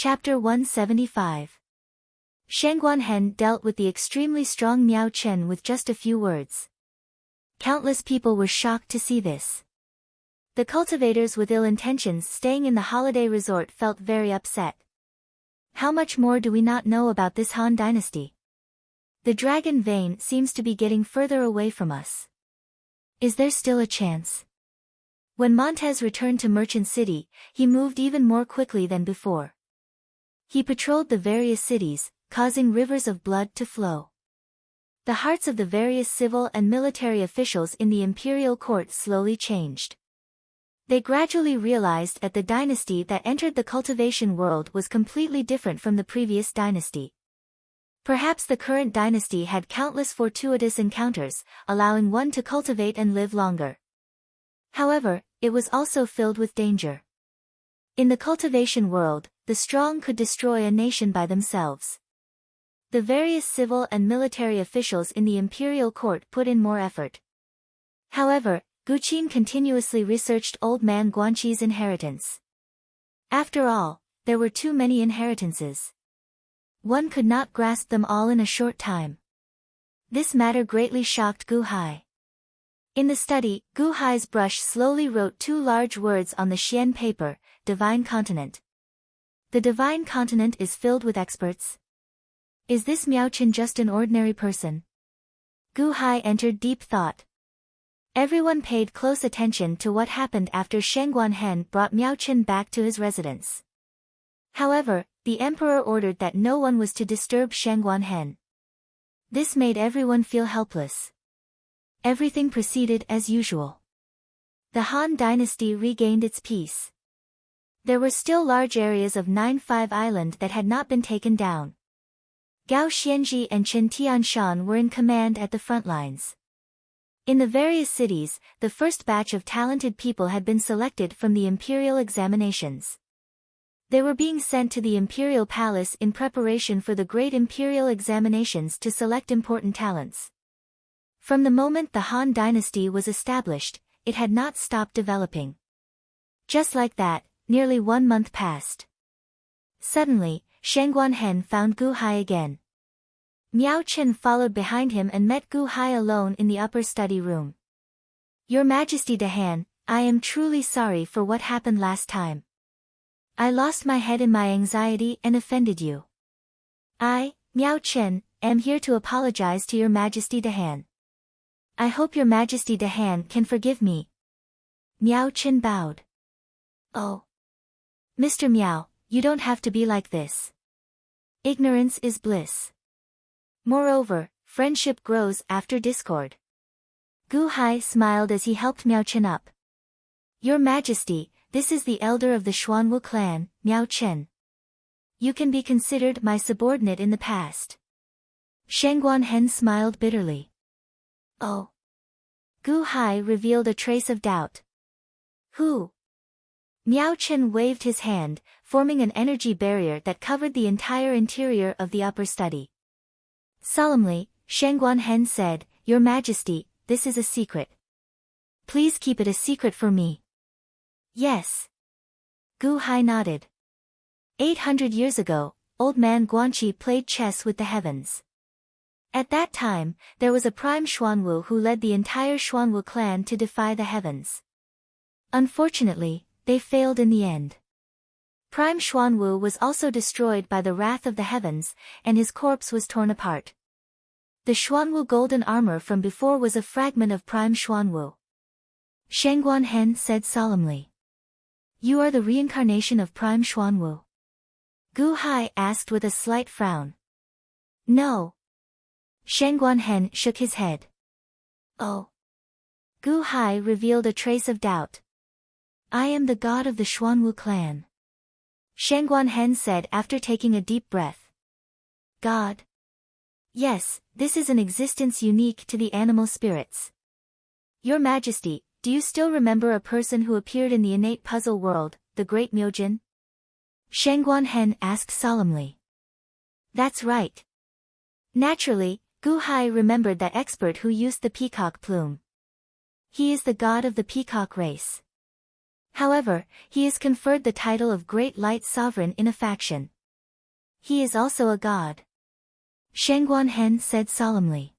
Chapter 175. Shangguanhen dealt with the extremely strong Miao Chen with just a few words. Countless people were shocked to see this. The cultivators with ill intentions staying in the holiday resort felt very upset. How much more do we not know about this Han dynasty? The dragon vein seems to be getting further away from us. Is there still a chance? When Montez returned to Merchant City, he moved even more quickly than before. He patrolled the various cities, causing rivers of blood to flow. The hearts of the various civil and military officials in the imperial court slowly changed. They gradually realized that the dynasty that entered the cultivation world was completely different from the previous dynasty. Perhaps the current dynasty had countless fortuitous encounters, allowing one to cultivate and live longer. However, it was also filled with danger. In the cultivation world, the strong could destroy a nation by themselves. The various civil and military officials in the imperial court put in more effort. However, Guqin continuously researched old man Guanqi's inheritance. After all, there were too many inheritances. One could not grasp them all in a short time. This matter greatly shocked Gu Hai. In the study, Gu Hai's brush slowly wrote two large words on the Xian paper, Divine Continent. The Divine Continent is filled with experts. Is this Miao Chen just an ordinary person? Gu Hai entered deep thought. Everyone paid close attention to what happened after Shangguanhen brought Miao Chen back to his residence. However, the emperor ordered that no one was to disturb Shangguanhen. This made everyone feel helpless. Everything proceeded as usual. The Han dynasty regained its peace. There were still large areas of 9-5 Island that had not been taken down. Gao Xianji and Chen Tianshan were in command at the front lines. In the various cities, the first batch of talented people had been selected from the imperial examinations. They were being sent to the imperial palace in preparation for the great imperial examinations to select important talents. From the moment the Han dynasty was established, it had not stopped developing. Just like that, nearly 1 month passed. Suddenly, Shangguanhen found Gu Hai again. Miao Chen followed behind him and met Gu Hai alone in the upper study room. Your Majesty De Han, I am truly sorry for what happened last time. I lost my head in my anxiety and offended you. I, Miao Chen, am here to apologize to your Majesty De Han. I hope your Majesty De Han can forgive me. Miao Chen bowed. Oh. Mr. Miao, you don't have to be like this. Ignorance is bliss. Moreover, friendship grows after discord. Gu Hai smiled as he helped Miao Chen up. Your Majesty, this is the elder of the Xuanwu clan, Miao Chen. You can be considered my subordinate in the past. Shangguanhen smiled bitterly. Oh. Gu Hai revealed a trace of doubt. Who? Miao Chen waved his hand, forming an energy barrier that covered the entire interior of the upper study. Solemnly, Shangguanhen said, Your Majesty, this is a secret. Please keep it a secret for me. Yes. Gu Hai nodded. 800 years ago, old man Guanqi played chess with the heavens. At that time, there was a prime Xuanwu who led the entire Xuanwu clan to defy the heavens. Unfortunately, they failed in the end. Prime Xuanwu was also destroyed by the wrath of the heavens, and his corpse was torn apart. The Xuanwu golden armor from before was a fragment of Prime Xuanwu. Shangguanhen said solemnly. You are the reincarnation of Prime Xuanwu? Gu Hai asked with a slight frown. No. Shangguanhen shook his head. Oh. Gu Hai revealed a trace of doubt. I am the god of the Xuanwu clan. Shangguanhen said after taking a deep breath. God? Yes, this is an existence unique to the animal spirits. Your Majesty, do you still remember a person who appeared in the innate puzzle world, the Great Myojin? Shangguanhen asked solemnly. That's right. Naturally, Gu Hai remembered that expert who used the peacock plume. He is the god of the peacock race. However, he is conferred the title of Great Light Sovereign in a faction. He is also a god. Shangguanhen said solemnly.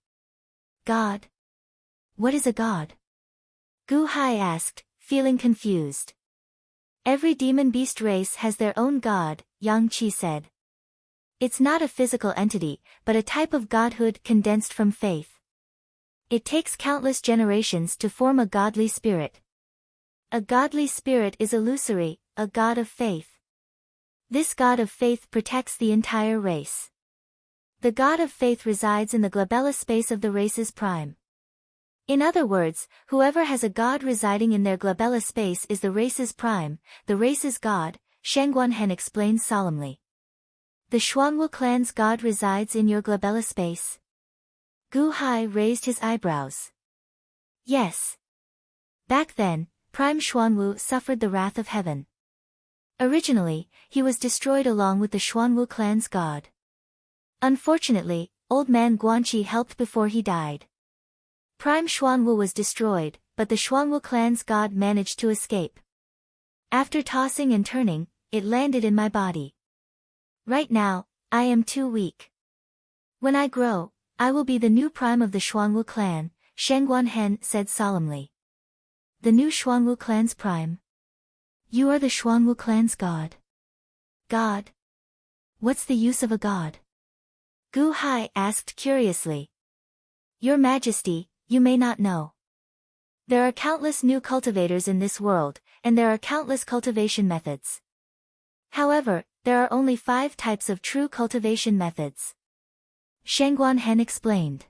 God? What is a god? Gu Hai asked, feeling confused. Every demon beast race has their own god, Yang Qi said. It's not a physical entity, but a type of godhood condensed from faith. It takes countless generations to form a godly spirit. A godly spirit is illusory, a god of faith. This god of faith protects the entire race. The god of faith resides in the glabella space of the race's prime. In other words, whoever has a god residing in their glabella space is the race's prime, the race's god, Shangguanhen explained solemnly. The Xuanwu clan's god resides in your glabella space? Gu Hai raised his eyebrows. Yes. Back then, Prime Xuanwu suffered the wrath of heaven. Originally, he was destroyed along with the Xuanwu clan's god. Unfortunately, old man Guanqi helped before he died. Prime Xuanwu was destroyed, but the Xuanwu clan's god managed to escape. After tossing and turning, it landed in my body. Right now, I am too weak. When I grow, I will be the new prime of the Xuanwu clan, Shangguanhen said solemnly. The new Xuanwu clan's prime? You are the Xuanwu clan's god. God? What's the use of a god? Gu Hai asked curiously. Your Majesty, you may not know. There are countless new cultivators in this world, and there are countless cultivation methods. However, there are only 5 types of true cultivation methods. Shangguanhen explained.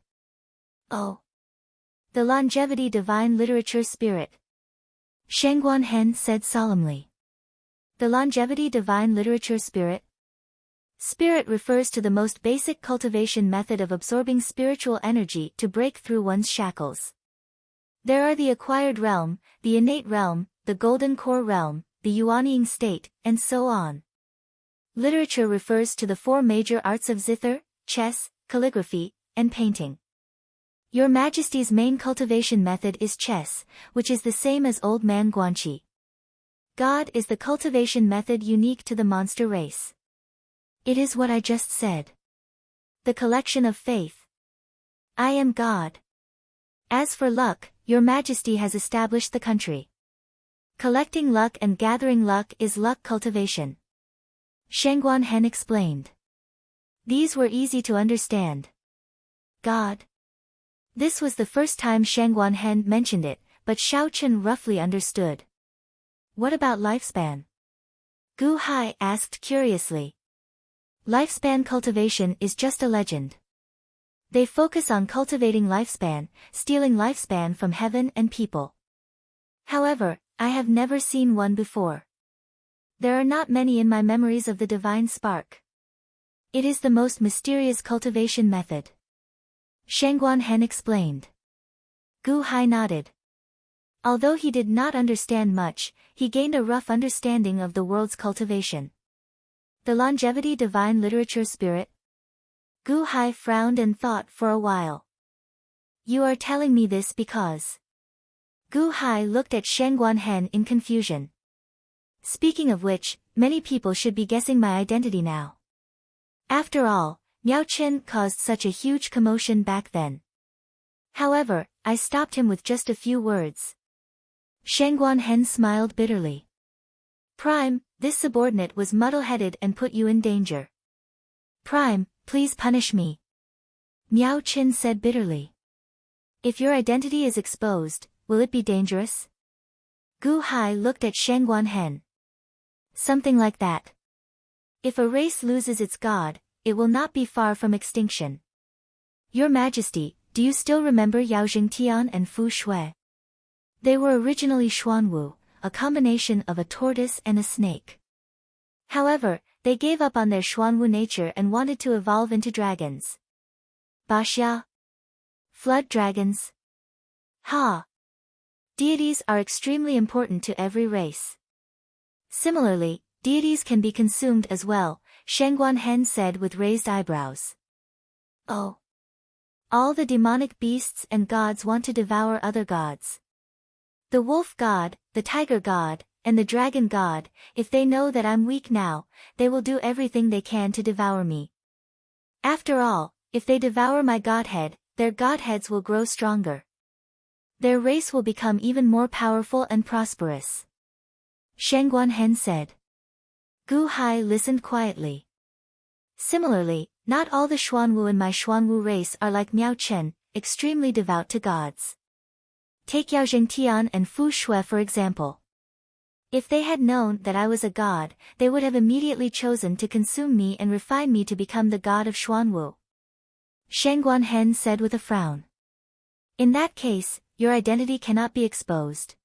Oh. The longevity divine literature spirit. Shangguanhen said solemnly. The longevity divine literature spirit? Spirit refers to the most basic cultivation method of absorbing spiritual energy to break through one's shackles. There are the acquired realm, the innate realm, the golden core realm, the yuanying state, and so on. Literature refers to the 4 major arts of zither, chess, calligraphy, and painting. Your Majesty's main cultivation method is chess, which is the same as old man Guanqi. God is the cultivation method unique to the monster race. It is what I just said. The collection of faith. I am God. As for luck, Your Majesty has established the country. Collecting luck and gathering luck is luck cultivation. Shangguanhen explained. These were easy to understand. God. This was the first time Shangguanhen mentioned it, but Xiaochen roughly understood. What about lifespan? Gu Hai asked curiously. Lifespan cultivation is just a legend. They focus on cultivating lifespan, stealing lifespan from heaven and people. However, I have never seen one before. There are not many in my memories of the divine spark. It is the most mysterious cultivation method. Shangguanhen explained. Gu Hai nodded. Although he did not understand much, he gained a rough understanding of the world's cultivation. The longevity divine literature spirit? Gu Hai frowned and thought for a while. You are telling me this because... Gu Hai looked at Shangguanhen in confusion. Speaking of which, many people should be guessing my identity now. After all, Miao Chen caused such a huge commotion back then. However, I stopped him with just a few words. Shangguanhen smiled bitterly. Prime, this subordinate was muddle-headed and put you in danger. Prime, please punish me. Miao Chen said bitterly. If your identity is exposed, will it be dangerous? Gu Hai looked at Shangguanhen. Something like that. If a race loses its god, it will not be far from extinction. Your Majesty, do you still remember Yao Jingtian and Fu Shui? They were originally Xuanwu, a combination of a tortoise and a snake. However, they gave up on their Xuanwu nature and wanted to evolve into dragons. Baxia? Flood dragons? Ha! Deities are extremely important to every race. Similarly, deities can be consumed as well, Shangguanhen said with raised eyebrows. Oh. All the demonic beasts and gods want to devour other gods. The wolf god, the tiger god, and the dragon god, if they know that I'm weak now, they will do everything they can to devour me. After all, if they devour my godhead, their godheads will grow stronger. Their race will become even more powerful and prosperous. Shangguanhen said. Gu Hai listened quietly. Similarly, not all the Xuanwu in my Xuanwu race are like Miao Chen, extremely devout to gods. Take Yao Zhengtian and Fu Shui for example. If they had known that I was a god, they would have immediately chosen to consume me and refine me to become the god of Xuanwu. Shangguanhen said with a frown. In that case, your identity cannot be exposed.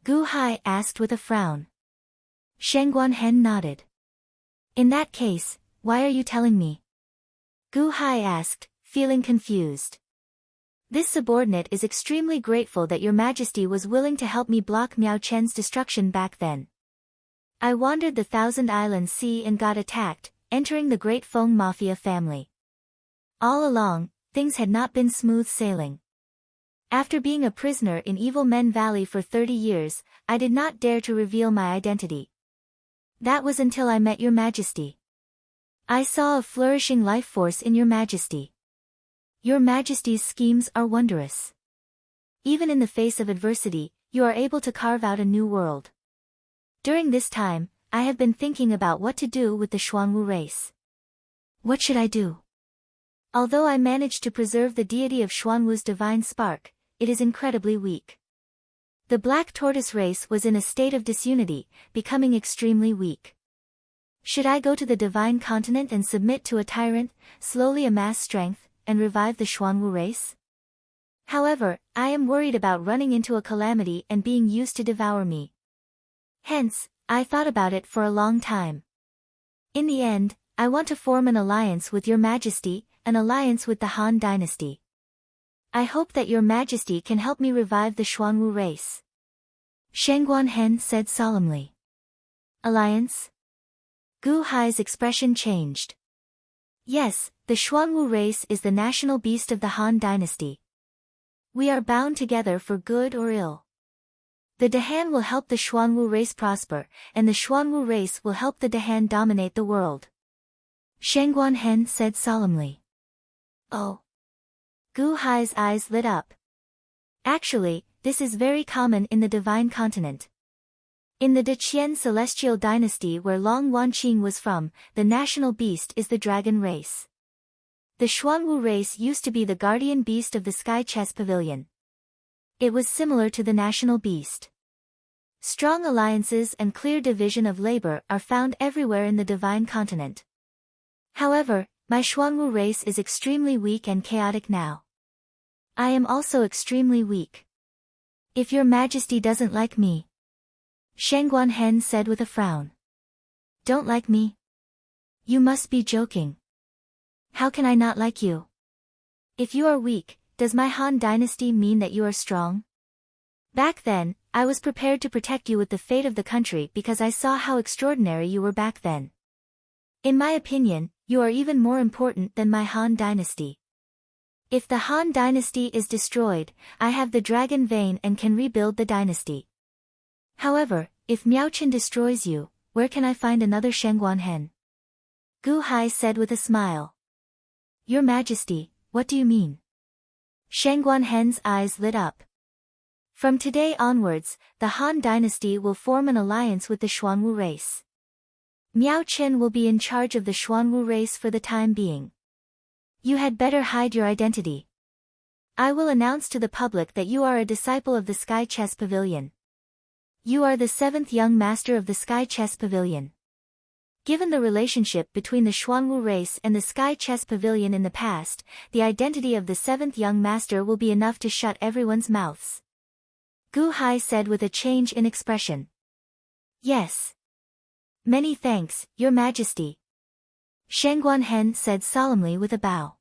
Gu Hai asked with a frown. Shangguanhen nodded. In that case, why are you telling me? Gu Hai asked, feeling confused. This subordinate is extremely grateful that your majesty was willing to help me block Miao Chen's destruction back then. I wandered the Thousand Island Sea and got attacked, entering the Great Feng Mafia family. All along, things had not been smooth sailing. After being a prisoner in Evil Men Valley for 30 years, I did not dare to reveal my identity. That was until I met your majesty. I saw a flourishing life force in your majesty. Your majesty's schemes are wondrous. Even in the face of adversity, you are able to carve out a new world. During this time, I have been thinking about what to do with the Xuanwu race. What should I do? Although I managed to preserve the deity of Xuanwu's divine spark, it is incredibly weak. The black tortoise race was in a state of disunity, becoming extremely weak. Should I go to the divine continent and submit to a tyrant, slowly amass strength, and revive the Xuanwu race? However, I am worried about running into a calamity and being used to devour me. Hence, I thought about it for a long time. In the end, I want to form an alliance with your majesty, an alliance with the Han dynasty. I hope that your majesty can help me revive the Xuanwu race. Shangguanhen said solemnly. Alliance? Gu Hai's expression changed. Yes, the Xuanwu race is the national beast of the Han dynasty. We are bound together for good or ill. The Dahan will help the Xuanwu race prosper, and the Xuanwu race will help the Dahan dominate the world. Shangguanhen said solemnly. Oh. Gu Hai's eyes lit up. Actually, this is very common in the divine continent. In the Deqian celestial dynasty where Long Wanqing was from, the national beast is the dragon race. The Xuanwu race used to be the guardian beast of the Sky Chess Pavilion. It was similar to the national beast. Strong alliances and clear division of labor are found everywhere in the divine continent. However, my Xuanwu race is extremely weak and chaotic now. I am also extremely weak. If your majesty doesn't like me. Shangguanhen said with a frown. Don't like me? You must be joking. How can I not like you? If you are weak, does my Han dynasty mean that you are strong? Back then, I was prepared to protect you with the fate of the country because I saw how extraordinary you were back then. In my opinion, you are even more important than my Han dynasty. If the Han dynasty is destroyed, I have the dragon vein and can rebuild the dynasty. However, if Miao Chen destroys you, where can I find another Shangguanhen? Gu Hai said with a smile. Your Majesty, what do you mean? Shangguanhen's eyes lit up. From today onwards, the Han dynasty will form an alliance with the Xuanwu race. Miao Chen will be in charge of the Xuanwu race for the time being. You had better hide your identity. I will announce to the public that you are a disciple of the Sky Chess Pavilion. You are the 7th young master of the Sky Chess Pavilion. Given the relationship between the Xuanwu race and the Sky Chess Pavilion in the past, the identity of the 7th young master will be enough to shut everyone's mouths. Gu Hai said with a change in expression. Yes. Many thanks, Your Majesty. Shangguanhen said solemnly with a bow.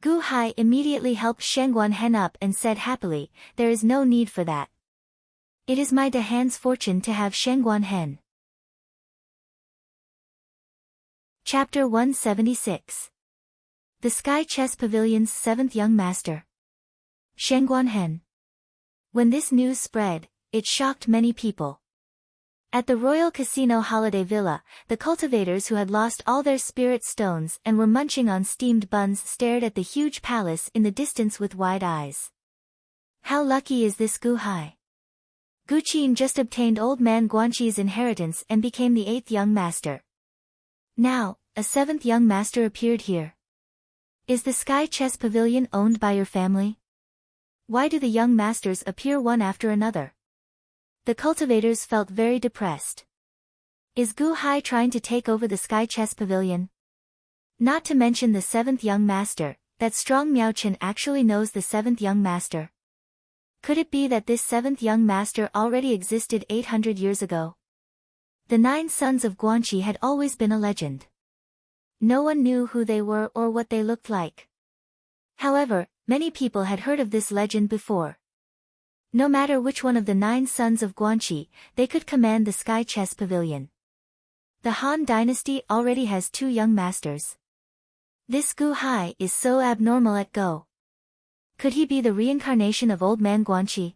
Gu Hai immediately helped Shangguanhen up and said happily, there is no need for that. It is my Dahan's fortune to have Shangguanhen. Chapter 176. The Sky Chess Pavilion's 7th young master. Shangguanhen. When this news spread, it shocked many people. At the Royal Casino Holiday Villa, the cultivators who had lost all their spirit stones and were munching on steamed buns stared at the huge palace in the distance with wide eyes. How lucky is this Gu Hai? Gu Qin just obtained old man Guanqi's inheritance and became the 8th young master. Now, a 7th young master appeared here. Is the Sky Chess Pavilion owned by your family? Why do the young masters appear one after another? The cultivators felt very depressed. Is Gu Hai trying to take over the Sky Chess Pavilion? Not to mention the 7th young master, that strong Miao Chen actually knows the 7th young master. Could it be that this 7th young master already existed 800 years ago? The 9 sons of Guanqi had always been a legend. No one knew who they were or what they looked like. However, many people had heard of this legend before. No matter which one of the 9 sons of Guanqi, they could command the Sky Chess Pavilion. The Han dynasty already has 2 young masters. This Gu Hai is so abnormal at Go. Could he be the reincarnation of old man Guanqi?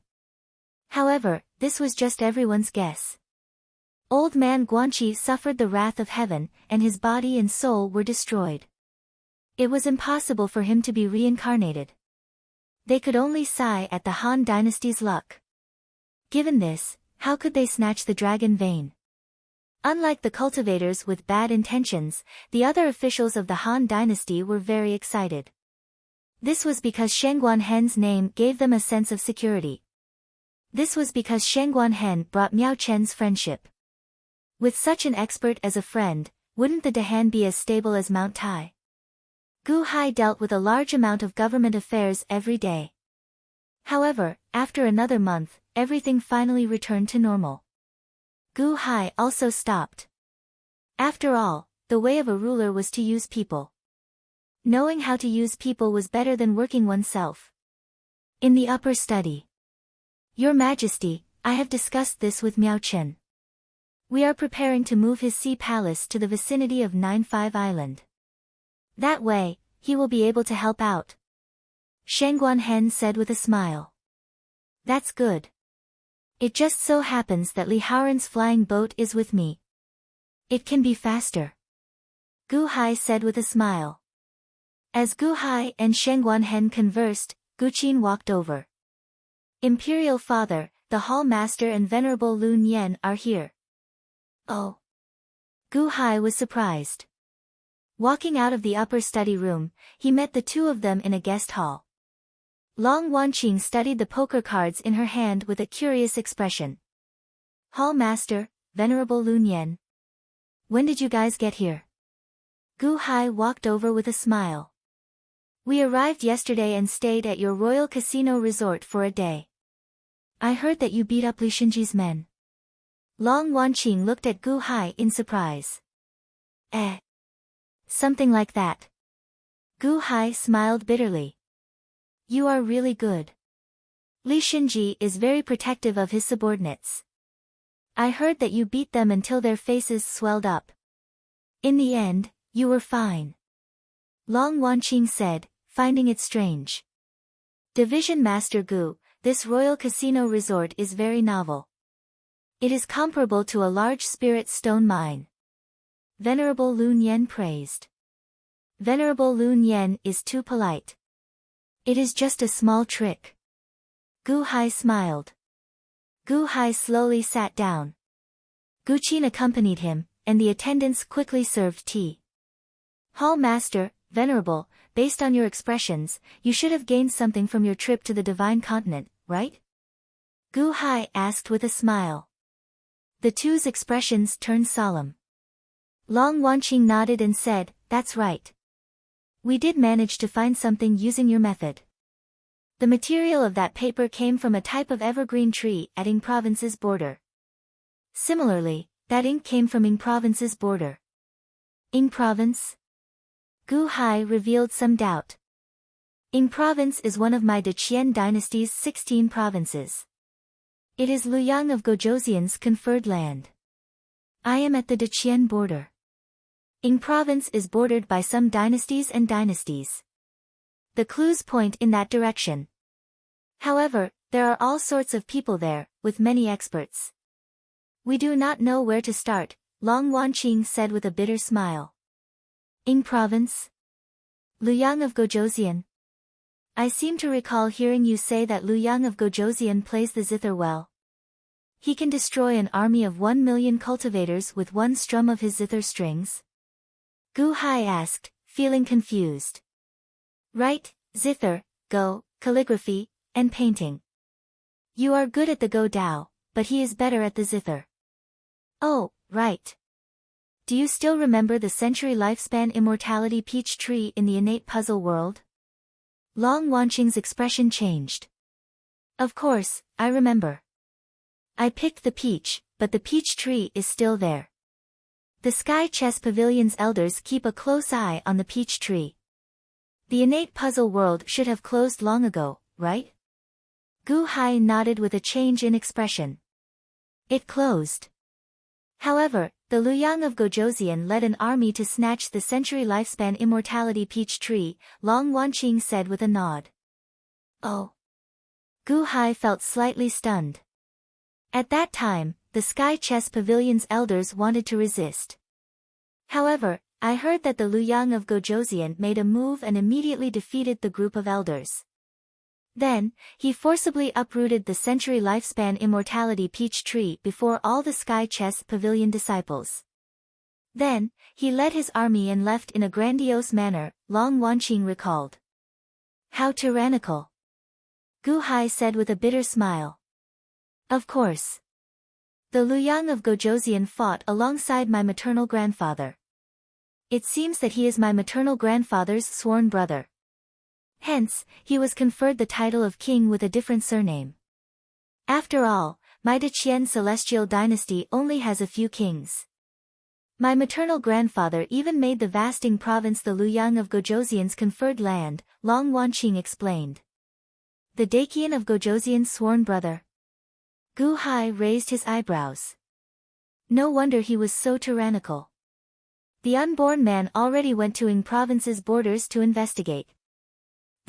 However, this was just everyone's guess. Old man Guanqi suffered the wrath of heaven, and his body and soul were destroyed. It was impossible for him to be reincarnated. They could only sigh at the Han dynasty's luck. Given this, how could they snatch the dragon vein? Unlike the cultivators with bad intentions, the other officials of the Han dynasty were very excited. This was because Shangguan Hen's name gave them a sense of security. This was because Shangguan Hen brought Miao Chen's friendship. With such an expert as a friend, wouldn't the Dahan be as stable as Mount Tai? Gu Hai dealt with a large amount of government affairs every day. However, after another month, everything finally returned to normal. Gu Hai also stopped. After all, the way of a ruler was to use people. Knowing how to use people was better than working oneself. In the upper study. Your Majesty, I have discussed this with Miao Chen. We are preparing to move his sea palace to the vicinity of 95 Island. That way, he will be able to help out. Shangguan Hen said with a smile. That's good. It just so happens that Li Haoran's flying boat is with me. It can be faster. Gu Hai said with a smile. As Gu Hai and Shangguan Hen conversed, Gu Qin walked over. Imperial Father, the Hall Master and Venerable Lun Yen are here. Oh. Gu Hai was surprised. Walking out of the upper study room, he met the 2 of them in a guest hall. Long Wanqing studied the poker cards in her hand with a curious expression. Hall Master, Venerable Lun Yen. When did you guys get here? Gu Hai walked over with a smile. We arrived yesterday and stayed at your Royal Casino Resort for a day. I heard that you beat up Li Shinji's men. Long Wanqing looked at Gu Hai in surprise. Something like that. Gu Hai smiled bitterly. You are really good. Li Shinji is very protective of his subordinates. I heard that you beat them until their faces swelled up. In the end, you were fine. Long Wanqing said, finding it strange. Division Master Gu, this Royal Casino Resort is very novel. It is comparable to a large spirit stone mine. Venerable Lun Yen praised. Venerable Lun Yen is too polite. It is just a small trick. Gu Hai smiled. Gu Hai slowly sat down. Gu Qin accompanied him, and the attendants quickly served tea. Hall Master, Venerable, based on your expressions, you should have gained something from your trip to the Divine Continent, right? Gu Hai asked with a smile. The 2's expressions turned solemn. Long Wanqing nodded and said, that's right. We did manage to find something using your method. The material of that paper came from a type of evergreen tree at Ying Province's border. Similarly, that ink came from Ying Province's border. Ying Province? Gu Hai revealed some doubt. Ying Province is one of my Deqian dynasty's 16 provinces. It is Luyang of Gojoseon's conferred land. I am at the Deqian border. Ying Province is bordered by some dynasties and dynasties. The clues point in that direction. However, there are all sorts of people there, with many experts. We do not know where to start, Long Wanqing said with a bitter smile. Ing Province? Luyang of Gojoseon. I seem to recall hearing you say that Luyang of Gojoseon plays the zither well. He can destroy an army of 1 million cultivators with one strum of his zither strings? Gu Hai asked, feeling confused. Right, zither, go, calligraphy, and painting. You are good at the Go Dao, but he is better at the zither. Oh, right. Do you still remember the century lifespan immortality peach tree in the innate puzzle world? Long Wanqing's expression changed. Of course, I remember. I picked the peach, but the peach tree is still there. The Sky Chess Pavilion's elders keep a close eye on the peach tree. The innate puzzle world should have closed long ago, right? Gu Hai nodded with a change in expression. It closed. However, the Luyang of Gojoseon led an army to snatch the century lifespan immortality peach tree, Long Wanqing said with a nod. Oh. Gu Hai felt slightly stunned. At that time, the Sky Chess Pavilion's elders wanted to resist. However, I heard that the Luyang of Gojoseon made a move and immediately defeated the group of elders. Then, he forcibly uprooted the century lifespan immortality peach tree before all the Sky Chess Pavilion disciples. Then, he led his army and left in a grandiose manner, Long Wanqing recalled. How tyrannical! Gu Hai said with a bitter smile. Of course. The Luyang of Gojoseon fought alongside my maternal grandfather. It seems that he is my maternal grandfather's sworn brother. Hence, he was conferred the title of king with a different surname. After all, my Deqian celestial dynasty only has a few kings. My maternal grandfather even made the vast Ing province the Luyang of Gojoseon's conferred land, Long Wanqing explained. The Dakian of Gojoseon's sworn brother. Gu Hai raised his eyebrows. No wonder he was so tyrannical. The unborn man already went to Ing province's borders to investigate.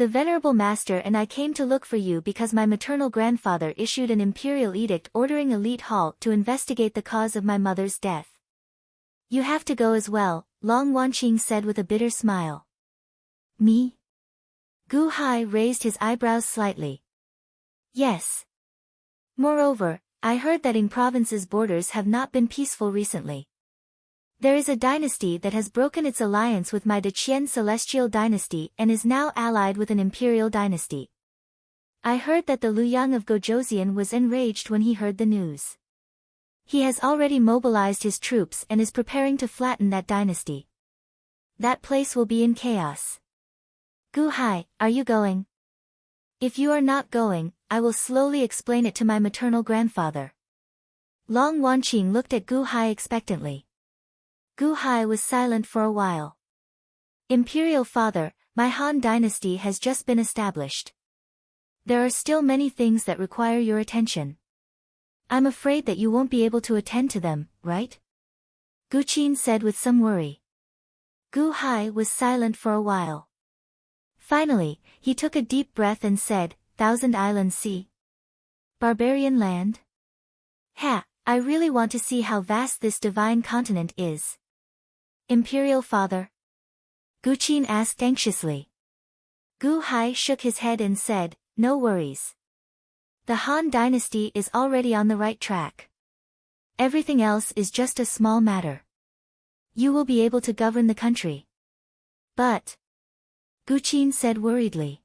The venerable master and I came to look for you because my maternal grandfather issued an imperial edict ordering elite halt to investigate the cause of my mother's death. You have to go as well, Long Wanqing said with a bitter smile. Me? Gu Hai raised his eyebrows slightly. Yes. Moreover, I heard that Ing province's borders have not been peaceful recently. There is a dynasty that has broken its alliance with my Deqian celestial dynasty and is now allied with an imperial dynasty. I heard that the Luyang of Gojoseon was enraged when he heard the news. He has already mobilized his troops and is preparing to flatten that dynasty. That place will be in chaos. Gu Hai, are you going? If you are not going, I will slowly explain it to my maternal grandfather. Long Wanqing looked at Gu Hai expectantly. Gu Hai was silent for a while. Imperial father, my Han dynasty has just been established. There are still many things that require your attention. I'm afraid that you won't be able to attend to them, right? Gu Qin said with some worry. Gu Hai was silent for a while. Finally, he took a deep breath and said, Thousand Island Sea? Barbarian land? Ha, I really want to see how vast this divine continent is. Imperial father? Gu Qin asked anxiously. Gu Hai shook his head and said, no worries. The Han dynasty is already on the right track. Everything else is just a small matter. You will be able to govern the country. But, Gu Qin said worriedly.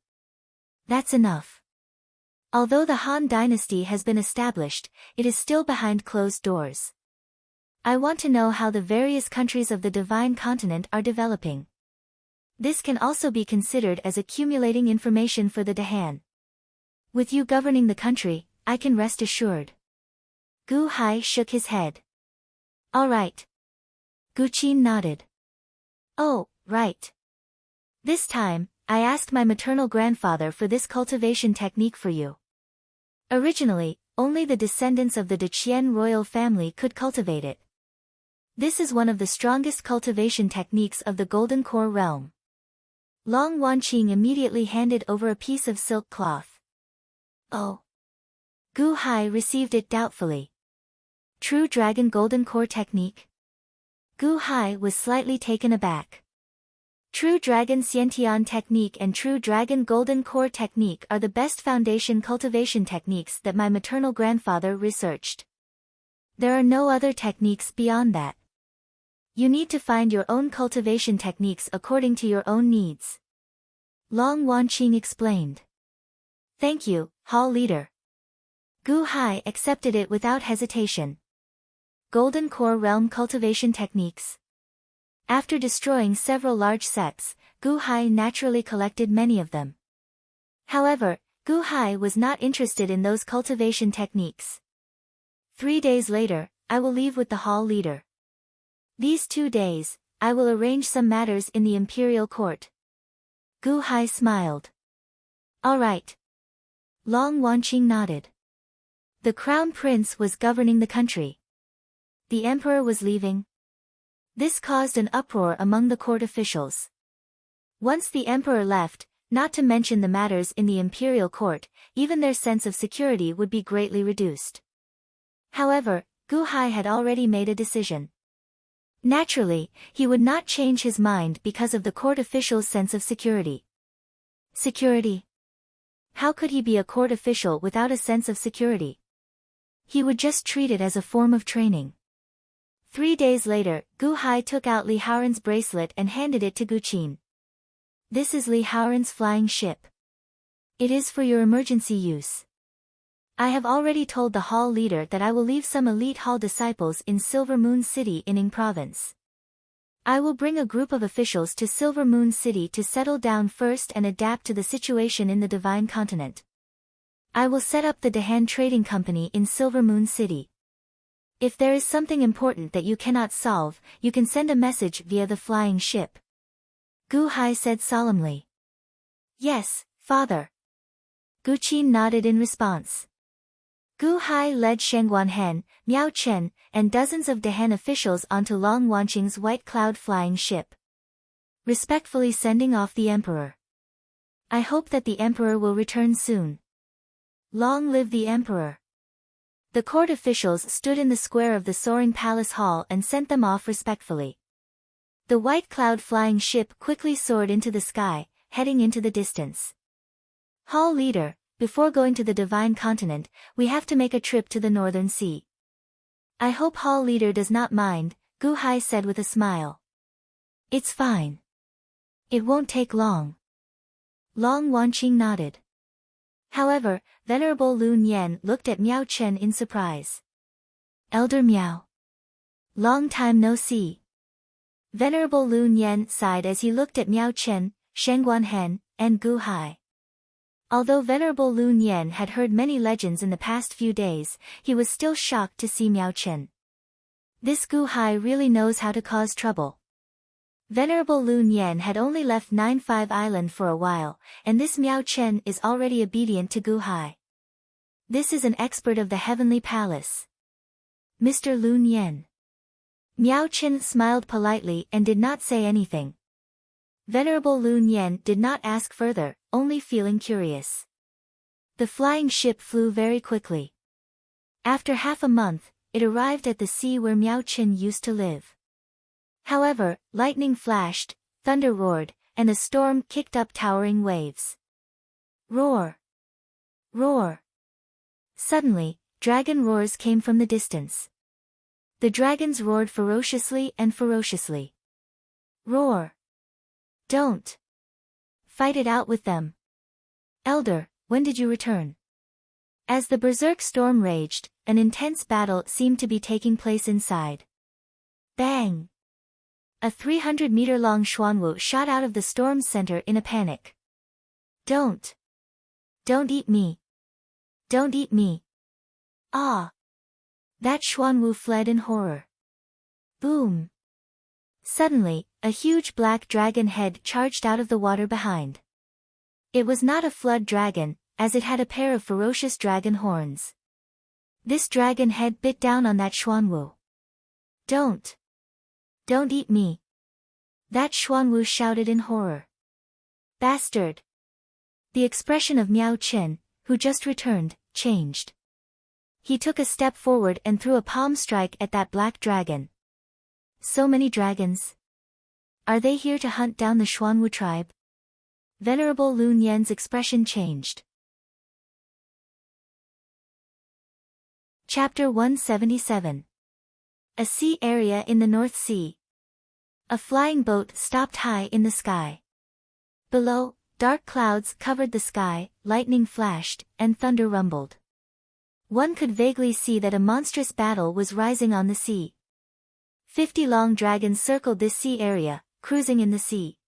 That's enough. Although the Han dynasty has been established, it is still behind closed doors. I want to know how the various countries of the divine continent are developing. This can also be considered as accumulating information for the Dahan. With you governing the country, I can rest assured. Gu Hai shook his head. All right. Gu Qin nodded. Oh, right. This time, I asked my maternal grandfather for this cultivation technique for you. Originally, only the descendants of the Deqian royal family could cultivate it. This is one of the strongest cultivation techniques of the Golden Core realm. Long Wanqing immediately handed over a piece of silk cloth. Oh. Gu Hai received it doubtfully. True Dragon Golden Core Technique? Gu Hai was slightly taken aback. True Dragon Xiantian Technique and True Dragon Golden Core Technique are the best foundation cultivation techniques that my maternal grandfather researched. There are no other techniques beyond that. You need to find your own cultivation techniques according to your own needs. Long Wanqing explained. Thank you, Hall Leader. Gu Hai accepted it without hesitation. Golden Core Realm Cultivation Techniques. After destroying several large septs, Gu Hai naturally collected many of them. However, Gu Hai was not interested in those cultivation techniques. 3 days later, I will leave with the hall leader. These 2 days, I will arrange some matters in the imperial court. Gu Hai smiled. All right. Long Wanqing nodded. The crown prince was governing the country. The emperor was leaving. This caused an uproar among the court officials. Once the emperor left, not to mention the matters in the imperial court, even their sense of security would be greatly reduced. However, Gu Hai had already made a decision. Naturally, he would not change his mind because of the court official's sense of security. Security? How could he be a court official without a sense of security? He would just treat it as a form of training. 3 days later, Gu Hai took out Li Haoran's bracelet and handed it to Gu Qin. This is Li Haoran's flying ship. It is for your emergency use. I have already told the hall leader that I will leave some elite hall disciples in Silver Moon City in Ing Province. I will bring a group of officials to Silver Moon City to settle down first and adapt to the situation in the Divine Continent. I will set up the Dahan Trading Company in Silver Moon City. If there is something important that you cannot solve, you can send a message via the flying ship. Gu Hai said solemnly. Yes, father. Gu Qin nodded in response. Gu Hai led Shengguanhen, Miao Chen, and dozens of Dahan officials onto Long Wanqing's white cloud flying ship. Respectfully sending off the emperor. I hope that the emperor will return soon. Long live the emperor. The court officials stood in the square of the soaring palace hall and sent them off respectfully. The white cloud flying ship quickly soared into the sky, heading into the distance. Hall leader, before going to the Divine Continent, we have to make a trip to the Northern Sea. I hope hall leader does not mind, Gu Hai said with a smile. It's fine. It won't take long. Long Wanqing nodded. However, Venerable Lu Nian looked at Miao Chen in surprise. Elder Miao. Long time no see. Venerable Lu Nian sighed as he looked at Miao Chen, Shengguanhen, and Gu Hai. Although Venerable Lu Nian had heard many legends in the past few days, he was still shocked to see Miao Chen. This Gu Hai really knows how to cause trouble. Venerable Lu Nian had only left 95 Island for a while, and this Miao Chen is already obedient to Gu Hai. This is an expert of the Heavenly Palace. Mr. Lu Nian. Miao Chen smiled politely and did not say anything. Venerable Lu Nian did not ask further, only feeling curious. The flying ship flew very quickly. After half a month, it arrived at the sea where Miao Chen used to live. However, lightning flashed, thunder roared, and a storm kicked up towering waves. Roar! Roar! Suddenly, dragon roars came from the distance. The dragons roared ferociously and ferociously. Roar! Don't! Fight it out with them. Elder, when did you return? As the berserk storm raged, an intense battle seemed to be taking place inside. Bang! A 300-meter-long Xuanwu shot out of the storm's center in a panic. Don't! Don't eat me! Don't eat me! Ah! That Xuanwu fled in horror. Boom! Suddenly, a huge black dragon head charged out of the water behind. It was not a flood dragon, as it had a pair of ferocious dragon horns. This dragon head bit down on that Xuanwu. Don't! Don't eat me! That Xuanwu shouted in horror. Bastard! The expression of Miao Chen, who just returned, changed. He took a step forward and threw a palm strike at that black dragon. So many dragons. Are they here to hunt down the Xuanwu tribe? Venerable Lun Yan's expression changed. Chapter 177. A sea area in the North Sea. A flying boat stopped high in the sky. Below, dark clouds covered the sky, lightning flashed, and thunder rumbled. One could vaguely see that a monstrous battle was rising on the sea. 50 long dragons circled this sea area, cruising in the sea.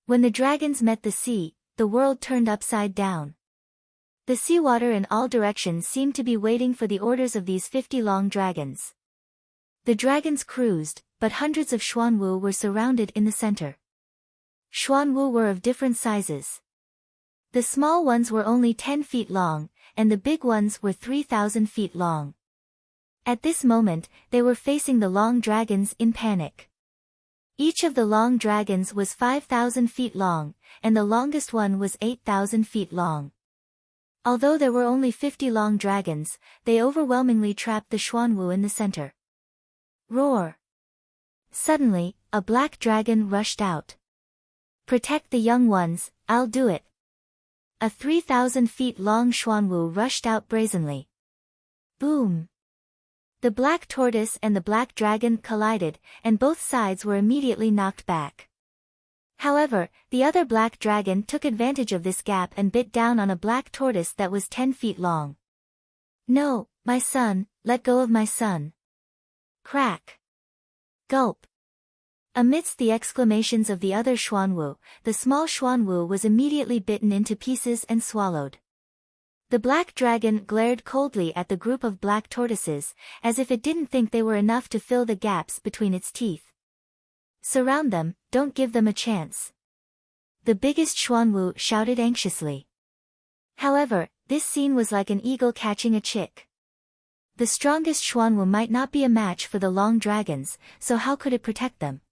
When the dragons met the sea, the world turned upside down. The seawater in all directions seemed to be waiting for the orders of these 50 long dragons. The dragons cruised, but hundreds of Xuanwu were surrounded in the center. Xuanwu were of different sizes. The small ones were only 10 feet long, and the big ones were 3,000 feet long. At this moment, they were facing the long dragons in panic. Each of the long dragons was 5,000 feet long, and the longest one was 8,000 feet long. Although there were only 50 long dragons, they overwhelmingly trapped the Xuanwu in the center. Roar! Suddenly, a black dragon rushed out. Protect the young ones, I'll do it. A 3,000 feet long Xuanwu rushed out brazenly. Boom! The black tortoise and the black dragon collided, and both sides were immediately knocked back. However, the other black dragon took advantage of this gap and bit down on a black tortoise that was 10 feet long. No, my son, let go of my son. Crack! Gulp! Amidst the exclamations of the other Xuanwu, the small Xuanwu was immediately bitten into pieces and swallowed. The black dragon glared coldly at the group of black tortoises, as if it didn't think they were enough to fill the gaps between its teeth. Surround them, don't give them a chance. The biggest Xuanwu shouted anxiously. However, this scene was like an eagle catching a chick. The strongest Xuanwu might not be a match for the long dragons, so how could it protect them?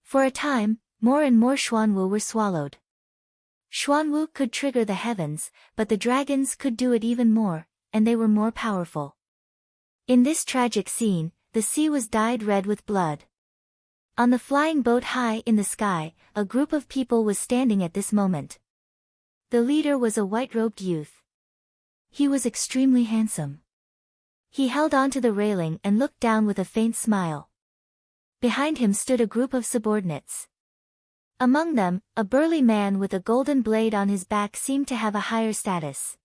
For a time, more and more Xuanwu were swallowed. Xuanwu could trigger the heavens, but the dragons could do it even more, and they were more powerful. In this tragic scene, the sea was dyed red with blood. On the flying boat high in the sky, a group of people was standing at this moment. The leader was a white-robed youth. He was extremely handsome. He held onto the railing and looked down with a faint smile. Behind him stood a group of subordinates. Among them, a burly man with a golden blade on his back seemed to have a higher status.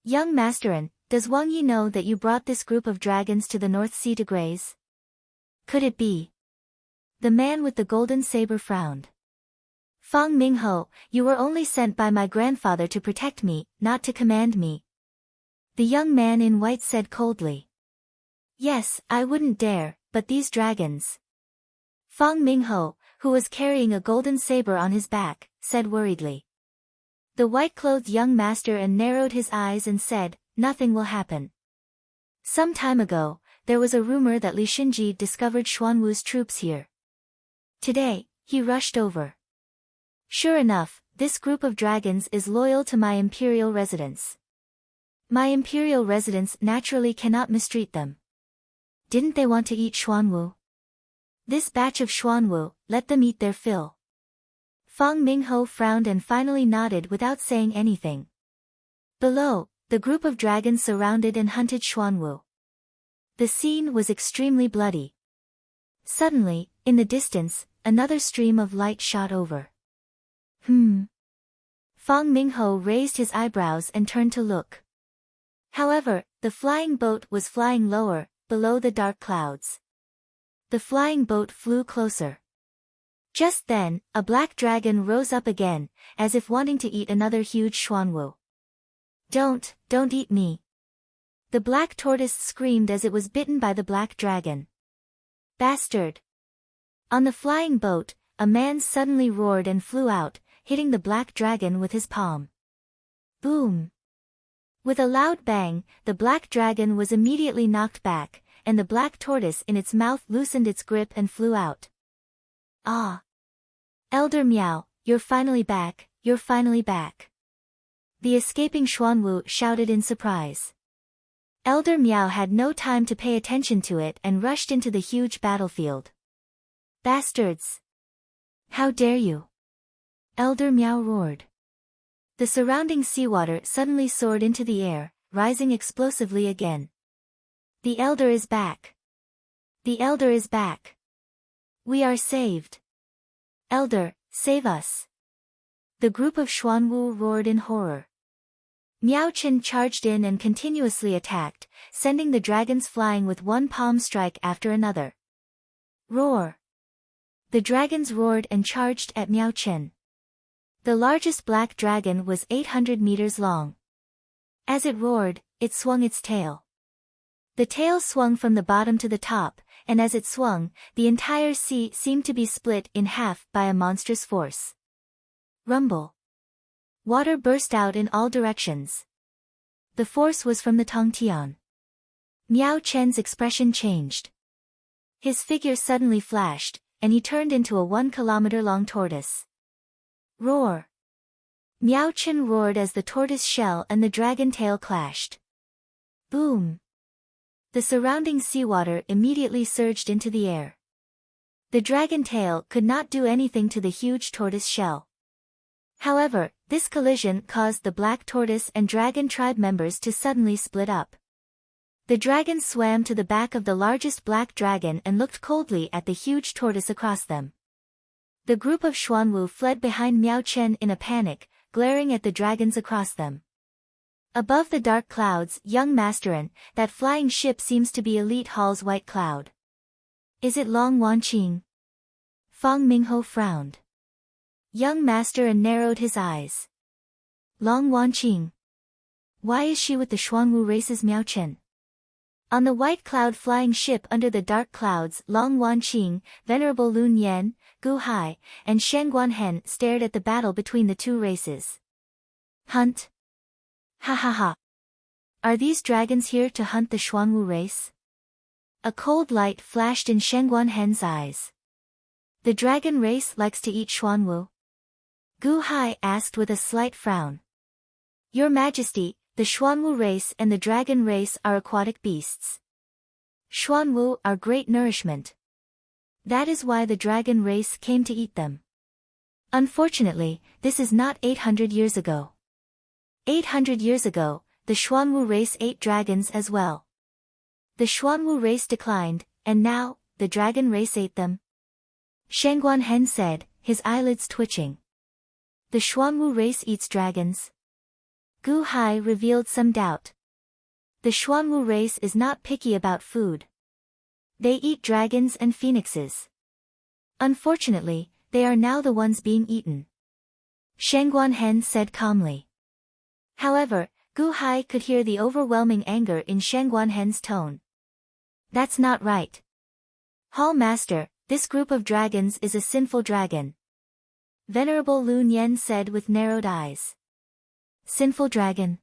Young Masterin, does Wang Yi know that you brought this group of dragons to the North Sea to graze? Could it be? The man with the golden saber frowned. Fang Mingho, you were only sent by my grandfather to protect me, not to command me. The young man in white said coldly. Yes, I wouldn't dare, but these dragons. Fang Mingho, who was carrying a golden saber on his back, said worriedly. The white-clothed young master narrowed his eyes and said, nothing will happen. Some time ago, there was a rumor that Li Xinji discovered Xuanwu's troops here. Today, he rushed over. Sure enough, this group of dragons is loyal to my imperial residence. My imperial residence naturally cannot mistreat them. Didn't they want to eat Xuanwu? This batch of Xuanwu, let them eat their fill. Fang Mingho frowned and finally nodded without saying anything. Below, the group of dragons surrounded and hunted Xuanwu. The scene was extremely bloody. Suddenly, in the distance, another stream of light shot over. Fang Mingho raised his eyebrows and turned to look. However, the flying boat was flying lower, below the dark clouds. The flying boat flew closer. Just then, a black dragon rose up again, as if wanting to eat another huge Xuanwu. Don't eat me. The black tortoise screamed as it was bitten by the black dragon. Bastard! On the flying boat, a man suddenly roared and flew out, hitting the black dragon with his palm. Boom! With a loud bang, the black dragon was immediately knocked back, and the black tortoise in its mouth loosened its grip and flew out. Ah! Elder Miao, you're finally back, you're finally back. The escaping Xuanwu shouted in surprise. Elder Miao had no time to pay attention to it and rushed into the huge battlefield. Bastards! How dare you! Elder Miao roared. The surrounding seawater suddenly soared into the air, rising explosively again. The Elder is back! The Elder is back! We are saved! Elder, save us! The group of Xuanwu roared in horror. Miao Chen charged in and continuously attacked, sending the dragons flying with one palm strike after another. Roar! The dragons roared and charged at Miao Chen. The largest black dragon was 800 meters long. As it roared, it swung its tail. The tail swung from the bottom to the top, and as it swung, the entire sea seemed to be split in half by a monstrous force. Rumble. Water burst out in all directions. The force was from the Tongtian. Miao Chen's expression changed. His figure suddenly flashed, and he turned into a 1-kilometer-long tortoise. Roar! Miao Chen roared as the tortoise shell and the dragon tail clashed. Boom! The surrounding seawater immediately surged into the air. The dragon tail could not do anything to the huge tortoise shell. However, this collision caused the black tortoise and dragon tribe members to suddenly split up. The dragon swam to the back of the largest black dragon and looked coldly at the huge tortoise across them. The group of Xuanwu fled behind Miao Chen in a panic, glaring at the dragons across them. Above the dark clouds, young Masterin, that flying ship seems to be Elite Hall's white cloud. Is it Long Wanqing? Fang Mingho frowned. Young Masterin narrowed his eyes. Long Wanqing. Why is she with the Xuanwu race's Miao Chen? On the white cloud flying ship under the dark clouds, Long Wanqing, Venerable Lun Yan, Gu Hai, and Shen Guanhen stared at the battle between the two races. Hunt? Ha ha ha. Are these dragons here to hunt the Xuanwu race? A cold light flashed in Shen Guanhen's eyes. The dragon race likes to eat Xuanwu? Gu Hai asked with a slight frown. Your Majesty, the Xuanwu race and the dragon race are aquatic beasts. Xuanwu are great nourishment. That is why the dragon race came to eat them. Unfortunately, this is not 800 years ago. 800 years ago, the Xuanwu race ate dragons as well. The Xuanwu race declined, and now, the dragon race ate them. Shen Guanhen said, his eyelids twitching. The Xuanwu race eats dragons? Gu Hai revealed some doubt. The Xuanwu race is not picky about food. They eat dragons and phoenixes. Unfortunately, they are now the ones being eaten. Shen Guanhen said calmly. However, Gu Hai could hear the overwhelming anger in Shen Guanhen's tone. That's not right. Hall Master, this group of dragons is a sinful dragon. Venerable Lun Yan said with narrowed eyes. Sinful dragon?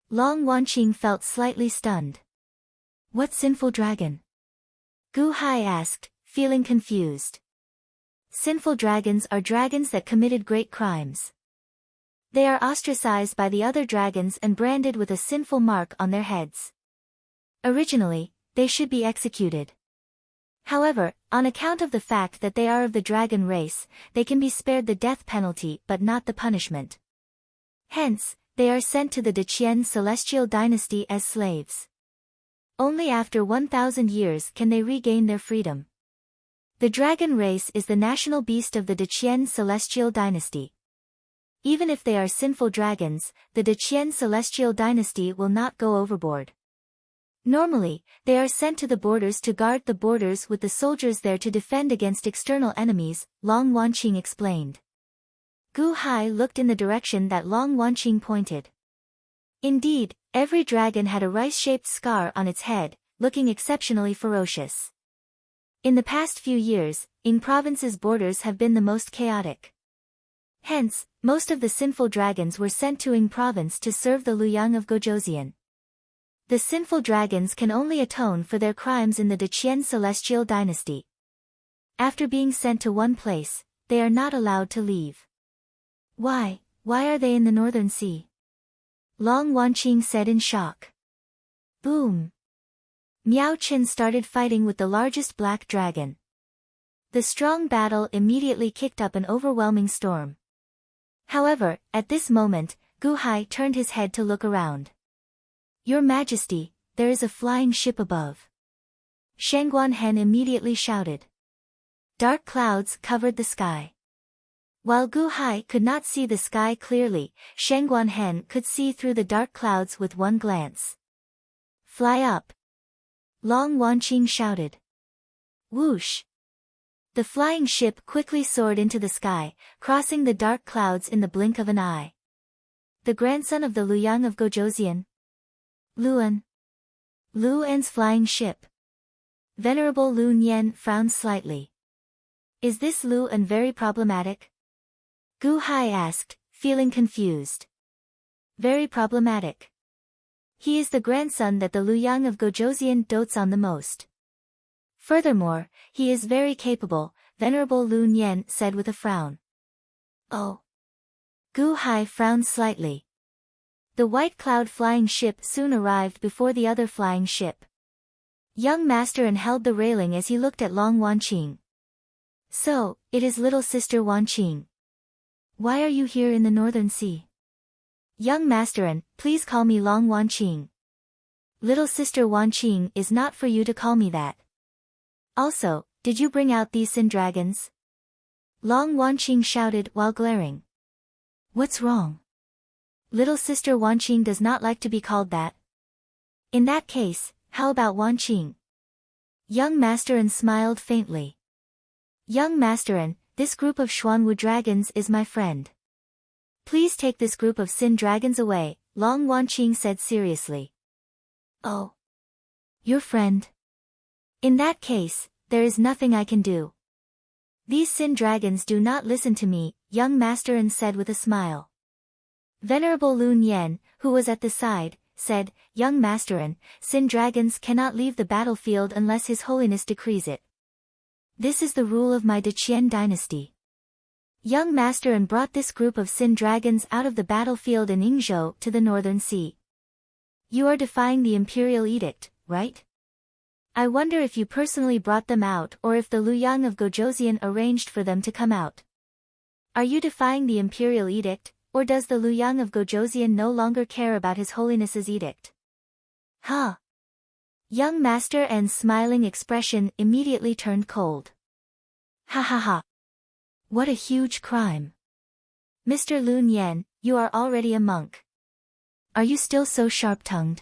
Long Wanqing felt slightly stunned. What sinful dragon? Gu Hai asked, feeling confused. Sinful dragons are dragons that committed great crimes. They are ostracized by the other dragons and branded with a sinful mark on their heads. Originally, they should be executed. However, on account of the fact that they are of the dragon race, they can be spared the death penalty but not the punishment. Hence, they are sent to the Deqian celestial dynasty as slaves. Only after 1,000 years can they regain their freedom. The dragon race is the national beast of the Deqian celestial dynasty. Even if they are sinful dragons, the Deqian celestial dynasty will not go overboard. Normally, they are sent to the borders to guard the borders with the soldiers there to defend against external enemies, Long Wanqing explained. Gu Hai looked in the direction that Long Wanqing pointed. Indeed, every dragon had a rice-shaped scar on its head, looking exceptionally ferocious. In the past few years, Ying Province's borders have been the most chaotic. Hence, most of the sinful dragons were sent to Ying Province to serve the Luyang of Gojoseon. The sinful dragons can only atone for their crimes in the Deqian celestial dynasty. After being sent to one place, they are not allowed to leave. Why are they in the Northern Sea? Long Wanqing said in shock. Boom! Miao Chen started fighting with the largest black dragon. The strong battle immediately kicked up an overwhelming storm. However, at this moment, Gu Hai turned his head to look around. Your Majesty, there is a flying ship above. Shangguan Hen immediately shouted. Dark clouds covered the sky. While Gu Hai could not see the sky clearly, Shangguan Hen could see through the dark clouds with one glance. Fly up! Long Wanqing shouted. Whoosh! The flying ship quickly soared into the sky, crossing the dark clouds in the blink of an eye. The grandson of the Luyang of Gozhouzian. Luan. Luan's flying ship. Venerable Lu Nian frowned slightly. Is this Luan very problematic? Gu Hai asked, feeling confused. Very problematic. He is the grandson that the Luyang of Gozhouzian dotes on the most. Furthermore, he is very capable, Venerable Lu Nian said with a frown. Oh. Gu Hai frowned slightly. The white cloud flying ship soon arrived before the other flying ship. Young Master An held the railing as he looked at Long Wanqing. So, it is little sister Wanqing. Why are you here in the Northern Sea? Young Master An, please call me Long Wanqing. Little sister Wanqing is not for you to call me that. Also, did you bring out these sin dragons? Long Wanqing shouted while glaring. What's wrong? Little sister Wanqing does not like to be called that. In that case, how about Wanqing? Young Master An smiled faintly. Young Master An, this group of Xuanwu dragons is my friend. Please take this group of sin dragons away, Long Wanqing said seriously. Oh. Your friend? In that case, there is nothing I can do. These sin dragons do not listen to me, Young Master An said with a smile. Venerable Lu Nian, who was at the side, said, Young Master An, sin dragons cannot leave the battlefield unless His Holiness decrees it. This is the rule of my Deqian dynasty. Young Master An brought this group of sin dragons out of the battlefield in Yingzhou to the Northern Sea. You are defying the imperial edict, right? I wonder if you personally brought them out or if the Luyang of Gozhouzian arranged for them to come out. Are you defying the imperial edict, or does the Luyang of Gozhouzian no longer care about His Holiness's edict? Huh? Young Master An's smiling expression immediately turned cold. Ha ha ha. What a huge crime. Mr. Lu Nian, you are already a monk. Are you still so sharp-tongued?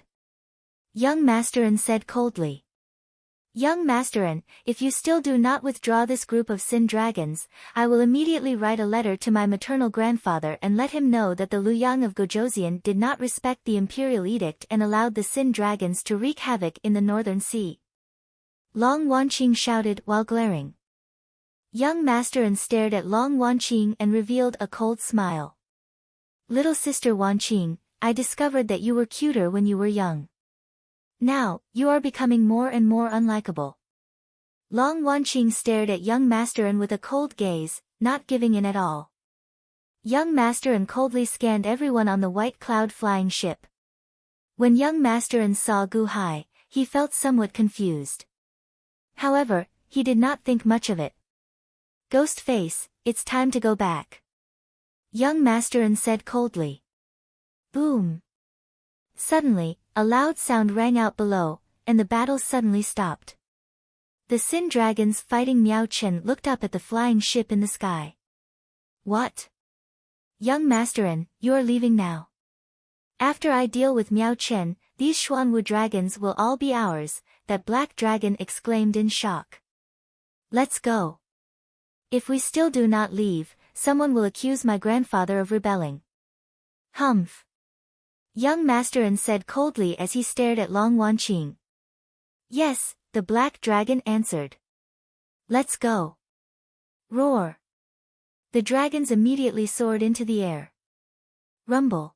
Young Master An said coldly. Young Master An, if you still do not withdraw this group of sin dragons, I will immediately write a letter to my maternal grandfather and let him know that the Luyang of Gozhouzian did not respect the imperial edict and allowed the sin dragons to wreak havoc in the Northern Sea. Long Wanqing shouted while glaring. Young Master An stared at Long Wanqing and revealed a cold smile. Little sister Wanqing, I discovered that you were cuter when you were young. Now, you are becoming more and more unlikable. Long Wanqing stared at Young Master An with a cold gaze, not giving in at all. Young Master An coldly scanned everyone on the white cloud flying ship. When Young Master An saw Gu Hai, he felt somewhat confused. However, he did not think much of it. Ghost face, it's time to go back. Young Master An said coldly. Boom. Suddenly, a loud sound rang out below, and the battle suddenly stopped. The Sin Dragons fighting Miao Chen looked up at the flying ship in the sky. What? Young Master An, you are leaving now. After I deal with Miao Chen, these Xuanwu dragons will all be ours, that black dragon exclaimed in shock. Let's go. If we still do not leave, someone will accuse my grandfather of rebelling. Humph. Young Master An said coldly as he stared at Long Wanqing. Yes, the black dragon answered. Let's go. Roar. The dragons immediately soared into the air. Rumble.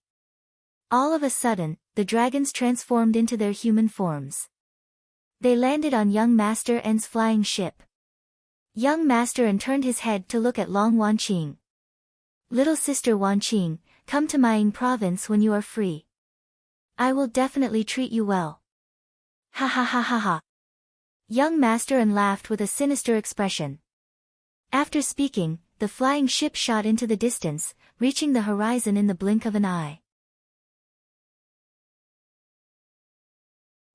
All of a sudden, the dragons transformed into their human forms. They landed on Young Master An's flying ship. Young Master An turned his head to look at Long Wanqing. Little sister Wanqing, come to Maiying province when you are free. I will definitely treat you well. Ha ha ha ha ha. Young master and laughed with a sinister expression. After speaking, the flying ship shot into the distance, reaching the horizon in the blink of an eye.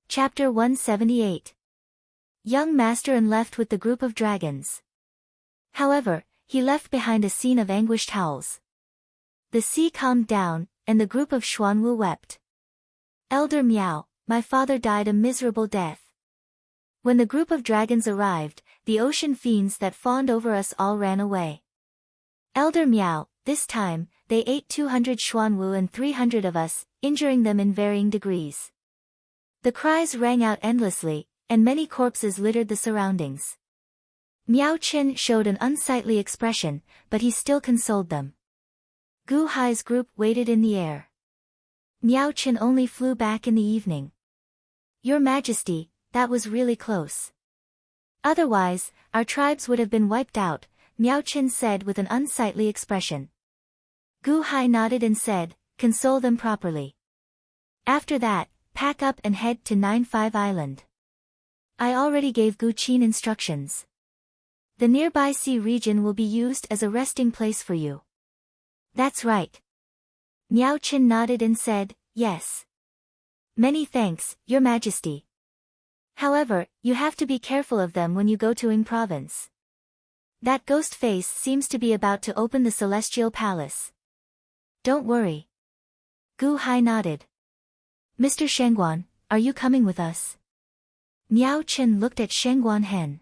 Chapter 178. Young master and left with the group of dragons. However, he left behind a scene of anguished howls. The sea calmed down, and the group of Xuanwu wept. Elder Miao, my father died a miserable death. When the group of dragons arrived, the ocean fiends that fawned over us all ran away. Elder Miao, this time, they ate 200 Xuanwu and 300 of us, injuring them in varying degrees. The cries rang out endlessly, and many corpses littered the surroundings. Miao Chen showed an unsightly expression, but he still consoled them. Gu Hai's group waited in the air. Miao Chen only flew back in the evening. Your Majesty, that was really close. Otherwise, our tribes would have been wiped out, Miao Chen said with an unsightly expression. Gu Hai nodded and said, console them properly. After that, pack up and head to 9-5 Island. I already gave Gu Qin instructions. The nearby sea region will be used as a resting place for you. That's right. Miao Chen nodded and said, yes. Many thanks, Your Majesty. However, you have to be careful of them when you go to Ying Province. That ghost face seems to be about to open the Celestial Palace. Don't worry. Gu Hai nodded. Mr. Shangguan, are you coming with us? Miao Chen looked at Shangguan Hen.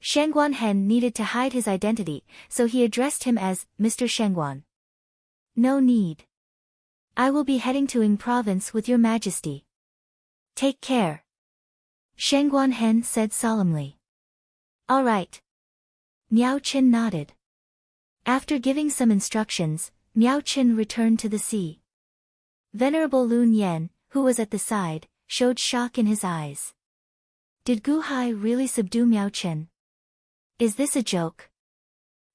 Shangguan Hen needed to hide his identity, so he addressed him as Mr. Shangguan. No need. I will be heading to Ying Province with Your Majesty. Take care. Shangguan Hen said solemnly. All right. Miao Chen nodded. After giving some instructions, Miao Chen returned to the sea. Venerable Lun Yan, who was at the side, showed shock in his eyes. Did Gu Hai really subdue Miao Chen? Is this a joke?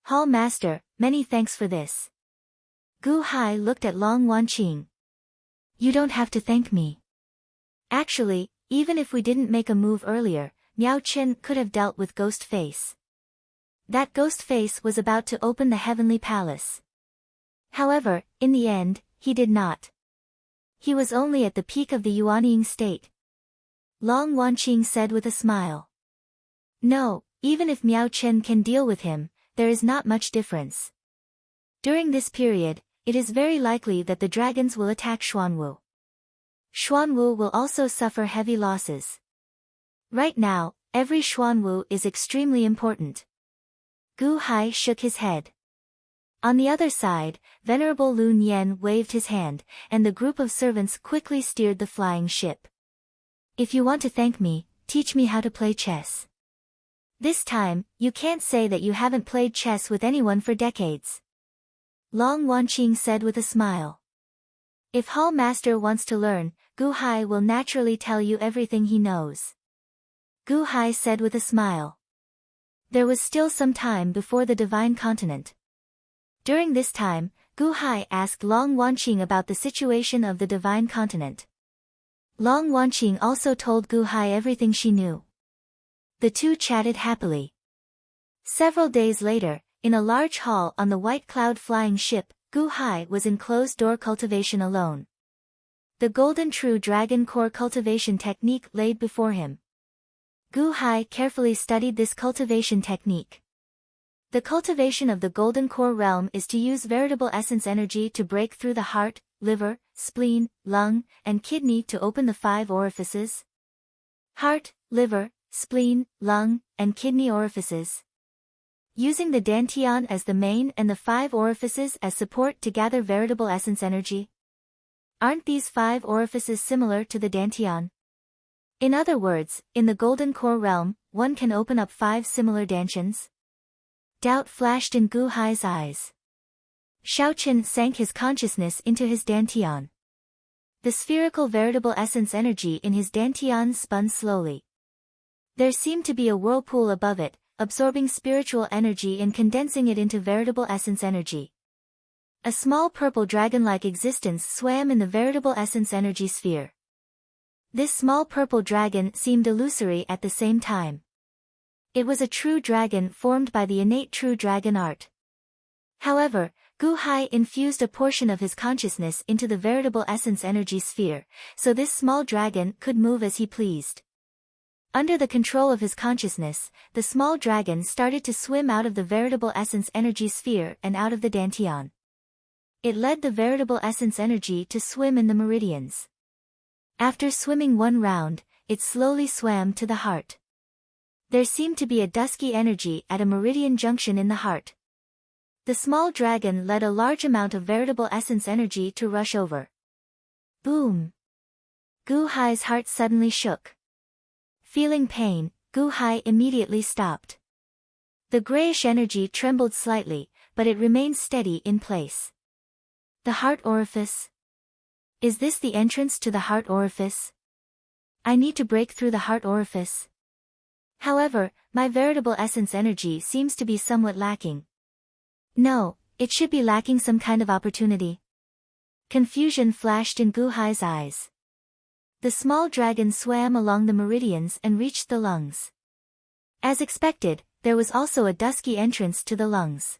Hall Master, many thanks for this. Gu Hai looked at Long Wanqing. You don't have to thank me. Actually, even if we didn't make a move earlier, Miao Chen could have dealt with Ghost Face. That Ghost Face was about to open the Heavenly Palace. However, in the end, he did not. He was only at the peak of the Yuanying state. Long Wanqing said with a smile. No, even if Miao Chen can deal with him, there is not much difference. During this period, it is very likely that the dragons will attack Xuanwu. Xuanwu will also suffer heavy losses. Right now, every Xuanwu is extremely important. Gu Hai shook his head. On the other side, Venerable Lun Yan waved his hand, and the group of servants quickly steered the flying ship. If you want to thank me, teach me how to play chess. This time, you can't say that you haven't played chess with anyone for decades. Long Wanqing said with a smile. If Hall Master wants to learn, Gu Hai will naturally tell you everything he knows. Gu Hai said with a smile. There was still some time before the Divine Continent. During this time, Gu Hai asked Long Wanqing about the situation of the Divine Continent. Long Wanqing also told Gu Hai everything she knew. The two chatted happily. Several days later, in a large hall on the White Cloud flying ship, Gu Hai was in closed-door cultivation alone. The Golden True Dragon Core cultivation technique laid before him. Gu Hai carefully studied this cultivation technique. The cultivation of the Golden Core realm is to use veritable essence energy to break through the heart, liver, spleen, lung, and kidney to open the 5 orifices. Heart, liver, spleen, lung, and kidney orifices. Using the dantian as the main and the 5 orifices as support to gather veritable essence energy. Aren't these 5 orifices similar to the dantian? In other words, in the Golden Core realm, one can open up 5 similar dantians? Doubt flashed in Gu Hai's eyes. Shaoqian sank his consciousness into his dantian. The spherical veritable essence energy in his dantian spun slowly. There seemed to be a whirlpool above it, absorbing spiritual energy and condensing it into veritable essence energy. A small purple dragon-like existence swam in the veritable essence energy sphere. This small purple dragon seemed illusory at the same time. It was a true dragon formed by the innate true dragon art. However, Gu Hai infused a portion of his consciousness into the veritable essence energy sphere, so this small dragon could move as he pleased. Under the control of his consciousness, the small dragon started to swim out of the veritable essence energy sphere and out of the dantian. It led the veritable essence energy to swim in the meridians. After swimming one round, it slowly swam to the heart. There seemed to be a dusky energy at a meridian junction in the heart. The small dragon led a large amount of veritable essence energy to rush over. Boom! Gu Hai's heart suddenly shook. Feeling pain, Gu Hai immediately stopped. The grayish energy trembled slightly, but it remained steady in place. The heart orifice? Is this the entrance to the heart orifice? I need to break through the heart orifice. However, my veritable essence energy seems to be somewhat lacking. No, it should be lacking some kind of opportunity. Confusion flashed in Gu Hai's eyes. The small dragon swam along the meridians and reached the lungs. As expected, there was also a dusky entrance to the lungs.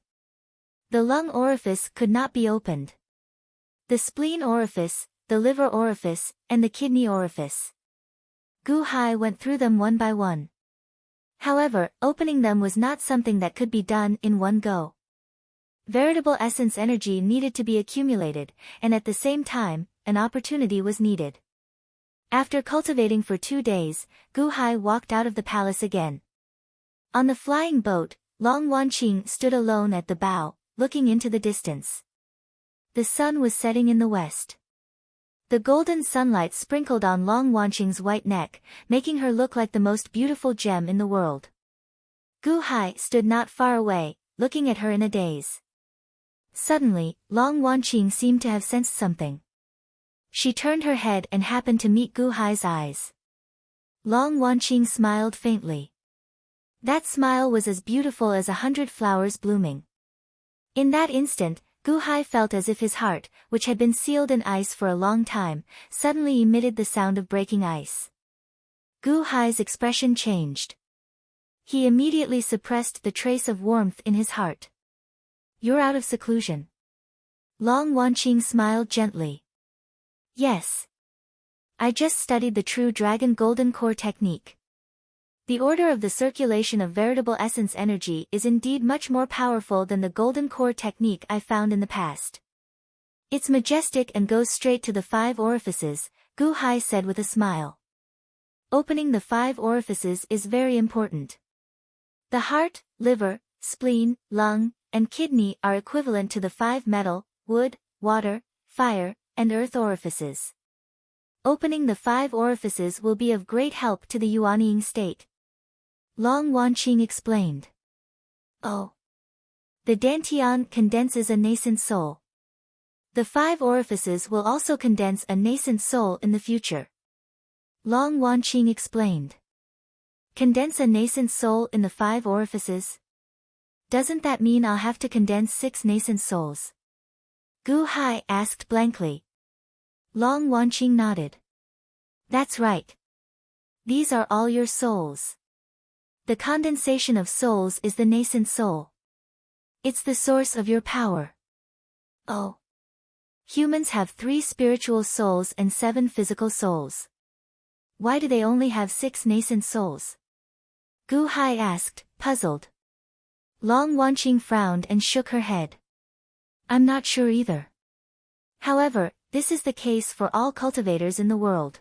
The lung orifice could not be opened. The spleen orifice, the liver orifice, and the kidney orifice. Gu Hai went through them one by one. However, opening them was not something that could be done in one go. Veritable essence energy needed to be accumulated, and at the same time, an opportunity was needed. After cultivating for 2 days, Gu Hai walked out of the palace again. On the flying boat, Long Wanqing stood alone at the bow, looking into the distance. The sun was setting in the west. The golden sunlight sprinkled on Long Wanqing's white neck, making her look like the most beautiful gem in the world. Gu Hai stood not far away, looking at her in a daze. Suddenly, Long Wanqing seemed to have sensed something. She turned her head and happened to meet Gu Hai's eyes. Long Wanqing smiled faintly. That smile was as beautiful as 100 flowers blooming. In that instant, Gu Hai felt as if his heart, which had been sealed in ice for a long time, suddenly emitted the sound of breaking ice. Gu Hai's expression changed. He immediately suppressed the trace of warmth in his heart. You're out of seclusion. Long Wanqing smiled gently. Yes. I just studied the true dragon golden core technique. The order of the circulation of veritable essence energy is indeed much more powerful than the golden core technique I found in the past. It's majestic and goes straight to the 5 orifices, Gu Hai said with a smile. Opening the 5 orifices is very important. The heart, liver, spleen, lung, and kidney are equivalent to the 5 metal, wood, water, fire, and earth orifices. Opening the 5 orifices will be of great help to the yuanying state. Long Wanqing explained. Oh. The dantian condenses a nascent soul. The 5 orifices will also condense a nascent soul in the future. Long Wanqing explained. Condense a nascent soul in the 5 orifices? Doesn't that mean I'll have to condense 6 nascent souls? Gu Hai asked blankly. Long Wanqing nodded. That's right. These are all your souls. The condensation of souls is the nascent soul. It's the source of your power. Oh. Humans have 3 spiritual souls and 7 physical souls. Why do they only have 6 nascent souls? Gu Hai asked, puzzled. Long Wanqing frowned and shook her head. I'm not sure either. However, this is the case for all cultivators in the world.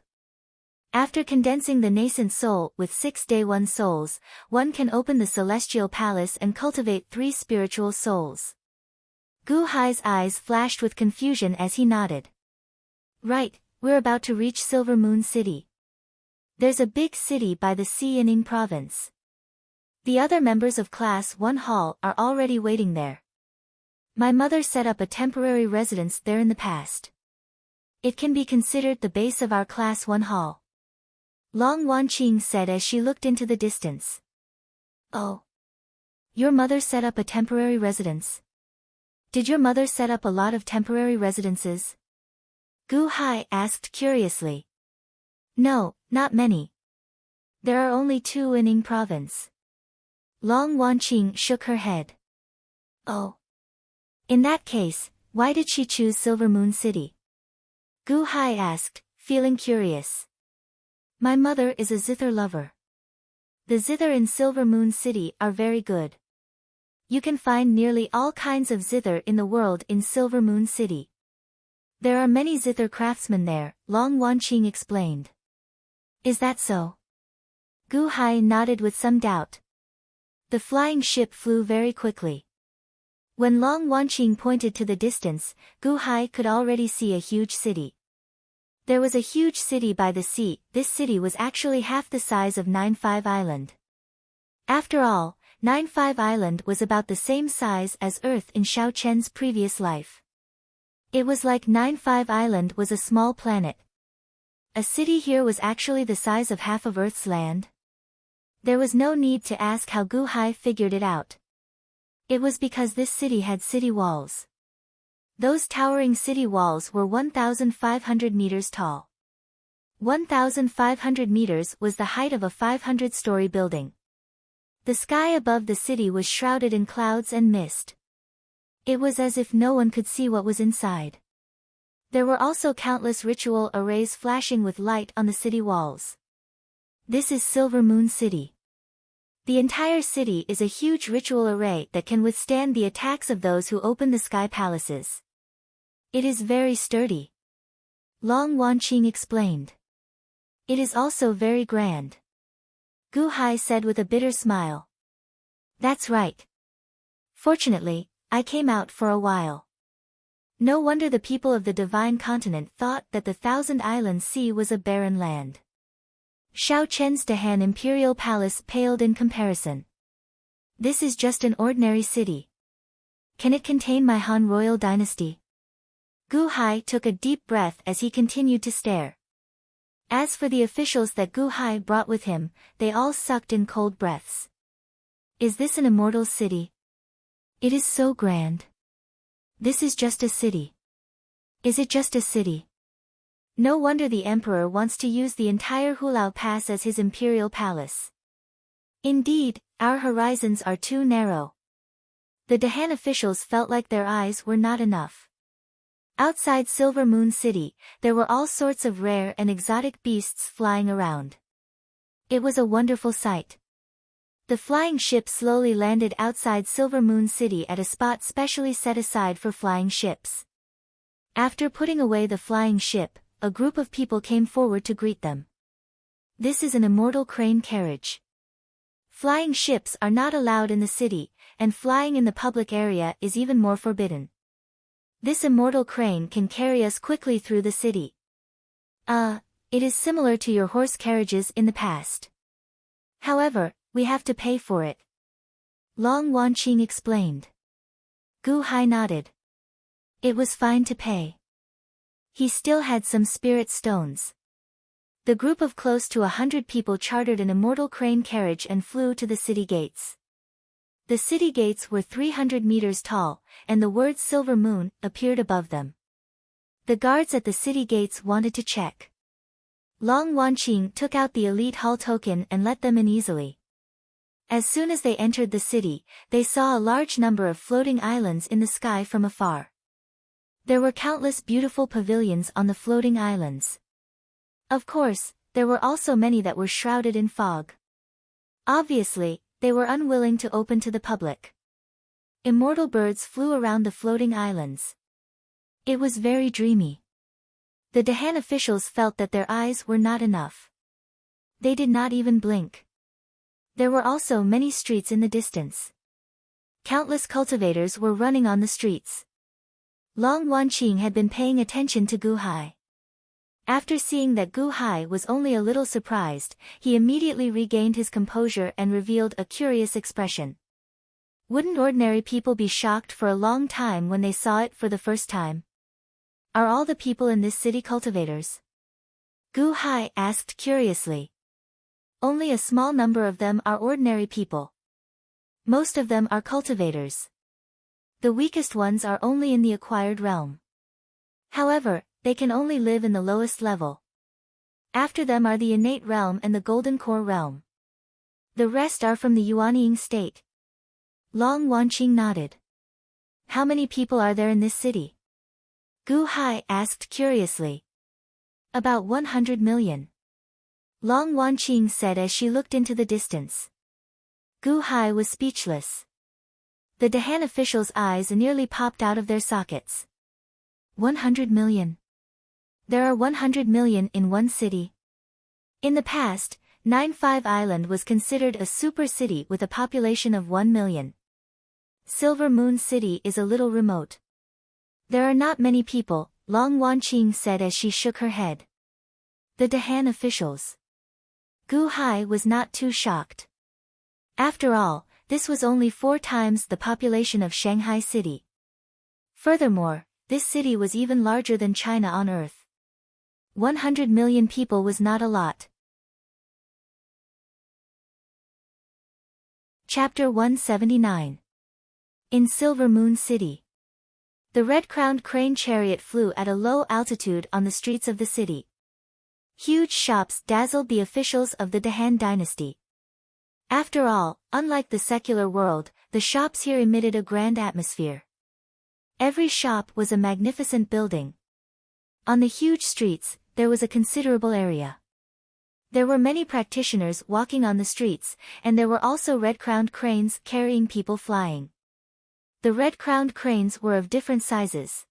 After condensing the nascent soul with 6 day 1 souls, one can open the celestial palace and cultivate 3 spiritual souls. Gu Hai's eyes flashed with confusion as he nodded. Right, we're about to reach Silver Moon City. There's a big city by the sea in Ing province. The other members of Class 1 Hall are already waiting there. My mother set up a temporary residence there in the past. It can be considered the base of our Class 1 Hall. Long Wanqing said as she looked into the distance. Oh. Your mother set up a temporary residence? Did your mother set up a lot of temporary residences? Gu Hai asked curiously. No, not many. There are only 2 in Ing province. Long Wanqing shook her head. Oh. In that case, why did she choose Silver Moon City? Gu Hai asked, feeling curious. My mother is a zither lover. The zither in Silver Moon City are very good. You can find nearly all kinds of zither in the world in Silver Moon City. There are many zither craftsmen there, Long Wanqing explained. Is that so? Gu Hai nodded with some doubt. The flying ship flew very quickly. When Long Wanqing pointed to the distance, Gu Hai could already see a huge city. There was a huge city by the sea. This city was actually half the size of 95 Island. After all, 95 Island was about the same size as Earth in Xiao Chen's previous life. It was like 95 Island was a small planet. A city here was actually the size of half of Earth's land. There was no need to ask how Gu Hai figured it out. It was because this city had city walls. Those towering city walls were 1,500 meters tall. 1,500 meters was the height of a 500-story building. The sky above the city was shrouded in clouds and mist. It was as if no one could see what was inside. There were also countless ritual arrays flashing with light on the city walls. This is Silver Moon City. The entire city is a huge ritual array that can withstand the attacks of those who open the sky palaces. It is very sturdy. Long Wanqing explained. It is also very grand. Gu Hai said with a bitter smile. That's right. Fortunately, I came out for a while. No wonder the people of the Divine Continent thought that the Thousand Islands Sea was a barren land. Xiao Chen's Dahan Imperial Palace paled in comparison. This is just an ordinary city. Can it contain my Han royal dynasty? Gu Hai took a deep breath as he continued to stare. As for the officials that Gu Hai brought with him, they all sucked in cold breaths. Is this an immortal city? It is so grand. This is just a city. Is it just a city? No wonder the emperor wants to use the entire Hulao Pass as his imperial palace. Indeed, our horizons are too narrow. The Dahan officials felt like their eyes were not enough. Outside Silver Moon City, there were all sorts of rare and exotic beasts flying around. It was a wonderful sight. The flying ship slowly landed outside Silver Moon City at a spot specially set aside for flying ships. After putting away the flying ship, a group of people came forward to greet them. This is an immortal crane carriage. Flying ships are not allowed in the city, and flying in the public area is even more forbidden. This immortal crane can carry us quickly through the city. It is similar to your horse carriages in the past. However, we have to pay for it. Long Wanqing explained. Gu Hai nodded. It was fine to pay. He still had some spirit stones. The group of close to 100 people chartered an immortal crane carriage and flew to the city gates. The city gates were 300 meters tall, and the word Silver Moon appeared above them. The guards at the city gates wanted to check. Long Wanqing took out the elite hall token and let them in easily. As soon as they entered the city, they saw a large number of floating islands in the sky from afar. There were countless beautiful pavilions on the floating islands. Of course, there were also many that were shrouded in fog. Obviously, they were unwilling to open to the public. Immortal birds flew around the floating islands. It was very dreamy. The Dahan officials felt that their eyes were not enough. They did not even blink. There were also many streets in the distance. Countless cultivators were running on the streets. Long Wanqing had been paying attention to Gu Hai. After seeing that Gu Hai was only a little surprised, he immediately regained his composure and revealed a curious expression. Wouldn't ordinary people be shocked for a long time when they saw it for the first time? Are all the people in this city cultivators? Gu Hai asked curiously. Only a small number of them are ordinary people. Most of them are cultivators. The weakest ones are only in the acquired realm. However, they can only live in the lowest level. After them are the Innate Realm and the Golden Core Realm. The rest are from the Yuanying state. Long Wanqing nodded. How many people are there in this city? Gu Hai asked curiously. About 100 million. Long Wanqing said as she looked into the distance. Gu Hai was speechless. The Dahan officials' eyes nearly popped out of their sockets. 100 million. There are 100 million in one city. In the past, 95 Island was considered a super city with a population of 1 million. Silver Moon City is a little remote. There are not many people, Long Wanqing said as she shook her head. The Dahan officials. Gu Hai was not too shocked. After all, this was only 4 times the population of Shanghai City. Furthermore, this city was even larger than China on Earth. 100 million people was not a lot. Chapter 179. In Silver Moon City. The red-crowned crane chariot flew at a low altitude on the streets of the city. Huge shops dazzled the officials of the Dahan dynasty. After all, unlike the secular world, the shops here emitted a grand atmosphere. Every shop was a magnificent building. On the huge streets, there was a considerable area. There were many practitioners walking on the streets, and there were also red-crowned cranes carrying people flying. The red-crowned cranes were of different sizes.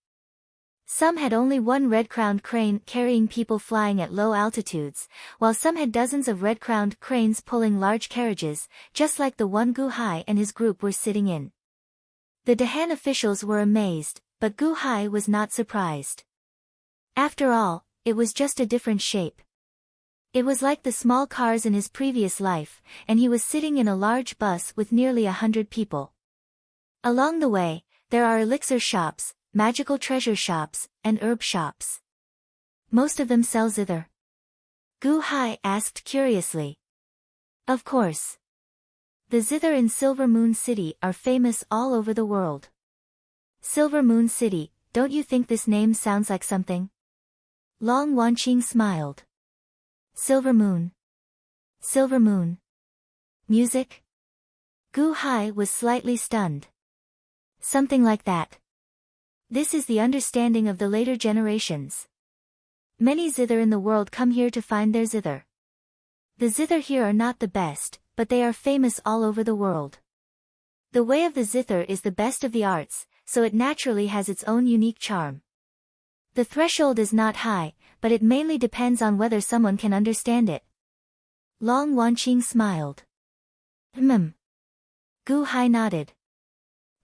Some had only one red-crowned crane carrying people flying at low altitudes, while some had dozens of red-crowned cranes pulling large carriages, just like the one Gu Hai and his group were sitting in. The Dahan officials were amazed, but Gu Hai was not surprised. After all, it was just a different shape. It was like the small cars in his previous life, and he was sitting in a large bus with nearly 100 people. Along the way, there are elixir shops, magical treasure shops, and herb shops. Most of them sell zither. Gu Hai asked curiously. Of course. The zither in Silver Moon City are famous all over the world. Silver Moon City, don't you think this name sounds like something? Long Wanqing smiled. Silver Moon. Silver Moon. Music? Gu Hai was slightly stunned. Something like that. This is the understanding of the later generations. Many zither in the world come here to find their zither. The zither here are not the best, but they are famous all over the world. The way of the zither is the best of the arts, so it naturally has its own unique charm. The threshold is not high, but it mainly depends on whether someone can understand it. Long Wanqing smiled. Gu Hai nodded.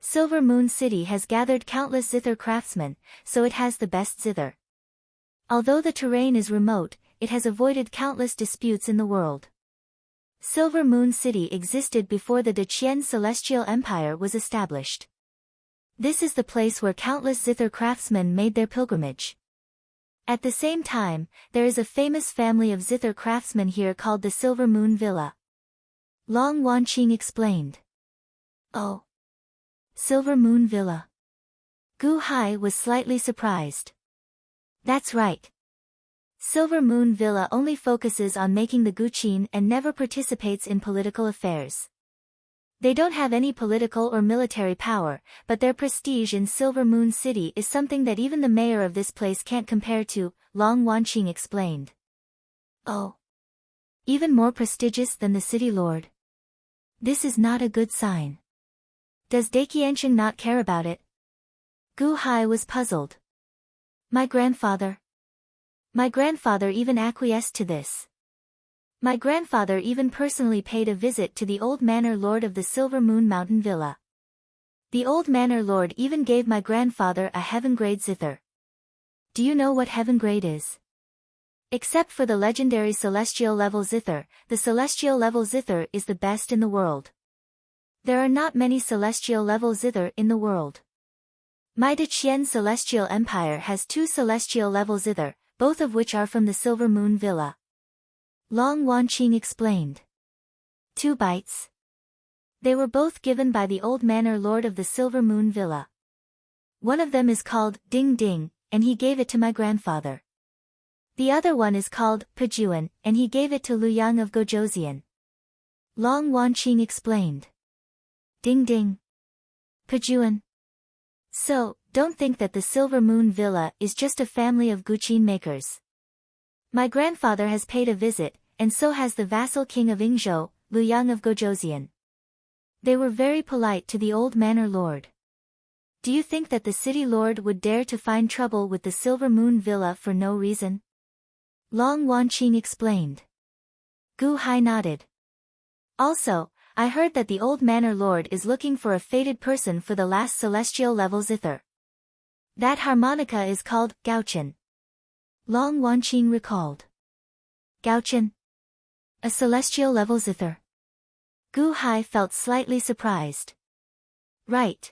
Silver Moon City has gathered countless zither craftsmen, so it has the best zither. Although the terrain is remote, it has avoided countless disputes in the world. Silver Moon City existed before the Deqian Celestial Empire was established. This is the place where countless zither craftsmen made their pilgrimage. At the same time, there is a famous family of zither craftsmen here called the Silver Moon Villa. Long Wanqing explained. Oh. Silver Moon Villa. Gu Hai was slightly surprised. That's right. Silver Moon Villa only focuses on making the guqin and never participates in political affairs. They don't have any political or military power, but their prestige in Silver Moon City is something that even the mayor of this place can't compare to, Long Wanqing explained. Oh. Even more prestigious than the city lord. This is not a good sign. Does Daqiansheng not care about it? Gu Hai was puzzled. My grandfather even acquiesced to this. My grandfather even personally paid a visit to the old manor lord of the Silver Moon Mountain Villa. The old manor lord even gave my grandfather a heaven-grade zither. Do you know what heaven-grade is? Except for the legendary celestial level zither, the celestial level zither is the best in the world. There are not many celestial level zither in the world. My Deqian Celestial Empire has 2 celestial level zither, both of which are from the Silver Moon Villa. Long Wanqing explained. 2 bites. They were both given by the old manor lord of the Silver Moon Villa. One of them is called Ding Ding, and he gave it to my grandfather. The other one is called Pajuan, and he gave it to Liu Yang of Gojoseon. Long Wanqing explained. Ding ding. Pajuan. So, don't think that the Silver Moon Villa is just a family of guqin makers. My grandfather has paid a visit, and so has the vassal king of Ingzhou, Liu Yang of Gojoseon. They were very polite to the old manor lord. Do you think that the city lord would dare to find trouble with the Silver Moon Villa for no reason? Long Wanqing explained. Gu Hai nodded. Also, I heard that the old manor lord is looking for a fated person for the last celestial level zither. That harmonica is called Gaochen. Long Wanqing recalled. Gaochen? A celestial level zither? Gu Hai felt slightly surprised. Right.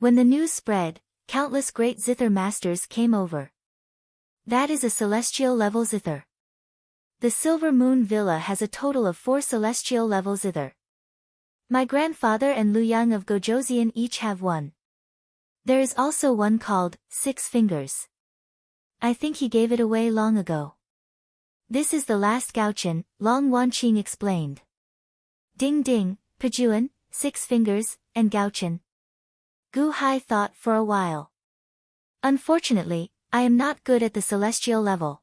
When the news spread, countless great zither masters came over. That is a celestial level zither. The Silver Moon Villa has a total of 4 celestial level zither. My grandfather and Liu Yang of Gojoseon each have one. There is also one called 6 Fingers. I think he gave it away long ago. This is the last Gaochen, Long Wanqing explained. Ding ding, Pajuan, 6 Fingers, and Gaochen. Gu Hai thought for a while. Unfortunately, I am not good at the celestial level.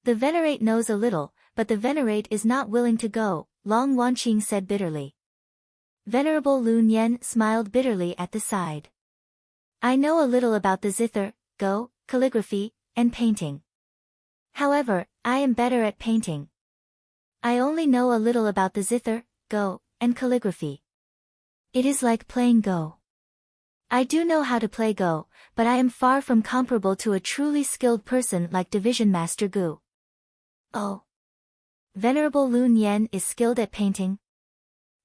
The Venerate knows a little, but the Venerate is not willing to go, Long Wanqing said bitterly. Venerable Lu Nian smiled bitterly at the side. I know a little about the zither, go, calligraphy, and painting. However, I am better at painting. I only know a little about the zither, go, and calligraphy. It is like playing Go. I do know how to play Go, but I am far from comparable to a truly skilled person like Division Master Gu. Oh. Venerable Lu Nian is skilled at painting?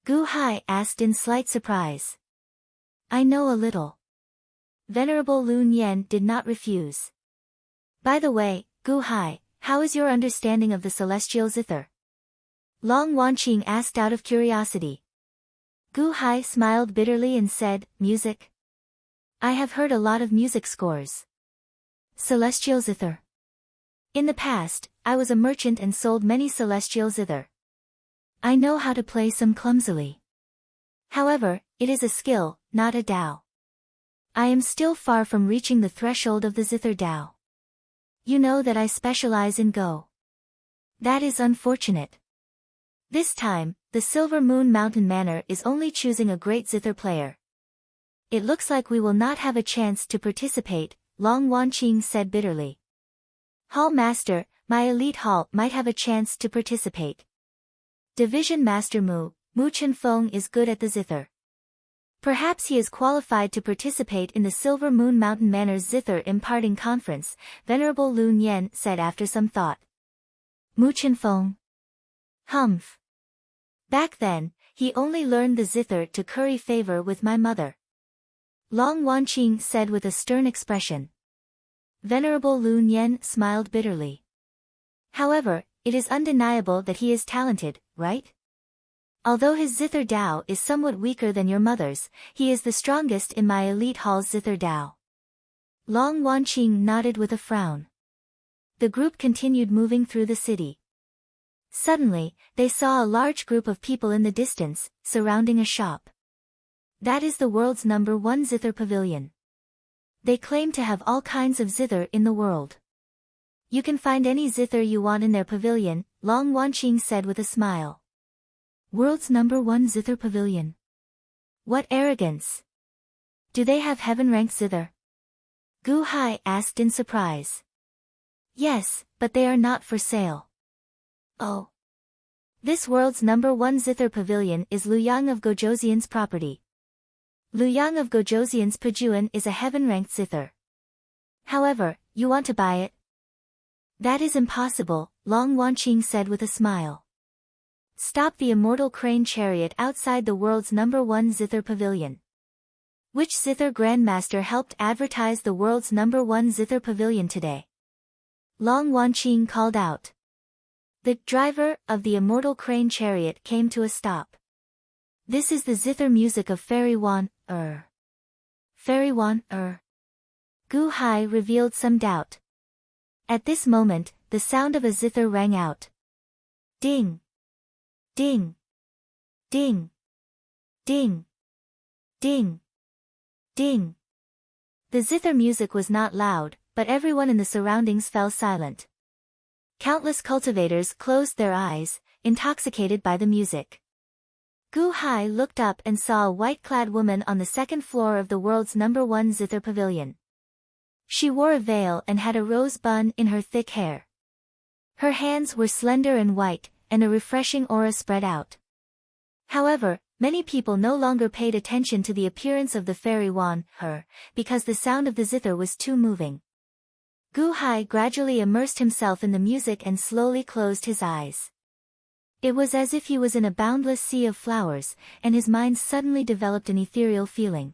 Gu Hai asked in slight surprise. I know a little. Venerable Lu Nian did not refuse. By the way, Gu Hai, how is your understanding of the celestial zither? Long Wanqing asked out of curiosity. Gu Hai smiled bitterly and said, music. I have heard a lot of music scores. Celestial zither. In the past, I was a merchant and sold many celestial zither. I know how to play some clumsily. However, it is a skill, not a Dao. I am still far from reaching the threshold of the zither Dao. You know that I specialize in Go. That is unfortunate. This time, the Silver Moon Mountain Manor is only choosing a great zither player. It looks like we will not have a chance to participate, Long Wanqing said bitterly. Hall Master, my elite hall might have a chance to participate. Division Master Mu Chenfeng is good at the zither. Perhaps he is qualified to participate in the Silver Moon Mountain Manor's zither imparting conference, Venerable Lu Nian said after some thought. Mu Chenfeng. Humph. Back then, he only learned the zither to curry favor with my mother. Long Wanqing said with a stern expression. Venerable Lu Nian smiled bitterly. However, it is undeniable that he is talented, right? Although his zither Dao is somewhat weaker than your mother's, he is the strongest in my elite hall's zither Dao. Long Wanqing nodded with a frown. The group continued moving through the city. Suddenly, they saw a large group of people in the distance, surrounding a shop. That is the world's #1 zither pavilion. They claim to have all kinds of zither in the world. You can find any zither you want in their pavilion, Long Wanqing said with a smile. World's #1 zither pavilion. What arrogance! Do they have heaven-ranked zither? Gu Hai asked in surprise. Yes, but they are not for sale. Oh. This world's #1 zither pavilion is Liu Yang of Gojoseon's property. Liu Yang of Gojoseon's Pajuan is a heaven-ranked zither. However, you want to buy it? That is impossible, Long Wanqing said with a smile. Stop the Immortal Crane Chariot outside the world's #1 zither pavilion. Which zither grandmaster helped advertise the world's #1 zither pavilion today? Long Wanqing called out. The driver of the Immortal Crane Chariot came to a stop. This is the zither music of Fairy Wan, Fairy Wan, Gu Hai revealed some doubt. At this moment, the sound of a zither rang out. Ding! Ding! Ding! Ding! Ding! Ding! The zither music was not loud, but everyone in the surroundings fell silent. Countless cultivators closed their eyes, intoxicated by the music. Gu Hai looked up and saw a white-clad woman on the second floor of the world's #1 zither pavilion. She wore a veil and had a rose bun in her thick hair. Her hands were slender and white, and a refreshing aura spread out. However, many people no longer paid attention to the appearance of the fairy Wan, her, because the sound of the zither was too moving. Gu Hai gradually immersed himself in the music and slowly closed his eyes. It was as if he was in a boundless sea of flowers, and his mind suddenly developed an ethereal feeling.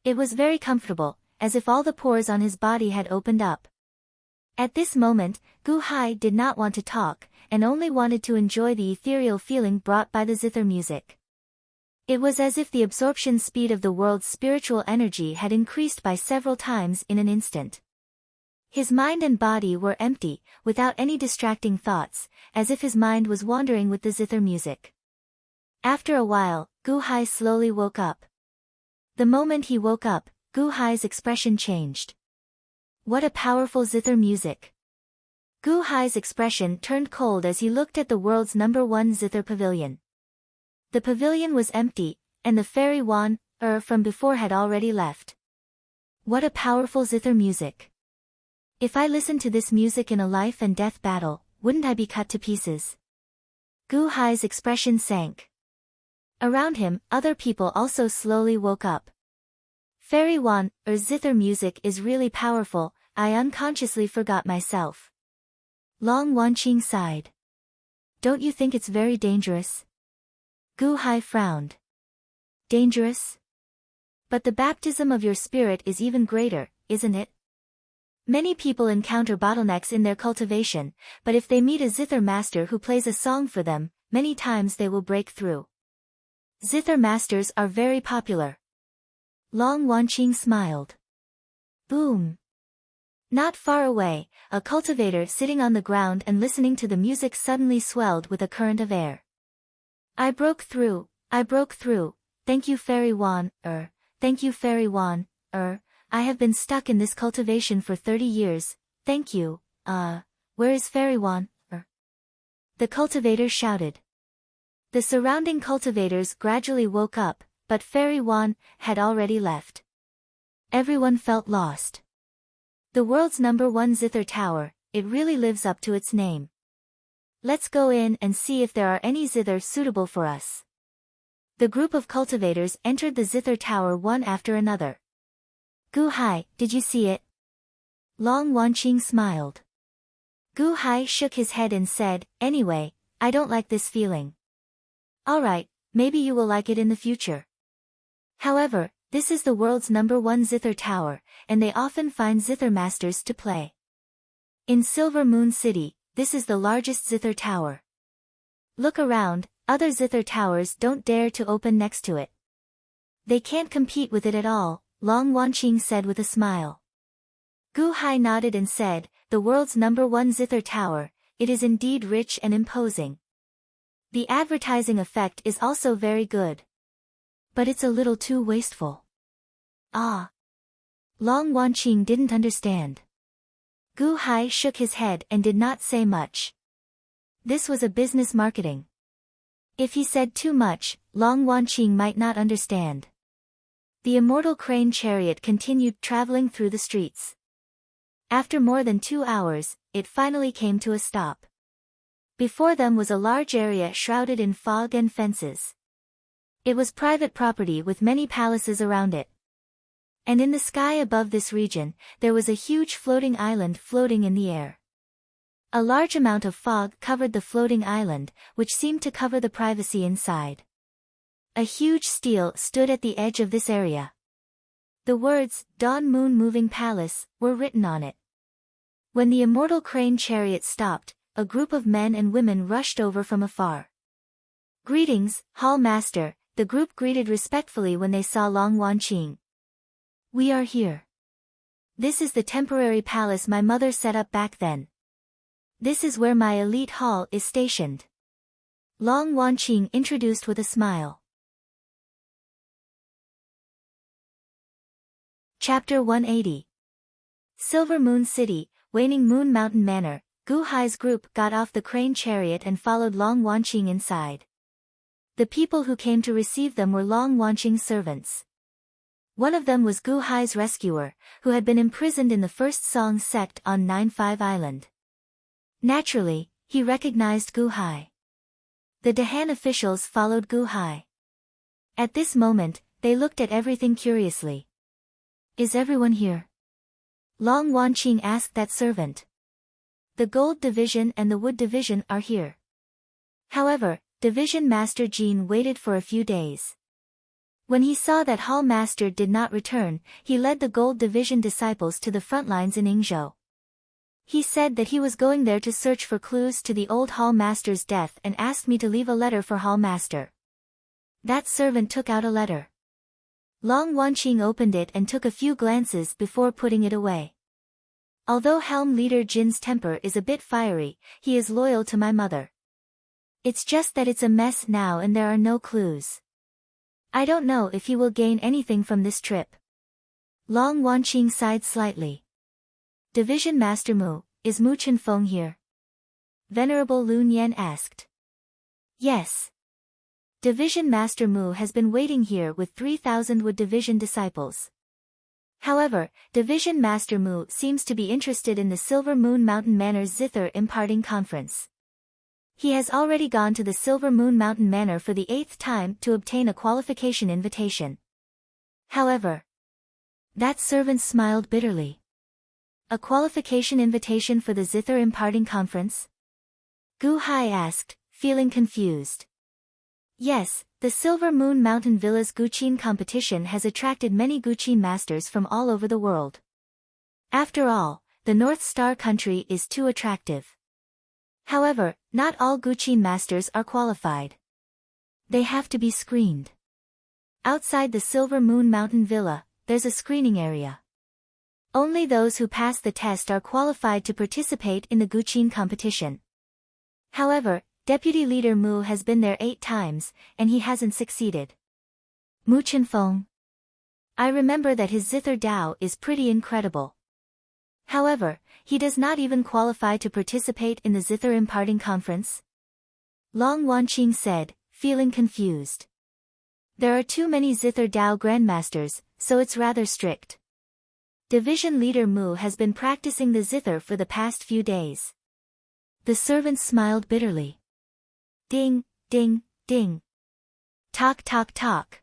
It was very comfortable, as if all the pores on his body had opened up. At this moment, Gu Hai did not want to talk, and only wanted to enjoy the ethereal feeling brought by the zither music. It was as if the absorption speed of the world's spiritual energy had increased by several times in an instant. His mind and body were empty, without any distracting thoughts, as if his mind was wandering with the zither music. After a while, Gu Hai slowly woke up. The moment he woke up, Gu Hai's expression changed. What a powerful zither music! Gu Hai's expression turned cold as he looked at the world's #1 zither pavilion. The pavilion was empty, and the fairy Wan, from before had already left. What a powerful zither music! If I listened to this music in a life and death battle, wouldn't I be cut to pieces? Gu Hai's expression sank. Around him, other people also slowly woke up. Fairy Wan, zither music is really powerful, I unconsciously forgot myself. Long Wanqing sighed. Don't you think it's very dangerous? Gu Hai frowned. Dangerous? But the baptism of your spirit is even greater, isn't it? Many people encounter bottlenecks in their cultivation, but if they meet a zither master who plays a song for them, many times they will break through. Zither masters are very popular. Long Wanqing smiled. Boom! Not far away, a cultivator sitting on the ground and listening to the music suddenly swelled with a current of air. I broke through, thank you Fairy Wan, thank you Fairy Wan, I have been stuck in this cultivation for 30 years, thank you, where is Fairy Wan, The cultivator shouted. The surrounding cultivators gradually woke up, but Fairy Wan had already left. Everyone felt lost. The world's #1 zither tower, it really lives up to its name. Let's go in and see if there are any zither suitable for us. The group of cultivators entered the zither tower one after another. Gu Hai, did you see it? Long Wanqing smiled. Gu Hai shook his head and said, anyway, I don't like this feeling. Alright, maybe you will like it in the future. However, this is the world's #1 zither tower, and they often find zither masters to play. In Silver Moon City, this is the largest zither tower. Look around, other zither towers don't dare to open next to it. They can't compete with it at all, Long Wanqing said with a smile. Gu Hai nodded and said, the world's #1 zither tower, it is indeed rich and imposing. The advertising effect is also very good. But it's a little too wasteful. Ah. Long Wanqing didn't understand. Gu Hai shook his head and did not say much. This was a business marketing. If he said too much, Long Wanqing might not understand. The immortal crane chariot continued traveling through the streets. After more than 2 hours, it finally came to a stop. Before them was a large area shrouded in fog and fences. It was private property with many palaces around it. And in the sky above this region, there was a huge floating island floating in the air. A large amount of fog covered the floating island, which seemed to cover the privacy inside. A huge stele stood at the edge of this area. The words, Dawn Moon Moving Palace, were written on it. When the immortal crane chariot stopped, a group of men and women rushed over from afar. Greetings, Hall Master, the group greeted respectfully when they saw Long Wanqing. We are here. This is the temporary palace my mother set up back then. This is where my elite hall is stationed. Long Wanqing introduced with a smile. Chapter 180. Silver Moon City, Waning Moon Mountain Manor. Gu Hai's group got off the crane chariot and followed Long Wanqing inside. The people who came to receive them were Long Wanqing's servants. One of them was Gu Hai's rescuer, who had been imprisoned in the First Song sect on 9-5 Island. Naturally, he recognized Gu Hai. The Dahan officials followed Gu Hai. At this moment, they looked at everything curiously. Is everyone here? Long Wanqing asked that servant. The Gold Division and the Wood Division are here. However, Division Master Jin waited for a few days. When he saw that Hall Master did not return, he led the Gold Division disciples to the front lines in Yingzhou. He said that he was going there to search for clues to the old Hall Master's death and asked me to leave a letter for Hall Master. That servant took out a letter. Long Wanqing opened it and took a few glances before putting it away. Although Helm Leader Jin's temper is a bit fiery, he is loyal to my mother. It's just that it's a mess now and there are no clues. I don't know if he will gain anything from this trip. Long Wanqing sighed slightly. Division Master Mu, is Mu Chenfeng here? Venerable Lun Yan asked. Yes. Division Master Mu has been waiting here with 3,000 Wood Division disciples. However, Division Master Mu seems to be interested in the Silver Moon Mountain Manor's Zither imparting conference. He has already gone to the Silver Moon Mountain Manor for the 8th time to obtain a qualification invitation. However, that servant smiled bitterly. A qualification invitation for the Zither imparting conference? Gu Hai asked, feeling confused. Yes, the Silver Moon Mountain Villa's Guqin competition has attracted many Guqin masters from all over the world. After all, the North Star country is too attractive. However, not all Guqin masters are qualified. They have to be screened. Outside the Silver Moon Mountain Villa, there's a screening area. Only those who pass the test are qualified to participate in the Guqin competition. However, Deputy Leader Mu has been there 8 times, and he hasn't succeeded. Mu Chenfeng. I remember that his Zither Dao is pretty incredible. However, he does not even qualify to participate in the Zither imparting conference. Long Wanqing said, feeling confused. There are too many Zither Dao Grandmasters, so it's rather strict. Division Leader Mu has been practicing the Zither for the past few days. The servant smiled bitterly. Ding, ding, ding. Talk, talk, talk.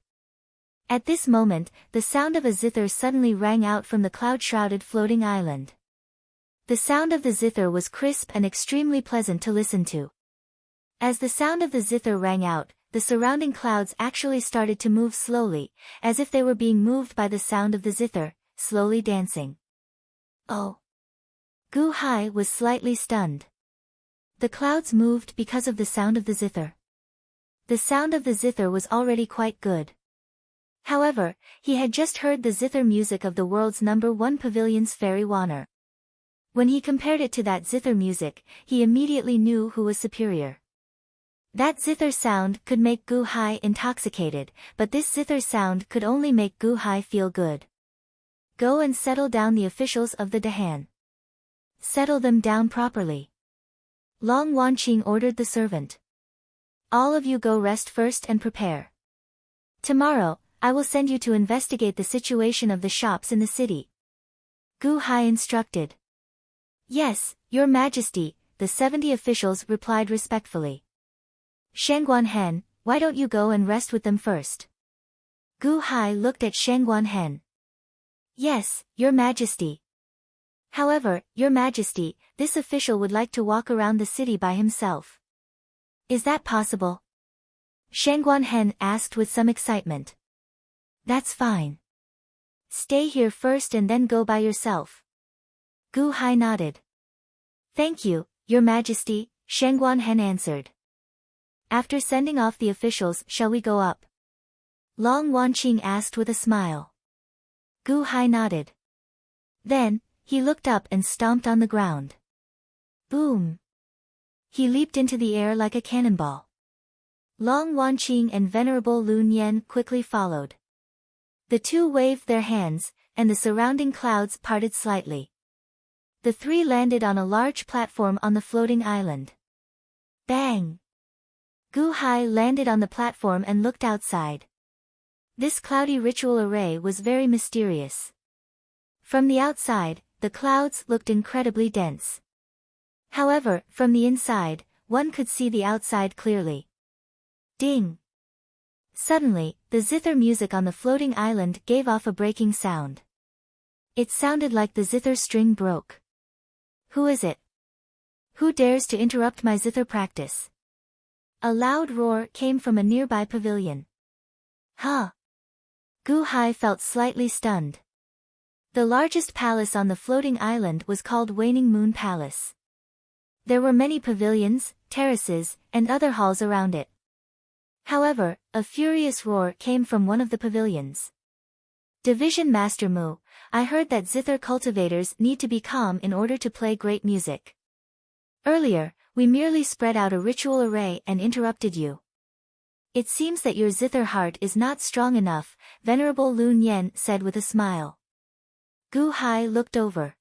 At this moment, the sound of a zither suddenly rang out from the cloud-shrouded floating island. The sound of the zither was crisp and extremely pleasant to listen to. As the sound of the zither rang out, the surrounding clouds actually started to move slowly, as if they were being moved by the sound of the zither, slowly dancing. Oh! Gu Hai was slightly stunned. The clouds moved because of the sound of the zither. The sound of the zither was already quite good. However, he had just heard the zither music of the world's #1 pavilion's fairy Wanner. When he compared it to that zither music, he immediately knew who was superior. That zither sound could make Gu Hai intoxicated, but this zither sound could only make Gu Hai feel good. Go and settle down the officials of the Dahan. Settle them down properly. Long Wanqing ordered the servant. All of you go rest first and prepare. Tomorrow, I will send you to investigate the situation of the shops in the city. Gu Hai instructed. Yes, Your Majesty, the 70 officials replied respectfully. Shangguanhen, why don't you go and rest with them first? Gu Hai looked at Shangguanhen. Yes, Your Majesty. However, Your Majesty, this official would like to walk around the city by himself. Is that possible? Shangguanhen asked with some excitement. That's fine. Stay here first and then go by yourself. Gu Hai nodded. Thank you, Your Majesty, Shangguanhen answered. After sending off the officials, shall we go up? Long Wanqing asked with a smile. Gu Hai nodded. Then, he looked up and stomped on the ground. Boom! He leaped into the air like a cannonball. Long Wanqing and Venerable Lun Yen quickly followed. The two waved their hands, and the surrounding clouds parted slightly. The three landed on a large platform on the floating island. Bang! Gu Hai landed on the platform and looked outside. This cloudy ritual array was very mysterious. From the outside, the clouds looked incredibly dense. However, from the inside, one could see the outside clearly. Ding! Suddenly, the zither music on the floating island gave off a breaking sound. It sounded like the zither string broke. Who is it? Who dares to interrupt my zither practice? A loud roar came from a nearby pavilion. Huh! Gu Hai felt slightly stunned. The largest palace on the floating island was called Waning Moon Palace. There were many pavilions, terraces, and other halls around it. However, a furious roar came from one of the pavilions. Division Master Mu, I heard that zither cultivators need to be calm in order to play great music. Earlier, we merely spread out a ritual array and interrupted you. It seems that your zither heart is not strong enough, Venerable Lun Yen said with a smile. Gu Hai looked over.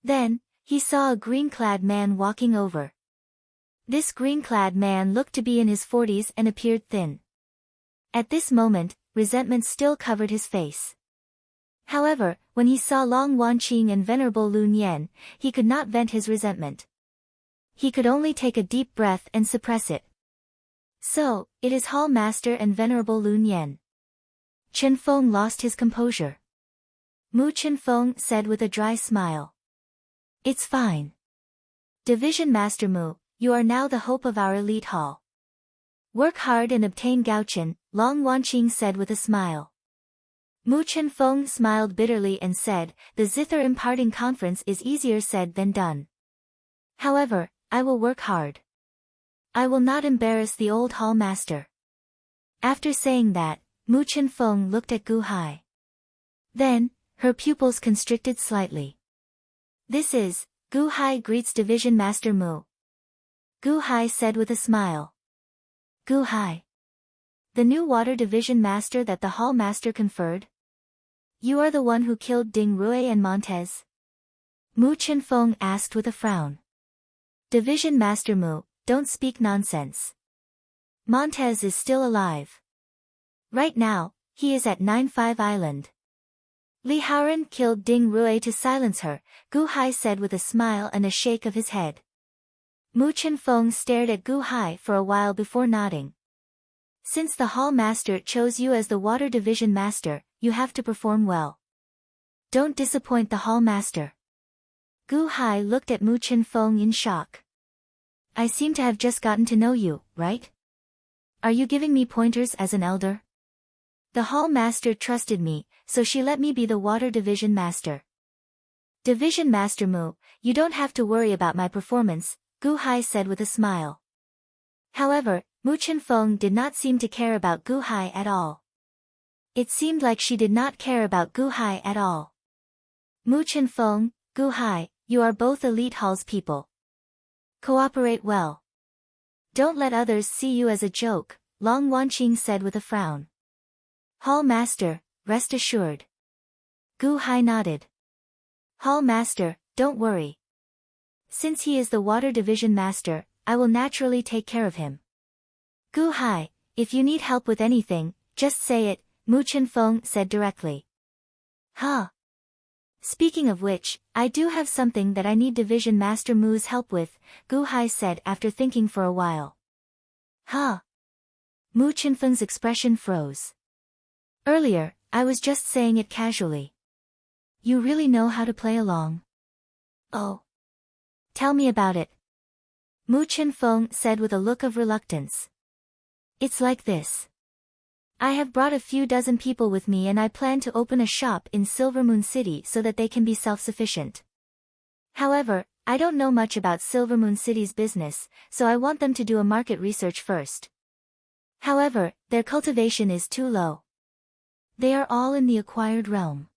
Then, he saw a green-clad man walking over. This green-clad man looked to be in his 40s and appeared thin. At this moment, resentment still covered his face. However, when he saw Long Wanqing and Venerable Lun Yen, he could not vent his resentment. He could only take a deep breath and suppress it. So, it is Hall Master and Venerable Lun Yen. Chen Feng lost his composure. Mu Chen Feng said with a dry smile. It's fine. Division Master Mu, you are now the hope of our elite hall. Work hard and obtain Gaochen, Long Wanqing said with a smile. Mu Chen Feng smiled bitterly and said, the zither imparting conference is easier said than done. However, I will work hard. I will not embarrass the old hall master. After saying that, Mu Chen Feng looked at Gu Hai. Then, her pupils constricted slightly. This is, Gu Hai greets Division Master Mu. Gu Hai said with a smile. Gu Hai. The new water division master that the hall master conferred? You are the one who killed Ding Rui and Montez? Mu Chen Feng asked with a frown. Division Master Mu, don't speak nonsense. Montez is still alive. Right now, he is at 9-5 Island. Li Haoran killed Ding Rui to silence her, Gu Hai said with a smile and a shake of his head. Mu Chen Feng stared at Gu Hai for a while before nodding. Since the hall master chose you as the water division master, you have to perform well. Don't disappoint the hall master. Gu Hai looked at Mu Chen Feng in shock. I seem to have just gotten to know you, right? Are you giving me pointers as an elder? The hall master trusted me, so she let me be the water division master. Division Master Mu, you don't have to worry about my performance, Gu Hai said with a smile. However, Mu Chen Feng did not seem to care about Gu Hai at all. It seemed like she did not care about Gu Hai at all. Mu Chen Feng, Gu Hai, you are both elite hall's people. Cooperate well. Don't let others see you as a joke, Long Wanqing said with a frown. Hall Master, rest assured. Gu Hai nodded. Hall Master, don't worry. Since he is the water division master, I will naturally take care of him. Gu Hai, if you need help with anything, just say it, Mu Chen Feng said directly. Huh. Speaking of which, I do have something that I need Division Master Mu's help with, Gu Hai said after thinking for a while. Huh. Mu Chen Feng's expression froze. Earlier, I was just saying it casually. You really know how to play along? Oh. Tell me about it. Mu Chen Feng said with a look of reluctance. It's like this. I have brought a few dozen people with me and I plan to open a shop in Silvermoon City so that they can be self-sufficient. However, I don't know much about Silvermoon City's business, so I want them to do a market research first. However, their cultivation is too low. They are all in the acquired realm.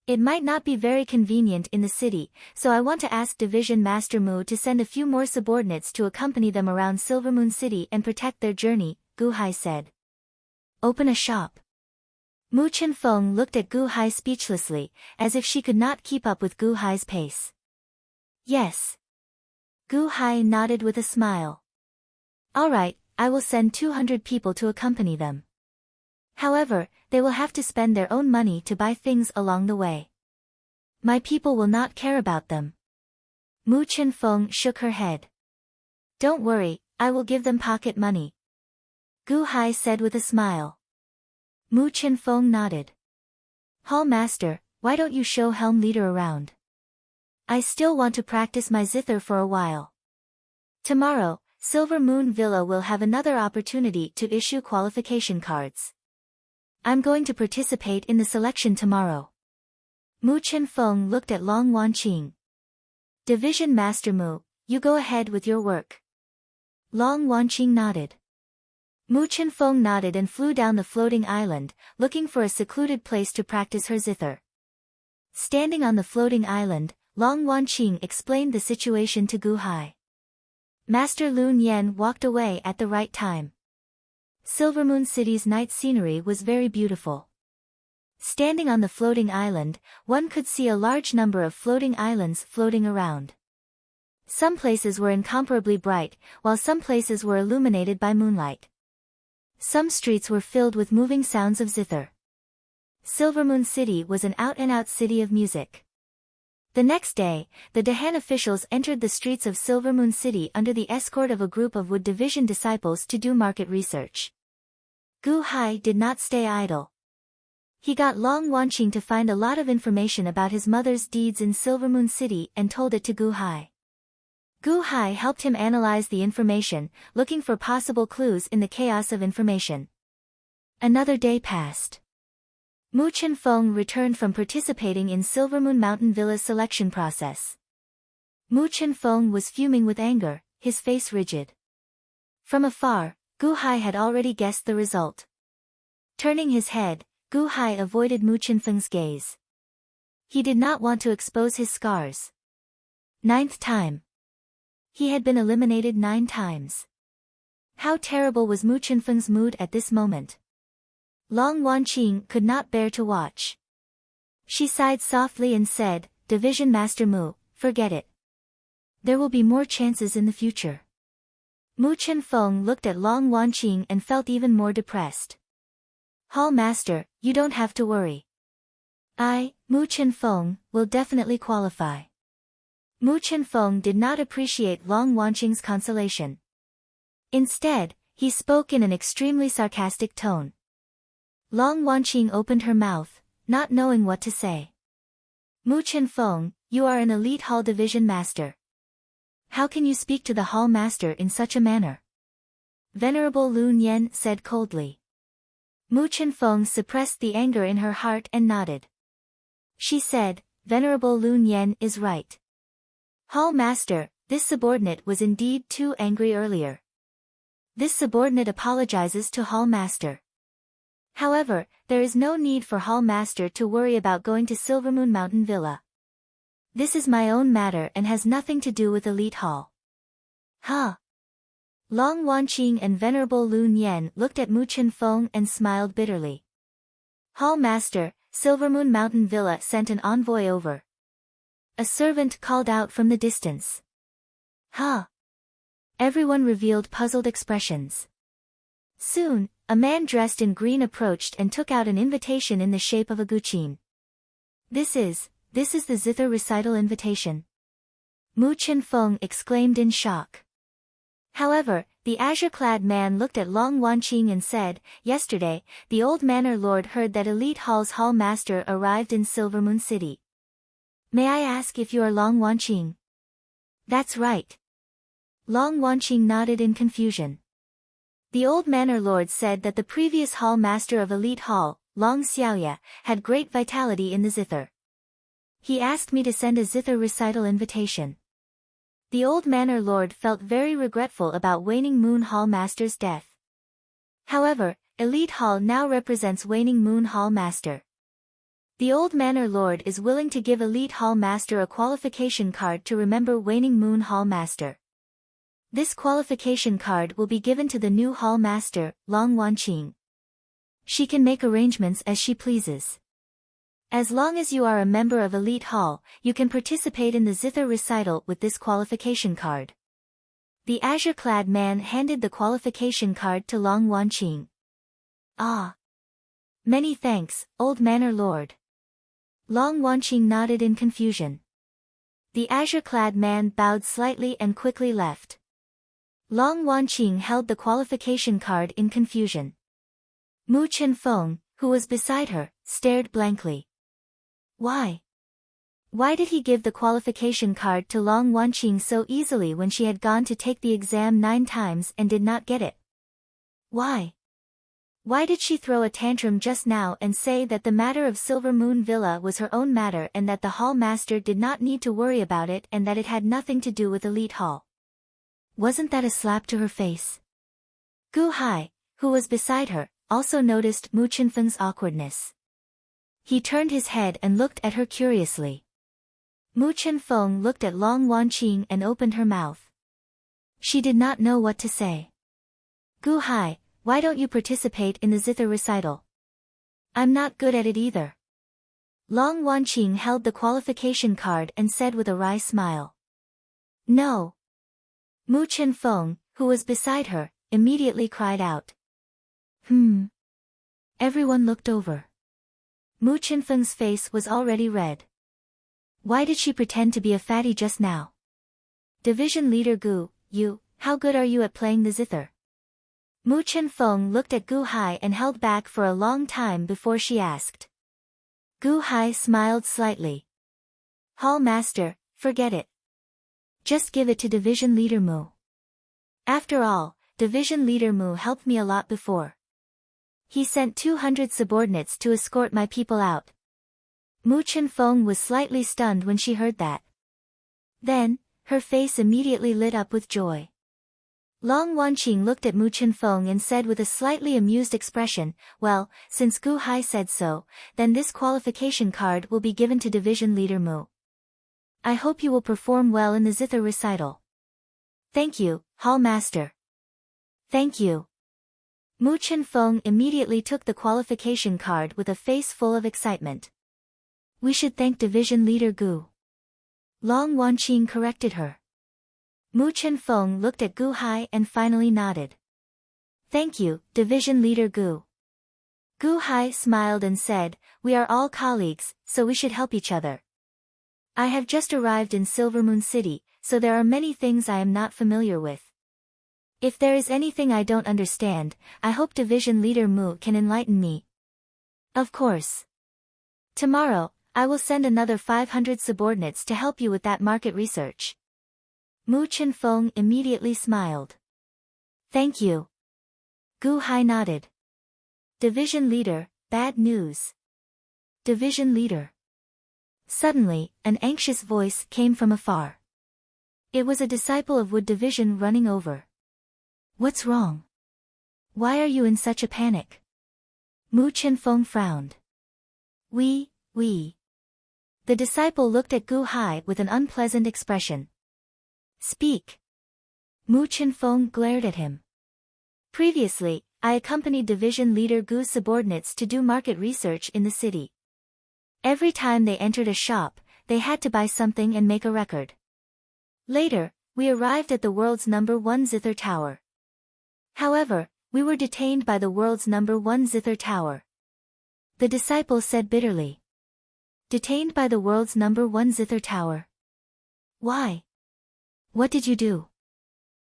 It might not be very convenient in the city, so I want to ask Division Master Mu to send a few more subordinates to accompany them around Silvermoon City and protect their journey, Gu Hai said. Open a shop. Mu Chenfeng looked at Gu Hai speechlessly, as if she could not keep up with Gu Hai's pace. Yes. Gu Hai nodded with a smile. All right, I will send 200 people to accompany them. However, they will have to spend their own money to buy things along the way. My people will not care about them. Mu Chenfeng shook her head. Don't worry, I will give them pocket money. Gu Hai said with a smile. Mu Chenfeng nodded. Hall Master, why don't you show Helm Leader around? I still want to practice my zither for a while. Tomorrow, Silver Moon Villa will have another opportunity to issue qualification cards. I'm going to participate in the selection tomorrow. Mu Chenfeng looked at Long Wanqing. Division Master Mu, you go ahead with your work. Long Wanqing nodded. Mu Chenfeng nodded and flew down the floating island, looking for a secluded place to practice her zither. Standing on the floating island, Long Wanqing explained the situation to Gu Hai. Master Lun Yen walked away at the right time. Silvermoon City's night scenery was very beautiful. Standing on the floating island, one could see a large number of floating islands floating around. Some places were incomparably bright, while some places were illuminated by moonlight. Some streets were filled with moving sounds of zither. Silvermoon City was an out-and-out city of music. The next day, the Dahan officials entered the streets of Silvermoon City under the escort of a group of Wood Division disciples to do market research. Gu Hai did not stay idle. He got Long Wanqing to find a lot of information about his mother's deeds in Silvermoon City and told it to Gu Hai. Gu Hai helped him analyze the information, looking for possible clues in the chaos of information. Another day passed. Mu Chenfeng returned from participating in Silvermoon Mountain Villa's selection process. Mu Chenfeng was fuming with anger, his face rigid. From afar, Gu Hai had already guessed the result. Turning his head, Gu Hai avoided Mu Chenfeng's gaze. He did not want to expose his scars. 9th time. He had been eliminated 9 times. How terrible was Mu Chenfeng's mood at this moment. Long Wanqing could not bear to watch. She sighed softly and said, Division Master Mu, forget it. There will be more chances in the future. Mu Chenfeng looked at Long Wanqing and felt even more depressed. Hall Master, you don't have to worry. I, Mu Chenfeng, will definitely qualify. Mu Chenfeng did not appreciate Long Wanqing's consolation. Instead, he spoke in an extremely sarcastic tone. Long Wanqing opened her mouth, not knowing what to say. Mu Chenfeng, you are an elite Hall Division Master. How can you speak to the Hall Master in such a manner? Venerable Lun Yen said coldly. Mu Chenfeng suppressed the anger in her heart and nodded. She said, Venerable Lun Yen is right. Hall Master, this subordinate was indeed too angry earlier. This subordinate apologizes to Hall Master. However, there is no need for Hall Master to worry about going to Silvermoon Mountain Villa. This is my own matter and has nothing to do with Elite Hall. Huh? Long Wanqing and Venerable Lun Yen looked at Mu Chenfeng and smiled bitterly. Hall Master, Silvermoon Mountain Villa sent an envoy over. A servant called out from the distance. Huh? Everyone revealed puzzled expressions. Soon, a man dressed in green approached and took out an invitation in the shape of a guqin. This is the zither recital invitation. Mu Chenfeng exclaimed in shock. However, the azure-clad man looked at Long Wanqing and said, Yesterday, the old manor lord heard that Elite Hall's Hall Master arrived in Silvermoon City. May I ask if you are Long Wanqing? That's right. Long Wanqing nodded in confusion. The old manor lord said that the previous Hall Master of Elite Hall, Long Xiaoya, had great vitality in the zither. He asked me to send a zither recital invitation. The old manor lord felt very regretful about Waning Moon Hall Master's death. However, Elite Hall now represents Waning Moon Hall Master. The old manor lord is willing to give elite hall master a qualification card to remember waning moon hall master. This qualification card will be given to the new hall master, Long Wanqing. She can make arrangements as she pleases. As long as you are a member of Elite Hall, you can participate in the zither recital with this qualification card. The azure-clad man handed the qualification card to Long Wanqing. Ah! Many thanks, old manor lord. Long Wanqing nodded in confusion. The azure-clad man bowed slightly and quickly left. Long Wanqing held the qualification card in confusion. Mu Chenfeng, who was beside her, stared blankly. Why? Why did he give the qualification card to Long Wanqing so easily when she had gone to take the exam 9 times and did not get it? Why? Why did she throw a tantrum just now and say that the matter of Silver Moon Villa was her own matter and that the hall master did not need to worry about it and that it had nothing to do with Elite Hall? Wasn't that a slap to her face? Gu Hai, who was beside her, also noticed Mu Chenfeng's awkwardness. He turned his head and looked at her curiously. Mu Chenfeng looked at Long Wanqing and opened her mouth. She did not know what to say. Gu Hai, why don't you participate in the zither recital? I'm not good at it either. Long Wanqing held the qualification card and said with a wry smile. No. Mu Chenfeng, who was beside her, immediately cried out. Everyone looked over. Mu Chenfeng's face was already red. Why did she pretend to be a fatty just now? Division Leader Gu, how good are you at playing the zither? Mu Chenfeng looked at Gu Hai and held back for a long time before she asked. Gu Hai smiled slightly. Hall Master, forget it. Just give it to Division Leader Mu. After all, Division Leader Mu helped me a lot before. He sent 200 subordinates to escort my people out. Mu Chenfeng was slightly stunned when she heard that. Then, her face immediately lit up with joy. Long Wanqing looked at Mu Chenfeng and said with a slightly amused expression, well, since Gu Hai said so, then this qualification card will be given to Division Leader Mu. I hope you will perform well in the zither recital. Thank you, Hall Master. Thank you. Mu Chenfeng immediately took the qualification card with a face full of excitement. We should thank Division Leader Gu. Long Wanqing corrected her. Mu Chenfeng looked at Gu Hai and finally nodded. Thank you, Division Leader Gu. Gu Hai smiled and said, we are all colleagues, so we should help each other. I have just arrived in Silvermoon City, so there are many things I am not familiar with. If there is anything I don't understand, I hope Division Leader Mu can enlighten me. Of course. Tomorrow, I will send another 500 subordinates to help you with that market research. Mu Chenfeng immediately smiled. Thank you. Gu Hai nodded. Division Leader, bad news. Division Leader. Suddenly, an anxious voice came from afar. It was a disciple of Wood Division running over. What's wrong? Why are you in such a panic? Mu Chenfeng frowned. We. The disciple looked at Gu Hai with an unpleasant expression. Speak. Mu Chenfeng glared at him. Previously, I accompanied Division Leader Gu's subordinates to do market research in the city. Every time they entered a shop, they had to buy something and make a record. Later, we arrived at the world's #1 zither tower. However, we were detained by the world's #1 zither tower. The disciple said bitterly. Detained by the world's #1 zither tower. Why? What did you do?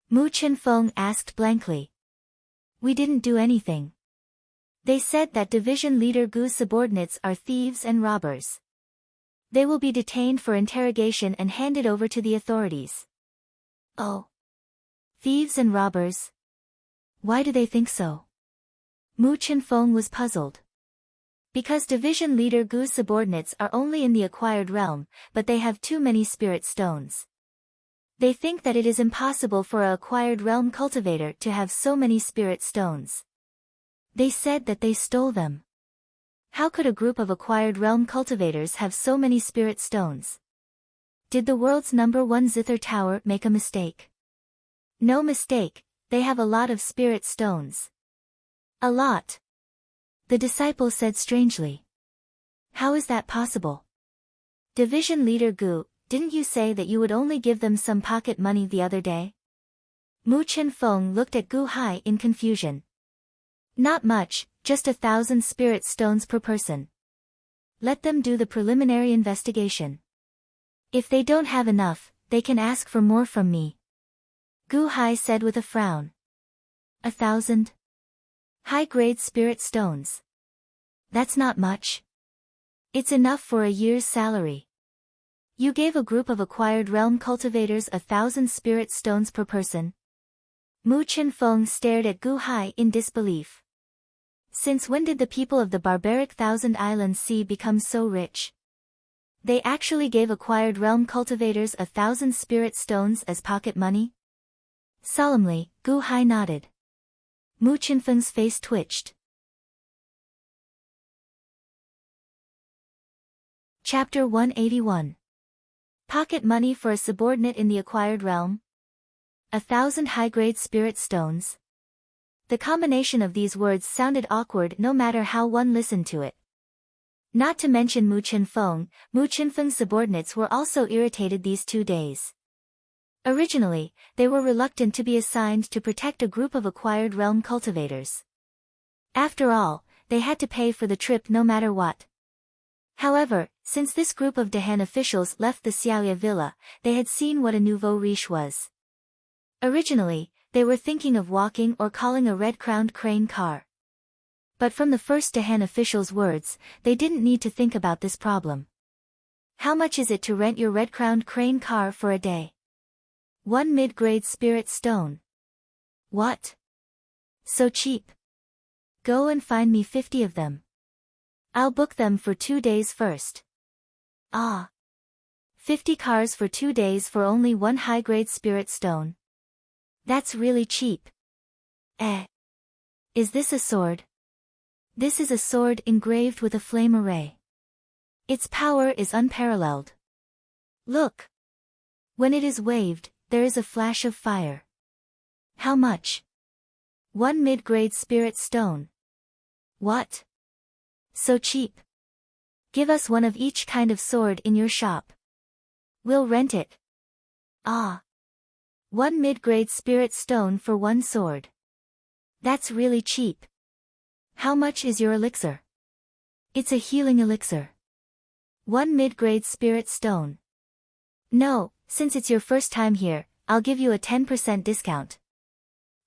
Mu Chenfeng asked blankly. We didn't do anything. They said that Division Leader Gu's subordinates are thieves and robbers. They will be detained for interrogation and handed over to the authorities. Oh. Thieves and robbers? Why do they think so? Mu Chenfeng was puzzled. Because Division Leader Gu's subordinates are only in the acquired realm, but they have too many spirit stones. They think that it is impossible for a acquired realm cultivator to have so many spirit stones. They said that they stole them. How could a group of acquired realm cultivators have so many spirit stones? Did the world's #1 Zither Tower make a mistake? No mistake, they have a lot of spirit stones. A lot. The disciple said strangely. How is that possible? Division leader Gu, didn't you say that you would only give them some pocket money the other day? Mu Qianfeng looked at Gu Hai in confusion. Not much, just 1,000 spirit stones per person. Let them do the preliminary investigation. If they don't have enough, they can ask for more from me. Gu Hai said with a frown. 1,000? High-grade spirit stones. That's not much. It's enough for a year's salary. You gave a group of acquired realm cultivators 1,000 spirit stones per person? Mu Qianfeng stared at Gu Hai in disbelief. Since when did the people of the barbaric Thousand Islands Sea become so rich? They actually gave acquired realm cultivators 1,000 spirit stones as pocket money? Solemnly, Gu Hai nodded. Mu Qianfeng's face twitched. Chapter 181. Pocket money for a subordinate in the acquired realm? 1,000 high-grade spirit stones. The combination of these words sounded awkward no matter how one listened to it. Not to mention Mu Qianfeng's subordinates were also irritated these 2 days. Originally, they were reluctant to be assigned to protect a group of acquired realm cultivators. After all, they had to pay for the trip no matter what. However, since this group of Dahan officials left the Xiaoya villa, they had seen what a nouveau riche was. Originally, they were thinking of walking or calling a red-crowned crane car. But from the first Dahan official's words, they didn't need to think about this problem. How much is it to rent your red-crowned crane car for a day? 1 mid-grade spirit stone. What? So cheap. Go and find me 50 of them. I'll book them for 2 days first. Ah. 50 cars for 2 days for only 1 high-grade spirit stone. That's really cheap. Is this a sword? This is a sword engraved with a flame array. Its power is unparalleled. Look. When it is waved, there is a flash of fire. How much? 1 mid-grade spirit stone. What? So cheap. Give us one of each kind of sword in your shop. We'll rent it. Ah. 1 mid-grade spirit stone for 1 sword. That's really cheap. How much is your elixir? It's a healing elixir. 1 mid-grade spirit stone. No, since it's your first time here, I'll give you a 10% discount.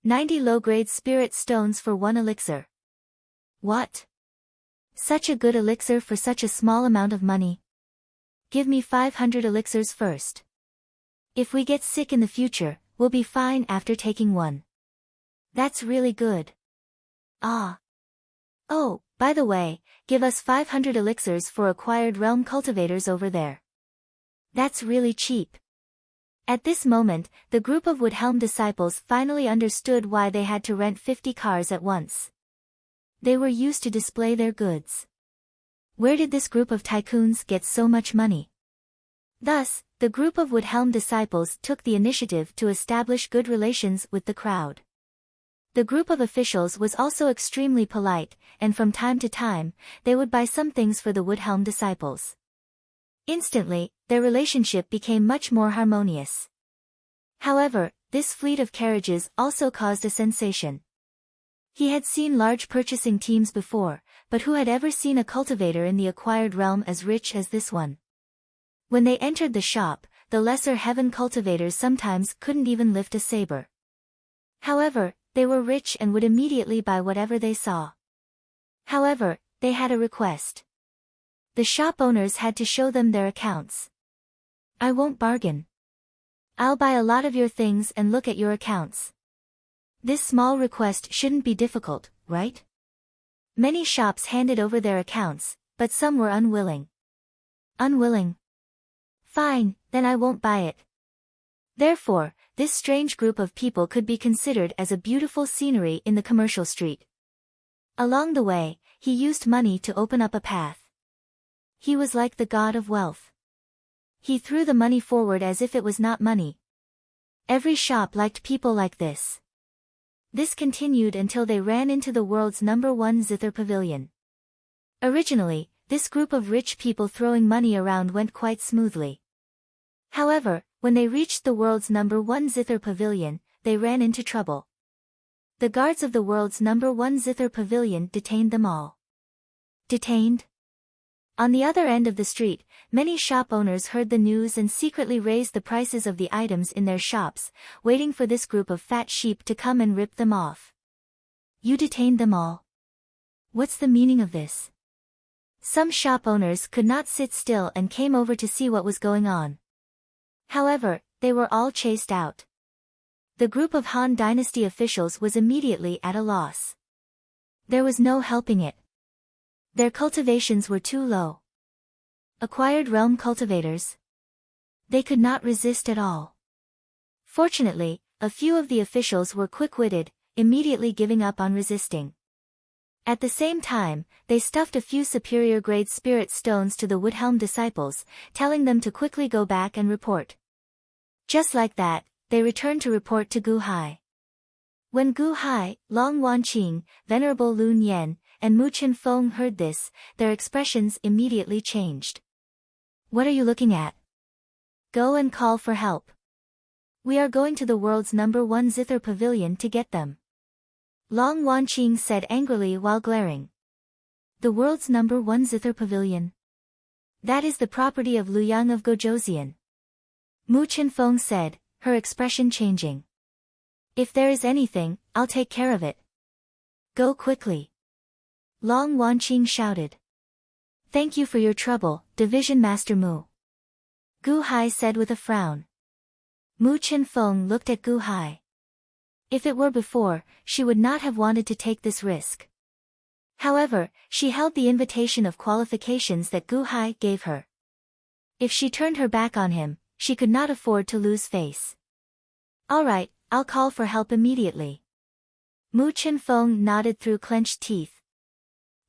90 low-grade spirit stones for 1 elixir. What? Such a good elixir for such a small amount of money. Give me 500 elixirs first. If we get sick in the future, we'll be fine after taking one. That's really good. Ah. Oh, by the way, give us 500 elixirs for acquired realm cultivators over there. That's really cheap. At this moment, the group of Woodhelm disciples finally understood why they had to rent 50 cars at once. They were used to display their goods. Where did this group of tycoons get so much money? Thus, the group of Woodhelm disciples took the initiative to establish good relations with the crowd. The group of officials was also extremely polite, and from time to time, they would buy some things for the Woodhelm disciples. Instantly, their relationship became much more harmonious. However, this fleet of carriages also caused a sensation. He had seen large purchasing teams before, but who had ever seen a cultivator in the acquired realm as rich as this one? When they entered the shop, the lesser heaven cultivators sometimes couldn't even lift a saber. However, they were rich and would immediately buy whatever they saw. However, they had a request. The shop owners had to show them their accounts. I won't bargain. I'll buy a lot of your things and look at your accounts. This small request shouldn't be difficult, right? Many shops handed over their accounts, but some were unwilling. Unwilling? Fine, then I won't buy it. Therefore, this strange group of people could be considered as a beautiful scenery in the commercial street. Along the way, he used money to open up a path. He was like the god of wealth. He threw the money forward as if it was not money. Every shop liked people like this. This continued until they ran into the world's #1 zither pavilion. Originally, this group of rich people throwing money around went quite smoothly. However, when they reached the world's #1 zither pavilion, they ran into trouble. The guards of the world's #1 zither pavilion detained them all. Detained? On the other end of the street, many shop owners heard the news and secretly raised the prices of the items in their shops, waiting for this group of fat sheep to come and rip them off. You detained them all? What's the meaning of this? Some shop owners could not sit still and came over to see what was going on. However, they were all chased out. The group of Han Dynasty officials was immediately at a loss. There was no helping it. Their cultivations were too low. Acquired realm cultivators? They could not resist at all. Fortunately, a few of the officials were quick-witted, immediately giving up on resisting. At the same time, they stuffed a few superior-grade spirit stones to the Woodhelm disciples, telling them to quickly go back and report. Just like that, they returned to report to Gu Hai. When Gu Hai, Long Wanqing, Venerable Lun Yen, and Mu Qinfeng heard this, their expressions immediately changed. What are you looking at? Go and call for help. We are going to the world's #1 zither pavilion to get them. Long Wanqing said angrily while glaring. The world's #1 zither pavilion? That is the property of Luyang of Gojoseon. Mu Qinfeng said, her expression changing. If there is anything, I'll take care of it. Go quickly. Long Wanqing shouted. Thank you for your trouble, Division Master Mu. Gu Hai said with a frown. Mu Qinfeng looked at Gu Hai. If it were before, she would not have wanted to take this risk. However, she held the invitation of qualifications that Gu Hai gave her. If she turned her back on him, she could not afford to lose face. All right, I'll call for help immediately. Mu Qinfeng nodded through clenched teeth.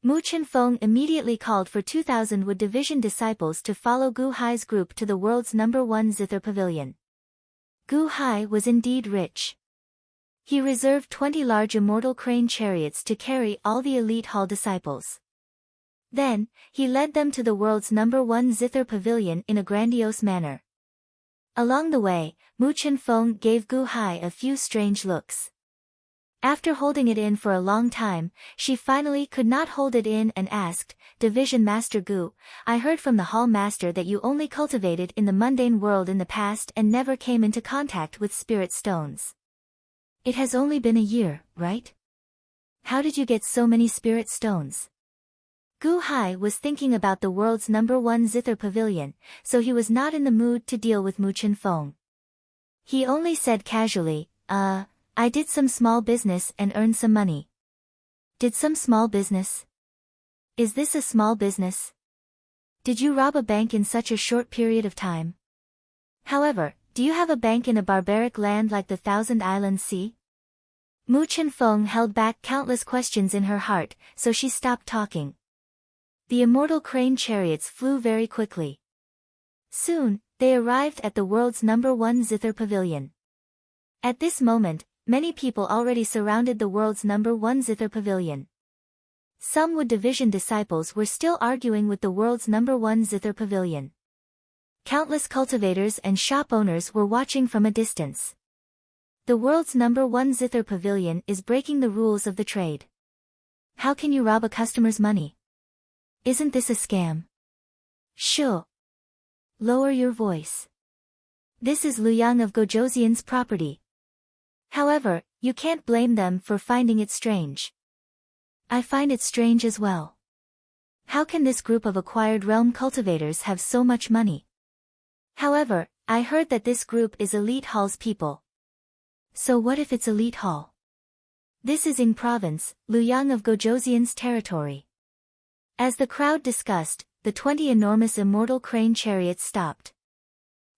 Mu Qinfeng immediately called for 2,000 Wood Division disciples to follow Gu Hai's group to the world's #1 zither pavilion. Gu Hai was indeed rich. He reserved 20 large immortal crane chariots to carry all the elite hall disciples. Then, he led them to the world's #1 zither pavilion in a grandiose manner. Along the way, Mu Qinfeng gave Gu Hai a few strange looks. After holding it in for a long time, she finally could not hold it in and asked, Division Master Gu, I heard from the Hall Master that you only cultivated in the mundane world in the past and never came into contact with spirit stones. It has only been a year, right? How did you get so many spirit stones? Gu Hai was thinking about the world's #1 zither pavilion, so he was not in the mood to deal with Mu Qinfeng. He only said casually, I did some small business and earned some money. Did some small business? Is this a small business? Did you rob a bank in such a short period of time? However, do you have a bank in a barbaric land like the Thousand Island Sea? Mu Qinfeng held back countless questions in her heart, so she stopped talking. The immortal crane chariots flew very quickly. Soon, they arrived at the world's #1 zither pavilion. At this moment, many people already surrounded the world's #1 zither pavilion. Some Wood Division disciples were still arguing with the world's #1 zither pavilion. Countless cultivators and shop owners were watching from a distance. The world's #1 zither pavilion is breaking the rules of the trade. How can you rob a customer's money? Isn't this a scam? Sure. Lower your voice. This is Luyang of Gojoseon's property. However, you can't blame them for finding it strange. I find it strange as well. How can this group of acquired realm cultivators have so much money? However, I heard that this group is Elite Hall's people. So what if it's Elite Hall? This is Ing Province, Luyang of Gojoseon's territory. As the crowd discussed, the 20 enormous immortal crane chariots stopped.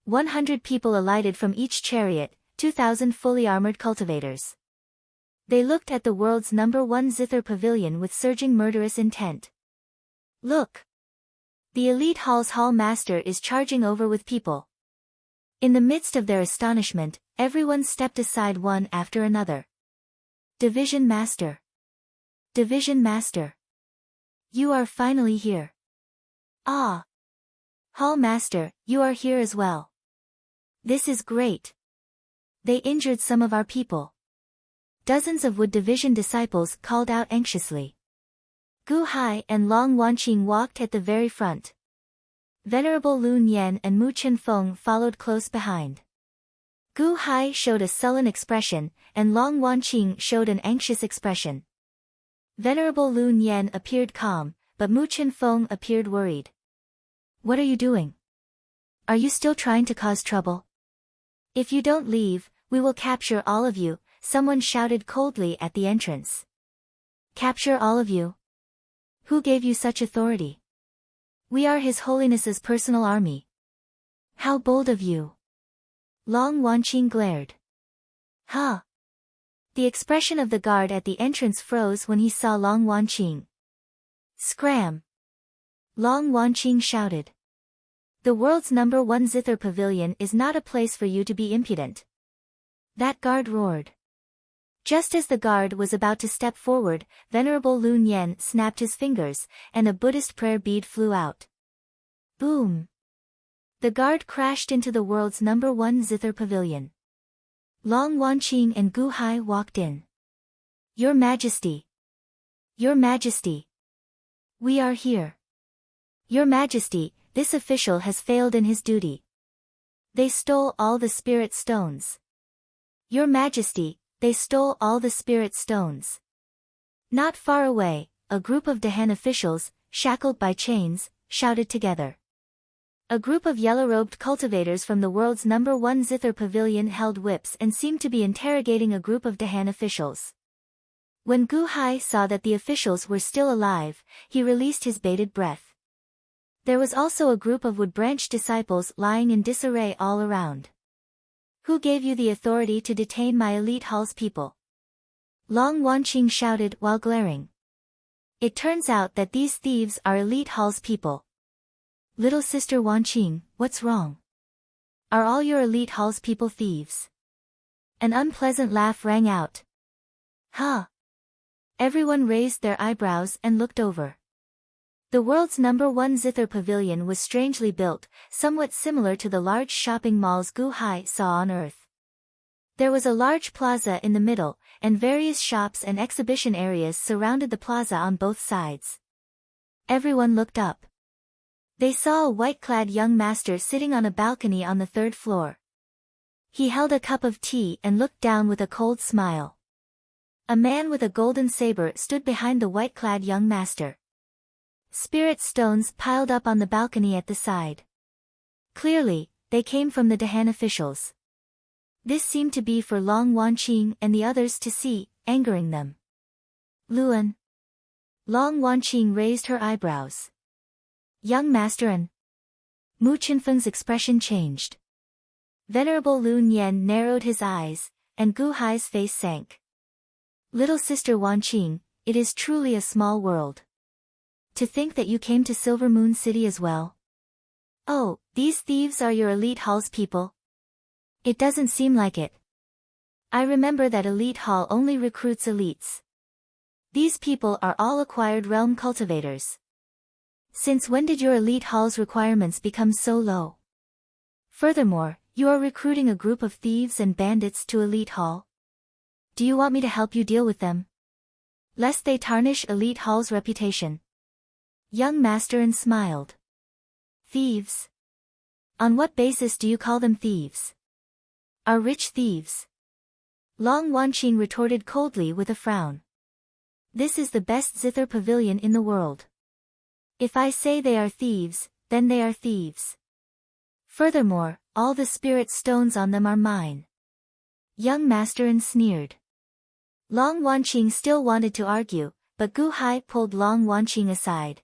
100 people alighted from each chariot, 2,000 fully armored cultivators. They looked at the world's #1 zither pavilion with surging murderous intent. Look! The elite hall's hall master is charging over with people. In the midst of their astonishment, everyone stepped aside one after another. Division Master. Division Master. You are finally here. Ah! Hall Master, you are here as well. This is great. They injured some of our people. Dozens of Wood Division disciples called out anxiously. Gu Hai and Long Wanqing walked at the very front. Venerable Lun Yan and Mu Chenfeng followed close behind. Gu Hai showed a sullen expression, and Long Wanqing showed an anxious expression. Venerable Lun Yan appeared calm, but Mu Chenfeng appeared worried. What are you doing? Are you still trying to cause trouble? If you don't leave, we will capture all of you, someone shouted coldly at the entrance. Capture all of you? Who gave you such authority? We are His Holiness's personal army. How bold of you! Long Wanqing glared. Huh! The expression of the guard at the entrance froze when he saw Long Wanqing. Scram! Long Wanqing shouted. The world's #1 zither pavilion is not a place for you to be impudent. That guard roared. Just as the guard was about to step forward, Venerable Lun Yan snapped his fingers, and a Buddhist prayer bead flew out. Boom! The guard crashed into the world's #1 zither pavilion. Long Wanqing and Gu Hai walked in. Your Majesty! Your Majesty! We are here. Your Majesty, this official has failed in his duty. They stole all the spirit stones. Your Majesty, they stole all the spirit stones. Not far away, a group of Dahan officials, shackled by chains, shouted together. A group of yellow-robed cultivators from the world's #1 zither pavilion held whips and seemed to be interrogating a group of Dahan officials. When Gu Hai saw that the officials were still alive, he released his bated breath. There was also a group of Wood Branch disciples lying in disarray all around. Who gave you the authority to detain my elite hall's people? Long Wanqing shouted while glaring. It turns out that these thieves are elite hall's people. Little sister Wanqing, what's wrong? Are all your elite hall's people thieves? An unpleasant laugh rang out. Huh? Everyone raised their eyebrows and looked over. The world's #1 zither pavilion was strangely built, somewhat similar to the large shopping malls Gu Hai saw on Earth. There was a large plaza in the middle, and various shops and exhibition areas surrounded the plaza on both sides. Everyone looked up. They saw a white-clad young master sitting on a balcony on the 3rd floor. He held a cup of tea and looked down with a cold smile. A man with a golden saber stood behind the white-clad young master. Spirit stones piled up on the balcony at the side. Clearly, they came from the Dahan officials. This seemed to be for Long Wanqing and the others to see, angering them. Luan. Long Wanqing raised her eyebrows. Young Master and Mu Chenfeng's expression changed. Venerable Lun Yan narrowed his eyes, and Gu Hai's face sank. Little sister Wanqing, it is truly a small world. To think that you came to Silver Moon City as well. Oh, these thieves are your elite hall's people? It doesn't seem like it. I remember that elite hall only recruits elites. These people are all acquired realm cultivators. Since when did your elite hall's requirements become so low? Furthermore, you are recruiting a group of thieves and bandits to elite hall. Do you want me to help you deal with them? Lest they tarnish elite hall's reputation. Young Master smiled. Thieves? On what basis do you call them thieves? Are rich thieves? Long Wanqing retorted coldly with a frown. This is the best zither pavilion in the world. If I say they are thieves, then they are thieves. Furthermore, all the spirit stones on them are mine. Young Master sneered. Long Wanqing still wanted to argue, but Gu Hai pulled Long Wanqing aside.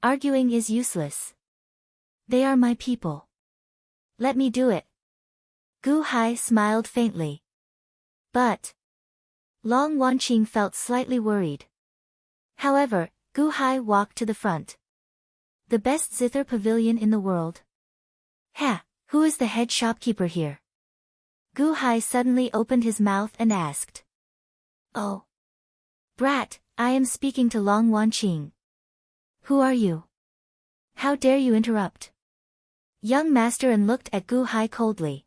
Arguing is useless. They are my people. Let me do it. Gu Hai smiled faintly. But Long Wanqing felt slightly worried. However, Gu Hai walked to the front. The best zither pavilion in the world? Ha, who is the head shopkeeper here? Gu Hai suddenly opened his mouth and asked. Oh. Brat, I am speaking to Long Wanqing. Who are you? How dare you interrupt? Young Master and looked at Gu Hai coldly.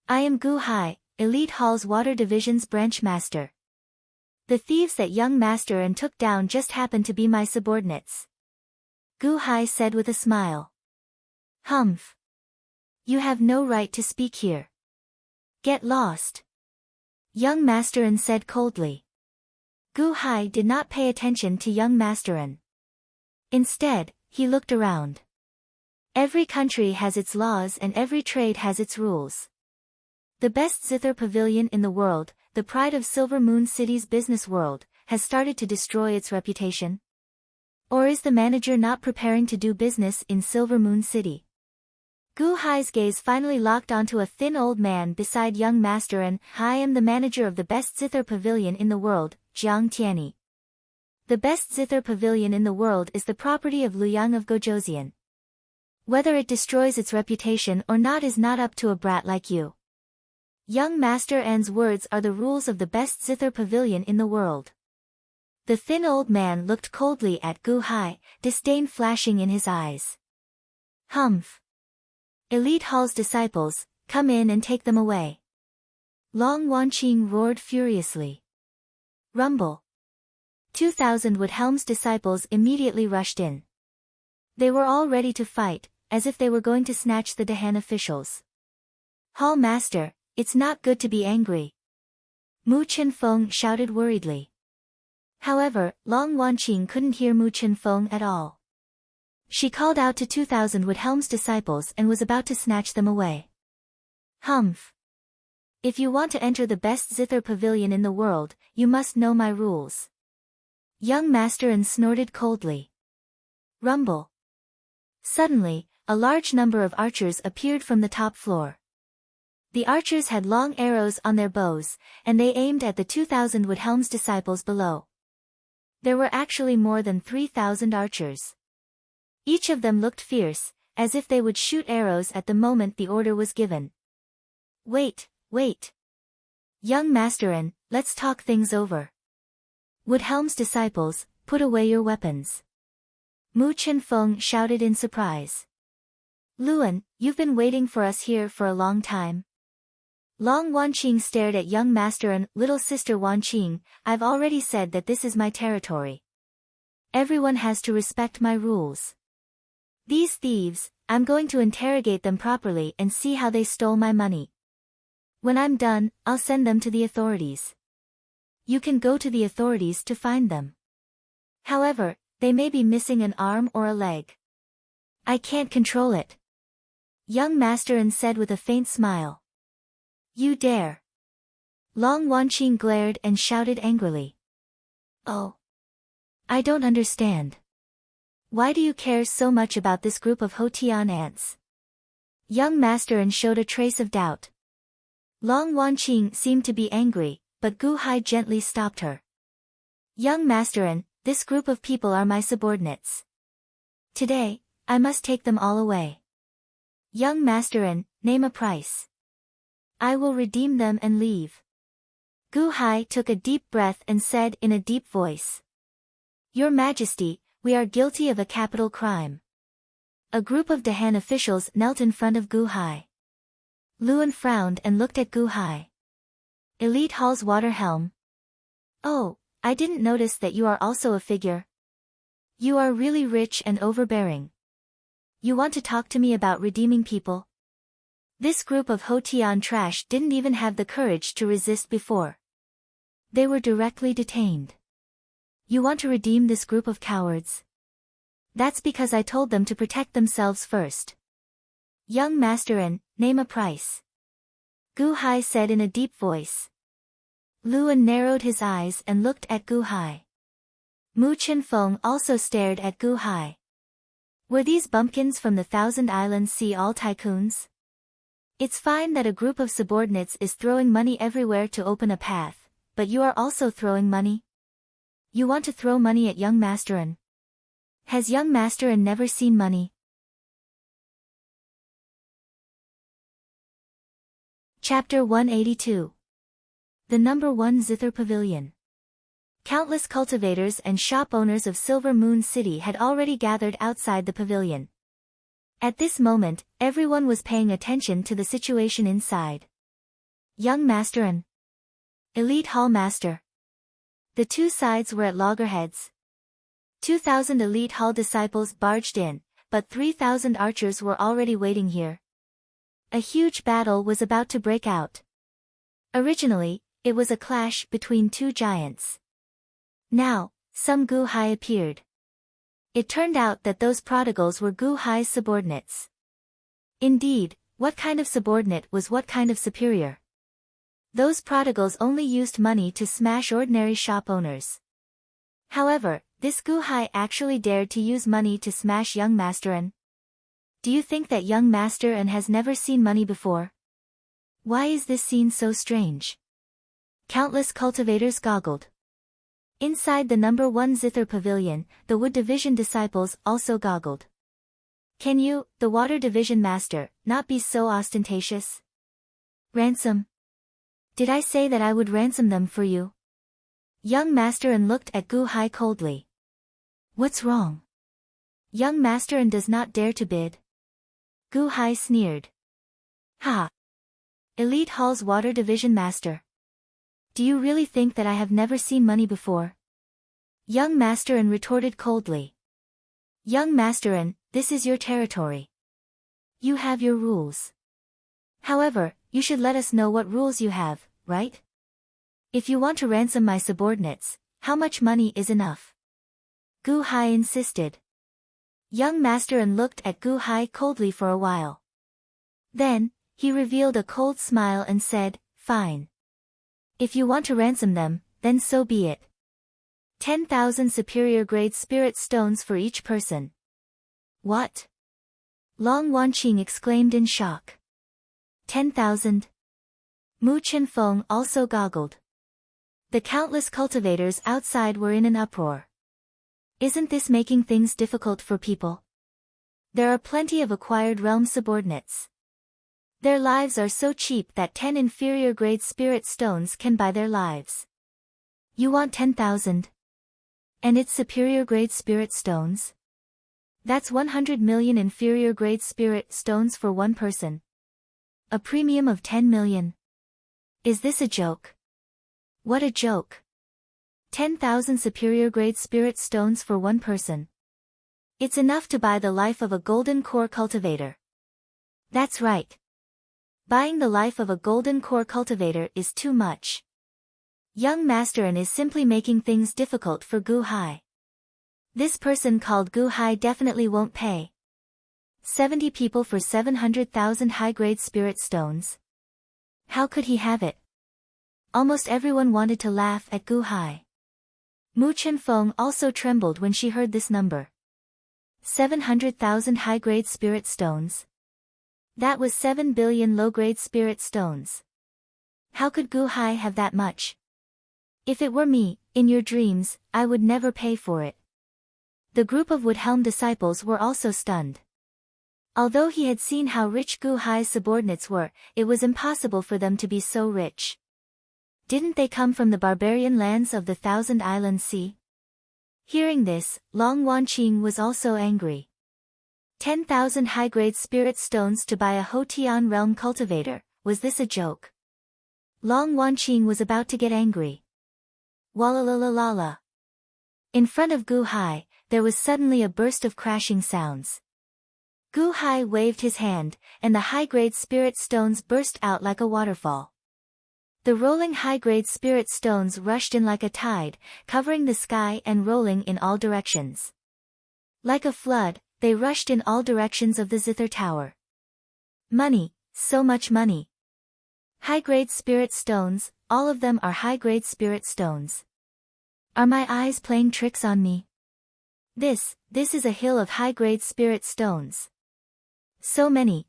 I am Gu Hai, Elite Hall's Water Division's branch master. The thieves that young Master and took down just happen to be my subordinates. Gu Hai said with a smile. Humph. You have no right to speak here. Get lost. Young Master and said coldly. Gu Hai did not pay attention to young Master and. Instead, he looked around. Every country has its laws and every trade has its rules. The best zither pavilion in the world, the pride of Silver Moon City's business world, has started to destroy its reputation? Or is the manager not preparing to do business in Silver Moon City? Gu Hai's gaze finally locked onto a thin old man beside young Master and, I am the manager of the best zither pavilion in the world, Jiang Tianyi. The best zither pavilion in the world is the property of Luyang of Gojoseon. Whether it destroys its reputation or not is not up to a brat like you. Young Master An's words are the rules of the best zither pavilion in the world. The thin old man looked coldly at Gu Hai, disdain flashing in his eyes. Humph. Elite Hall's disciples, come in and take them away. Long Wanqing roared furiously. Rumble. 2,000 Woodhelm's disciples immediately rushed in. They were all ready to fight, as if they were going to snatch the Dahan officials. Hall Master, it's not good to be angry. Mu Chenfeng shouted worriedly. However, Long Wanqing couldn't hear Mu Chenfeng at all. She called out to 2,000 Woodhelm's disciples and was about to snatch them away. Humph. If you want to enter the best zither pavilion in the world, you must know my rules. Young Master and snorted coldly. Rumble. Suddenly, a large number of archers appeared from the top floor. The archers had long arrows on their bows, and they aimed at the 2,000 Woodhelm's disciples below. There were actually more than 3,000 archers. Each of them looked fierce, as if they would shoot arrows at the moment the order was given. Wait, wait. Young Master and, let's talk things over. Woodhelm's disciples, put away your weapons. Mu Chenfeng shouted in surprise. Luan, you've been waiting for us here for a long time. Long Wanqing stared at young Master and, little sister Wanqing, I've already said that this is my territory. Everyone has to respect my rules. These thieves, I'm going to interrogate them properly and see how they stole my money. When I'm done, I'll send them to the authorities. You can go to the authorities to find them. However, they may be missing an arm or a leg. I can't control it. Young Master and said with a faint smile. You dare. Long Wanqing glared and shouted angrily. Oh. I don't understand. Why do you care so much about this group of Hotian ants? Young Master and showed a trace of doubt. Long Wanqing seemed to be angry, but Gu Hai gently stopped her. Young Master and, this group of people are my subordinates. Today, I must take them all away. Young Master and, name a price. I will redeem them and leave. Gu Hai took a deep breath and said in a deep voice. Your Majesty, we are guilty of a capital crime. A group of Dahan officials knelt in front of Gu Hai. Luan frowned and looked at Gu Hai. Elite Hall's water helm. Oh, I didn't notice that you are also a figure. You are really rich and overbearing. You want to talk to me about redeeming people? This group of Hotian trash didn't even have the courage to resist before. They were directly detained. You want to redeem this group of cowards? That's because I told them to protect themselves first. Young Master and, name a price. Gu Hai said in a deep voice. Luan narrowed his eyes and looked at Gu Hai. Mu Chenfeng also stared at Gu Hai. Were these bumpkins from the Thousand Islands Sea all tycoons? It's fine that a group of subordinates is throwing money everywhere to open a path, but you are also throwing money? You want to throw money at young Masterin? Has young Masterin never seen money? Chapter 182. The number 1 Zither Pavilion. Countless cultivators and shop owners of Silver Moon City had already gathered outside the pavilion. At this moment, everyone was paying attention to the situation inside. Young Masterin. Elite Hall Master. The two sides were at loggerheads. 2,000 Elite Hall disciples barged in, but 3,000 archers were already waiting here. A huge battle was about to break out. Originally, it was a clash between two giants. Now, some Gu Hai appeared. It turned out that those prodigals were Gu Hai's subordinates. Indeed, what kind of subordinate was what kind of superior? Those prodigals only used money to smash ordinary shop owners. However, this Gu Hai actually dared to use money to smash young Masterin. Do you think that young Masterin has never seen money before? Why is this scene so strange? Countless cultivators goggled. Inside the number 1 Zither Pavilion, the Wood Division disciples also goggled. Can you, the Water Division Master, not be so ostentatious? Ransom? Did I say that I would ransom them for you? Young Masterin looked at Gu Hai coldly. What's wrong? Young Masterin does not dare to bid. Gu Hai sneered. Ha! Elite Hall's Water Division Master. Do you really think that I have never seen money before? Young Masterin retorted coldly. Young Masterin, this is your territory. You have your rules. However, you should let us know what rules you have, right? If you want to ransom my subordinates, how much money is enough? Gu Hai insisted. Young Masterin looked at Gu Hai coldly for a while. Then, he revealed a cold smile and said, Fine. If you want to ransom them, then so be it. 10,000 superior-grade spirit stones for each person. What? Long Wanqing exclaimed in shock. 10,000? Mu Chenfeng also goggled. The countless cultivators outside were in an uproar. Isn't this making things difficult for people? There are plenty of acquired realm subordinates. Their lives are so cheap that 10 inferior-grade spirit stones can buy their lives. You want 10,000? And it's superior-grade spirit stones? That's 100 million inferior-grade spirit stones for one person. A premium of 10 million. Is this a joke? What a joke. 10,000 superior-grade spirit stones for one person. It's enough to buy the life of a golden core cultivator. That's right. Buying the life of a golden core cultivator is too much. Young Masterin is simply making things difficult for Gu Hai. This person called Gu Hai definitely won't pay. 70 people for 700,000 high-grade spirit stones. How could he have it? Almost everyone wanted to laugh at Gu Hai. Mu Chenfeng also trembled when she heard this number. 700,000 high-grade spirit stones. That was 7 billion low-grade spirit stones. How could Gu Hai have that much? If it were me, in your dreams, I would never pay for it. The group of Woodhelm disciples were also stunned. Although he had seen how rich Gu Hai's subordinates were, it was impossible for them to be so rich. Didn't they come from the barbarian lands of the Thousand Island Sea? Hearing this, Long Wanqing was also angry. 10,000 high-grade spirit stones to buy a Hotian realm cultivator, was this a joke? Long Wanqing was about to get angry. Wallalalala. In front of Gu Hai, there was suddenly a burst of crashing sounds. Gu Hai waved his hand, and the high-grade spirit stones burst out like a waterfall. The rolling high-grade spirit stones rushed in like a tide, covering the sky and rolling in all directions. Like a flood, they rushed in all directions of the Zither Tower. Money, so much money. High-grade spirit stones, all of them are high-grade spirit stones. Are my eyes playing tricks on me? This is a hill of high-grade spirit stones. So many,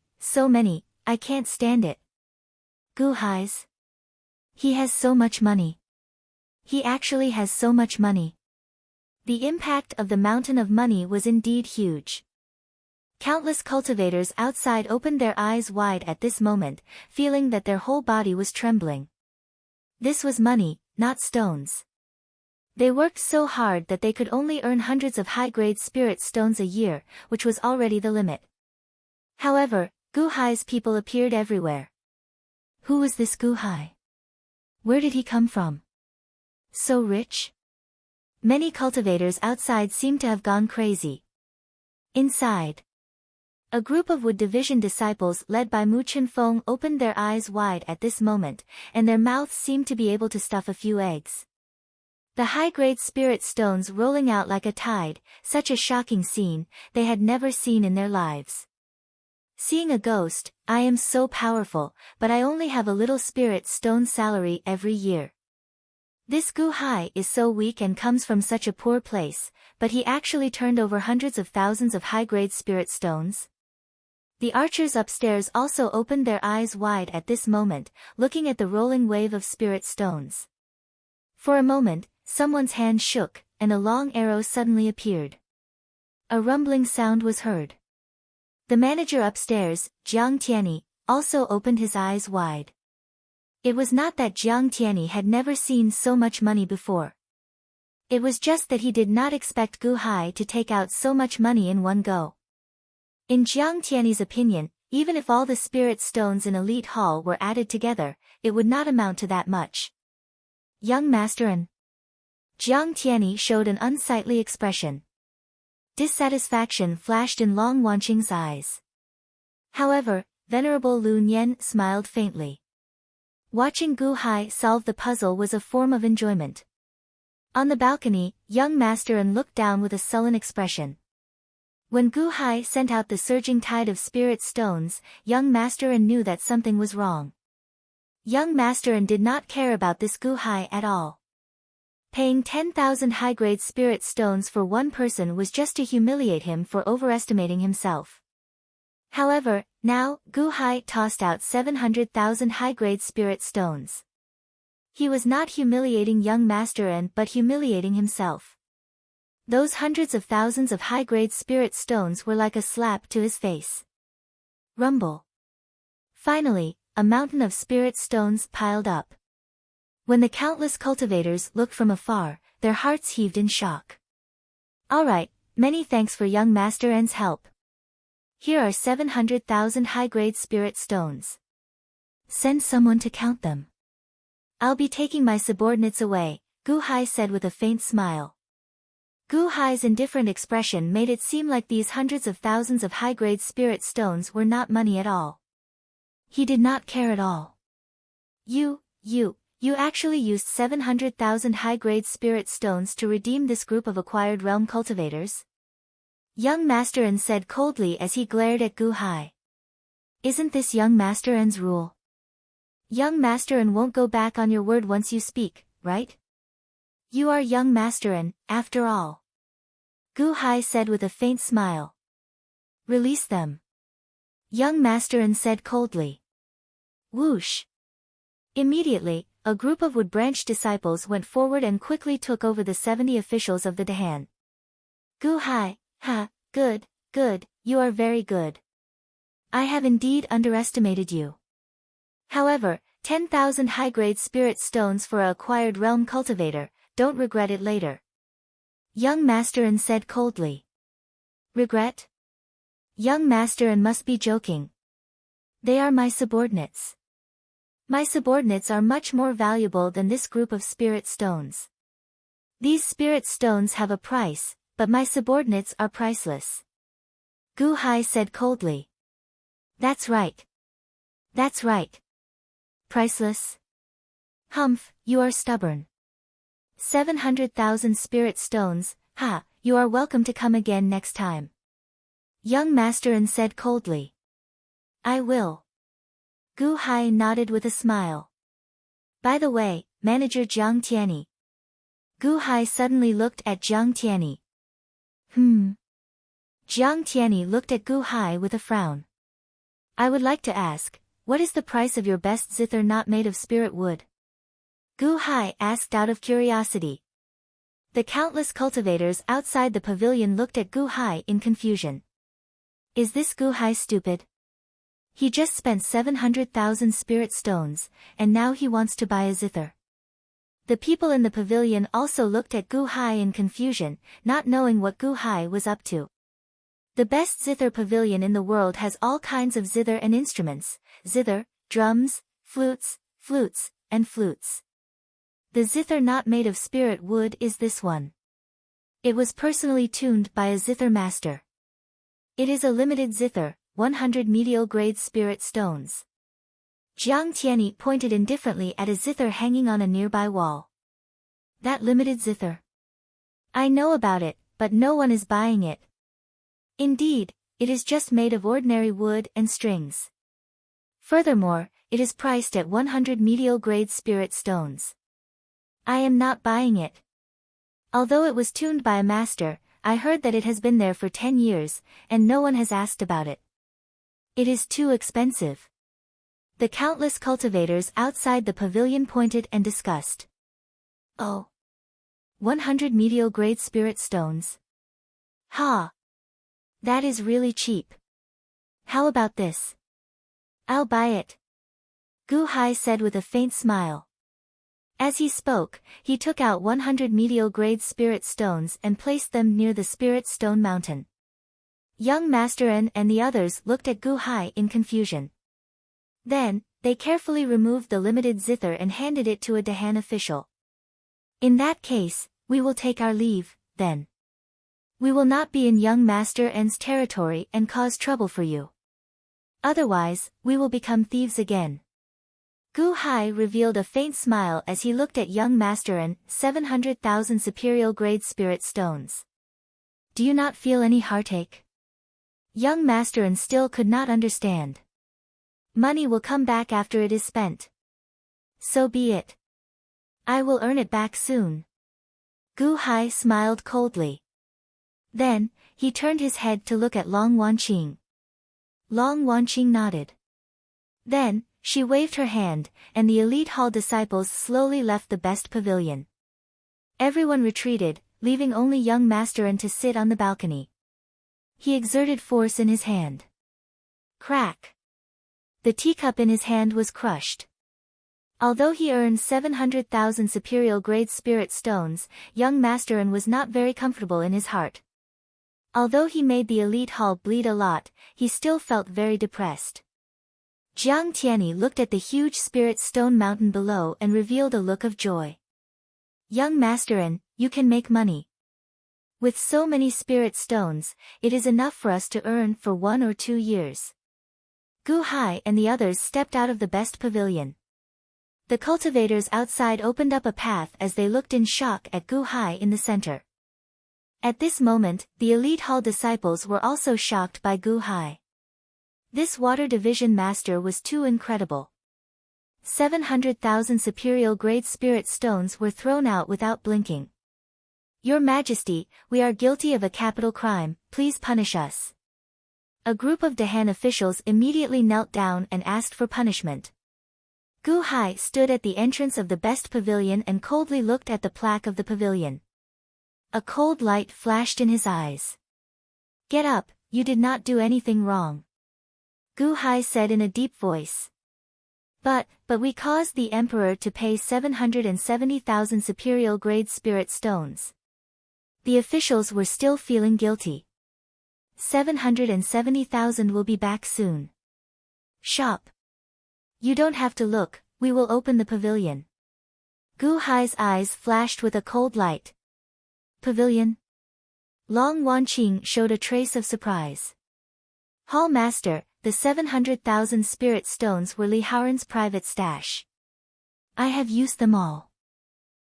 I can't stand it. Gu Hai's. He has so much money. He actually has so much money. The impact of the mountain of money was indeed huge. Countless cultivators outside opened their eyes wide at this moment, feeling that their whole body was trembling. This was money, not stones. They worked so hard that they could only earn hundreds of high-grade spirit stones a year, which was already the limit. However, Gu Hai's people appeared everywhere. Who was this Gu Hai? Where did he come from? So rich? Many cultivators outside seemed to have gone crazy. Inside, a group of Wood Division disciples led by Mu Chenfeng opened their eyes wide at this moment, and their mouths seemed to be able to stuff a few eggs. The high-grade spirit stones rolling out like a tide, such a shocking scene, they had never seen in their lives. Seeing a ghost, I am so powerful, but I only have a little spirit stone salary every year. This Gu Hai is so weak and comes from such a poor place, but he actually turned over hundreds of thousands of high-grade spirit stones. The archers upstairs also opened their eyes wide at this moment, looking at the rolling wave of spirit stones. For a moment, someone's hand shook, and a long arrow suddenly appeared. A rumbling sound was heard. The manager upstairs, Jiang Tianyi, also opened his eyes wide. It was not that Jiang Tianyi had never seen so much money before. It was just that he did not expect Gu Hai to take out so much money in one go. In Jiang Tianyi's opinion, even if all the spirit stones in Elite Hall were added together, it would not amount to that much. Young Master and Jiang Tianyi showed an unsightly expression. Dissatisfaction flashed in Long Wanqing's eyes. However, Venerable Lu Nian smiled faintly. Watching Gu Hai solve the puzzle was a form of enjoyment. On the balcony, young Master and looked down with a sullen expression. When Gu Hai sent out the surging tide of spirit stones, young Master and knew that something was wrong. Young Master and did not care about this Gu Hai at all. Paying 10,000 high-grade spirit stones for one person was just to humiliate him for overestimating himself. However, now, Gu Hai tossed out 700,000 high-grade spirit stones. He was not humiliating young Master and but humiliating himself. Those hundreds of thousands of high-grade spirit stones were like a slap to his face. Rumble. Finally, a mountain of spirit stones piled up. When the countless cultivators looked from afar, their hearts heaved in shock. Alright, many thanks for young Master N's help. Here are 700,000 high-grade spirit stones. Send someone to count them. I'll be taking my subordinates away, Gu Hai said with a faint smile. Gu Hai's indifferent expression made it seem like these hundreds of thousands of high-grade spirit stones were not money at all. He did not care at all. You actually used 700,000 high-grade spirit stones to redeem this group of acquired realm cultivators? Young Master N said coldly as he glared at Gu Hai. Isn't this young Master N's rule? Young Master N won't go back on your word once you speak, right? You are young Master N, after all. Gu Hai said with a faint smile. Release them. Young Master N said coldly. Whoosh. Immediately, a group of Wood Branch disciples went forward and quickly took over the 70 officials of the Dahan. Gu Hai, good, you are very good. I have indeed underestimated you. However, 10,000 high-grade spirit stones for a acquired realm cultivator, don't regret it later. Young Master N said coldly. Regret? Young Master N must be joking. They are my subordinates. My subordinates are much more valuable than this group of spirit stones. These spirit stones have a price, but my subordinates are priceless. Gu Hai said coldly. That's right. That's right. Priceless? Humph, you are stubborn. 700,000 spirit stones, you are welcome to come again next time. Young Master N said coldly. I will. Gu Hai nodded with a smile. By the way, Manager Jiang Tianyi. Gu Hai suddenly looked at Jiang Tianyi. Jiang Tianyi looked at Gu Hai with a frown. I would like to ask, what is the price of your best zither not made of spirit wood? Gu Hai asked out of curiosity. The countless cultivators outside the pavilion looked at Gu Hai in confusion. Is this Gu Hai stupid? He just spent 700,000 spirit stones, and now he wants to buy a zither. The people in the pavilion also looked at Gu Hai in confusion, not knowing what Gu Hai was up to. The best zither pavilion in the world has all kinds of zither and instruments, zither, drums, flutes, and flutes. The zither not made of spirit wood is this one. It was personally tuned by a zither master. It is a limited zither, 100 medial grade spirit stones. Jiang Tianyi pointed indifferently at a zither hanging on a nearby wall. That limited zither. I know about it, but no one is buying it. Indeed, it is just made of ordinary wood and strings. Furthermore, it is priced at 100 medial grade spirit stones. I am not buying it. Although it was tuned by a master, I heard that it has been there for 10 years, and no one has asked about it. It is too expensive. The countless cultivators outside the pavilion pointed and discussed. Oh. 100 medial grade spirit stones. Ha! That is really cheap. How about this? I'll buy it. Gu Hai said with a faint smile. As he spoke, he took out 100 medial grade spirit stones and placed them near the spirit stone mountain. Young Master En and the others looked at Gu Hai in confusion. Then, they carefully removed the limited zither and handed it to a Dahan official. In that case, we will take our leave, then. We will not be in young Master N's territory and cause trouble for you. Otherwise, we will become thieves again. Gu Hai revealed a faint smile as he looked at young Master N, 700,000 superior grade spirit stones. Do you not feel any heartache? Young Master N still could not understand. Money will come back after it is spent. So be it. I will earn it back soon. Gu Hai smiled coldly. Then, he turned his head to look at Long Wanqing. Long Wanqing nodded. Then, she waved her hand, and the elite hall disciples slowly left the best pavilion. Everyone retreated, leaving only young Master N to sit on the balcony. He exerted force in his hand. Crack! The teacup in his hand was crushed. Although he earned 700,000 superior grade spirit stones, young Master N was not very comfortable in his heart. Although he made the elite hall bleed a lot, he still felt very depressed. Jiang Tianyi looked at the huge spirit stone mountain below and revealed a look of joy. Young Master N, you can make money. With so many spirit stones, it is enough for us to earn for 1 or 2 years. Gu Hai and the others stepped out of the best pavilion. The cultivators outside opened up a path as they looked in shock at Gu Hai in the center. At this moment, the elite hall disciples were also shocked by Gu Hai. This water division master was too incredible. 700,000 superior grade spirit stones were thrown out without blinking. Your Majesty, we are guilty of a capital crime, please punish us. A group of Dahan officials immediately knelt down and asked for punishment. Gu Hai stood at the entrance of the best pavilion and coldly looked at the plaque of the pavilion. A cold light flashed in his eyes. Get up, you did not do anything wrong. Gu Hai said in a deep voice. But we caused the emperor to pay 770,000 superior grade spirit stones. The officials were still feeling guilty. 770,000 will be back soon. Shop. You don't have to look, we will open the pavilion. Gu Hai's eyes flashed with a cold light. Pavilion? Long Wanqing showed a trace of surprise. Hall Master, the 700,000 spirit stones were Li Haoran's private stash. I have used them all.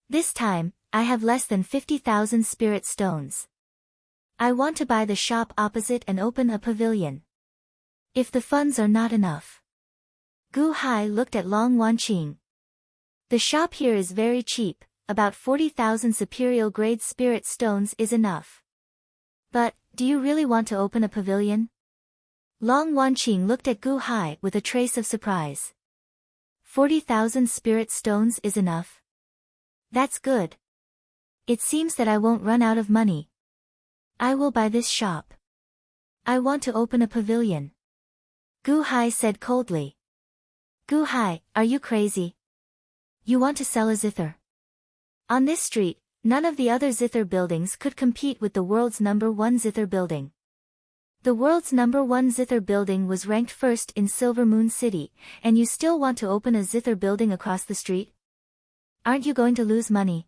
This time, I have less than 50,000 spirit stones. I want to buy the shop opposite and open a pavilion. If the funds are not enough. Gu Hai looked at Long Wanqing. The shop here is very cheap, about 40,000 superior grade spirit stones is enough. But, do you really want to open a pavilion? Long Wanqing looked at Gu Hai with a trace of surprise. 40,000 spirit stones is enough? That's good. It seems that I won't run out of money. I will buy this shop. I want to open a pavilion. Gu Hai said coldly. Gu Hai, are you crazy? You want to sell a zither? On this street, none of the other zither buildings could compete with the world's #1 zither building. The world's #1 zither building was ranked first in Silver Moon City, and you still want to open a zither building across the street? Aren't you going to lose money?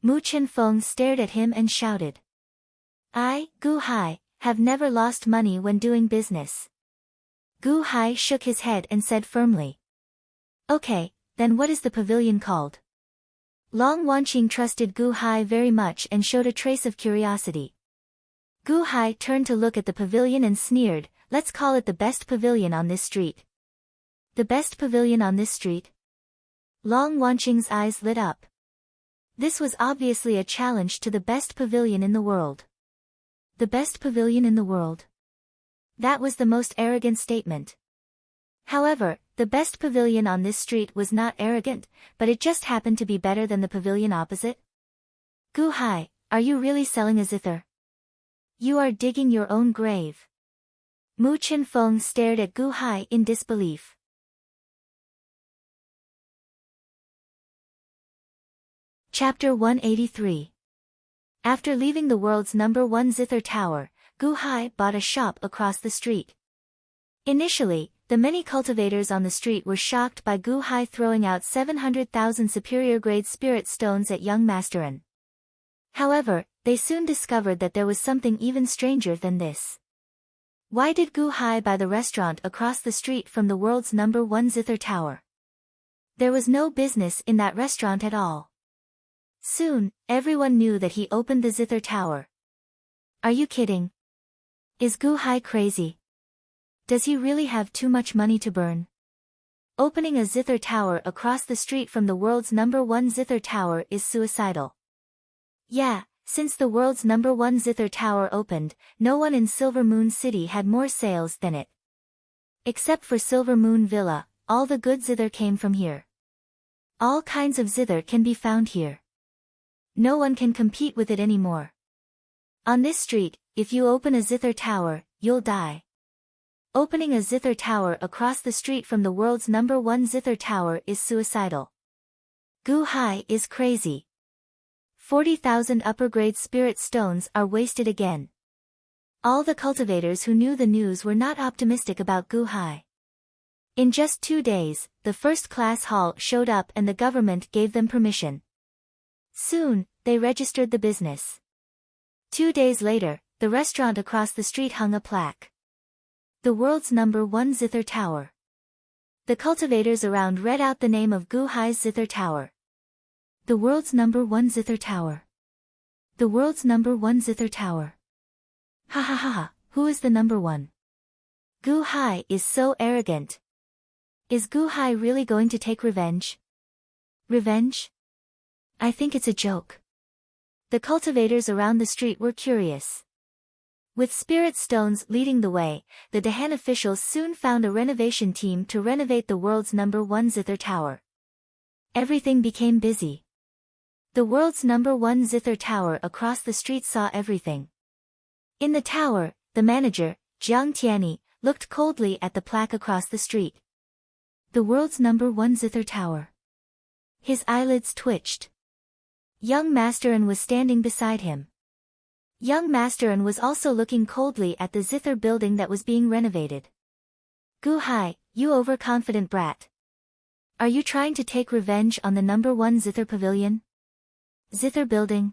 Mu Chenfeng stared at him and shouted. I, Gu Hai, have never lost money when doing business. Gu Hai shook his head and said firmly. Okay, then what is the pavilion called? Long Wanqing trusted Gu Hai very much and showed a trace of curiosity. Gu Hai turned to look at the pavilion and sneered, let's call it the best pavilion on this street. The best pavilion on this street? Long Wanqing's eyes lit up. This was obviously a challenge to the best pavilion in the world. The best pavilion in the world? That was the most arrogant statement. However, the best pavilion on this street was not arrogant, but it just happened to be better than the pavilion opposite. Gu Hai, are you really selling a zither? You are digging your own grave. Mu Chenfeng stared at Gu Hai in disbelief. Chapter 183. After leaving the world's #1 zither tower, Gu Hai bought a shop across the street. Initially, the many cultivators on the street were shocked by Gu Hai throwing out 700,000 superior-grade spirit stones at young Masterin. However, they soon discovered that there was something even stranger than this. Why did Gu Hai buy the restaurant across the street from the world's #1 zither tower? There was no business in that restaurant at all. Soon, everyone knew that he opened the zither tower. Are you kidding? Is Gu Hai crazy? Does he really have too much money to burn? Opening a zither tower across the street from the world's #1 zither tower is suicidal. Yeah, since the world's #1 zither tower opened, no one in Silver Moon City had more sales than it. Except for Silver Moon Villa, all the good zither came from here. All kinds of zither can be found here. No one can compete with it anymore. On this street, if you open a zither tower, you'll die. Opening a zither tower across the street from the world's #1 zither tower is suicidal. Gu Hai is crazy. 40,000 upper-grade spirit stones are wasted again. All the cultivators who knew the news were not optimistic about Gu Hai. In just 2 days, the first-class hall showed up and the government gave them permission. Soon, they registered the business. 2 days later, the restaurant across the street hung a plaque. The world's #1 zither tower. The cultivators around read out the name of Gu Hai's zither tower. The world's #1 zither tower. The world's #1 zither tower. Ha ha ha ha, who is the #1? Gu Hai is so arrogant. Is Gu Hai really going to take revenge? Revenge? I think it's a joke. The cultivators around the street were curious. With spirit stones leading the way, the Dahan officials soon found a renovation team to renovate the world's #1 zither tower. Everything became busy. The world's #1 zither tower across the street saw everything. In the tower, the manager, Jiang Tianyi, looked coldly at the plaque across the street. The world's #1 zither tower. His eyelids twitched. Young Masterin was standing beside him. Young Masterin was also looking coldly at the zither building that was being renovated. Gu Hai, you overconfident brat. Are you trying to take revenge on the #1 zither pavilion? Zither building?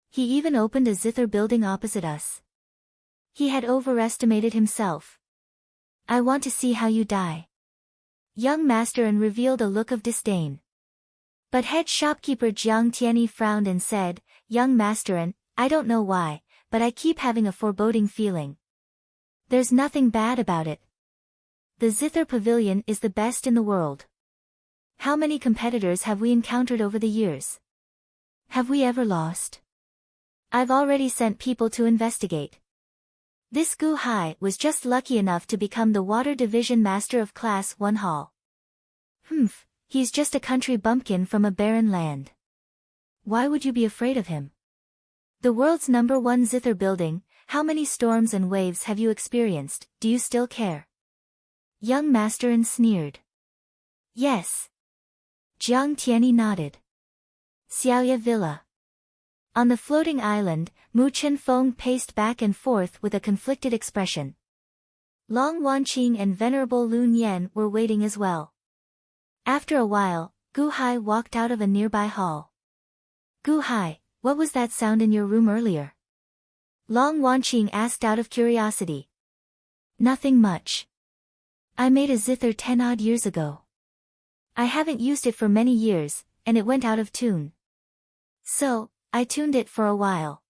He even opened a zither building opposite us. He had overestimated himself. I want to see how you die. Young Masterin revealed a look of disdain. But head shopkeeper Jiang Tianyi frowned and said, Young Masterin, I don't know why, but I keep having a foreboding feeling. There's nothing bad about it. The zither pavilion is the best in the world. How many competitors have we encountered over the years? Have we ever lost? I've already sent people to investigate. This Gu Hai was just lucky enough to become the water division master of Class 1 Hall. He's just a country bumpkin from a barren land. Why would you be afraid of him? The world's #1 zither building, how many storms and waves have you experienced, do you still care? Young Master sneered. Yes. Jiang Tianyi nodded. Xiaoya Villa. On the floating island, Mu Chenfeng paced back and forth with a conflicted expression. Long Wanqing and Venerable Lun Yan were waiting as well. After a while, Gu Hai walked out of a nearby hall. Gu Hai, what was that sound in your room earlier? Long Wanqing asked out of curiosity. Nothing much. I made a zither 10-odd years ago. I haven't used it for many years, and it went out of tune. So, I tuned it for a while.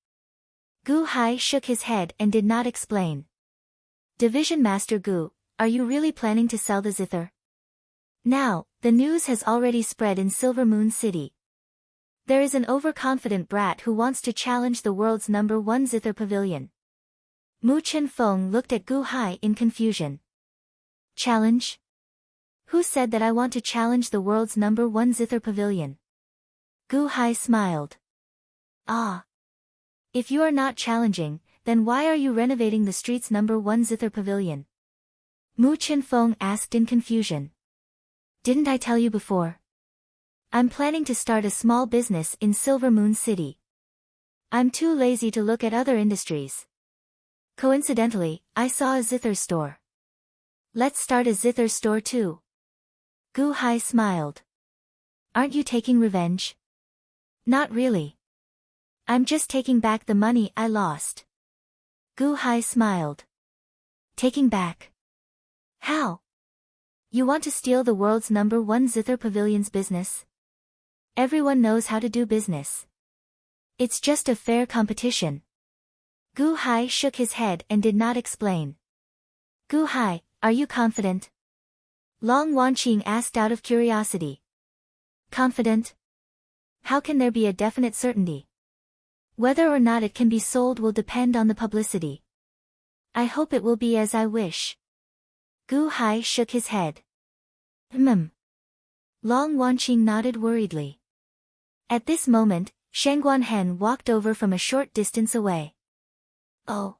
Gu Hai shook his head and did not explain. Division Master Gu, are you really planning to sell the zither? Now, the news has already spread in Silver Moon City. There is an overconfident brat who wants to challenge the world's #1 zither pavilion. Mu Chenfeng looked at Gu Hai in confusion. Challenge? Who said that I want to challenge the world's #1 zither pavilion? Gu Hai smiled. Ah. If you are not challenging, then why are you renovating the street's #1 zither pavilion? Mu Chenfeng asked in confusion. Didn't I tell you before? I'm planning to start a small business in Silver Moon City. I'm too lazy to look at other industries. Coincidentally, I saw a zither store. Let's start a zither store too. Gu Hai smiled. Aren't you taking revenge? Not really. I'm just taking back the money I lost. Gu Hai smiled. Taking back? How? You want to steal the world's #1 zither pavilion's business? Everyone knows how to do business. It's just a fair competition. Gu Hai shook his head and did not explain. Gu Hai, are you confident? Long Wanqing asked out of curiosity. Confident? How can there be a definite certainty? Whether or not it can be sold will depend on the publicity. I hope it will be as I wish. Gu Hai shook his head. Long Wanqing nodded worriedly. At this moment, Shangguanhen walked over from a short distance away. Oh.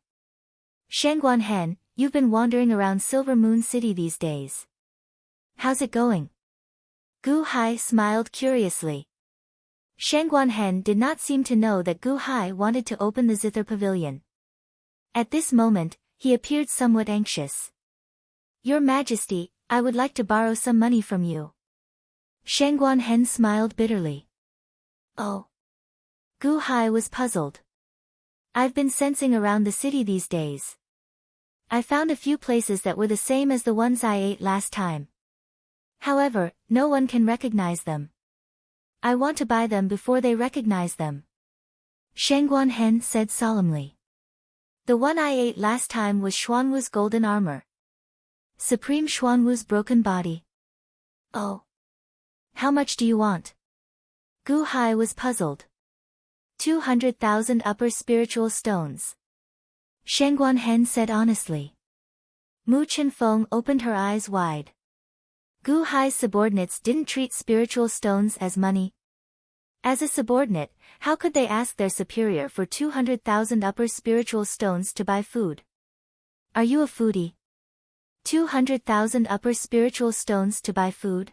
Shangguanhen, you've been wandering around Silver Moon City these days. How's it going? Gu Hai smiled curiously. Shangguanhen did not seem to know that Gu Hai wanted to open the zither pavilion. At this moment, he appeared somewhat anxious. Your Majesty, I would like to borrow some money from you. Shangguanhen smiled bitterly. Oh. Gu Hai was puzzled. I've been sensing around the city these days. I found a few places that were the same as the ones I ate last time. However, no one can recognize them. I want to buy them before they recognize them. Shangguanhen said solemnly. The one I ate last time was Xuanwu's golden armor. Supreme Xuanwu's broken body. Oh. How much do you want? Gu Hai was puzzled. 200,000 upper spiritual stones. Shangguanhen said honestly. Mu Chenfeng opened her eyes wide. Gu Hai's subordinates didn't treat spiritual stones as money. As a subordinate, how could they ask their superior for 200,000 upper spiritual stones to buy food? Are you a foodie? 200,000 upper spiritual stones to buy food?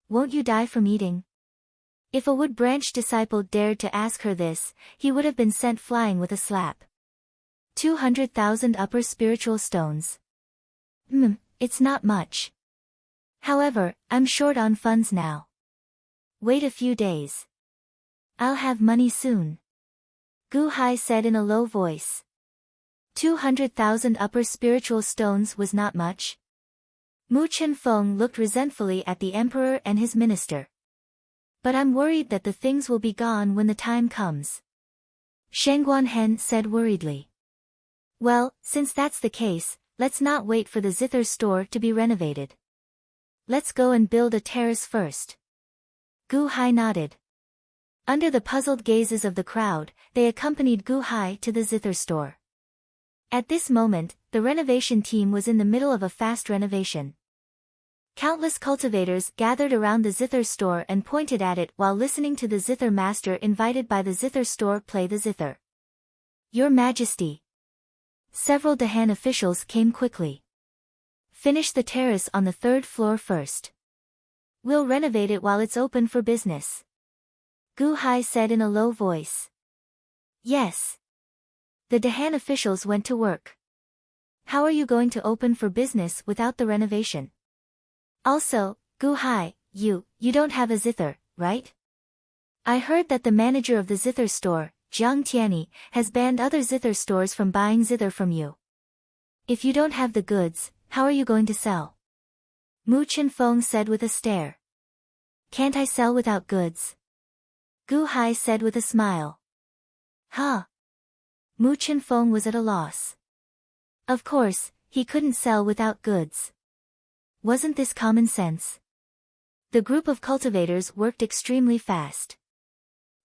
Won't you die from eating? If a Wood Branch disciple dared to ask her this, he would have been sent flying with a slap. 200,000 upper spiritual stones. It's not much. However, I'm short on funds now. Wait a few days. I'll have money soon. Gu Hai said in a low voice. 200,000 upper spiritual stones was not much. Mu Chenfeng looked resentfully at the emperor and his minister. But I'm worried that the things will be gone when the time comes. Shangguanhen said worriedly. Well, since that's the case, let's not wait for the zither store to be renovated. Let's go and build a terrace first. Gu Hai nodded. Under the puzzled gazes of the crowd, they accompanied Gu Hai to the zither store. At this moment, the renovation team was in the middle of a fast renovation. Countless cultivators gathered around the zither store and pointed at it while listening to the zither master invited by the zither store play the zither. Your Majesty. Several Dahan officials came quickly. Finish the terrace on the third floor first. We'll renovate it while it's open for business. Gu Hai said in a low voice. Yes. The Dahan officials went to work. How are you going to open for business without the renovation? Also, Gu Hai, you don't have a zither, right? I heard that the manager of the zither store, Jiang Tianyi, has banned other zither stores from buying zither from you. If you don't have the goods, how are you going to sell? Mu Chenfeng said with a stare. Can't I sell without goods? Gu Hai said with a smile. Huh? Mu Chenfeng was at a loss. Of course, he couldn't sell without goods. Wasn't this common sense? The group of cultivators worked extremely fast.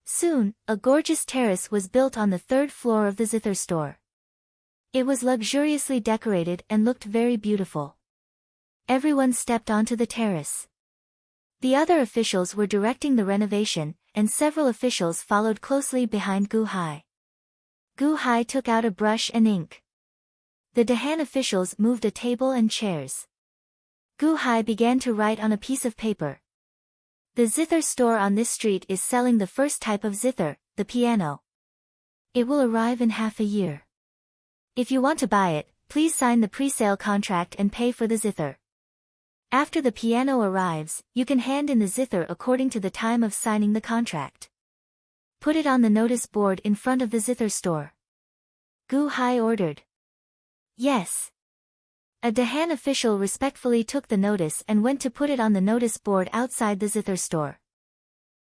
Soon, a gorgeous terrace was built on the third floor of the zither store. It was luxuriously decorated and looked very beautiful. Everyone stepped onto the terrace. The other officials were directing the renovation, and several officials followed closely behind Gu Hai. Gu Hai took out a brush and ink. The Dahan officials moved a table and chairs. Gu Hai began to write on a piece of paper. The zither store on this street is selling the first type of zither, the piano. It will arrive in half a year. If you want to buy it, please sign the pre-sale contract and pay for the zither. After the piano arrives, you can hand in the zither according to the time of signing the contract. Put it on the notice board in front of the zither store. Gu Hai ordered. Yes. A Dahan official respectfully took the notice and went to put it on the notice board outside the zither store.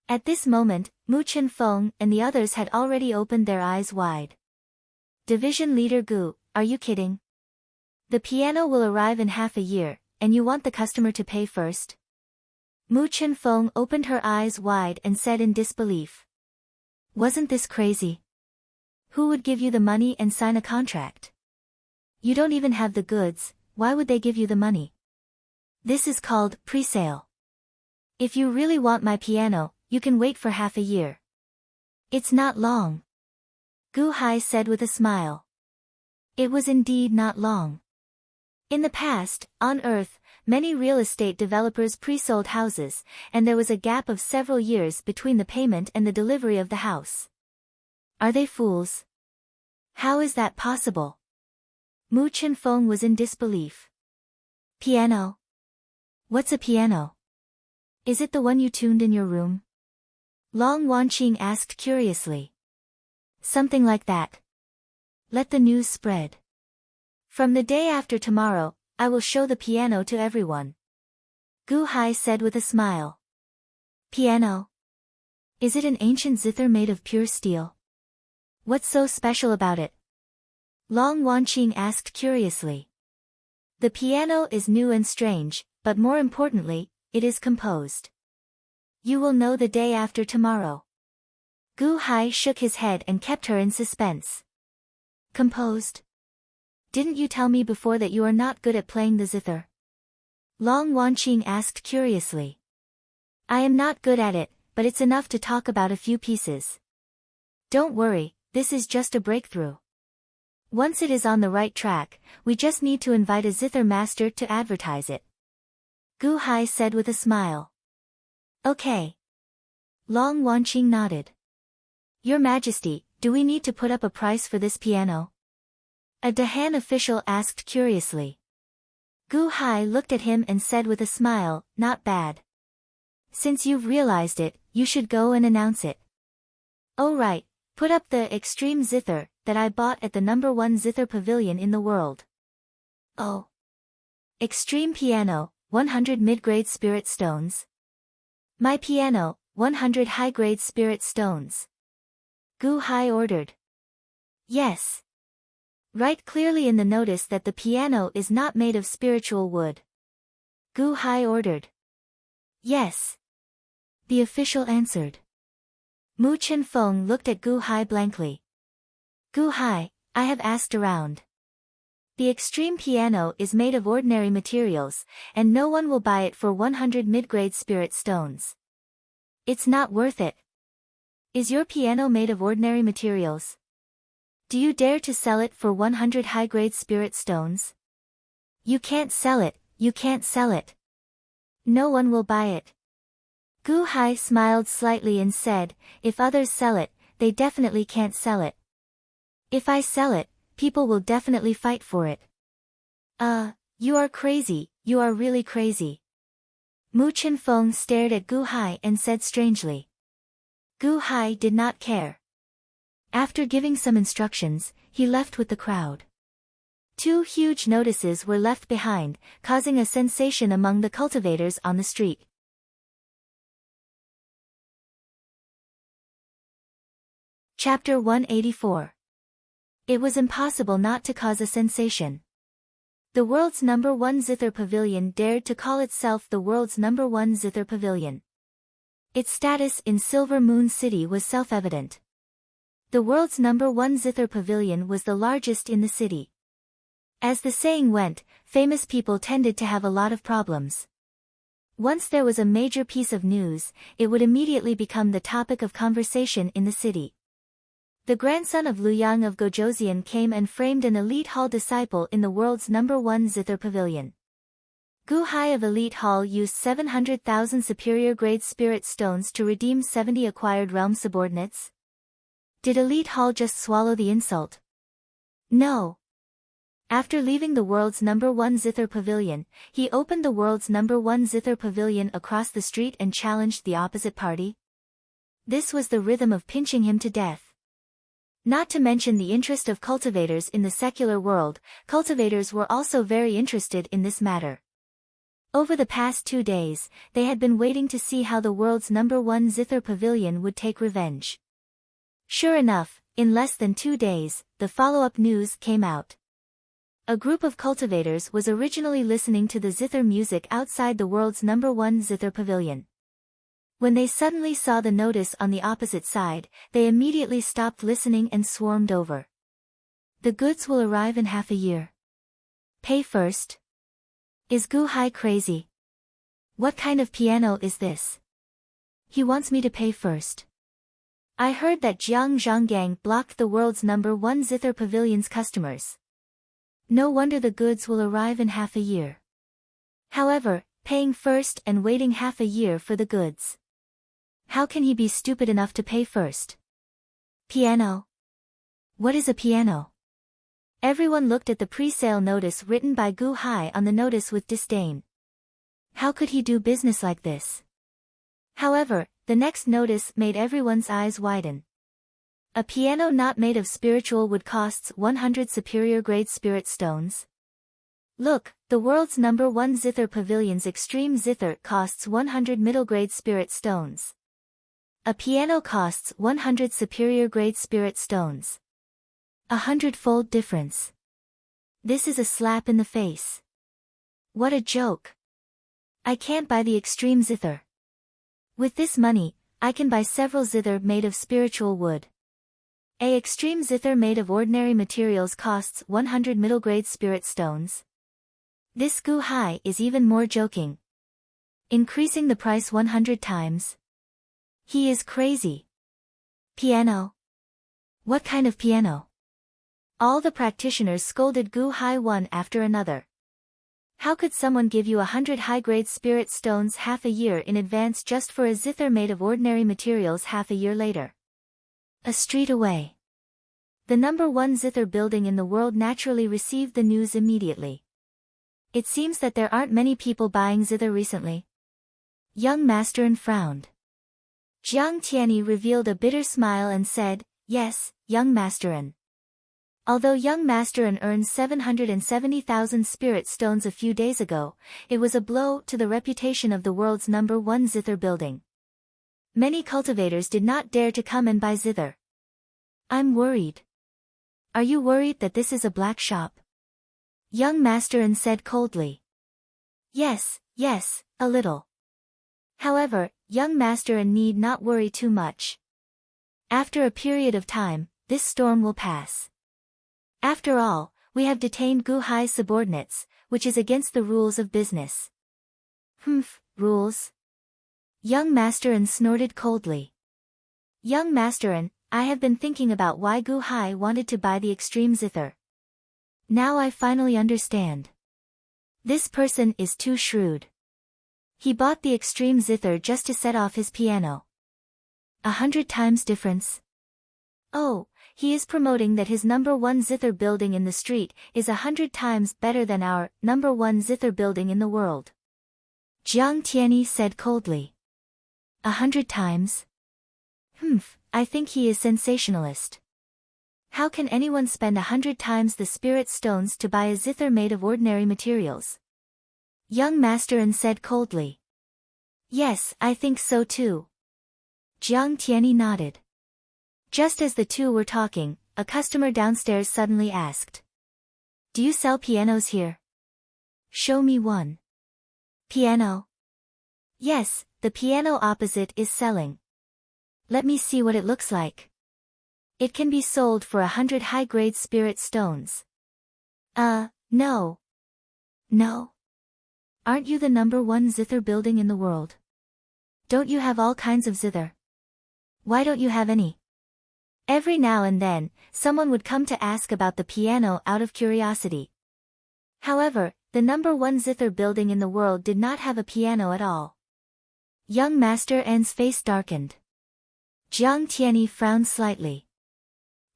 At this moment, Mu Chenfeng and the others had already opened their eyes wide. Division Leader Gu, are you kidding? The piano will arrive in half a year, and you want the customer to pay first? Mu Chenfeng opened her eyes wide and said in disbelief. Wasn't this crazy? Who would give you the money and sign a contract? You don't even have the goods. Why would they give you the money? This is called pre-sale. If you really want my piano, you can wait for half a year. It's not long. Gu Hai said with a smile. It was indeed not long. In the past, on Earth, many real estate developers pre-sold houses, and there was a gap of several years between the payment and the delivery of the house. Are they fools? How is that possible? Mu Chenfeng was in disbelief. Piano? What's a piano? Is it the one you tuned in your room? Long Wanqing asked curiously. Something like that. Let the news spread. From the day after tomorrow, I will show the piano to everyone. Gu Hai said with a smile. Piano? Is it an ancient zither made of pure steel? What's so special about it? Long Wanqing asked curiously. The piano is new and strange, but more importantly, it is composed. You will know the day after tomorrow. Gu Hai shook his head and kept her in suspense. Composed? Didn't you tell me before that you are not good at playing the zither? Long Wanqing asked curiously. I am not good at it, but it's enough to talk about a few pieces. Don't worry, this is just a breakthrough. Once it is on the right track, we just need to invite a zither master to advertise it. Gu Hai said with a smile. Okay. Long Wanqing nodded. Your Majesty, do we need to put up a price for this piano? A Dahan official asked curiously. Gu Hai looked at him and said with a smile, not bad. Since you've realized it, you should go and announce it. Oh right, put up the extreme zither that I bought at the #1 zither pavilion in the world. Oh. Extreme piano, 100 mid-grade spirit stones. My piano, 100 high-grade spirit stones. Gu Hai ordered. Yes. Write clearly in the notice that the piano is not made of spiritual wood. Gu Hai ordered. Yes. The official answered. Mu Chenfeng looked at Gu Hai blankly. Gu Hai, I have asked around. The extreme piano is made of ordinary materials, and no one will buy it for 100 mid-grade spirit stones. It's not worth it. Is your piano made of ordinary materials? Do you dare to sell it for 100 high-grade spirit stones? You can't sell it, you can't sell it. No one will buy it. Gu Hai smiled slightly and said, if others sell it, they definitely can't sell it. If I sell it, people will definitely fight for it. You are crazy, you are really crazy. Mu Chenfeng stared at Gu Hai and said strangely. Gu Hai did not care. After giving some instructions, he left with the crowd. 2 huge notices were left behind, causing a sensation among the cultivators on the street. Chapter 184. It was impossible not to cause a sensation. The world's #1 zither pavilion dared to call itself the world's #1 zither pavilion. Its status in Silver Moon City was self-evident. The world's #1 zither pavilion was the largest in the city. As the saying went, famous people tended to have a lot of problems. Once there was a major piece of news, it would immediately become the topic of conversation in the city. The grandson of Luyang of Gojoseon came and framed an elite hall disciple in the world's #1 zither pavilion. Gu Hai of Elite Hall used 700,000 superior grade spirit stones to redeem 70 acquired realm subordinates. Did Elite Hall just swallow the insult? No. After leaving the world's #1 zither pavilion, he opened the world's #1 zither pavilion across the street and challenged the opposite party. This was the rhythm of pinching him to death. Not to mention the interest of cultivators in the secular world, cultivators were also very interested in this matter. Over the past 2 days, they had been waiting to see how the world's #1 zither pavilion would take revenge. Sure enough, in less than 2 days, the follow-up news came out. A group of cultivators was originally listening to the zither music outside the world's #1 zither pavilion. When they suddenly saw the notice on the opposite side, they immediately stopped listening and swarmed over. The goods will arrive in half a year. Pay first. Is Gu Hai crazy? What kind of piano is this? He wants me to pay first. I heard that Jiang Zhanggang blocked the world's #1 zither pavilion's customers. No wonder the goods will arrive in half a year. However, paying first and waiting half a year for the goods. How can he be stupid enough to pay first? Piano? What is a piano? Everyone looked at the pre-sale notice written by Gu Hai on the notice with disdain. How could he do business like this? However, the next notice made everyone's eyes widen. A piano not made of spiritual wood costs 100 superior grade spirit stones. Look, the world's #1 zither pavilion's extreme zither costs 100 middle grade spirit stones. A piano costs 100 superior grade spirit stones. 100-fold difference. This is a slap in the face. What a joke. I can't buy the extreme zither. With this money, I can buy several zither made of spiritual wood. A extreme zither made of ordinary materials costs 100 middle grade spirit stones. This Gu Hai is even more joking. Increasing the price 100 times. He is crazy. Piano? What kind of piano? All the practitioners scolded Gu Hai one after another. How could someone give you 100 high-grade spirit stones half a year in advance just for a zither made of ordinary materials half a year later? A street away. The #1 zither building in the world naturally received the news immediately. It seems that there aren't many people buying zither recently. Young Masterin frowned. Jiang Tianyi revealed a bitter smile and said, yes, young Masterin. Although young Masterin earned 770,000 spirit stones a few days ago, it was a blow to the reputation of the world's #1 zither building. Many cultivators did not dare to come and buy zither. I'm worried. Are you worried that this is a black shop? Young Masterin said coldly. Yes, a little. However, young Masterin need not worry too much. After a period of time, this storm will pass. After all, we have detained Gu Hai's subordinates, which is against the rules of business. Humph, rules? Young Masterin snorted coldly. Young Masterin, I have been thinking about why Gu Hai wanted to buy the extreme zither. Now I finally understand. This person is too shrewd. He bought the extreme zither just to set off his piano. 100 times difference. Oh, he is promoting that his #1 zither building in the street is 100 times better than our #1 zither building in the world. Jiang Tianyi said coldly. 100 times? Humph, I think he is sensationalist. How can anyone spend 100 times the spirit stones to buy a zither made of ordinary materials? Young Masterin said coldly. Yes, I think so too. Jiang Tianyi nodded. Just as the two were talking, a customer downstairs suddenly asked. Do you sell pianos here? Show me one. Piano? Yes, the piano opposite is selling. Let me see what it looks like. It can be sold for 100 high-grade spirit stones. No. No? Aren't you the #1 zither building in the world? Don't you have all kinds of zither? Why don't you have any? Every now and then, someone would come to ask about the piano out of curiosity. However, the #1 zither building in the world did not have a piano at all. Young Master N's face darkened. Jiang Tianyi frowned slightly.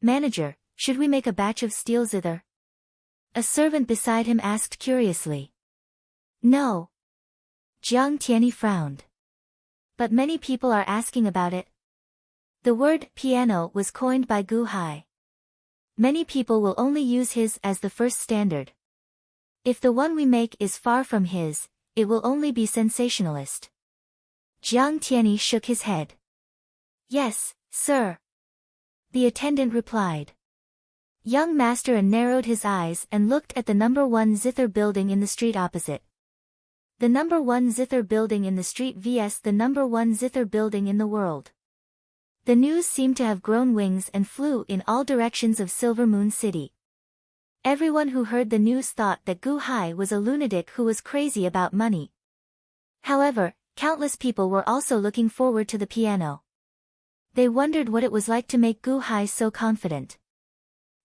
Manager, should we make a batch of steel zither? A servant beside him asked curiously. No. Jiang Tianyi frowned. But many people are asking about it. The word piano was coined by Gu Hai. Many people will only use his as the first standard. If the one we make is far from his, it will only be sensationalist. Jiang Tianyi shook his head. Yes, sir. The attendant replied. Young Master narrowed his eyes and looked at the #1 zither building in the street opposite. The #1 zither building in the street vs the #1 zither building in the world. The news seemed to have grown wings and flew in all directions of Silver Moon City. Everyone who heard the news thought that Gu Hai was a lunatic who was crazy about money. However, countless people were also looking forward to the piano. They wondered what it was like to make Gu Hai so confident.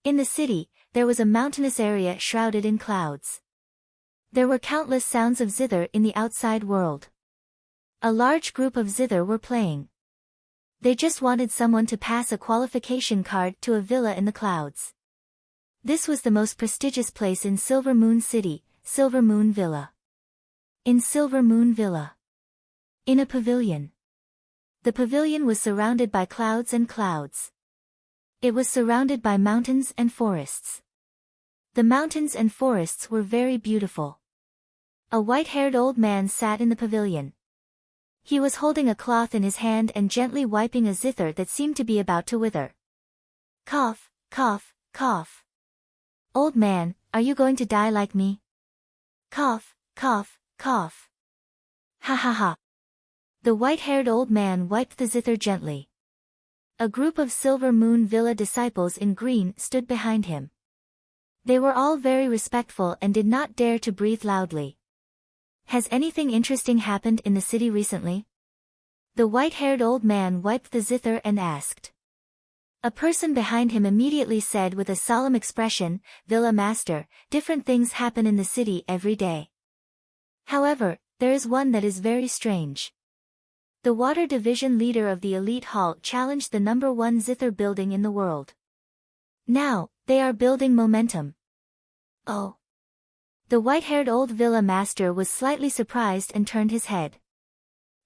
In the city, there was a mountainous area shrouded in clouds. There were countless sounds of zither in the outside world. A large group of zither were playing. They just wanted someone to pass a qualification card to a villa in the clouds. This was the most prestigious place in Silver Moon City, Silver Moon Villa. In Silver Moon Villa. In a pavilion. The pavilion was surrounded by clouds and clouds. It was surrounded by mountains and forests. The mountains and forests were very beautiful. A white-haired old man sat in the pavilion. He was holding a cloth in his hand and gently wiping a zither that seemed to be about to wither. Cough, cough, cough. Old man, are you going to die like me? Cough, cough, cough. Ha ha ha. The white-haired old man wiped the zither gently. A group of Silver Moon Villa disciples in green stood behind him. They were all very respectful and did not dare to breathe loudly. Has anything interesting happened in the city recently? The white-haired old man wiped the zither and asked. A person behind him immediately said with a solemn expression, Villa Master, different things happen in the city every day. However, there is one that is very strange. The water division leader of the elite hall challenged the #1 zither building in the world. Now, they are building momentum. Oh. The white-haired old villa master was slightly surprised and turned his head.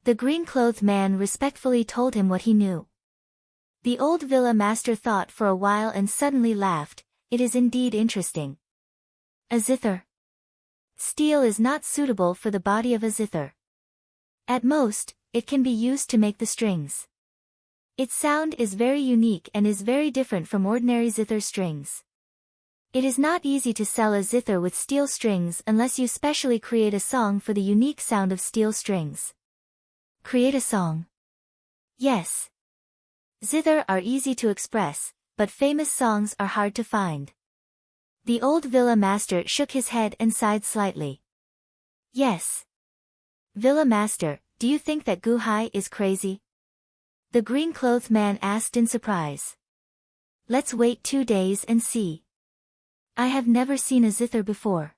The green-clothed man respectfully told him what he knew. The old villa master thought for a while and suddenly laughed. It is indeed interesting. A zither. Steel is not suitable for the body of a zither. At most, it can be used to make the strings. Its sound is very unique and is very different from ordinary zither strings. It is not easy to sell a zither with steel strings unless you specially create a song for the unique sound of steel strings. Create a song. Yes. Zither are easy to express, but famous songs are hard to find. The old villa master shook his head and sighed slightly. Yes. Villa master, do you think that Guhai is crazy? The green-clothed man asked in surprise. Let's wait 2 days and see. I have never seen a zither before.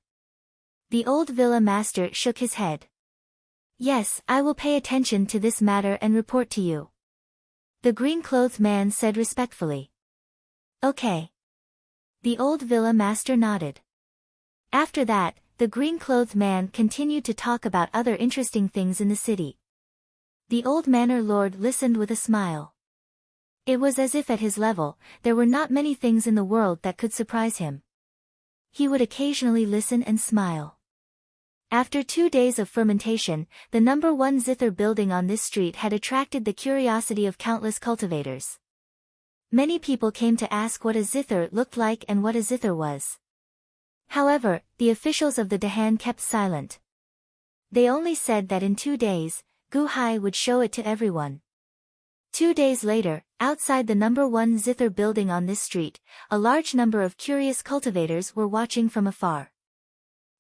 The old villa master shook his head. Yes, I will pay attention to this matter and report to you. The green-clothed man said respectfully. Okay. The old villa master nodded. After that, the green-clothed man continued to talk about other interesting things in the city. The old manor lord listened with a smile. It was as if at his level, there were not many things in the world that could surprise him. He would occasionally listen and smile. After 2 days of fermentation, the number 1 zither building on this street had attracted the curiosity of countless cultivators. Many people came to ask what a zither looked like and what a zither was. However, the officials of the Dahan kept silent. They only said that in 2 days, Guhai would show it to everyone. 2 days later, outside the number 1 zither building on this street, a large number of curious cultivators were watching from afar.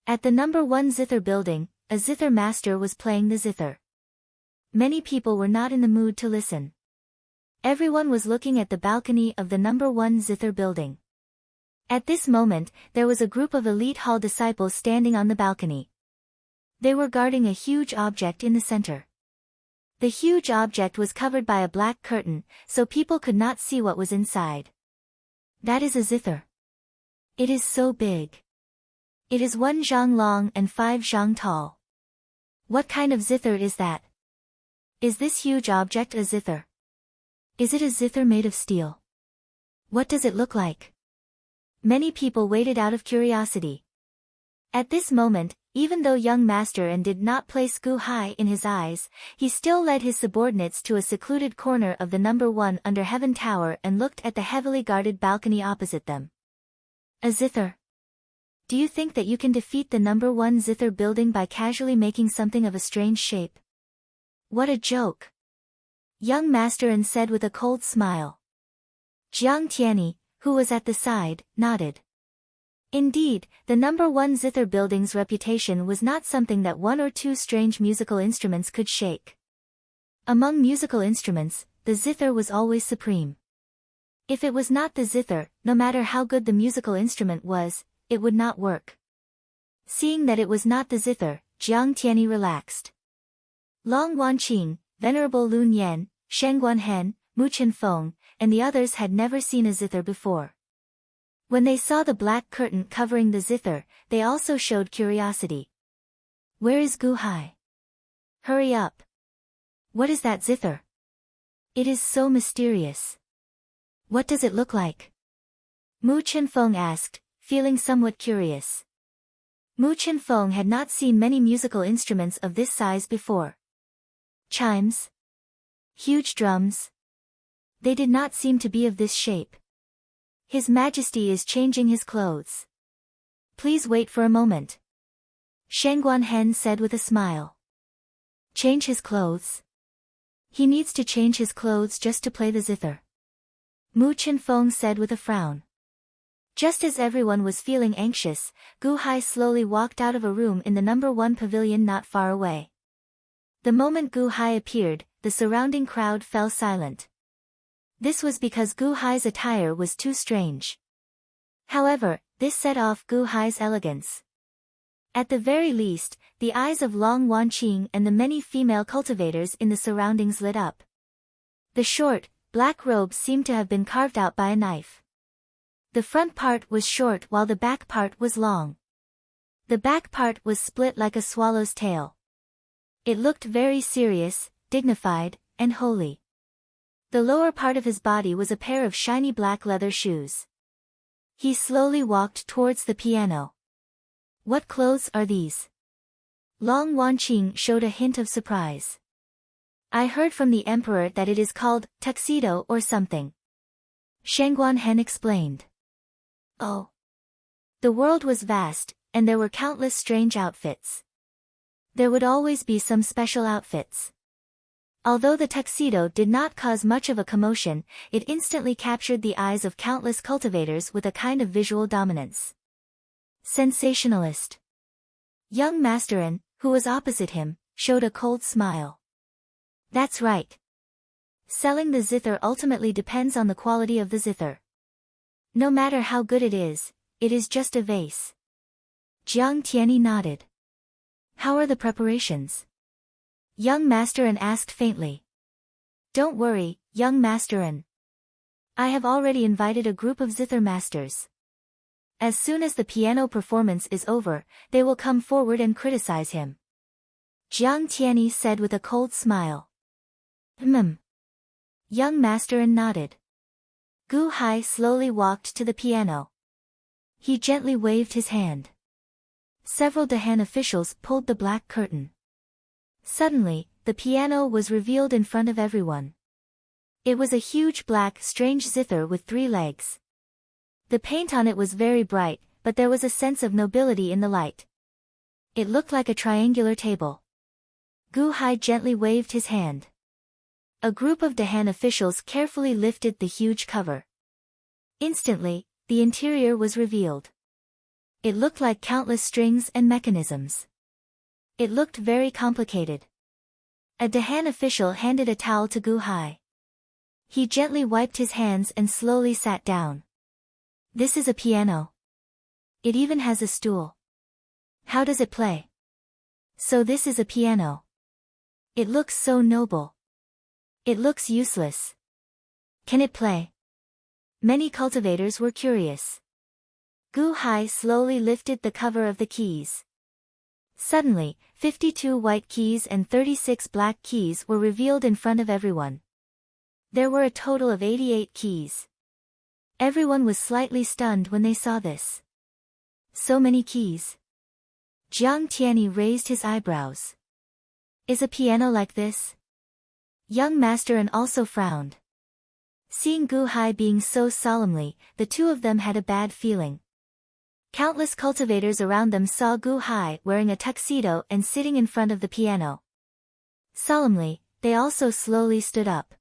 At the number 1 zither building, a zither master was playing the zither. Many people were not in the mood to listen. Everyone was looking at the balcony of the number 1 zither building. At this moment, there was a group of elite hall disciples standing on the balcony. They were guarding a huge object in the center. The huge object was covered by a black curtain, so people could not see what was inside. That is a zither. It is so big. It is 1 zhang long and 5 zhang tall. What kind of zither is that? Is this huge object a zither? Is it a zither made of steel? What does it look like? Many people waited out of curiosity. At this moment, even though young master and did not place Guhai in his eyes, he still led his subordinates to a secluded corner of the number 1 under heaven tower and looked at the heavily guarded balcony opposite them. A zither. Do you think that you can defeat the number 1 zither building by casually making something of a strange shape? What a joke! Young master said with a cold smile. Jiang Tianyi, who was at the side, nodded. Indeed, the number 1 zither building's reputation was not something that 1 or 2 strange musical instruments could shake. Among musical instruments, the zither was always supreme. If it was not the zither, no matter how good the musical instrument was, it would not work. Seeing that it was not the zither, Jiang Tianyi relaxed. Long Wanqing, Venerable Lun Yan, Shengguan Hen, Mu Chenfeng, and the others had never seen a zither before. When they saw the black curtain covering the zither, they also showed curiosity. Where is Guhai? Hurry up. What is that zither? It is so mysterious. What does it look like? Mu Chenfeng asked, feeling somewhat curious. Mu Chenfeng had not seen many musical instruments of this size before. Chimes? Huge drums? They did not seem to be of this shape. His Majesty is changing his clothes. Please wait for a moment. Shengguan Hen said with a smile. Change his clothes? He needs to change his clothes just to play the zither. Mu Chenfeng said with a frown. Just as everyone was feeling anxious, Guhai slowly walked out of a room in the number 1 pavilion not far away. The moment Guhai appeared, the surrounding crowd fell silent. This was because Guhai's attire was too strange. However, this set off Guhai's elegance. At the very least, the eyes of Long Wanqing and the many female cultivators in the surroundings lit up. The short, black robe seemed to have been carved out by a knife. The front part was short while the back part was long. The back part was split like a swallow's tail. It looked very serious, dignified, and holy. The lower part of his body was a pair of shiny black leather shoes. He slowly walked towards the piano. What clothes are these? Long Wanqing showed a hint of surprise. I heard from the emperor that it is called tuxedo or something. Shengguan Hen explained. Oh. The world was vast, and there were countless strange outfits. There would always be some special outfits. Although the tuxedo did not cause much of a commotion, it instantly captured the eyes of countless cultivators with a kind of visual dominance. Sensationalist. Young Masterin, who was opposite him, showed a cold smile. That's right. Selling the zither ultimately depends on the quality of the zither. No matter how good it is just a vase. Jiang Tianyi nodded. How are the preparations? Young Masterin asked faintly. Don't worry, young Masterin. I have already invited a group of zither masters. As soon as the piano performance is over, they will come forward and criticize him. Jiang Tianyi said with a cold smile. Young Masterin nodded. Gu Hai slowly walked to the piano. He gently waved his hand. Several Dahan officials pulled the black curtain. Suddenly, the piano was revealed in front of everyone. It was a huge black strange zither with 3 legs. The paint on it was very bright, but there was a sense of nobility in the light. It looked like a triangular table. Gu Hai gently waved his hand. A group of Dahan officials carefully lifted the huge cover. Instantly, the interior was revealed. It looked like countless strings and mechanisms. It looked very complicated. A Dahan official handed a towel to Gu Hai. He gently wiped his hands and slowly sat down. This is a piano. It even has a stool. How does it play? So this is a piano. It looks so noble. It looks useless. Can it play? Many cultivators were curious. Gu Hai slowly lifted the cover of the keys. Suddenly, 52 white keys and 36 black keys were revealed in front of everyone. There were a total of 88 keys. Everyone was slightly stunned when they saw this. So many keys. Jiang Tianyi raised his eyebrows. Is a piano like this? Young Masterin also frowned. Seeing Gu Hai being so solemnly, the two of them had a bad feeling. Countless cultivators around them saw Gu Hai wearing a tuxedo and sitting in front of the piano. Solemnly, they also slowly stood up.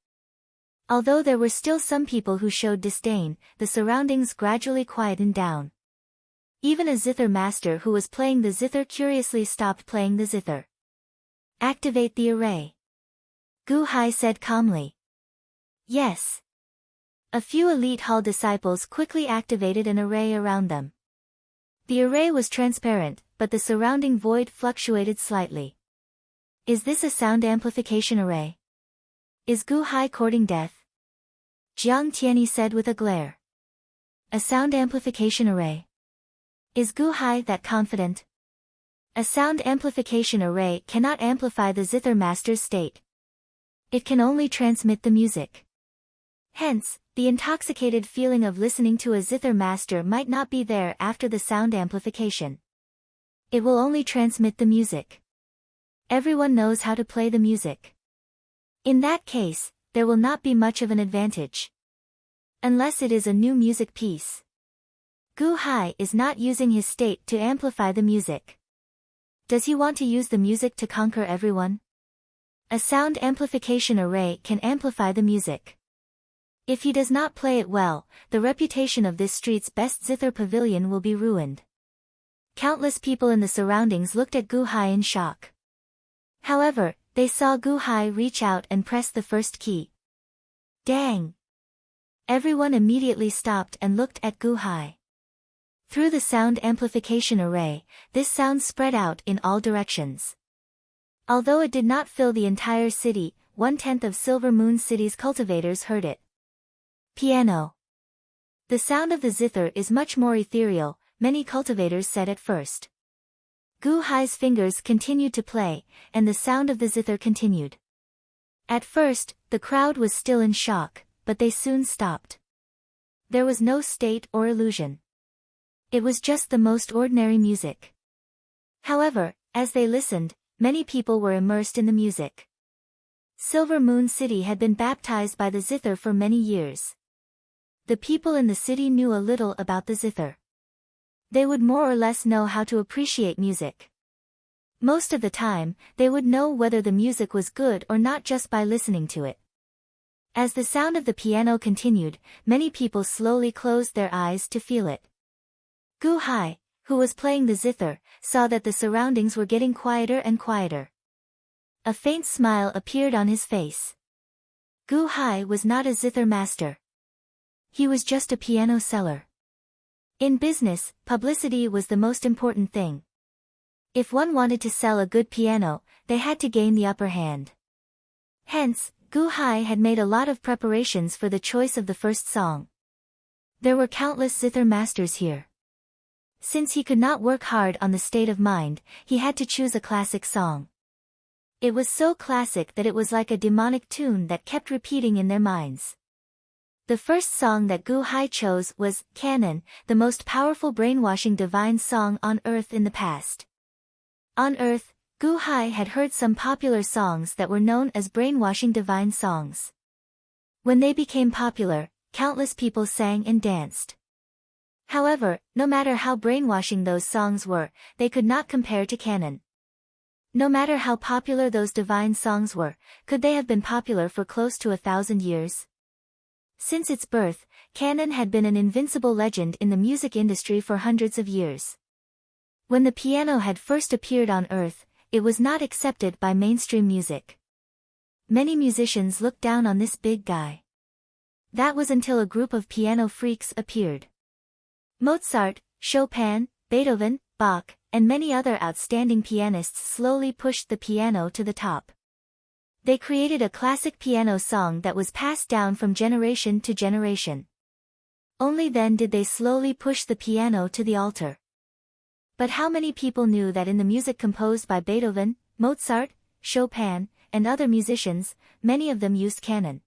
Although there were still some people who showed disdain, the surroundings gradually quietened down. Even a zither master who was playing the zither curiously stopped playing the zither. Activate the array. Gu Hai said calmly. Yes. A few elite hall disciples quickly activated an array around them. The array was transparent, but the surrounding void fluctuated slightly. Is this a sound amplification array? Is Gu Hai courting death? Jiang Tianyi said with a glare. A sound amplification array. Is Gu Hai that confident? A sound amplification array cannot amplify the zither master's state. It can only transmit the music. Hence, the intoxicated feeling of listening to a zither master might not be there after the sound amplification. It will only transmit the music. Everyone knows how to play the music. In that case, there will not be much of an advantage. Unless it is a new music piece. Gu Hai is not using his state to amplify the music. Does he want to use the music to conquer everyone? A sound amplification array can amplify the music. If he does not play it well, the reputation of this street's best zither pavilion will be ruined. Countless people in the surroundings looked at Gu Hai in shock. However, they saw Gu Hai reach out and press the first key. Dang! Everyone immediately stopped and looked at Gu Hai. Through the sound amplification array, this sound spread out in all directions. Although it did not fill the entire city, 1/10 of Silver Moon City's cultivators heard it. Piano. The sound of the zither is much more ethereal, many cultivators said at first. Gu Hai's fingers continued to play, and the sound of the zither continued. At first, the crowd was still in shock, but they soon stopped. There was no state or illusion. It was just the most ordinary music. However, as they listened, many people were immersed in the music. Silver Moon City had been baptized by the zither for many years. The people in the city knew a little about the zither. They would more or less know how to appreciate music. Most of the time, they would know whether the music was good or not just by listening to it. As the sound of the piano continued, many people slowly closed their eyes to feel it. Gu Hai, who was playing the zither, saw that the surroundings were getting quieter and quieter. A faint smile appeared on his face. Gu Hai was not a zither master. He was just a piano seller. In business, publicity was the most important thing. If one wanted to sell a good piano, they had to gain the upper hand. Hence, Gu Hai had made a lot of preparations for the choice of the first song. There were countless zither masters here. Since he could not work hard on the state of mind, he had to choose a classic song. It was so classic that it was like a demonic tune that kept repeating in their minds. The first song that Gu Hai chose was Canon, the most powerful brainwashing divine song on earth in the past. On earth, Gu Hai had heard some popular songs that were known as brainwashing divine songs. When they became popular, countless people sang and danced. However, no matter how brainwashing those songs were, they could not compare to Canon. No matter how popular those divine songs were, could they have been popular for close to 1,000 years? Since its birth, Canon had been an invincible legend in the music industry for hundreds of years. When the piano had first appeared on Earth, it was not accepted by mainstream music. Many musicians looked down on this big guy. That was until a group of piano freaks appeared. Mozart, Chopin, Beethoven, Bach, and many other outstanding pianists slowly pushed the piano to the top. They created a classic piano song that was passed down from generation to generation. Only then did they slowly push the piano to the altar. But how many people knew that in the music composed by Beethoven, Mozart, Chopin, and other musicians, many of them used canon?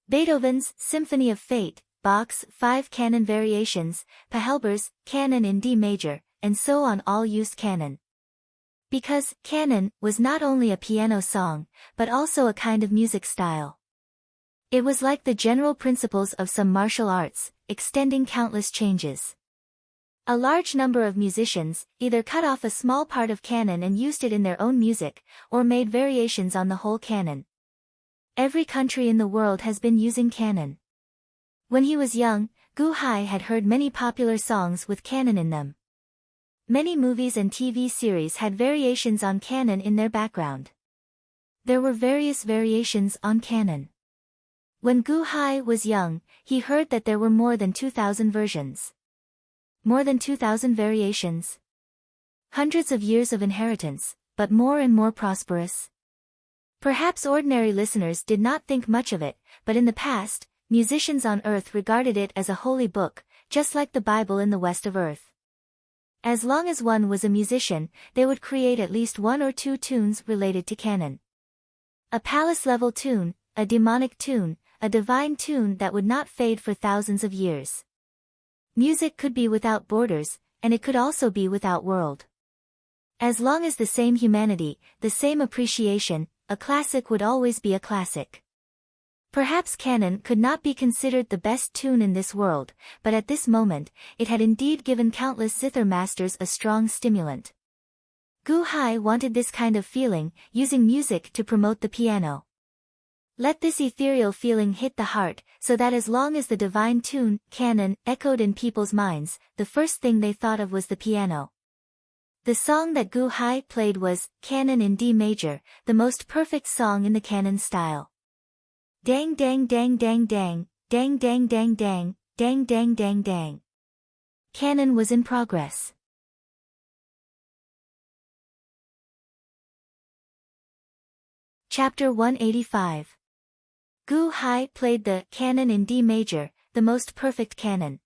Beethoven's Symphony of Fate, Bach's 5 canon variations, Pachelbel's Canon in D major, and so on all used canon. Because canon was not only a piano song, but also a kind of music style. It was like the general principles of some martial arts, extending countless changes. A large number of musicians either cut off a small part of canon and used it in their own music, or made variations on the whole canon. Every country in the world has been using canon. When he was young, Gu Hai had heard many popular songs with canon in them. Many movies and TV series had variations on canon in their background. There were various variations on canon. When Gu Hai was young, he heard that there were more than 2,000 versions. More than 2,000 variations. Hundreds of years of inheritance, but more and more prosperous. Perhaps ordinary listeners did not think much of it, but in the past, musicians on Earth regarded it as a holy book, just like the Bible in the West of Earth. As long as one was a musician, they would create at least 1 or 2 tunes related to canon. A palace-level tune, a demonic tune, a divine tune that would not fade for thousands of years. Music could be without borders, and it could also be without world. As long as the same humanity, the same appreciation, a classic would always be a classic. Perhaps canon could not be considered the best tune in this world, but at this moment, it had indeed given countless zither masters a strong stimulant. Gu Hai wanted this kind of feeling, using music to promote the piano. Let this ethereal feeling hit the heart, so that as long as the divine tune, canon, echoed in people's minds, the first thing they thought of was the piano. The song that Gu Hai played was Canon in D major, the most perfect song in the canon style. Dang dang dang dang dang, dang dang dang dang, dang dang dang dang. Canon was in progress. Chapter 185. Gu Hai played the Canon in D major, the most perfect canon.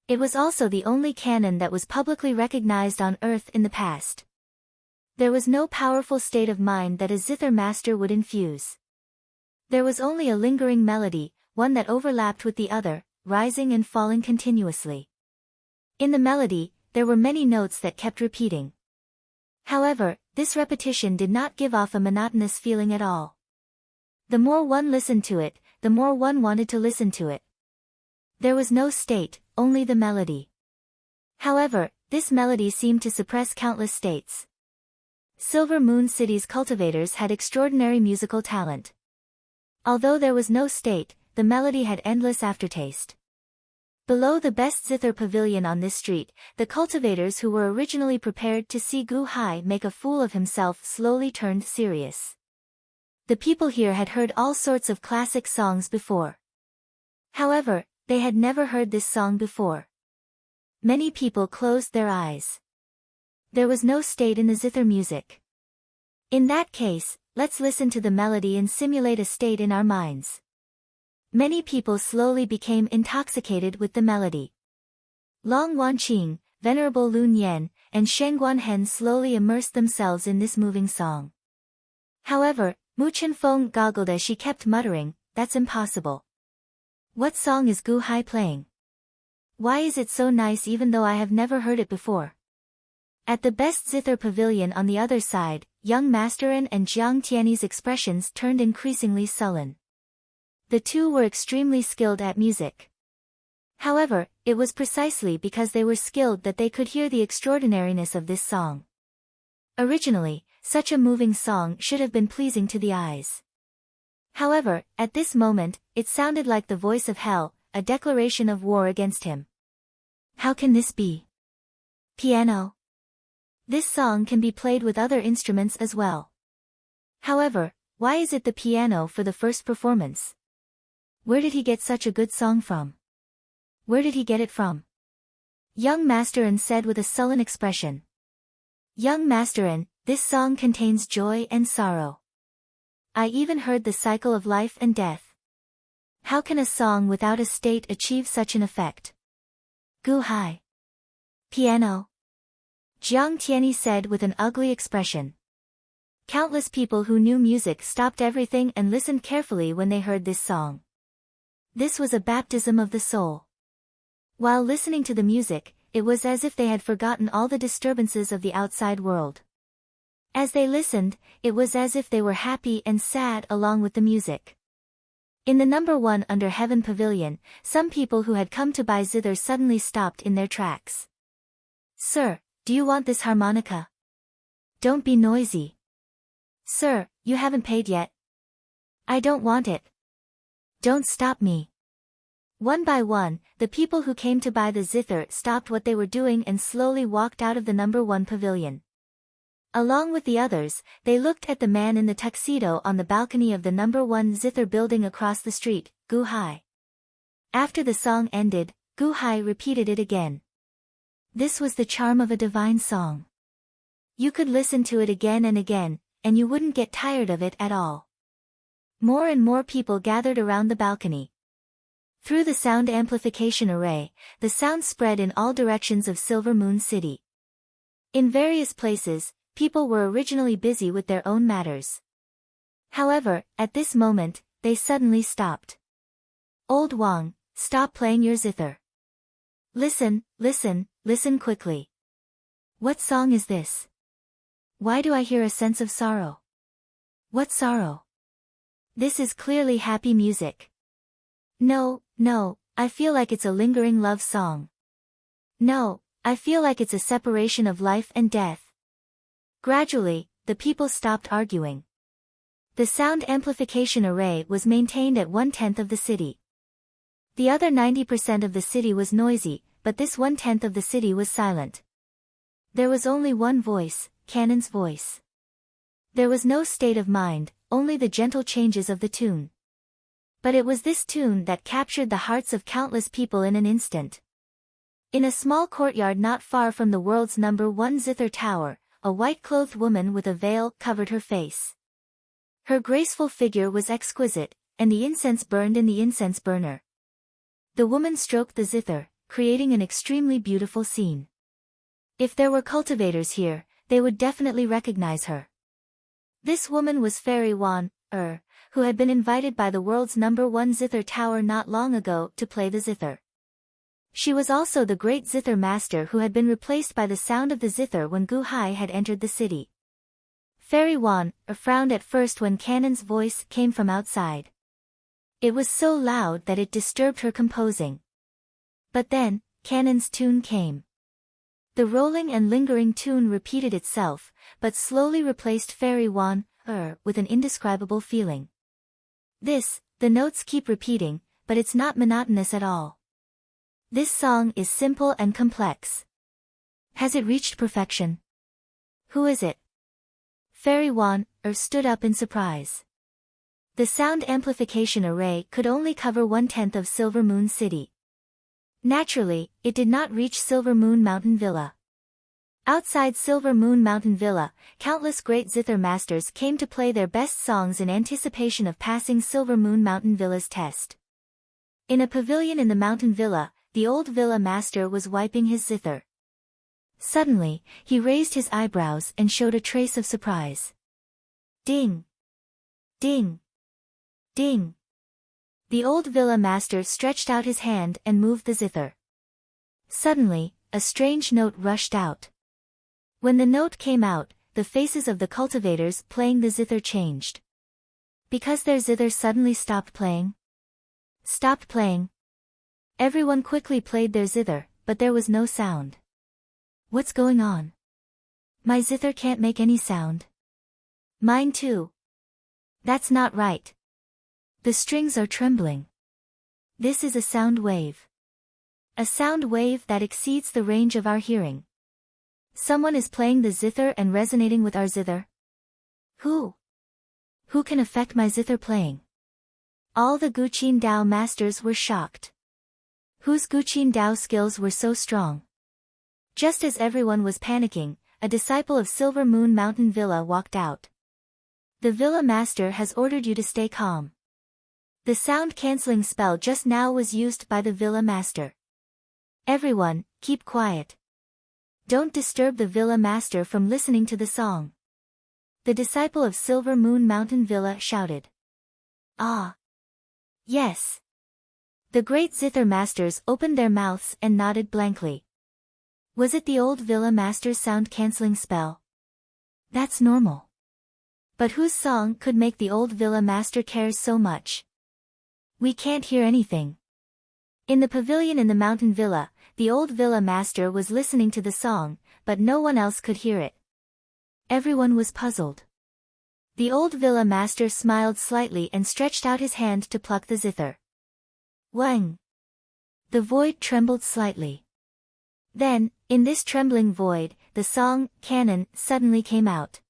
It was also the only canon that was publicly recognized on Earth in the past. There was no powerful state of mind that a zither master would infuse. There was only a lingering melody, one that overlapped with the other, rising and falling continuously. In the melody, there were many notes that kept repeating. However, this repetition did not give off a monotonous feeling at all. The more one listened to it, the more one wanted to listen to it. There was no state, only the melody. However, this melody seemed to suppress countless states. Silver Moon City's cultivators had extraordinary musical talent. Although there was no state, the melody had endless aftertaste. Below the best zither pavilion on this street, the cultivators who were originally prepared to see Gu Hai make a fool of himself slowly turned serious. The people here had heard all sorts of classic songs before. However, they had never heard this song before. Many people closed their eyes. There was no state in the zither music. In that case, let's listen to the melody and simulate a state in our minds. Many people slowly became intoxicated with the melody. Long Wanqing, Venerable Lun Yan, and Shengguan Hen slowly immersed themselves in this moving song. However, Mu Chenfeng goggled as she kept muttering, "That's impossible. What song is Gu Hai playing? Why is it so nice even though I have never heard it before?" At the best zither pavilion on the other side, young Masterin and Jiang Tianyi's expressions turned increasingly sullen. The two were extremely skilled at music. However, it was precisely because they were skilled that they could hear the extraordinariness of this song. Originally, such a moving song should have been pleasing to the eyes. However, at this moment, it sounded like the voice of hell, a declaration of war against him. How can this be? Piano? This song can be played with other instruments as well. However, why is it the piano for the first performance? Where did he get such a good song from? Where did he get it from? Young Masterin said with a sullen expression. Young Masterin, this song contains joy and sorrow. I even heard the cycle of life and death. How can a song without a state achieve such an effect? Gu Hai. Piano. Jiang Tianyi said with an ugly expression. Countless people who knew music stopped everything and listened carefully when they heard this song. This was a baptism of the soul. While listening to the music, it was as if they had forgotten all the disturbances of the outside world. As they listened, it was as if they were happy and sad along with the music. In the number 1 under heaven pavilion, some people who had come to buy zither suddenly stopped in their tracks. "Sir, do you want this harmonica? Don't be noisy. Sir, you haven't paid yet. I don't want it. Don't stop me." One by one, the people who came to buy the zither stopped what they were doing and slowly walked out of the number 1 pavilion. Along with the others, they looked at the man in the tuxedo on the balcony of the number 1 zither building across the street, Gu Hai. After the song ended, Gu Hai repeated it again. This was the charm of a divine song. You could listen to it again, and you wouldn't get tired of it at all. More and more people gathered around the balcony. Through the sound amplification array, the sound spread in all directions of Silver Moon City. In various places, people were originally busy with their own matters. However, at this moment, they suddenly stopped. "Old Wang, stop playing your zither. Listen, listen quickly. What song is this? Why do I hear a sense of sorrow? What sorrow? This is clearly happy music. No, I feel like it's a lingering love song. No, I feel like it's a separation of life and death." Gradually, the people stopped arguing. The sound amplification array was maintained at 1/10 of the city. The other 90% of the city was noisy, but this 1/10 of the city was silent. There was only one voice, Cannon's voice. There was no state of mind, only the gentle changes of the tune. But it was this tune that captured the hearts of countless people in an instant. In a small courtyard not far from the world's number 1 zither tower, a white-clothed woman with a veil covered her face. Her graceful figure was exquisite, and the incense burned in the incense burner. The woman stroked the zither, creating an extremely beautiful scene. If there were cultivators here, they would definitely recognize her. This woman was Fairy Wan, who had been invited by the world's number 1 zither tower not long ago to play the zither. She was also the great zither master who had been replaced by the sound of the zither when Gu Hai had entered the city. Fairy Wan frowned at first when Cannon's voice came from outside. It was so loud that it disturbed her composing. But then, Cannon's tune came. The rolling and lingering tune repeated itself, but slowly replaced Fairy Wan, with an indescribable feeling. The notes keep repeating, but it's not monotonous at all. This song is simple and complex. Has it reached perfection? Who is it? Fairy Wan stood up in surprise. The sound amplification array could only cover 1/10 of Silver Moon City. Naturally, it did not reach Silver Moon Mountain Villa. Outside Silver Moon Mountain Villa, countless great zither masters came to play their best songs in anticipation of passing Silver Moon Mountain Villa's test. In a pavilion in the mountain villa, the old villa master was wiping his zither. Suddenly, he raised his eyebrows and showed a trace of surprise. Ding! Ding! Ding! The old villa master stretched out his hand and moved the zither. Suddenly, a strange note rushed out. When the note came out, the faces of the cultivators playing the zither changed. Because their zither suddenly stopped playing. Stopped playing. Everyone quickly played their zither, but there was no sound. What's going on? My zither can't make any sound. Mine too. That's not right. The strings are trembling. This is a sound wave. A sound wave that exceeds the range of our hearing. Someone is playing the zither and resonating with our zither. Who? Who can affect my zither playing? All the Guqin Dao masters were shocked. Whose Guqin Dao skills were so strong? Just as everyone was panicking, a disciple of Silver Moon Mountain Villa walked out. The villa master has ordered you to stay calm. The sound-canceling spell just now was used by the villa master. Everyone, keep quiet. Don't disturb the villa master from listening to the song. The disciple of Silver Moon Mountain Villa shouted. Ah! Yes! The great zither masters opened their mouths and nodded blankly. Was it the old villa master's sound-canceling spell? That's normal. But whose song could make the old villa master care so much? We can't hear anything. In the pavilion in the mountain villa, the old villa master was listening to the song, but no one else could hear it. Everyone was puzzled. The old villa master smiled slightly and stretched out his hand to pluck the zither. Wang! The void trembled slightly. Then, in this trembling void, the song, Canon, suddenly came out.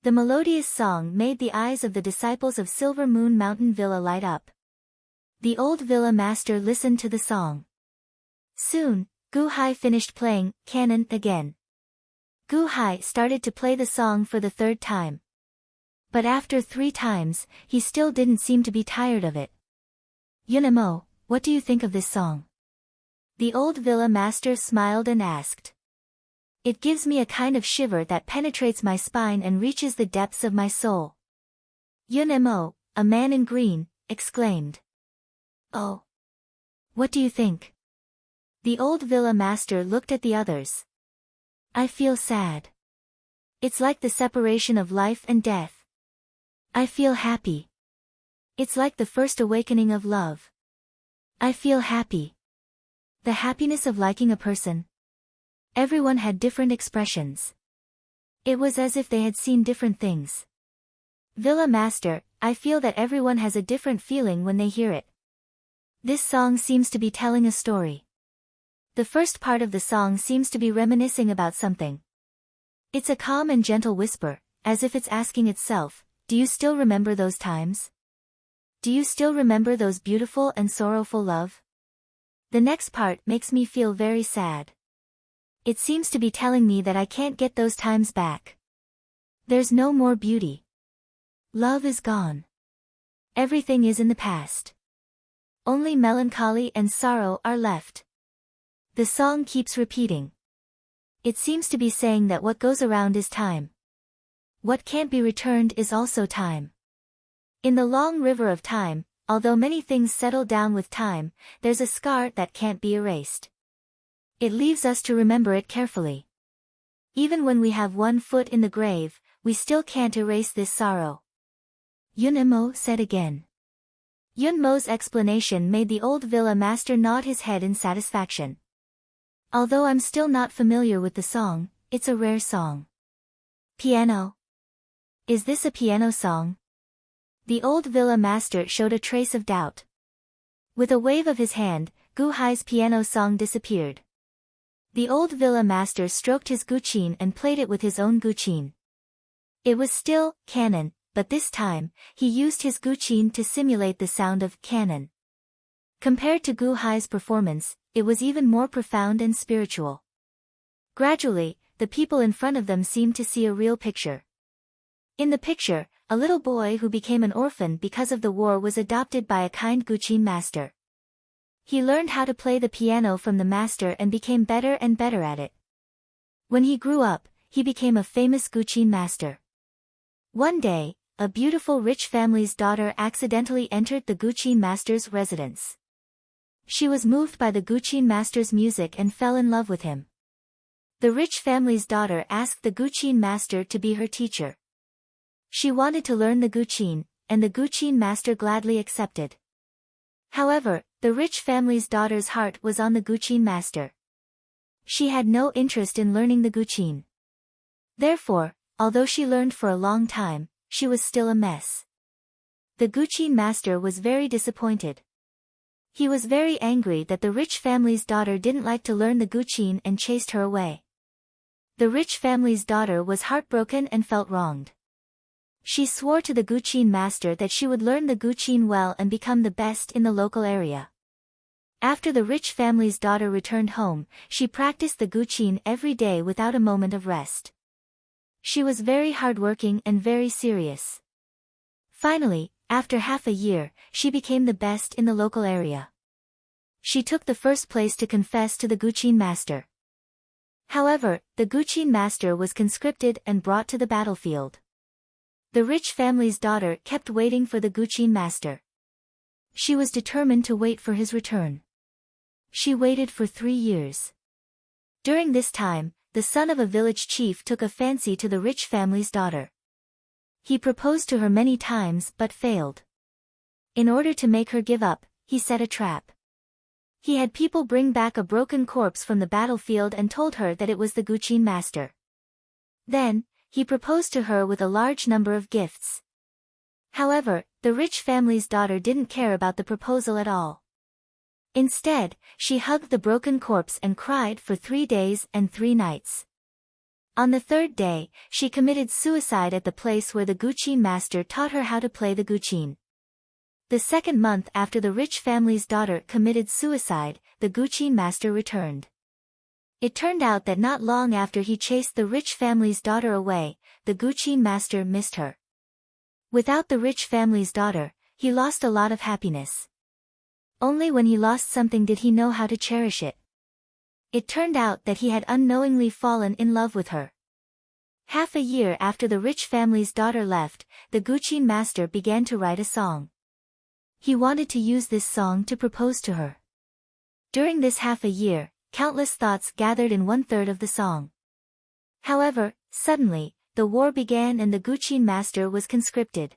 The melodious song made the eyes of the disciples of Silver Moon Mountain Villa light up. The old villa master listened to the song. Soon, Gu Hai finished playing Canon again. Gu Hai started to play the song for the 3rd time. But after 3 times, he still didn't seem to be tired of it. Yunamo, what do you think of this song? The old villa master smiled and asked. It gives me a kind of shiver that penetrates my spine and reaches the depths of my soul. Yunamo, a man in green, exclaimed. Oh! What do you think? The old villa master looked at the others. I feel sad. It's like the separation of life and death. I feel happy. It's like the first awakening of love. I feel happy. The happiness of liking a person. Everyone had different expressions. It was as if they had seen different things. Villa Master, I feel that everyone has a different feeling when they hear it. This song seems to be telling a story. The first part of the song seems to be reminiscing about something. It's a calm and gentle whisper, as if it's asking itself, do you still remember those times? Do you still remember those beautiful and sorrowful love? The next part makes me feel very sad. It seems to be telling me that I can't get those times back. There's no more beauty. Love is gone. Everything is in the past. Only melancholy and sorrow are left. The song keeps repeating. It seems to be saying that what goes around is time. What can't be returned is also time. In the long river of time, although many things settle down with time, there's a scar that can't be erased. It leaves us to remember it carefully. Even when we have one foot in the grave, we still can't erase this sorrow. Yun Mo said again. Yun Mo's explanation made the old villa master nod his head in satisfaction. Although I'm still not familiar with the song, it's a rare song. Piano? Is this a piano song? The old villa master showed a trace of doubt. With a wave of his hand, Gu Hai's piano song disappeared. The old villa master stroked his guqin and played it with his own guqin. It was still cannon, but this time, he used his guqin to simulate the sound of cannon. Compared to Gu Hai's performance, it was even more profound and spiritual. Gradually, the people in front of them seemed to see a real picture. In the picture, a little boy who became an orphan because of the war was adopted by a kind guqin master. He learned how to play the piano from the master and became better and better at it. When he grew up, he became a famous guqin master. One day, a beautiful rich family's daughter accidentally entered the guqin master's residence. She was moved by the guqin master's music and fell in love with him. The rich family's daughter asked the guqin master to be her teacher. She wanted to learn the guqin, and the guqin master gladly accepted. However, the rich family's daughter's heart was on the guqin master. She had no interest in learning the guqin. Therefore, although she learned for a long time, she was still a mess. The guqin master was very disappointed. He was very angry that the rich family's daughter didn't like to learn the guqin and chased her away. The rich family's daughter was heartbroken and felt wronged. She swore to the guqin master that she would learn the guqin well and become the best in the local area. After the rich family's daughter returned home, she practiced the guqin every day without a moment of rest. She was very hardworking and very serious. Finally, after half a year, she became the best in the local area. She took the first place to confess to the guqin master. However, the guqin master was conscripted and brought to the battlefield. The rich family's daughter kept waiting for the guqin master. She was determined to wait for his return. She waited for 3 years. During this time, the son of a village chief took a fancy to the rich family's daughter. He proposed to her many times but failed. In order to make her give up, he set a trap. He had people bring back a broken corpse from the battlefield and told her that it was the guqin master. Then, he proposed to her with a large number of gifts. However, the rich family's daughter didn't care about the proposal at all. Instead, she hugged the broken corpse and cried for 3 days and 3 nights. On the 3rd day, she committed suicide at the place where the guqin master taught her how to play the guqin. The 2nd month after the rich family's daughter committed suicide, the guqin master returned. It turned out that not long after he chased the rich family's daughter away, the guqin master missed her. Without the rich family's daughter, he lost a lot of happiness. Only when he lost something did he know how to cherish it. It turned out that he had unknowingly fallen in love with her. Half a year after the rich family's daughter left, the guqin master began to write a song. He wanted to use this song to propose to her. During this half a year, countless thoughts gathered in 1/3 of the song. However, suddenly, the war began and the guqin master was conscripted.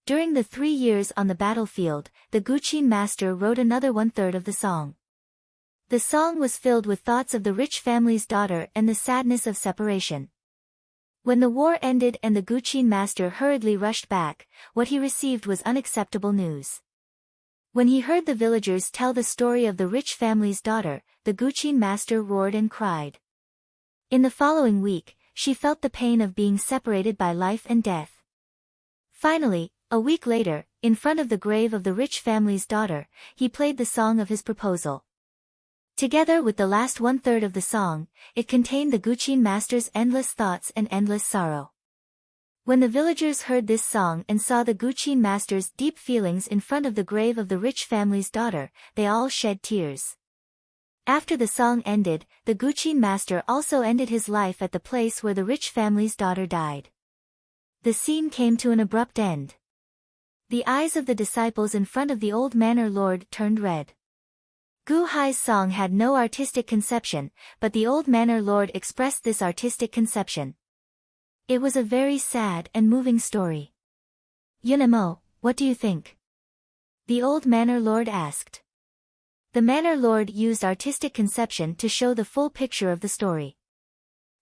During the 3 years on the battlefield, the guqin master wrote another 1/3 of the song. The song was filled with thoughts of the rich family's daughter and the sadness of separation. When the war ended and the guqin master hurriedly rushed back, what he received was unacceptable news. When he heard the villagers tell the story of the rich family's daughter, the guqin master roared and cried. In the following week, she felt the pain of being separated by life and death. Finally, a week later, in front of the grave of the rich family's daughter, he played the song of his proposal. Together with the last 1/3 of the song, it contained the guqin master's endless thoughts and endless sorrow. When the villagers heard this song and saw the guqin master's deep feelings in front of the grave of the rich family's daughter, they all shed tears. After the song ended, the guqin master also ended his life at the place where the rich family's daughter died. The scene came to an abrupt end. The eyes of the disciples in front of the old manor lord turned red. Gu Hai's song had no artistic conception, but the old manor lord expressed this artistic conception. It was a very sad and moving story. Yunamo, what do you think? The old manor lord asked. The manor lord used artistic conception to show the full picture of the story.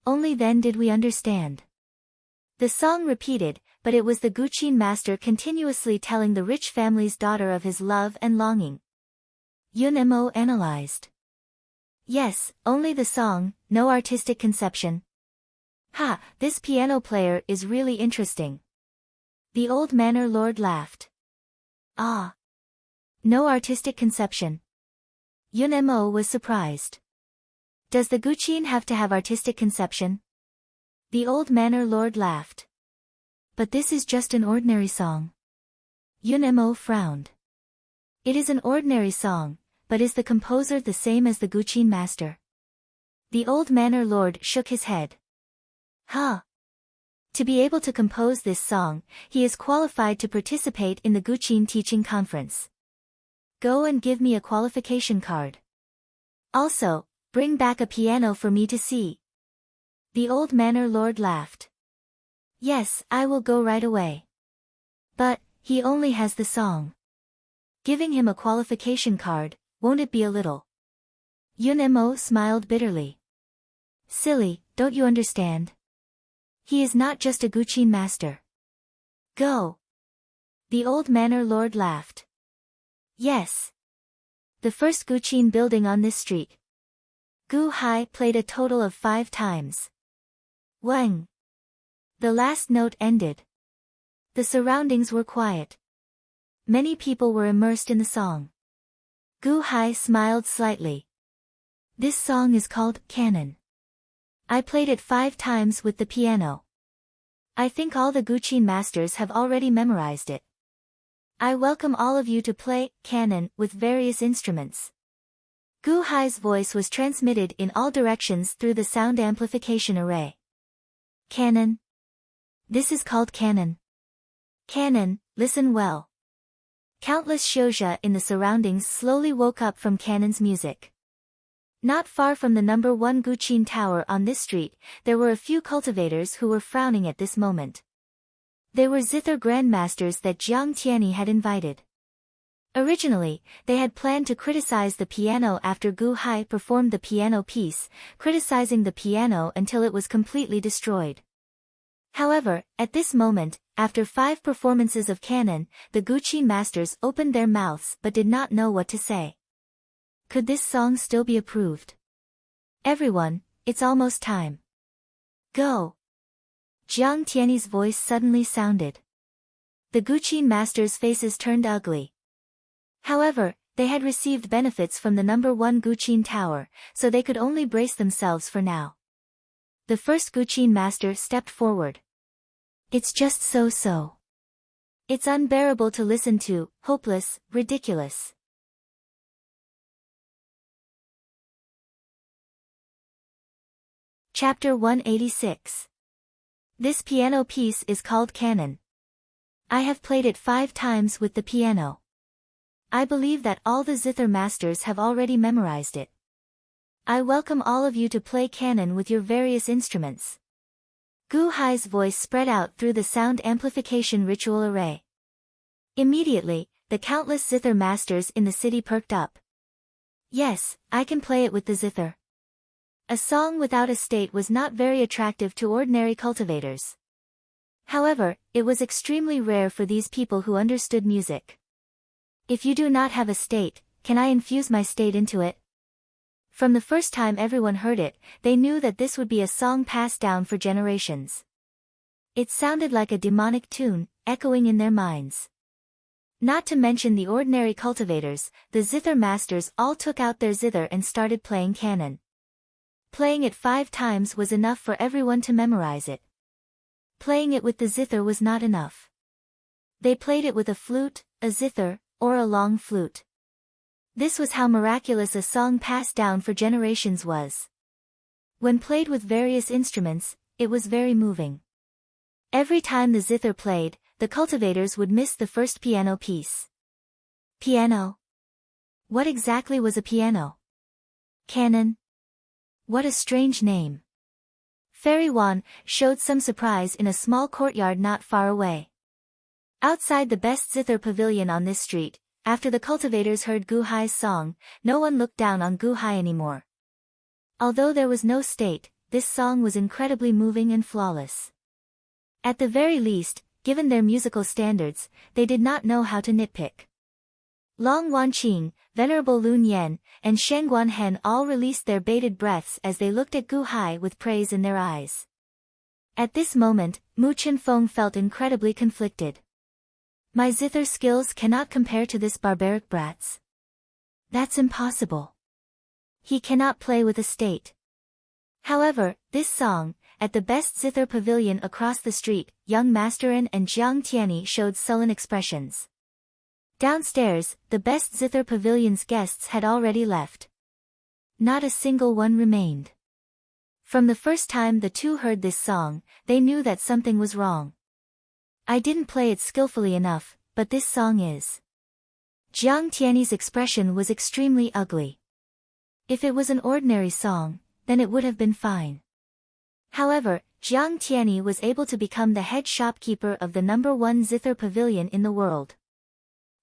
Only then did we understand. The song repeated, but it was the guqin master continuously telling the rich family's daughter of his love and longing. Yunmo analyzed. Yes, only the song, no artistic conception. Ha, this piano player is really interesting. The old manor lord laughed. Ah. No artistic conception. Yunmo was surprised. Does the Guqin have to have artistic conception? The old manor lord laughed. But this is just an ordinary song. Yunmo frowned. It is an ordinary song, but is the composer the same as the Guqin master? The old manor lord shook his head. Huh. To be able to compose this song, he is qualified to participate in the Guqin teaching conference. Go and give me a qualification card. Also, bring back a piano for me to see. The old manor lord laughed. Yes, I will go right away. But, he only has the song. Giving him a qualification card, won't it be a little? Yunmo smiled bitterly. Silly, don't you understand? He is not just a Guqin master. Go. The old manor lord laughed. Yes. The first Guqin building on this street. Gu Hai played a total of 5 times. Wang. The last note ended. The surroundings were quiet. Many people were immersed in the song. Gu Hai smiled slightly. This song is called Canon. I played it 5 times with the piano. I think all the Guqin masters have already memorized it. I welcome all of you to play Canon with various instruments. Gu Hai's voice was transmitted in all directions through the sound amplification array. Canon. This is called Canon. Canon, listen well. Countless shouja in the surroundings slowly woke up from Canon's music. Not far from the number 1 Guqin tower on this street, there were a few cultivators who were frowning at this moment. They were zither grandmasters that Jiang Tianyi had invited. Originally, they had planned to criticize the piano after Gu Hai performed the piano piece, criticizing the piano until it was completely destroyed. However, at this moment, after 5 performances of Canon, the Guqin masters opened their mouths but did not know what to say. Could this song still be approved? Everyone, it's almost time. Go! Jiang Tianyi's voice suddenly sounded. The Guqin masters' faces turned ugly. However, they had received benefits from the number 1 Guqin tower, so they could only brace themselves for now. The first Guqin master stepped forward. It's just so-so. It's unbearable to listen to, hopeless, ridiculous. Chapter 186. This piano piece is called Canon. I have played it 5 times with the piano. I believe that all the zither masters have already memorized it. I welcome all of you to play Canon with your various instruments. Gu Hai's voice spread out through the sound amplification ritual array. Immediately, the countless zither masters in the city perked up. Yes, I can play it with the zither. A song without a state was not very attractive to ordinary cultivators. However, it was extremely rare for these people who understood music. If you do not have a state, can I infuse my state into it? From the first time everyone heard it, they knew that this would be a song passed down for generations. It sounded like a demonic tune, echoing in their minds. Not to mention the ordinary cultivators, the zither masters all took out their zither and started playing Canon. Playing it 5 times was enough for everyone to memorize it. Playing it with the zither was not enough. They played it with a flute, a zither, or a long flute. This was how miraculous a song passed down for generations was. When played with various instruments, it was very moving. Every time the zither played, the cultivators would miss the first piano piece. Piano? What exactly was a piano? Canon? What a strange name. Fairy Wan showed some surprise in a small courtyard not far away. Outside the best zither pavilion on this street, after the cultivators heard Gu Hai's song, no one looked down on Gu Hai anymore. Although there was no state, this song was incredibly moving and flawless. At the very least, given their musical standards, they did not know how to nitpick. Long Wanqing, Venerable Lun Yan, and Shangguan Hen all released their bated breaths as they looked at Gu Hai with praise in their eyes. At this moment, Mu Chenfeng felt incredibly conflicted. My zither skills cannot compare to this barbaric brat's. That's impossible. He cannot play with a state. However, this song, at the best zither pavilion across the street, young Masterin and Jiang Tianyi showed sullen expressions. Downstairs, the best zither pavilion's guests had already left. Not a single one remained. From the first time the two heard this song, they knew that something was wrong. I didn't play it skillfully enough, but this song is. Jiang Tianyi's expression was extremely ugly. If it was an ordinary song, then it would have been fine. However, Jiang Tianyi was able to become the head shopkeeper of the #1 zither pavilion in the world.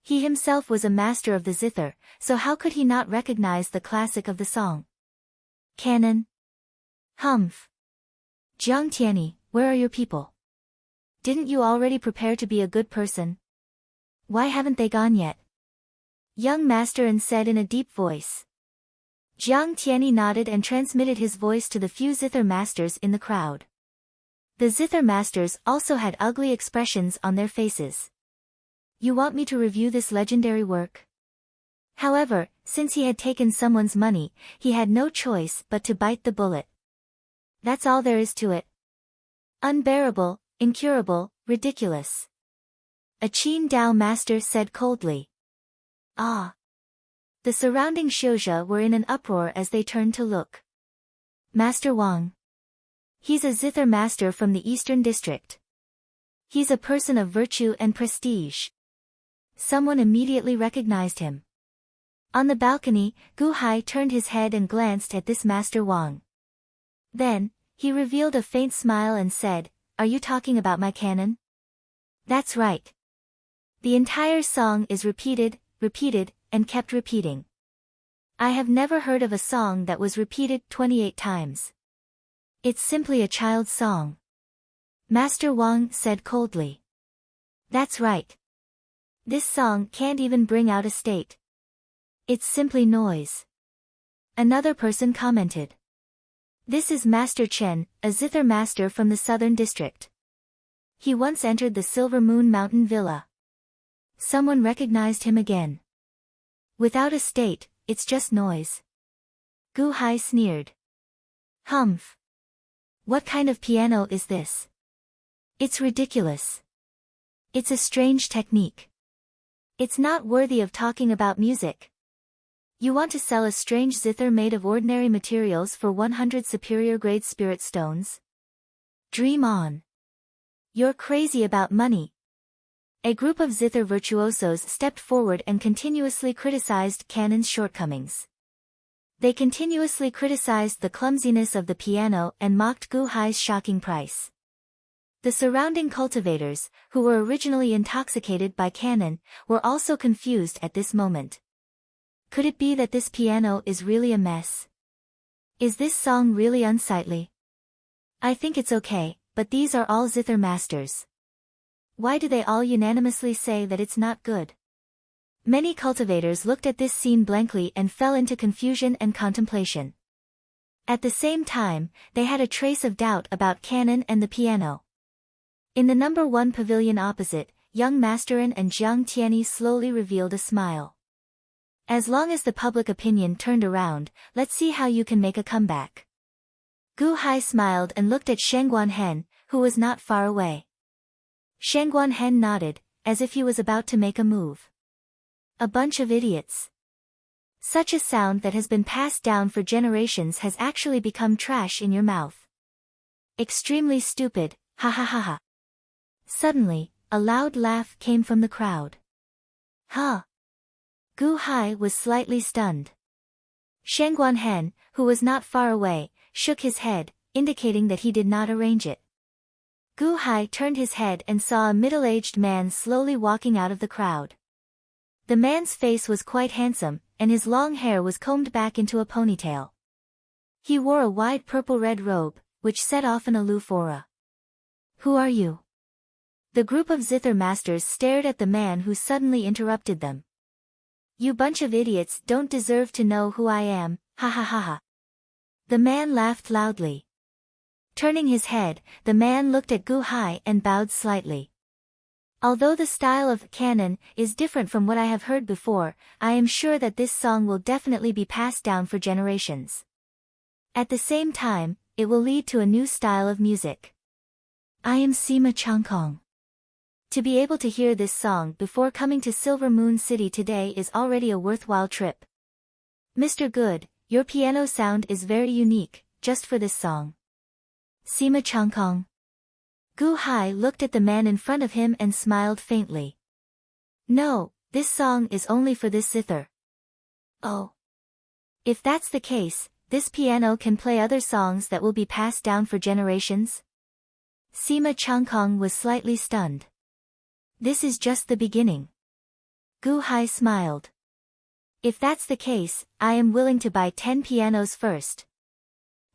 He himself was a master of the zither, so how could he not recognize the classic of the song? Canon. Humph. Jiang Tianyi, where are your people? Didn't you already prepare to be a good person? Why haven't they gone yet? Young Masterin said in a deep voice. Jiang Tianyi nodded and transmitted his voice to the few zither masters in the crowd. The zither masters also had ugly expressions on their faces. You want me to review this legendary work? However, since he had taken someone's money, he had no choice but to bite the bullet. That's all there is to it. Unbearable, incurable, ridiculous. A Qin Dao master said coldly. Ah. The surrounding Xiuzhe were in an uproar as they turned to look. Master Wang. He's a zither master from the Eastern District. He's a person of virtue and prestige. Someone immediately recognized him. On the balcony, Gu Hai turned his head and glanced at this Master Wang. Then, he revealed a faint smile and said, Are you talking about my canon? That's right. The entire song is repeated, and kept repeating. I have never heard of a song that was repeated 28 times. It's simply a child's song. Master Wang said coldly. That's right. This song can't even bring out a state. It's simply noise. Another person commented. This is Master Chen, a zither master from the Southern District. He once entered the Silver Moon Mountain Villa. Someone recognized him again. Without a state, it's just noise. Gu Hai sneered. Humph. What kind of piano is this? It's ridiculous. It's a strange technique. It's not worthy of talking about music. You want to sell a strange zither made of ordinary materials for 100 superior grade spirit stones? Dream on. You're crazy about money. A group of zither virtuosos stepped forward and continuously criticized Canon's shortcomings. They continuously criticized the clumsiness of the piano and mocked Gu Hai's shocking price. The surrounding cultivators, who were originally intoxicated by Canon, were also confused at this moment. Could it be that this piano is really a mess? Is this song really unsightly? I think it's okay, but these are all zither masters. Why do they all unanimously say that it's not good? Many cultivators looked at this scene blankly and fell into confusion and contemplation. At the same time, they had a trace of doubt about Canon and the piano. In the #1 pavilion opposite, young Masterin and Jiang Tianyi slowly revealed a smile. As long as the public opinion turned around, let's see how you can make a comeback. Gu Hai smiled and looked at Shangguan Hen, who was not far away. Shangguan Hen nodded, as if he was about to make a move. A bunch of idiots. Such a sound that has been passed down for generations has actually become trash in your mouth. Extremely stupid, ha ha ha ha. Suddenly, a loud laugh came from the crowd. Huh? Gu Hai was slightly stunned. Shangguan Hen, who was not far away, shook his head, indicating that he did not arrange it. Gu Hai turned his head and saw a middle-aged man slowly walking out of the crowd. The man's face was quite handsome, and his long hair was combed back into a ponytail. He wore a wide purple-red robe, which set off an aloof aura. Who are you? The group of zither masters stared at the man who suddenly interrupted them. You bunch of idiots don't deserve to know who I am, ha ha ha ha. The man laughed loudly. Turning his head, the man looked at Gu Hai and bowed slightly. Although the style of canon is different from what I have heard before, I am sure that this song will definitely be passed down for generations. At the same time, it will lead to a new style of music. I am Sima Changkong. To be able to hear this song before coming to Silver Moon City today is already a worthwhile trip. Mr. Good, your piano sound is very unique, just for this song. Sima Changkong. Gu Hai looked at the man in front of him and smiled faintly. No, this song is only for this zither. Oh. If that's the case, this piano can play other songs that will be passed down for generations? Sima Changkong was slightly stunned. This is just the beginning. Gu Hai smiled. If that's the case, I am willing to buy 10 pianos first.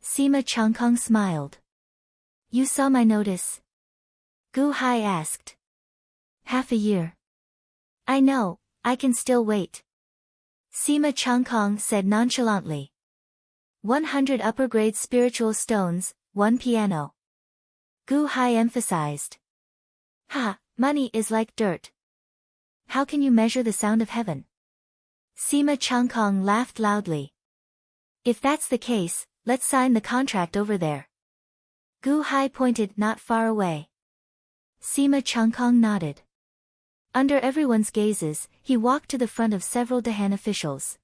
Sima Changkong smiled. You saw my notice? Gu Hai asked. Half a year. I know, I can still wait. Sima Changkong said nonchalantly. 100 upper-grade spiritual stones, 1 piano. Gu Hai emphasized. Ha, money is like dirt. How can you measure the sound of heaven? Sima Changkong laughed loudly. If that's the case, let's sign the contract over there. Gu Hai pointed not far away. Sima Changkong nodded. Under everyone's gazes, he walked to the front of several Dahan officials.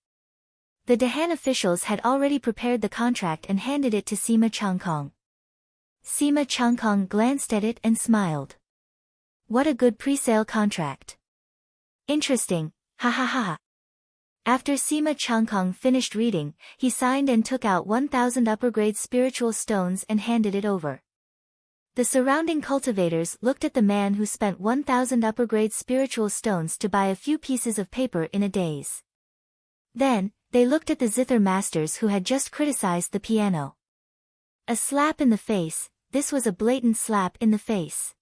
The Dahan officials had already prepared the contract and handed it to Sima Changkong. Sima Changkong glanced at it and smiled. What a good pre-sale contract. Interesting, ha ha ha. After Sima Changkong finished reading, he signed and took out 1,000 upper-grade spiritual stones and handed it over. The surrounding cultivators looked at the man who spent 1,000 upper-grade spiritual stones to buy a few pieces of paper in a daze. Then, they looked at the zither masters who had just criticized the piano. A slap in the face, this was a blatant slap in the face.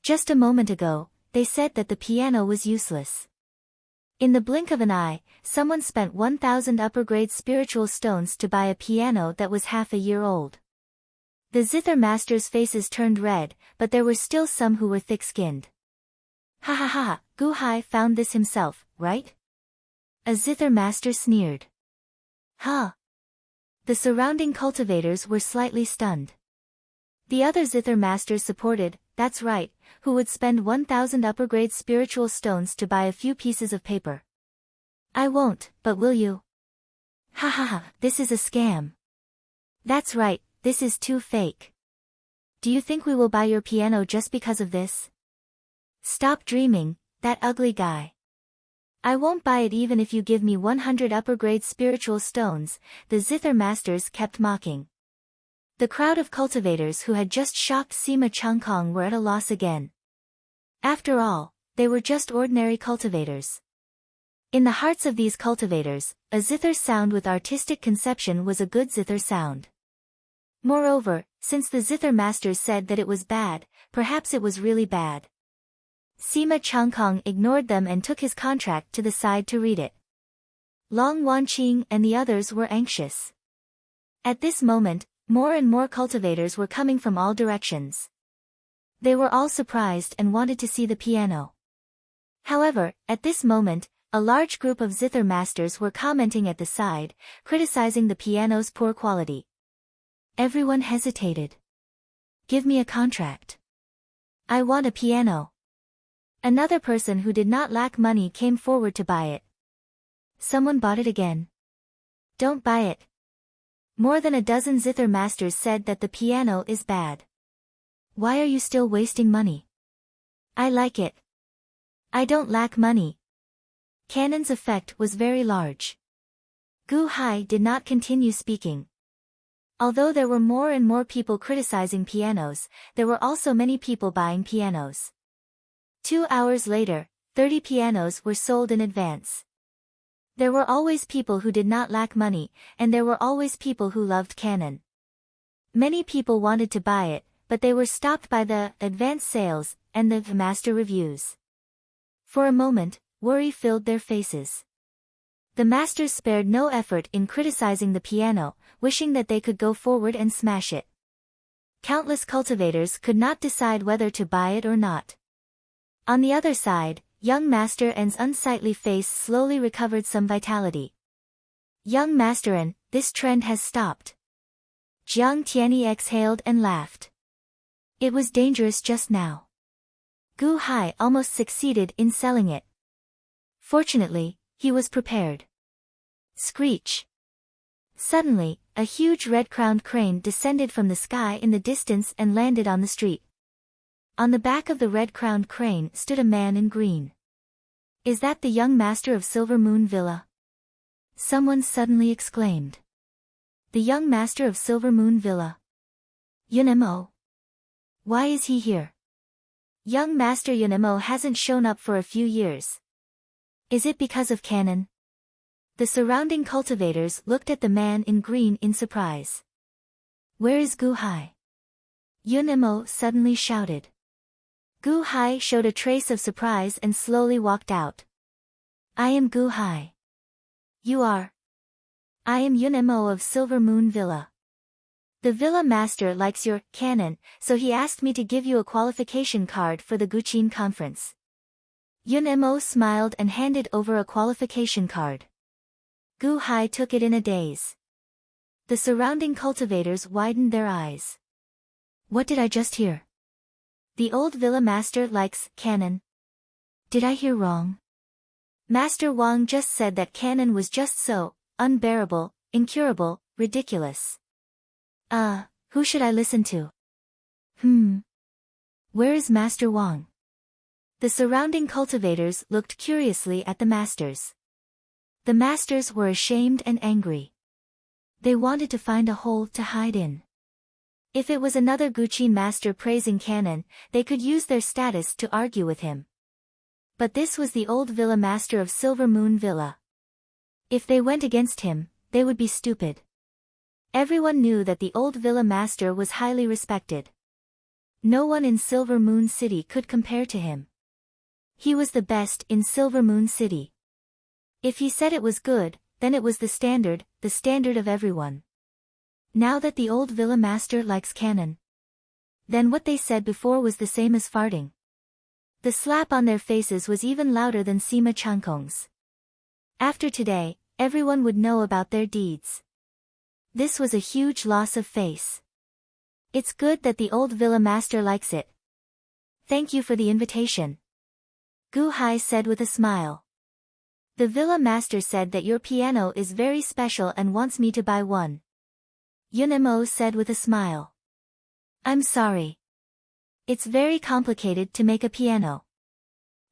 Just a moment ago, they said that the piano was useless. In the blink of an eye, someone spent 1,000 upper-grade spiritual stones to buy a piano that was half a year old. The zither masters' faces turned red, but there were still some who were thick-skinned. Ha ha ha, Gu Hai found this himself, right? A zither master sneered. Huh? The surrounding cultivators were slightly stunned. The other zither masters supported, that's right, who would spend 1,000 upper-grade spiritual stones to buy a few pieces of paper. I won't, but will you? Ha ha ha, this is a scam. That's right, this is too fake. Do you think we will buy your piano just because of this? Stop dreaming, that ugly guy. I won't buy it even if you give me 100 upper-grade spiritual stones, the zither masters kept mocking. The crowd of cultivators who had just shocked Sima Changkong were at a loss again. After all, they were just ordinary cultivators. In the hearts of these cultivators, a zither sound with artistic conception was a good zither sound. Moreover, since the zither masters said that it was bad, perhaps it was really bad. Sima Changkong ignored them and took his contract to the side to read it. Long Wanqing and the others were anxious. At this moment, more and more cultivators were coming from all directions. They were all surprised and wanted to see the piano. However, at this moment, a large group of zither masters were commenting at the side, criticizing the piano's poor quality. Everyone hesitated. Give me a contract. I want a piano. Another person who did not lack money came forward to buy it. Someone bought it again. Don't buy it. More than a dozen zither masters said that the piano is bad. Why are you still wasting money? I like it. I don't lack money. Cannon's effect was very large. Gu Hai did not continue speaking. Although there were more and more people criticizing pianos, there were also many people buying pianos. 2 hours later, 30 pianos were sold in advance. There were always people who did not lack money, and there were always people who loved Canon. Many people wanted to buy it, but they were stopped by the advance sales and the master reviews. For a moment, worry filled their faces. The masters spared no effort in criticizing the piano, wishing that they could go forward and smash it. Countless cultivators could not decide whether to buy it or not. On the other side, young Master N's unsightly face slowly recovered some vitality. Young Master N, this trend has stopped. Jiang Tianyi exhaled and laughed. It was dangerous just now. Gu Hai almost succeeded in selling it. Fortunately, he was prepared. Screech. Suddenly, a huge red-crowned crane descended from the sky in the distance and landed on the street. On the back of the red-crowned crane stood a man in green. Is that the young master of Silver Moon Villa? Someone suddenly exclaimed. The young master of Silver Moon Villa. Yunemo. Why is he here? Young Master Yunemo hasn't shown up for a few years. Is it because of Canon? The surrounding cultivators looked at the man in green in surprise. Where is Gu Hai? Yunemo suddenly shouted. Gu Hai showed a trace of surprise and slowly walked out. I am Gu Hai. You are? I am Yunemo of Silver Moon Villa. The villa master likes your Canon, so he asked me to give you a qualification card for the Guqin conference. Yunemo smiled and handed over a qualification card. Gu Hai took it in a daze. The surrounding cultivators widened their eyes. What did I just hear? The old villa master likes Canon. Did I hear wrong? Master Wang just said that Canon was just so unbearable, incurable, ridiculous. Who should I listen to? Where is Master Wang? The surrounding cultivators looked curiously at the masters. The masters were ashamed and angry. They wanted to find a hole to hide in. If it was another Guqin master praising Canon, they could use their status to argue with him. But this was the old villa master of Silver Moon Villa. If they went against him, they would be stupid. Everyone knew that the old villa master was highly respected. No one in Silver Moon City could compare to him. He was the best in Silver Moon City. If he said it was good, then it was the standard of everyone. Now that the old villa master likes Canon, then what they said before was the same as farting. The slap on their faces was even louder than Sima Changkong's. After today, everyone would know about their deeds. This was a huge loss of face. It's good that the old villa master likes it. Thank you for the invitation. Gu Hai said with a smile. The villa master said that your piano is very special and wants me to buy one. Yunemo said with a smile. I'm sorry. It's very complicated to make a piano.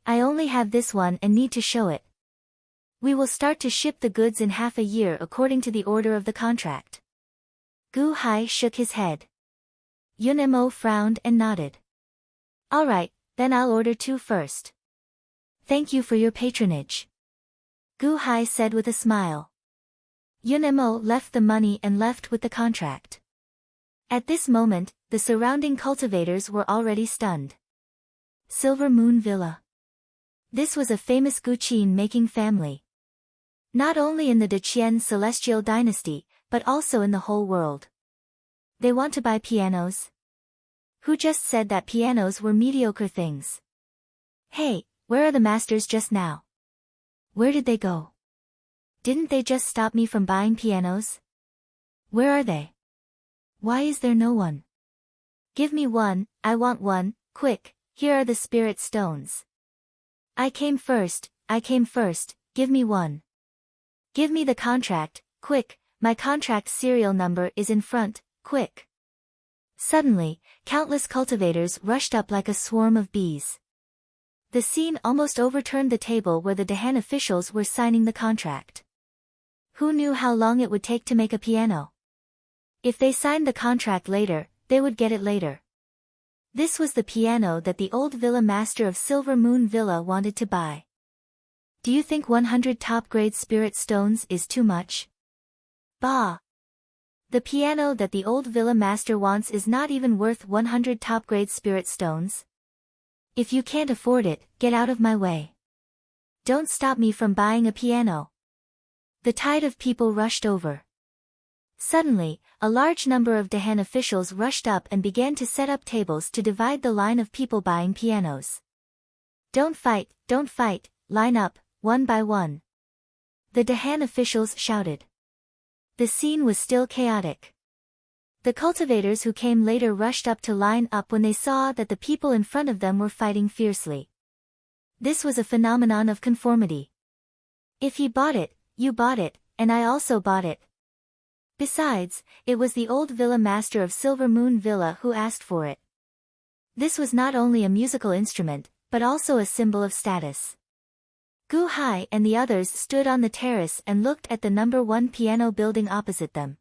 I only have this one and need to show it. We will start to ship the goods in half a year according to the order of the contract. Gu Hai shook his head. Yunemo frowned and nodded. All right, then I'll order 2 first. Thank you for your patronage. Gu Hai said with a smile. Yunemo left the money and left with the contract. At this moment, the surrounding cultivators were already stunned. Silver Moon Villa. This was a famous Guqin making family. Not only in the Deqian celestial dynasty, but also in the whole world. They want to buy pianos? Who just said that pianos were mediocre things? Hey, where are the masters just now? Where did they go? Didn't they just stop me from buying pianos? Where are they? Why is there no one? Give me one, I want one, quick, here are the spirit stones. I came first, give me one. Give me the contract, quick, my contract serial number is in front, quick. Suddenly, countless cultivators rushed up like a swarm of bees. The scene almost overturned the table where the Dahan officials were signing the contract. Who knew how long it would take to make a piano? If they signed the contract later, they would get it later. This was the piano that the old villa master of Silver Moon Villa wanted to buy. Do you think 100 top-grade spirit stones is too much? Bah! The piano that the old villa master wants is not even worth 100 top-grade spirit stones. If you can't afford it, get out of my way. Don't stop me from buying a piano. The tide of people rushed over. Suddenly, a large number of Dahan officials rushed up and began to set up tables to divide the line of people buying pianos. Don't fight, line up, one by one. The Dahan officials shouted. The scene was still chaotic. The cultivators who came later rushed up to line up when they saw that the people in front of them were fighting fiercely. This was a phenomenon of conformity. If he bought it, you bought it, and I also bought it. Besides, it was the old villa master of Silver Moon Villa who asked for it. This was not only a musical instrument, but also a symbol of status. Gu Hai and the others stood on the terrace and looked at the number 1 piano building opposite them.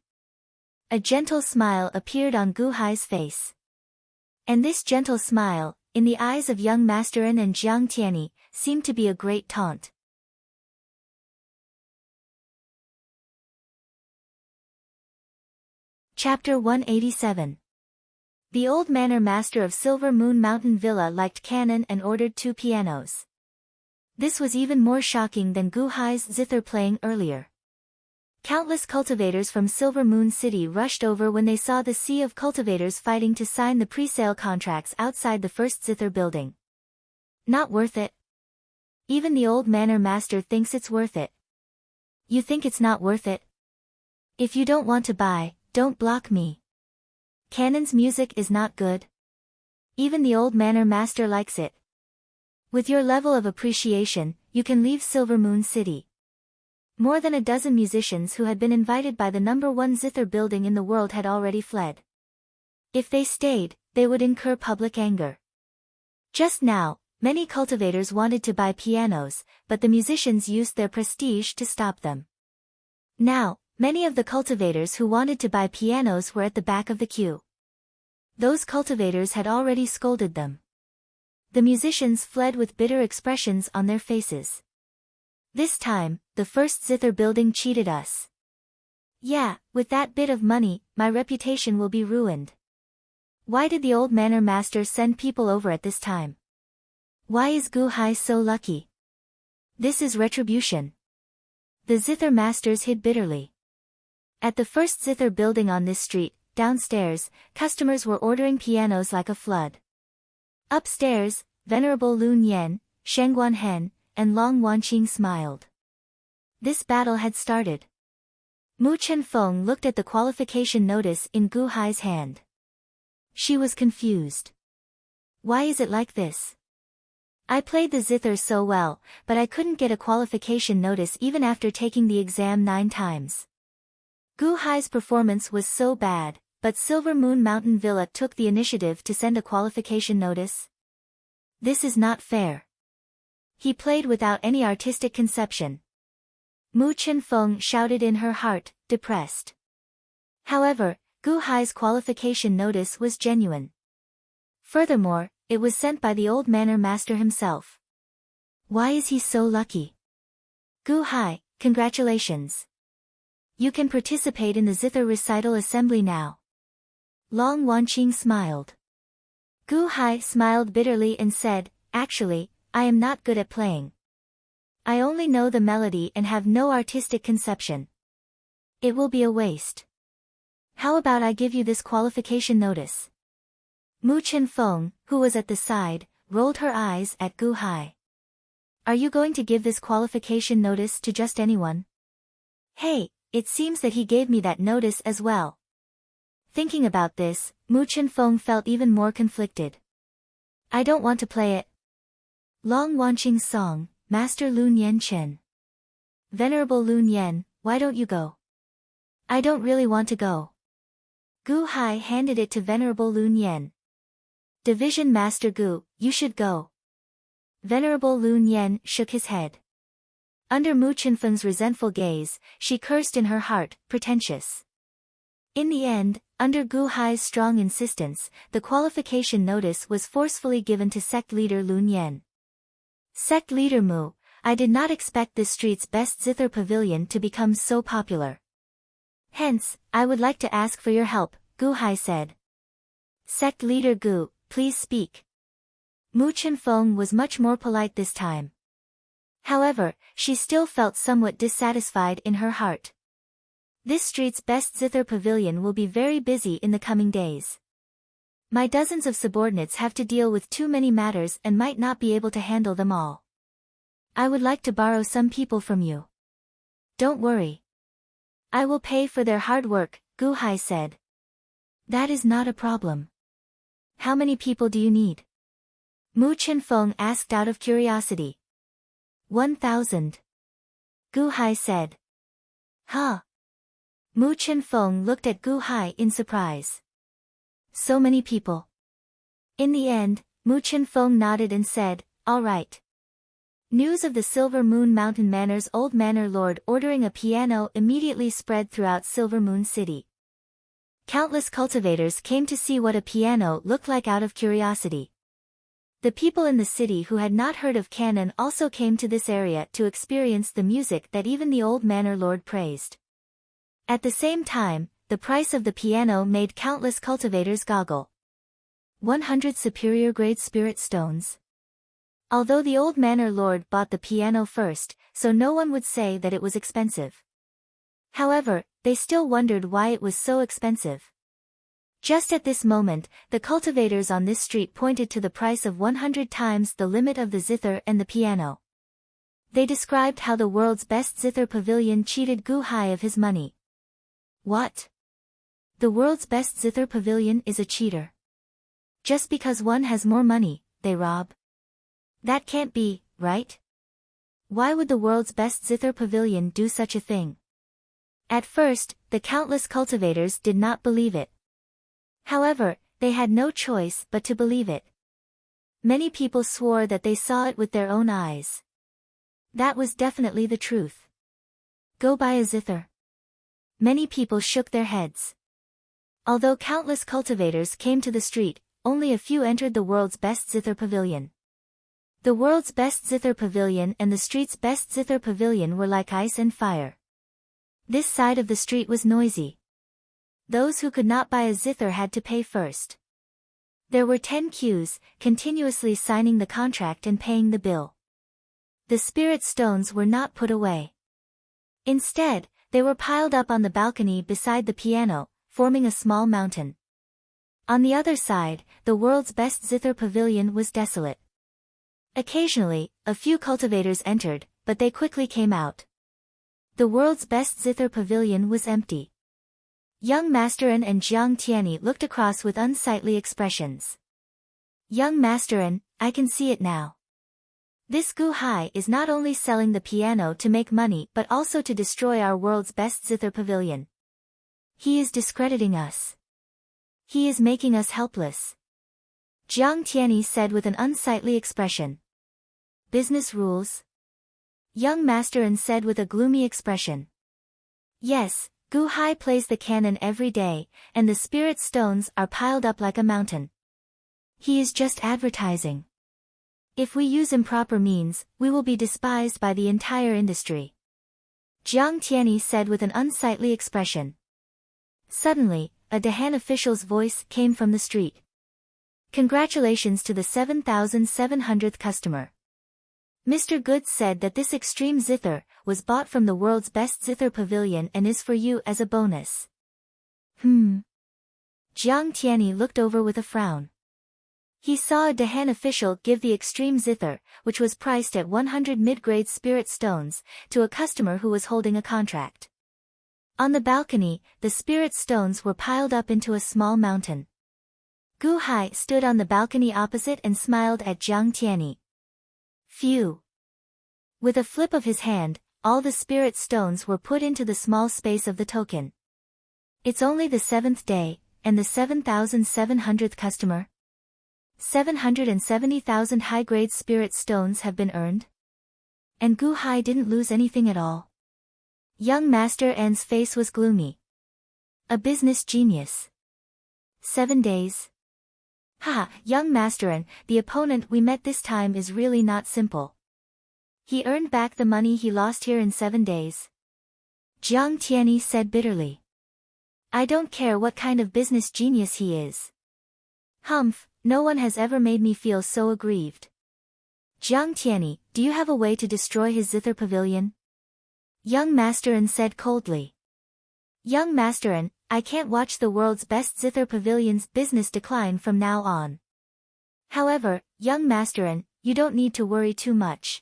A gentle smile appeared on Gu Hai's face. And this gentle smile, in the eyes of young Master An and Jiang Tianyi, seemed to be a great taunt. Chapter 187. The old manor master of Silver Moon Mountain Villa liked canon and ordered 2 pianos. This was even more shocking than Gu Hai's zither playing earlier. Countless cultivators from Silver Moon City rushed over when they saw the sea of cultivators fighting to sign the pre-sale contracts outside the first zither building. Not worth it. Even the old manor master thinks it's worth it. You think it's not worth it? If you don't want to buy, don't block me. Canon's music is not good. Even the old manor master likes it. With your level of appreciation, you can leave Silver Moon City. More than a dozen musicians who had been invited by the number 1 zither building in the world had already fled. If they stayed, they would incur public anger. Just now, many cultivators wanted to buy pianos, but the musicians used their prestige to stop them. Now, many of the cultivators who wanted to buy pianos were at the back of the queue. Those cultivators had already scolded them. The musicians fled with bitter expressions on their faces. This time, the first zither building cheated us. Yeah, with that bit of money, my reputation will be ruined. Why did the old manor master send people over at this time? Why is Gu Hai so lucky? This is retribution. The zither masters hid bitterly. At the first zither building on this street, downstairs, customers were ordering pianos like a flood. Upstairs, Venerable Lun Yan, Shengguan Hen, and Long Wanqing smiled. This battle had started. Mu Chenfeng looked at the qualification notice in Gu Hai's hand. She was confused. Why is it like this? I played the zither so well, but I couldn't get a qualification notice even after taking the exam 9 times. Gu Hai's performance was so bad, but Silver Moon Mountain Villa took the initiative to send a qualification notice. This is not fair. He played without any artistic conception. Mu Chenfeng shouted in her heart, depressed. However, Gu Hai's qualification notice was genuine. Furthermore, it was sent by the old manor master himself. Why is he so lucky? Gu Hai, congratulations. You can participate in the zither recital assembly now. Long Wanqing smiled. Gu Hai smiled bitterly and said, actually, I am not good at playing. I only know the melody and have no artistic conception. It will be a waste. How about I give you this qualification notice? Mu Chenfeng, who was at the side, rolled her eyes at Gu Hai. Are you going to give this qualification notice to just anyone? Hey, it seems that he gave me that notice as well. Thinking about this, Mu Chenfeng felt even more conflicted. I don't want to play it. Long Wanqing's song, Master Lun Yan Chen. Venerable Lun Yan, why don't you go? I don't really want to go. Gu Hai handed it to Venerable Lun Yan. Division Master Gu, you should go. Venerable Lun Yan shook his head. Under Mu Chenfeng's resentful gaze, she cursed in her heart, pretentious. In the end, under Gu Hai's strong insistence, the qualification notice was forcefully given to sect leader Lun Yan. Sect leader Mu, I did not expect this street's best zither pavilion to become so popular. Hence, I would like to ask for your help, Gu Hai said. Sect leader Gu, please speak. Mu Chenfeng was much more polite this time. However, she still felt somewhat dissatisfied in her heart. This street's best zither pavilion will be very busy in the coming days. My dozens of subordinates have to deal with too many matters and might not be able to handle them all. I would like to borrow some people from you. Don't worry. I will pay for their hard work, Gu Hai said. That is not a problem. How many people do you need? Mu Chenfeng asked out of curiosity. 1,000. Gu Hai said. Huh? Mu Chenfeng looked at Gu Hai in surprise. So many people. In the end, Mu Chenfeng nodded and said, all right. News of the Silver Moon Mountain Manor's old manor lord ordering a piano immediately spread throughout Silver Moon City. Countless cultivators came to see what a piano looked like out of curiosity. The people in the city who had not heard of canon also came to this area to experience the music that even the old manor lord praised. At the same time, the price of the piano made countless cultivators goggle. 100 superior grade spirit stones. Although the old manor lord bought the piano first, so no one would say that it was expensive. However, they still wondered why it was so expensive. Just at this moment, the cultivators on this street pointed to the price of 100 times the limit of the zither and the piano. They described how the world's best zither pavilion cheated Gu Hai of his money. What? The world's best zither pavilion is a cheater. Just because one has more money, they rob? That can't be, right? Why would the world's best zither pavilion do such a thing? At first, the countless cultivators did not believe it. However, they had no choice but to believe it. Many people swore that they saw it with their own eyes. That was definitely the truth. Go buy a zither. Many people shook their heads. Although countless cultivators came to the street, only a few entered the world's best zither pavilion. The world's best zither pavilion and the street's best zither pavilion were like ice and fire. This side of the street was noisy. Those who could not buy a zither had to pay first. There were 10 queues, continuously signing the contract and paying the bill. The spirit stones were not put away. Instead, they were piled up on the balcony beside the piano, forming a small mountain. On the other side, the world's best zither pavilion was desolate. Occasionally, a few cultivators entered, but they quickly came out. The world's best zither pavilion was empty. Young Masterin and Jiang Tianyi looked across with unsightly expressions. Young Masterin, I can see it now. This Gu Hai is not only selling the piano to make money but also to destroy our world's best zither pavilion. He is discrediting us. He is making us helpless. Jiang Tianyi said with an unsightly expression. Business rules? Young Masterin said with a gloomy expression. Yes, Gu Hai plays the canon every day, and the spirit stones are piled up like a mountain. He is just advertising. If we use improper means, we will be despised by the entire industry. Jiang Tianyi said with an unsightly expression. Suddenly, a Dahan official's voice came from the street. Congratulations to the 7,700th customer. Mr. Good said that this extreme zither was bought from the world's best zither pavilion and is for you as a bonus. Jiang Tianyi looked over with a frown. He saw a Dahan official give the extreme zither, which was priced at 100 mid-grade spirit stones, to a customer who was holding a contract. On the balcony, the spirit stones were piled up into a small mountain. Gu Hai stood on the balcony opposite and smiled at Jiang Tianyi. Phew! With a flip of his hand, all the spirit stones were put into the small space of the token. It's only the 7th day, and the 7,700th customer? 770,000 high-grade spirit stones have been earned? And Gu Hai didn't lose anything at all. Young Master N's face was gloomy. A business genius. 7 days. Haha, young Master N, the opponent we met this time is really not simple. He earned back the money he lost here in 7 days. Jiang Tianyi said bitterly. I don't care what kind of business genius he is. Humph, no one has ever made me feel so aggrieved. Jiang Tianyi, do you have a way to destroy his zither pavilion? Young Masterin said coldly. Young Masterin, I can't watch the world's best zither pavilion's business decline from now on. However, young Masterin, you don't need to worry too much.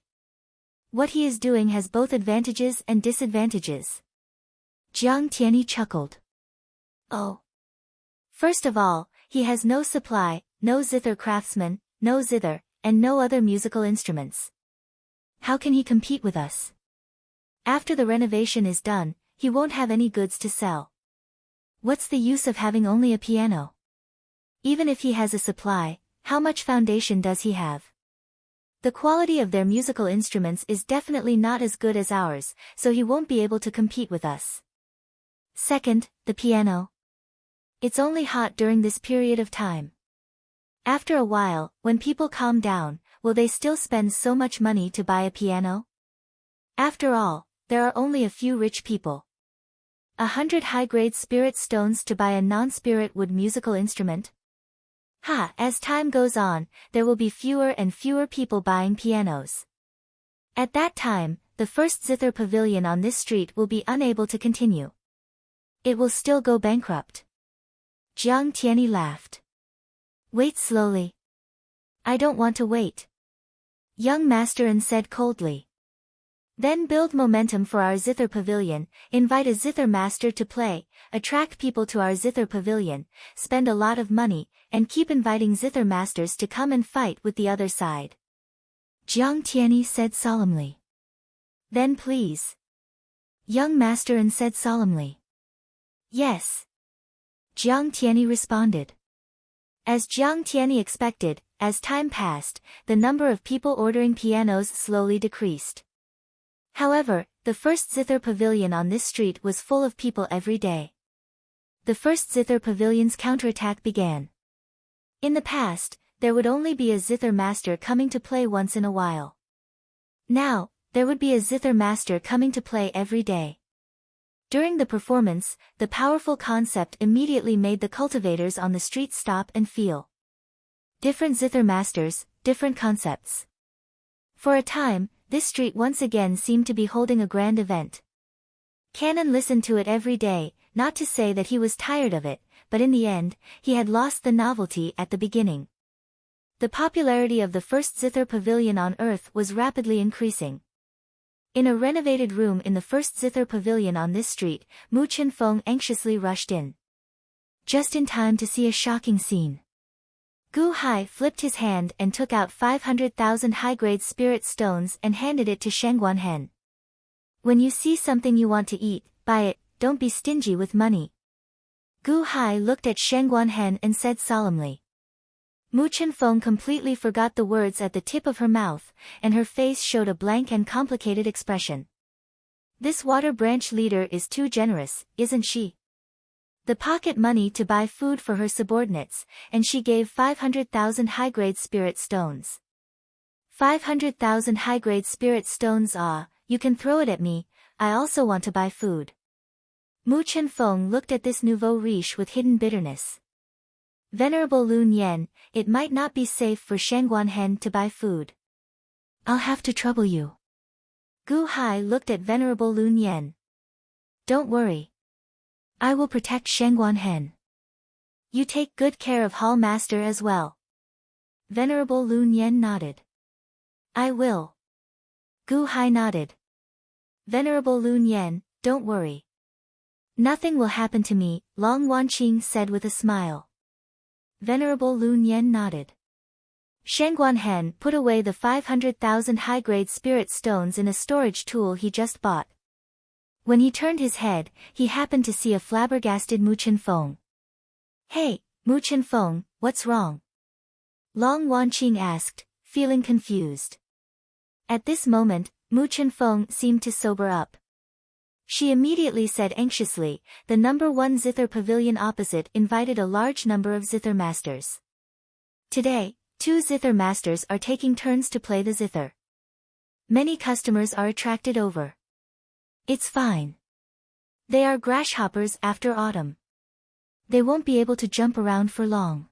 What he is doing has both advantages and disadvantages. Jiang Tianyi chuckled. Oh. First of all, he has no supply, no zither craftsmen, no zither, and no other musical instruments. How can he compete with us? After the renovation is done, he won't have any goods to sell. What's the use of having only a piano? Even if he has a supply, how much foundation does he have? The quality of their musical instruments is definitely not as good as ours, so he won't be able to compete with us. Second, the piano. It's only hot during this period of time. After a while, when people calm down, will they still spend so much money to buy a piano? After all, there are only a few rich people. 100 high-grade spirit stones to buy a non-spirit wood musical instrument? As time goes on, there will be fewer and fewer people buying pianos. At that time, the first zither pavilion on this street will be unable to continue. It will still go bankrupt. Jiang Tianyi laughed. Wait slowly. I don't want to wait. Young Masterin said coldly. Then build momentum for our zither pavilion, invite a zither master to play, attract people to our zither pavilion, spend a lot of money, and keep inviting zither masters to come and fight with the other side. Jiang Tianyi said solemnly. Then please. Young Masterin said solemnly. Yes. Jiang Tianyi responded. As Jiang Tianyi expected, as time passed, the number of people ordering pianos slowly decreased. However, the first zither pavilion on this street was full of people every day. The first zither pavilion's counterattack began. In the past, there would only be a zither master coming to play once in a while. Now, there would be a zither master coming to play every day. During the performance, the powerful concept immediately made the cultivators on the street stop and feel. Different zither masters, different concepts. For a time, this street once again seemed to be holding a grand event. Cannon listened to it every day, not to say that he was tired of it, but in the end, he had lost the novelty at the beginning. The popularity of the first zither pavilion on Earth was rapidly increasing. In a renovated room in the first zither pavilion on this street, Mu Qinfeng anxiously rushed in. Just in time to see a shocking scene. Gu Hai flipped his hand and took out 500,000 high-grade spirit stones and handed it to Shengguanhen. When you see something you want to eat, buy it, don't be stingy with money. Gu Hai looked at Shengguanhen and said solemnly. Mu Qinfeng completely forgot the words at the tip of her mouth, and her face showed a blank and complicated expression. This water branch leader is too generous, isn't she? The pocket money to buy food for her subordinates, and she gave 500,000 high-grade spirit stones. 500,000 high-grade spirit stones. You can throw it at me, I also want to buy food. Mu Qinfeng looked at this nouveau riche with hidden bitterness. Venerable Lun Yan, it might not be safe for Shengguanhen to buy food. I'll have to trouble you. Gu Hai looked at Venerable Lun Yan. Don't worry. I will protect Shengguanhen. You take good care of Hall Master as well. Venerable Lun Yan nodded. I will. Gu Hai nodded. Venerable Lun Yan, don't worry. Nothing will happen to me, Long Wanqing said with a smile. Venerable Lun Yan nodded. Shengguanhen put away the 500,000 high-grade spirit stones in a storage tool he just bought. When he turned his head, he happened to see a flabbergasted Mu Qinfeng. Hey, Mu Qinfeng, what's wrong? Long Wanqing asked, feeling confused. At this moment, Mu Qinfeng seemed to sober up. She immediately said anxiously, the number 1 zither pavilion opposite invited a large number of zither masters. Today, 2 zither masters are taking turns to play the zither. Many customers are attracted over. It's fine. They are grasshoppers after autumn. They won't be able to jump around for long.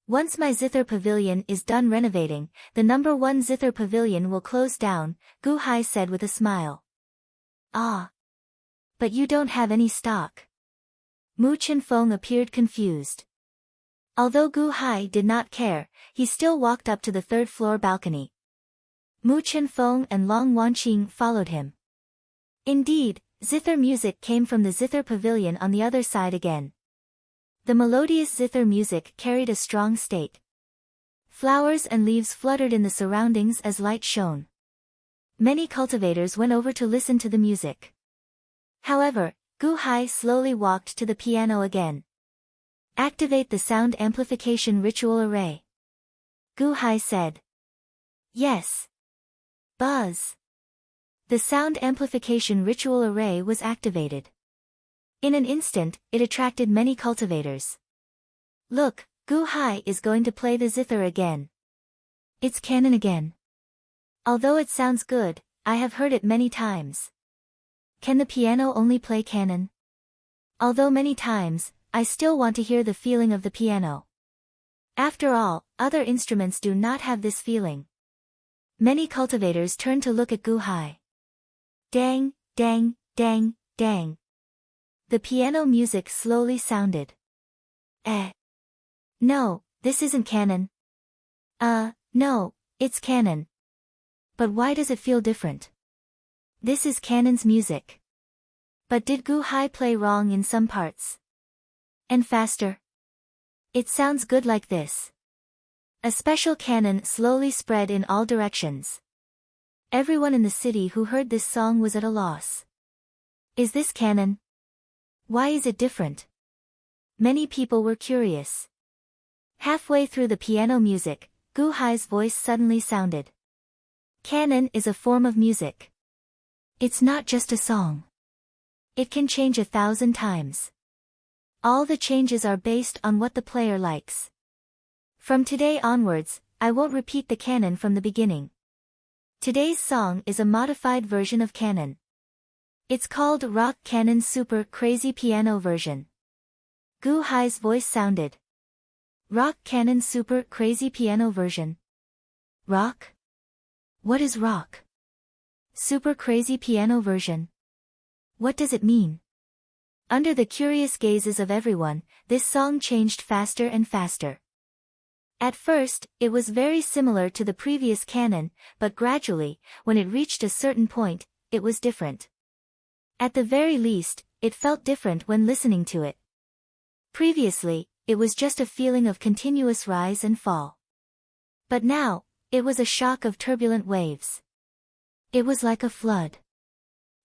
Once my zither pavilion is done renovating, the number 1 zither pavilion will close down, Gu Hai said with a smile. Ah. But you don't have any stock. Mu Chenfeng appeared confused. Although Gu Hai did not care, he still walked up to the 3rd-floor balcony. Mu Chenfeng and Long Wanqing followed him. Indeed, zither music came from the zither pavilion on the other side again. The melodious zither music carried a strong state. Flowers and leaves fluttered in the surroundings as light shone. Many cultivators went over to listen to the music. However, Gu Hai slowly walked to the piano again. Activate the sound amplification ritual array. Gu Hai said. Yes. Buzz. The sound amplification ritual array was activated. In an instant, it attracted many cultivators. Look, Gu Hai is going to play the zither again. It's canon again. Although it sounds good, I have heard it many times. Can the piano only play canon? Although many times, I still want to hear the feeling of the piano. After all, other instruments do not have this feeling. Many cultivators turned to look at Gu Hai. Dang, dang, dang, dang. The piano music slowly sounded. No, this isn't canon. No, it's canon. But why does it feel different? This is canon's music. But did Gu Hai play wrong in some parts? And faster? It sounds good like this. A special canon slowly spread in all directions. Everyone in the city who heard this song was at a loss. Is this canon? Why is it different? Many people were curious. Halfway through the piano music, Gu Hai's voice suddenly sounded. Canon is a form of music. It's not just a song. It can change 1,000 times. All the changes are based on what the player likes. From today onwards, I won't repeat the canon from the beginning. Today's song is a modified version of canon. It's called Rock Canon Super Crazy Piano Version. Gu Hai's voice sounded. Rock Canon Super Crazy Piano Version. Rock? What is rock? Super Crazy Piano Version. What does it mean? Under the curious gazes of everyone, this song changed faster and faster. At first, it was very similar to the previous canon, but gradually, when it reached a certain point, it was different. At the very least, it felt different when listening to it. Previously, it was just a feeling of continuous rise and fall. But now, it was a shock of turbulent waves. It was like a flood.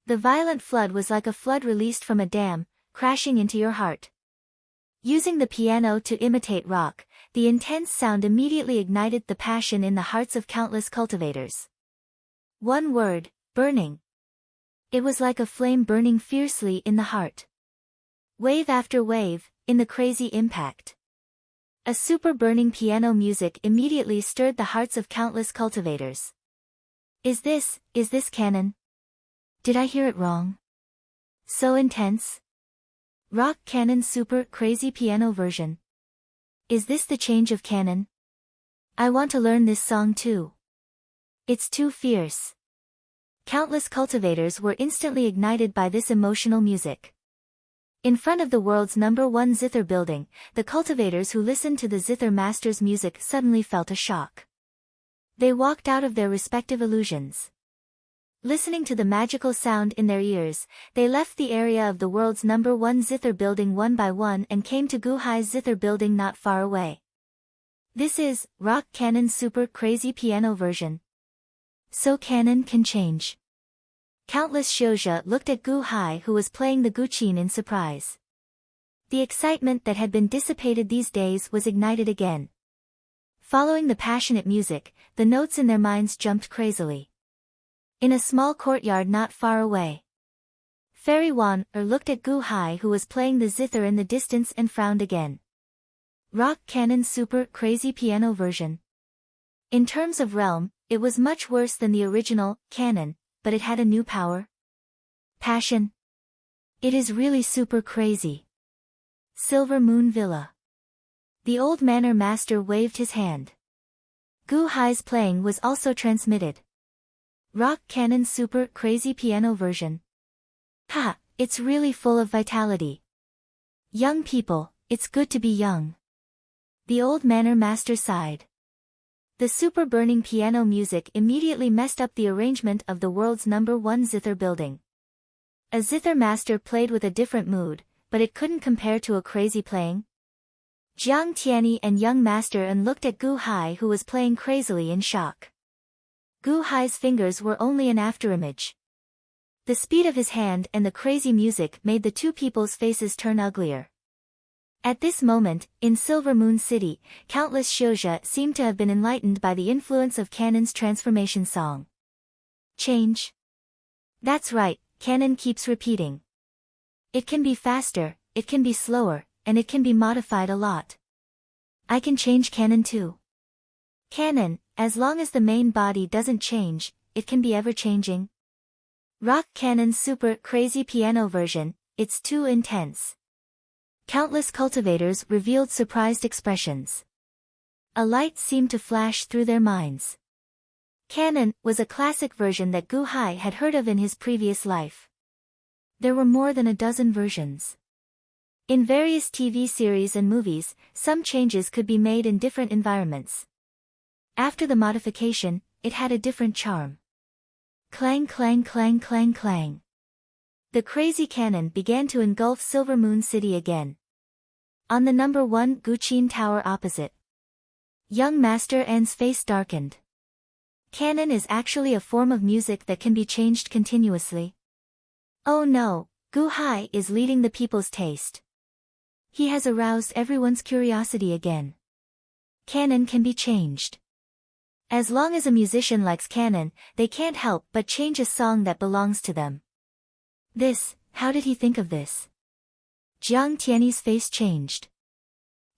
The violent flood was like a flood released from a dam, crashing into your heart. Using the piano to imitate rock, the intense sound immediately ignited the passion in the hearts of countless cultivators. One word, burning. It was like a flame burning fiercely in the heart. Wave after wave, in the crazy impact. A super burning piano music immediately stirred the hearts of countless cultivators. Is this canon? Did I hear it wrong? So intense? Rock Canon Super Crazy Piano Version. Is this the change of canon? I want to learn this song too. It's too fierce. Countless cultivators were instantly ignited by this emotional music. In front of the world's #1 zither building, the cultivators who listened to the zither master's music suddenly felt a shock. They walked out of their respective illusions. Listening to the magical sound in their ears, they left the area of the world's #1 zither building one by one and came to Gu Hai's zither building not far away. This is Rock Canon Super Crazy Piano Version. So canon can change. Countless Xiuzhe looked at Gu Hai who was playing the guqin in surprise. The excitement that had been dissipated these days was ignited again. Following the passionate music, the notes in their minds jumped crazily. In a small courtyard not far away, Fairy Wan looked at Gu Hai who was playing the zither in the distance and frowned again. Rock Canon Super Crazy Piano Version. In terms of realm, it was much worse than the original canon, but it had a new power. Passion. It is really super crazy. Silver Moon Villa. The old manor master waved his hand. Gu Hai's playing was also transmitted. Rock Canon Super Crazy Piano Version. Ha, it's really full of vitality. Young people, it's good to be young. The old manor master sighed. The super burning piano music immediately messed up the arrangement of the world's #1 zither building. A zither master played with a different mood, but it couldn't compare to a crazy playing. Jiang Tianyi and young master and looked at Gu Hai, who was playing crazily, in shock. Gu Hai's fingers were only an afterimage. The speed of his hand and the crazy music made the two people's faces turn uglier. At this moment, in Silver Moon City, countless shoujo seemed to have been enlightened by the influence of Canon's transformation song. Change? That's right, Canon keeps repeating. It can be faster, it can be slower, and it can be modified a lot. I can change Canon too. Canon, as long as the main body doesn't change, it can be ever-changing. Rock Canon's super crazy piano version, it's too intense. Countless cultivators revealed surprised expressions. A light seemed to flash through their minds. Canon was a classic version that Gu Hai had heard of in his previous life. There were more than a dozen versions. In various TV series and movies, some changes could be made in different environments. After the modification, it had a different charm. Clang clang clang clang clang. The crazy Canon began to engulf Silver Moon City again. On the #1 Guqin Tower opposite, young Master An's face darkened. Canon is actually a form of music that can be changed continuously. Oh no, Gu Hai is leading the people's taste. He has aroused everyone's curiosity again. Canon can be changed. As long as a musician likes Canon, they can't help but change a song that belongs to them. How did he think of this? Jiang Tianyi's face changed.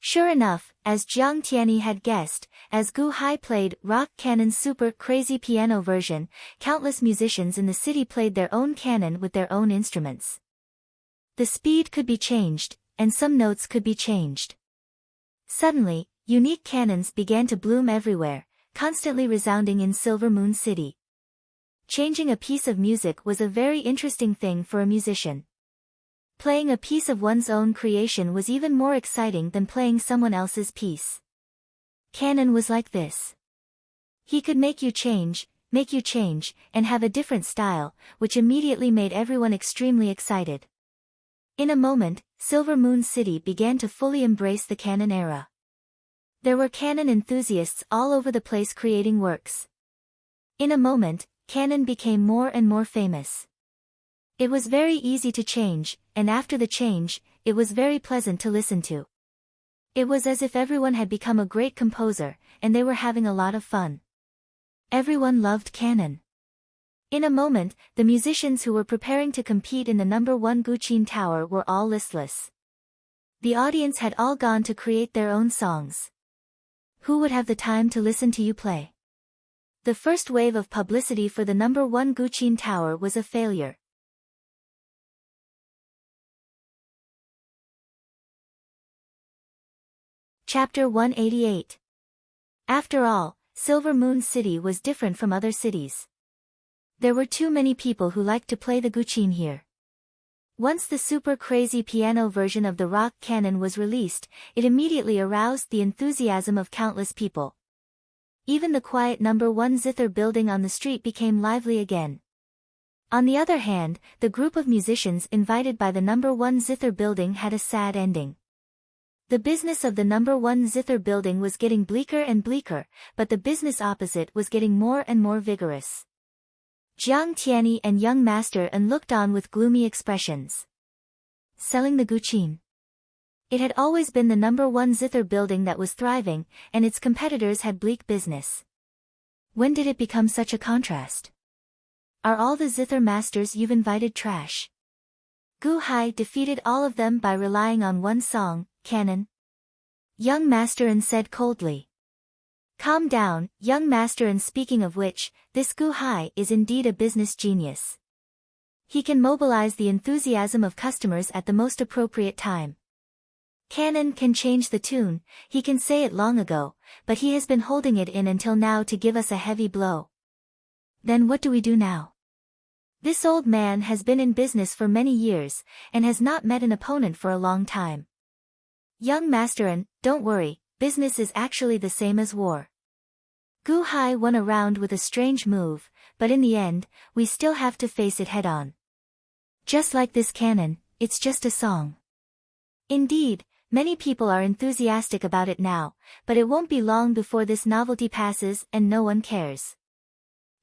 Sure enough, as Jiang Tianyi had guessed, as Gu Hai played Rock Canon's super crazy piano version, countless musicians in the city played their own canon with their own instruments. The speed could be changed, and some notes could be changed. Suddenly, unique canons began to bloom everywhere, constantly resounding in Silver Moon City. Changing a piece of music was a very interesting thing for a musician. Playing a piece of one's own creation was even more exciting than playing someone else's piece. Canon was like this. He could make you change, and have a different style, which immediately made everyone extremely excited. In a moment, Silver Moon City began to fully embrace the Canon era. There were Canon enthusiasts all over the place creating works. In a moment, Canon became more and more famous. It was very easy to change, and after the change, it was very pleasant to listen to. It was as if everyone had become a great composer, and they were having a lot of fun. Everyone loved Canon. In a moment, the musicians who were preparing to compete in the #1 Guqin Tower were all listless. The audience had all gone to create their own songs. Who would have the time to listen to you play? The first wave of publicity for the #1 Guqin Tower was a failure. Chapter 188. After all, Silver Moon City was different from other cities. There were too many people who liked to play the Guqin here. Once the super crazy piano version of the Rock Canon was released, it immediately aroused the enthusiasm of countless people. Even the quiet #1 zither building on the street became lively again. On the other hand, the group of musicians invited by the #1 zither building had a sad ending. The business of the #1 zither building was getting bleaker and bleaker, but the business opposite was getting more and more vigorous. Jiang Tianyi and young Master An looked on with gloomy expressions. Selling the Guqin. It had always been the #1 zither building that was thriving, and its competitors had bleak business. When did it become such a contrast? Are all the zither masters you've invited trash? Gu Hai defeated all of them by relying on one song, Canon. Young Master An said coldly. Calm down, young Master, and speaking of which, this Gu Hai is indeed a business genius. He can mobilize the enthusiasm of customers at the most appropriate time. Canon can change the tune, he can say it long ago, but he has been holding it in until now to give us a heavy blow. Then what do we do now? This old man has been in business for many years, and has not met an opponent for a long time. Young Masterin, don't worry, business is actually the same as war. Gu Hai won a round with a strange move, but in the end, we still have to face it head-on. Just like this cannon, it's just a song. Indeed, many people are enthusiastic about it now, but it won't be long before this novelty passes and no one cares.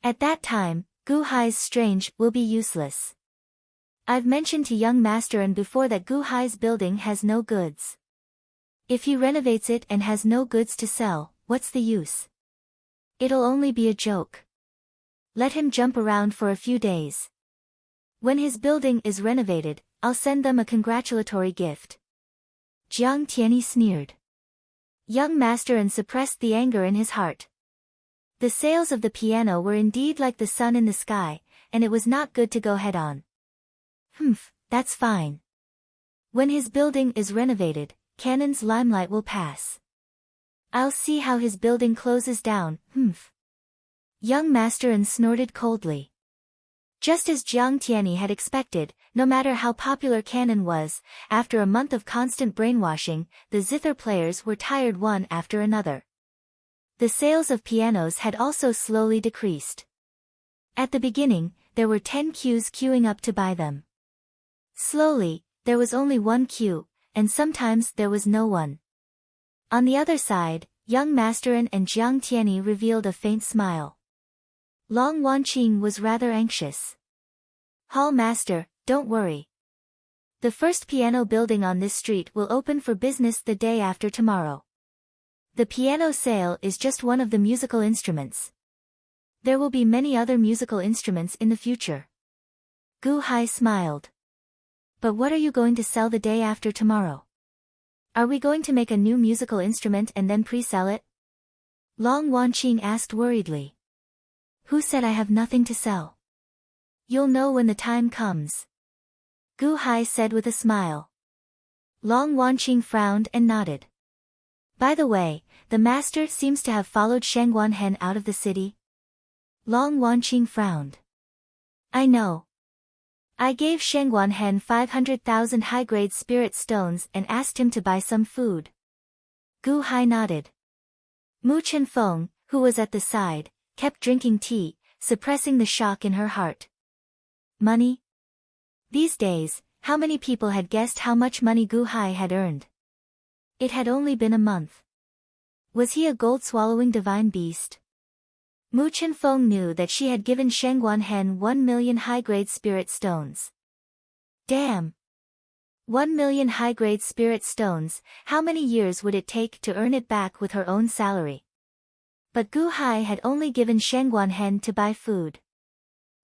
At that time, Gu Hai's strange will be useless. I've mentioned to young Masterin before that Gu Hai's building has no goods. If he renovates it and has no goods to sell, what's the use? It'll only be a joke. Let him jump around for a few days. When his building is renovated, I'll send them a congratulatory gift. Jiang Tianyi sneered. Young Masterin suppressed the anger in his heart. The sails of the piano were indeed like the sun in the sky, and it was not good to go head-on. That's fine. When his building is renovated, Canon's limelight will pass. I'll see how his building closes down, Young Masterin snorted coldly. Just as Jiang Tianyi had expected, no matter how popular Canon was, after a month of constant brainwashing, the zither players were tired one after another. The sales of pianos had also slowly decreased. At the beginning, there were 10 queues queuing up to buy them. Slowly, there was only one queue, and sometimes there was no one. On the other side, young Masterin and Jiang Tianyi revealed a faint smile. Long Wanqing was rather anxious. Hall Master, don't worry. The first piano building on this street will open for business the day after tomorrow. The piano sale is just one of the musical instruments. There will be many other musical instruments in the future. Gu Hai smiled. But what are you going to sell the day after tomorrow? Are we going to make a new musical instrument and then pre-sell it? Long Wanqing asked worriedly. Who said I have nothing to sell? You'll know when the time comes. Gu Hai said with a smile. Long Wanqing frowned and nodded. By the way, the master seems to have followed Shangguanhen out of the city. Long Wanqing frowned. I know. I gave Shangguanhen 500,000 high-grade spirit stones and asked him to buy some food. Gu Hai nodded. Mu Chenfeng, who was at the side, kept drinking tea, suppressing the shock in her heart. Money? These days, how many people had guessed how much money Gu Hai had earned? It had only been a month. Was he a gold-swallowing divine beast? Mu Chenfeng knew that she had given Shangguanhen 1 million high-grade spirit stones. Damn! 1 million high-grade spirit stones, how many years would it take to earn it back with her own salary? But Gu Hai had only given Shangguanhen to buy food.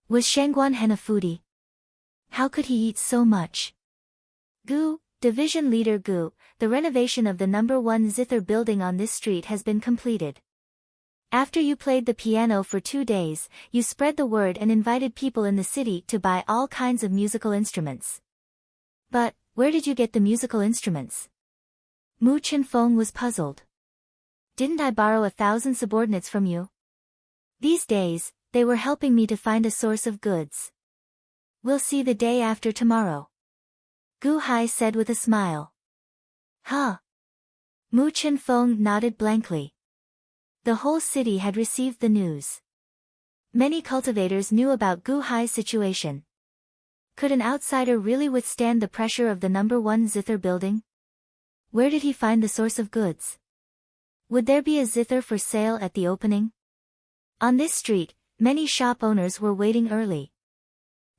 Was Shangguanhen a foodie? How could he eat so much? Gu, Division Leader Gu, the renovation of the number 1 zither building on this street has been completed. After you played the piano for 2 days, you spread the word and invited people in the city to buy all kinds of musical instruments. But, where did you get the musical instruments? Mu Chenfeng was puzzled. Didn't I borrow 1,000 subordinates from you? These days, they were helping me to find a source of goods. We'll see the day after tomorrow. Gu Hai said with a smile. Huh? Mu Chenfeng nodded blankly. The whole city had received the news. Many cultivators knew about Gu Hai's situation. Could an outsider really withstand the pressure of the number 1 zither building? Where did he find the source of goods? Would there be a zither for sale at the opening? On this street, many shop owners were waiting early.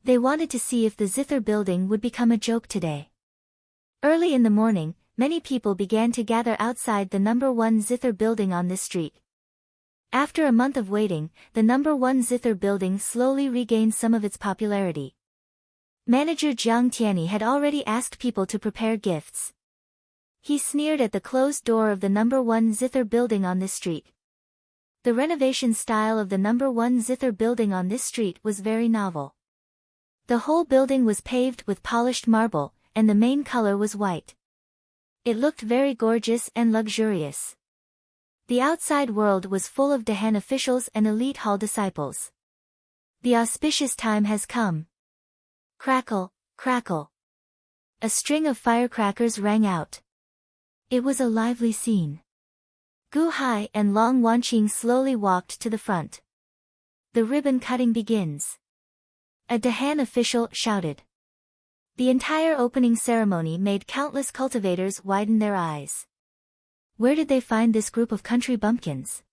They wanted to see if the zither building would become a joke today. Early in the morning, many people began to gather outside the number 1 zither building on this street. After a month of waiting, the number 1 zither building slowly regained some of its popularity. Manager Jiang Tianyi had already asked people to prepare gifts. He sneered at the closed door of the number 1 zither building on this street. The renovation style of the number 1 zither building on this street was very novel. The whole building was paved with polished marble, and the main color was white. It looked very gorgeous and luxurious. The outside world was full of Dahan officials and elite hall disciples. The auspicious time has come. Crackle, crackle. A string of firecrackers rang out. It was a lively scene. Gu Hai and Long Wanqing slowly walked to the front. The ribbon cutting begins. A Dahan official shouted. The entire opening ceremony made countless cultivators widen their eyes. Where did they find this group of country bumpkins?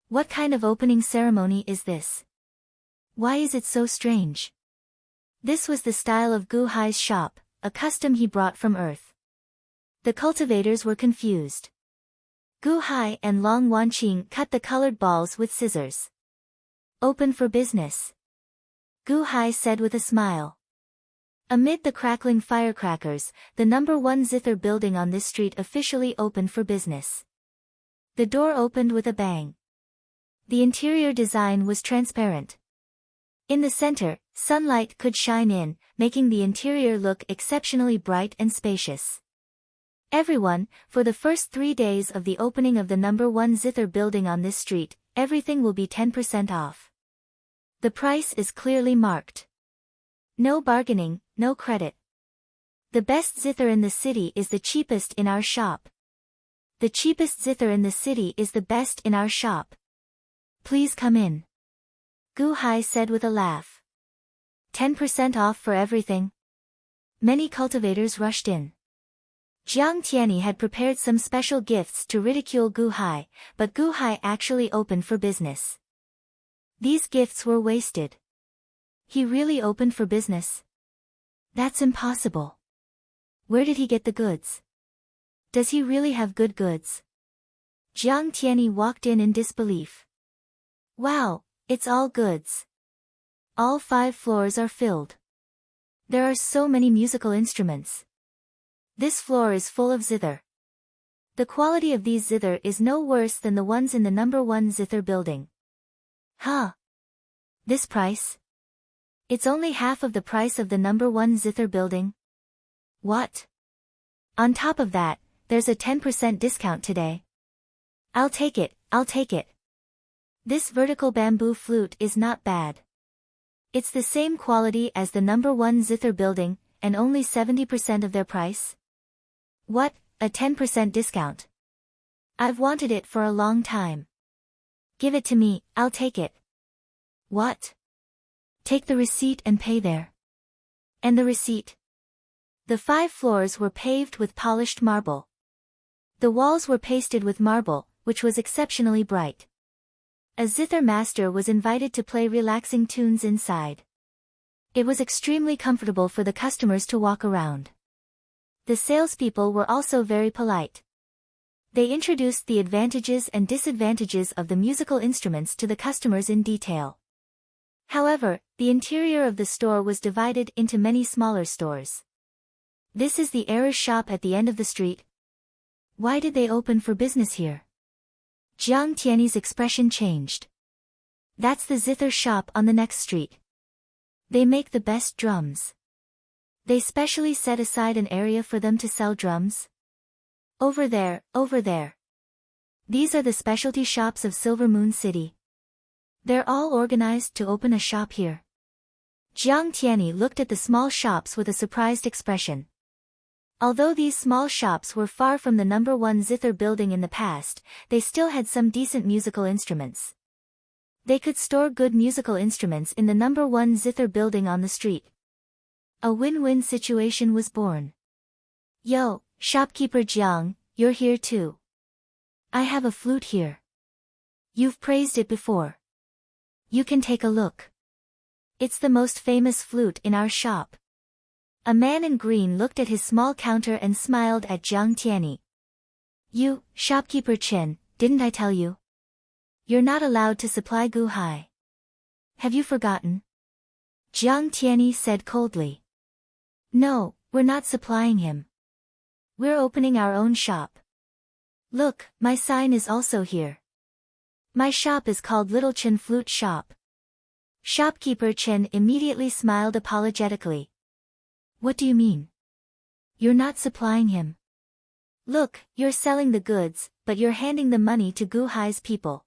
What kind of opening ceremony is this? Why is it so strange? This was the style of Gu Hai's shop, a custom he brought from Earth. The cultivators were confused. Gu Hai and Long Wanqing cut the colored balls with scissors. Open for business. Gu Hai said with a smile. Amid the crackling firecrackers, the number 1 zither building on this street officially opened for business. The door opened with a bang. The interior design was transparent. In the center, sunlight could shine in, making the interior look exceptionally bright and spacious. Everyone, for the first 3 days of the opening of the number 1 zither building on this street, everything will be 10% off. The price is clearly marked. No bargaining, no credit. The best zither in the city is the cheapest in our shop. The cheapest zither in the city is the best in our shop. Please come in. Gu Hai said with a laugh. 10% off for everything. Many cultivators rushed in. Jiang Tianyi had prepared some special gifts to ridicule Gu Hai, but Gu Hai actually opened for business. These gifts were wasted. He really opened for business? That's impossible. Where did he get the goods? Does he really have good goods? Jiang Tianyi walked in disbelief. Wow, it's all goods. All 5 floors are filled. There are so many musical instruments. This floor is full of zither. The quality of these zither is no worse than the ones in the number 1 zither building. Huh? This price? It's only half of the price of the number 1 zither building. What? On top of that, there's a 10% discount today. I'll take it, I'll take it. This vertical bamboo flute is not bad. It's the same quality as the number 1 zither building, and only 70% of their price. What, a 10% discount? I've wanted it for a long time. Give it to me, I'll take it. What? Take the receipt and pay there. And the receipt? The 5 floors were paved with polished marble. The walls were pasted with marble, which was exceptionally bright. A zither master was invited to play relaxing tunes inside. It was extremely comfortable for the customers to walk around. The salespeople were also very polite. They introduced the advantages and disadvantages of the musical instruments to the customers in detail. However, the interior of the store was divided into many smaller stores. This is the heiress shop at the end of the street. Why did they open for business here? Jiang Tianyi's expression changed. That's the zither shop on the next street. They make the best drums. They specially set aside an area for them to sell drums. Over there, over there. These are the specialty shops of Silver Moon City. They're all organized to open a shop here. Jiang Tianyi looked at the small shops with a surprised expression. Although these small shops were far from the number 1 zither building in the past, they still had some decent musical instruments. They could store good musical instruments in the number 1 zither building on the street. A win-win situation was born. Yo, shopkeeper Jiang, you're here too. I have a flute here. You've praised it before. You can take a look. It's the most famous flute in our shop. A man in green looked at his small counter and smiled at Jiang Tianyi. You, shopkeeper Chen, didn't I tell you? You're not allowed to supply Gu Hai. Have you forgotten? Jiang Tianyi said coldly. No, we're not supplying him. We're opening our own shop. Look, my sign is also here. My shop is called Little Chen Flute Shop. Shopkeeper Chen immediately smiled apologetically. What do you mean? You're not supplying him. Look, you're selling the goods, but you're handing the money to Gu Hai's people.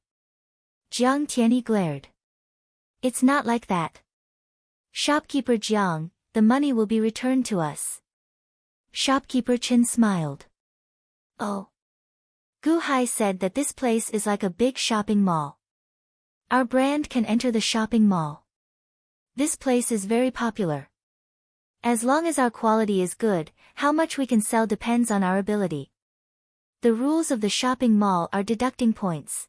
Jiang Tianyi glared. It's not like that. Shopkeeper Jiang, the money will be returned to us. Shopkeeper Chen smiled. Oh. Gu Hai said that this place is like a big shopping mall. Our brand can enter the shopping mall. This place is very popular. As long as our quality is good, how much we can sell depends on our ability. The rules of the shopping mall are deducting points.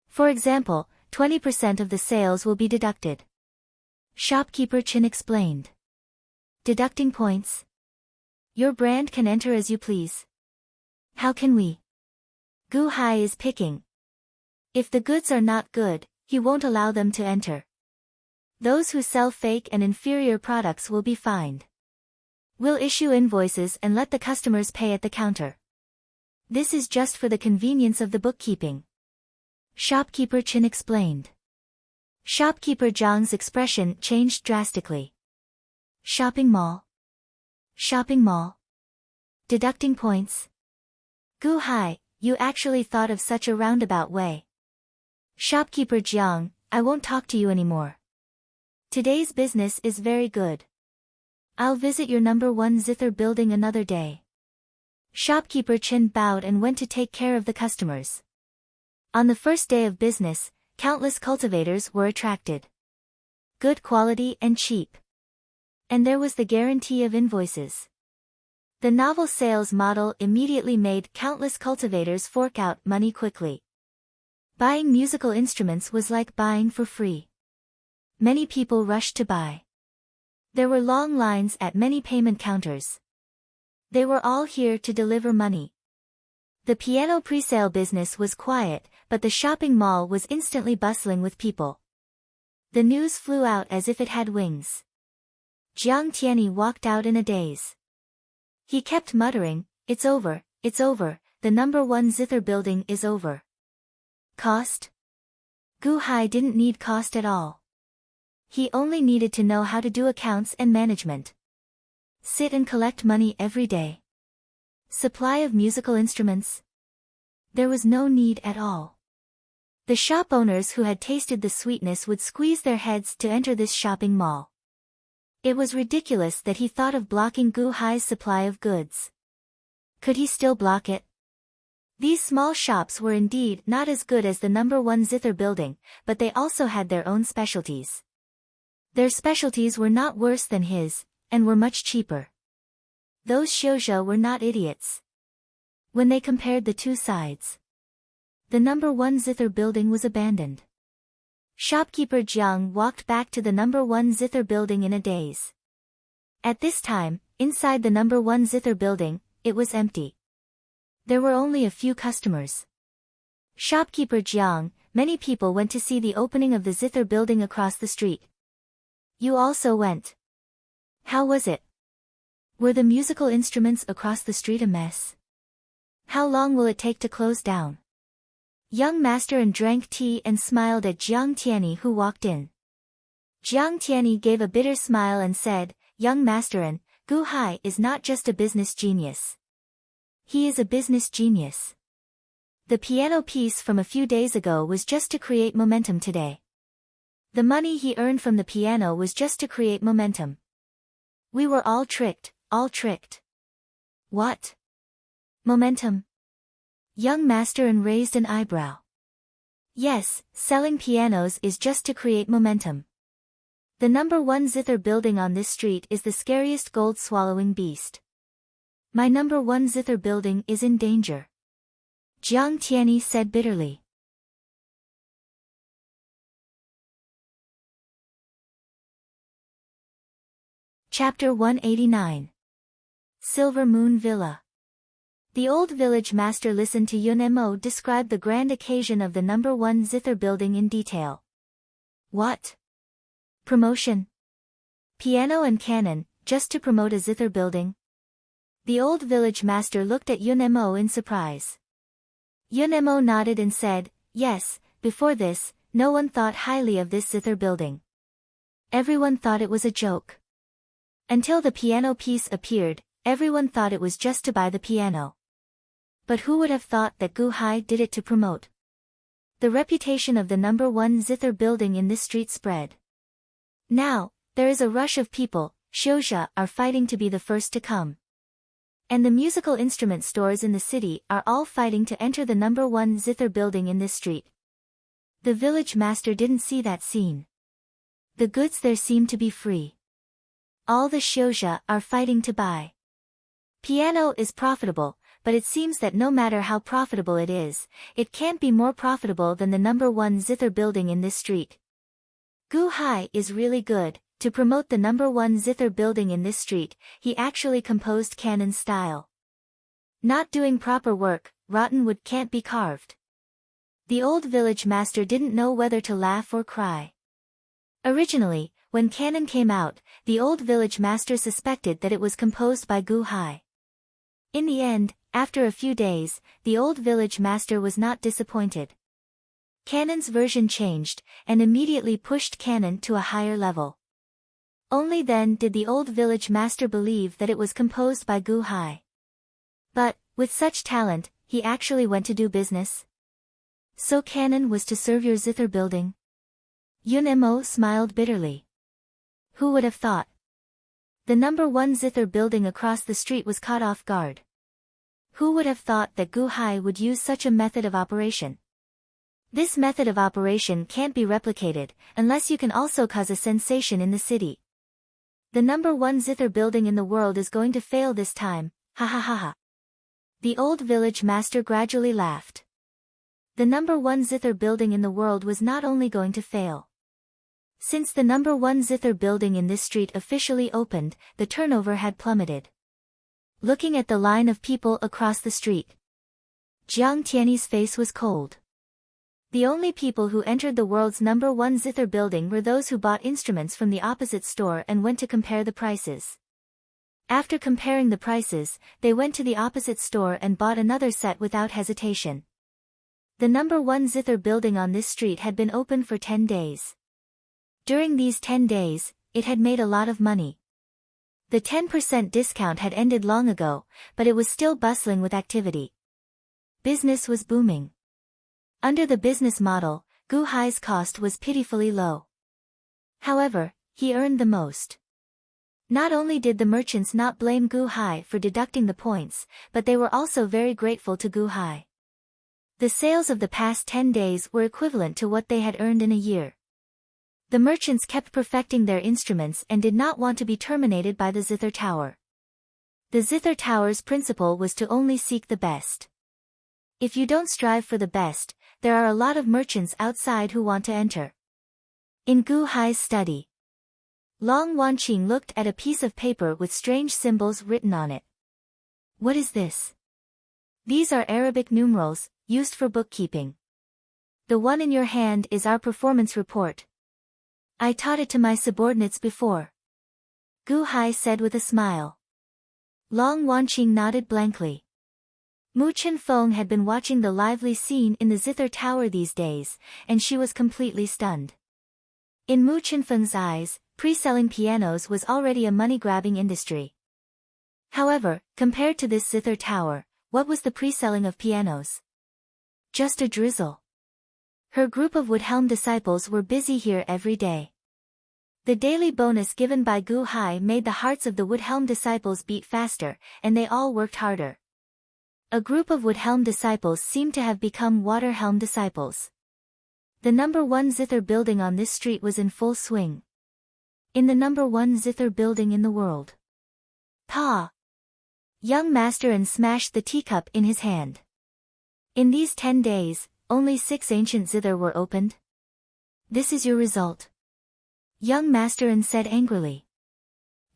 For example, 20% of the sales will be deducted. Shopkeeper Chen explained. Deducting points? Your brand can enter as you please. How can we? Gu Hai is picking. If the goods are not good, he won't allow them to enter. Those who sell fake and inferior products will be fined. We'll issue invoices and let the customers pay at the counter. This is just for the convenience of the bookkeeping. Shopkeeper Chen explained. Shopkeeper Zhang's expression changed drastically. Shopping mall? Shopping mall? Deducting points? Gu Hai, you actually thought of such a roundabout way. Shopkeeper Jiang, I won't talk to you anymore. Today's business is very good. I'll visit your number 1 zither building another day. Shopkeeper Chen bowed and went to take care of the customers. On the first day of business, countless cultivators were attracted. Good quality and cheap. And there was the guarantee of invoices. The novel sales model immediately made countless cultivators fork out money quickly. Buying musical instruments was like buying for free. Many people rushed to buy. There were long lines at many payment counters. They were all here to deliver money. The piano presale business was quiet, but the shopping mall was instantly bustling with people. The news flew out as if it had wings. Jiang Tianyi walked out in a daze. He kept muttering, it's over, the number 1 zither building is over. Cost? Gu Hai didn't need cost at all. He only needed to know how to do accounts and management. Sit and collect money every day. Supply of musical instruments? There was no need at all. The shop owners who had tasted the sweetness would squeeze their heads to enter this shopping mall. It was ridiculous that he thought of blocking Gu Hai's supply of goods. Could he still block it? These small shops were indeed not as good as the number 1 zither building, but they also had their own specialties. Their specialties were not worse than his, and were much cheaper. Those shoujo were not idiots. When they compared the two sides, the number 1 zither building was abandoned. Shopkeeper Jiang walked back to the number 1 zither building in a daze. At this time, inside the number 1 zither building, it was empty. There were only a few customers. Shopkeeper Jiang, many people went to see the opening of the zither building across the street. You also went. How was it? Were the musical instruments across the street a mess? How long will it take to close down? Young master and drank tea and smiled at Jiang Tianyi who walked in. Jiang Tianyi gave a bitter smile and said, Young master and Gu Hai is not just a business genius. He is a business genius. The piano piece from a few days ago was just to create momentum today. The money he earned from the piano was just to create momentum. We were all tricked, all tricked. What? Momentum? Young master and raised an eyebrow. Yes, selling pianos is just to create momentum. The number 1 zither building on this street is the scariest gold-swallowing beast. My number 1 zither building is in danger. Jiang Tianyi said bitterly. Chapter 189. Silver Moon Villa. The old village master listened to Yun Mo describe the grand occasion of the number 1 zither building in detail. What? Promotion? Piano and cannon, just to promote a zither building? The old village master looked at Yun Mo in surprise. Yun Mo nodded and said, yes, before this, no one thought highly of this zither building. Everyone thought it was a joke. Until the piano piece appeared, everyone thought it was just to buy the piano. But who would have thought that Gu Hai did it to promote? The reputation of the #1 zither building in this street spread. Now, there is a rush of people, Xiuzha are fighting to be the first to come. And the musical instrument stores in the city are all fighting to enter the #1 zither building in this street. The village master didn't see that scene. The goods there seemed to be free. All the Xiuzha are fighting to buy. Piano is profitable, but it seems that no matter how profitable it is, it can't be more profitable than the #1 zither building in this street. Gu Hai is really good. To promote the #1 zither building in this street, he actually composed canon style. Not doing proper work, rotten wood can't be carved. The old village master didn't know whether to laugh or cry. Originally, when canon came out, the old village master suspected that it was composed by Gu Hai. In the end, after a few days, the old village master was not disappointed. Canon's version changed, and immediately pushed canon to a higher level. Only then did the old village master believe that it was composed by Gu Hai. But, with such talent, he actually went to do business? So canon was to serve your zither building? Yun Mo smiled bitterly. Who would have thought? The #1 zither building across the street was caught off guard. Who would have thought that Gu Hai would use such a method of operation? This method of operation can't be replicated, unless you can also cause a sensation in the city. The #1 zither building in the world is going to fail this time, ha ha ha ha. The old village master gradually laughed. The #1 zither building in the world was not only going to fail. Since the #1 zither building in this street officially opened, the turnover had plummeted. Looking at the line of people across the street, Jiang Tianyi's face was cold. The only people who entered the world's #1 zither building were those who bought instruments from the opposite store and went to compare the prices. After comparing the prices, they went to the opposite store and bought another set without hesitation. The #1 zither building on this street had been open for 10 days. During these 10 days, it had made a lot of money. The 10% discount had ended long ago, but it was still bustling with activity. Business was booming. Under the business model, Gu Hai's cost was pitifully low. However, he earned the most. Not only did the merchants not blame Gu Hai for deducting the points, but they were also very grateful to Gu Hai. The sales of the past 10 days were equivalent to what they had earned in a year. The merchants kept perfecting their instruments and did not want to be terminated by the zither tower. The zither tower's principle was to only seek the best. If you don't strive for the best, there are a lot of merchants outside who want to enter. In Gu Hai's study, Long Wanqing looked at a piece of paper with strange symbols written on it. What is this? These are Arabic numerals, used for bookkeeping. The one in your hand is our performance report. I taught it to my subordinates before. Gu Hai said with a smile. Long Wanqing nodded blankly. Mu Chenfeng had been watching the lively scene in the zither tower these days, and she was completely stunned. In Mu Chenfeng's eyes, pre-selling pianos was already a money-grabbing industry. However, compared to this zither tower, what was the pre-selling of pianos? Just a drizzle. Her group of Woodhelm disciples were busy here every day. The daily bonus given by Gu Hai made the hearts of the Woodhelm disciples beat faster, and they all worked harder. A group of Woodhelm disciples seemed to have become Waterhelm disciples. The #1 zither building on this street was in full swing. In the #1 zither building in the world. Pa! Young master and smashed the teacup in his hand. In these 10 days, only 6 ancient zither were opened. This is your result. Young master said angrily.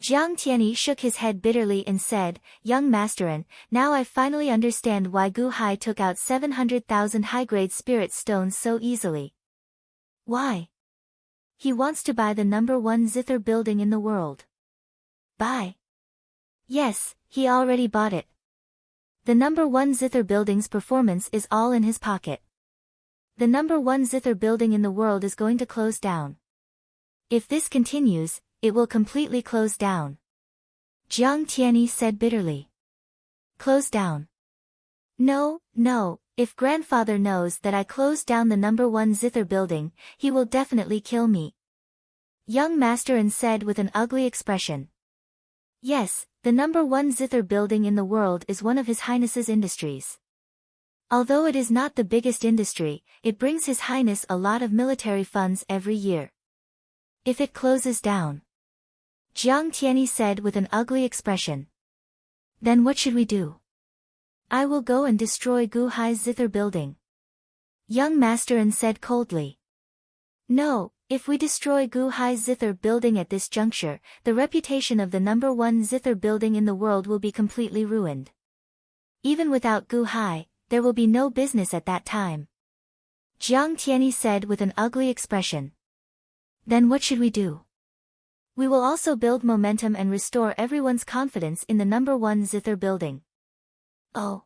Jiang Tianyi shook his head bitterly and said, Young master, now I finally understand why Gu Hai took out 700,000 high-grade spirit stones so easily. Why? He wants to buy the #1 zither building in the world. Buy? Yes, he already bought it. The #1 zither building's performance is all in his pocket. The #1 zither building in the world is going to close down. If this continues, it will completely close down. Jiang Tianyi said bitterly. Close down. No, no, if grandfather knows that I closed down the number 1 zither building, he will definitely kill me. Young Masterin said with an ugly expression. Yes, the number 1 zither building in the world is one of His Highness's industries. Although it is not the biggest industry, it brings His Highness a lot of military funds every year. If it closes down, Jiang Tianyi said with an ugly expression. Then what should we do? I will go and destroy Gu Hai's zither building. Young Masterin said coldly. No, if we destroy Gu Hai's zither building at this juncture, the reputation of the number 1 zither building in the world will be completely ruined. Even without Gu Hai, there will be no business at that time. Jiang Tianyi said with an ugly expression. Then what should we do? We will also build momentum and restore everyone's confidence in the number 1 zither building. Oh.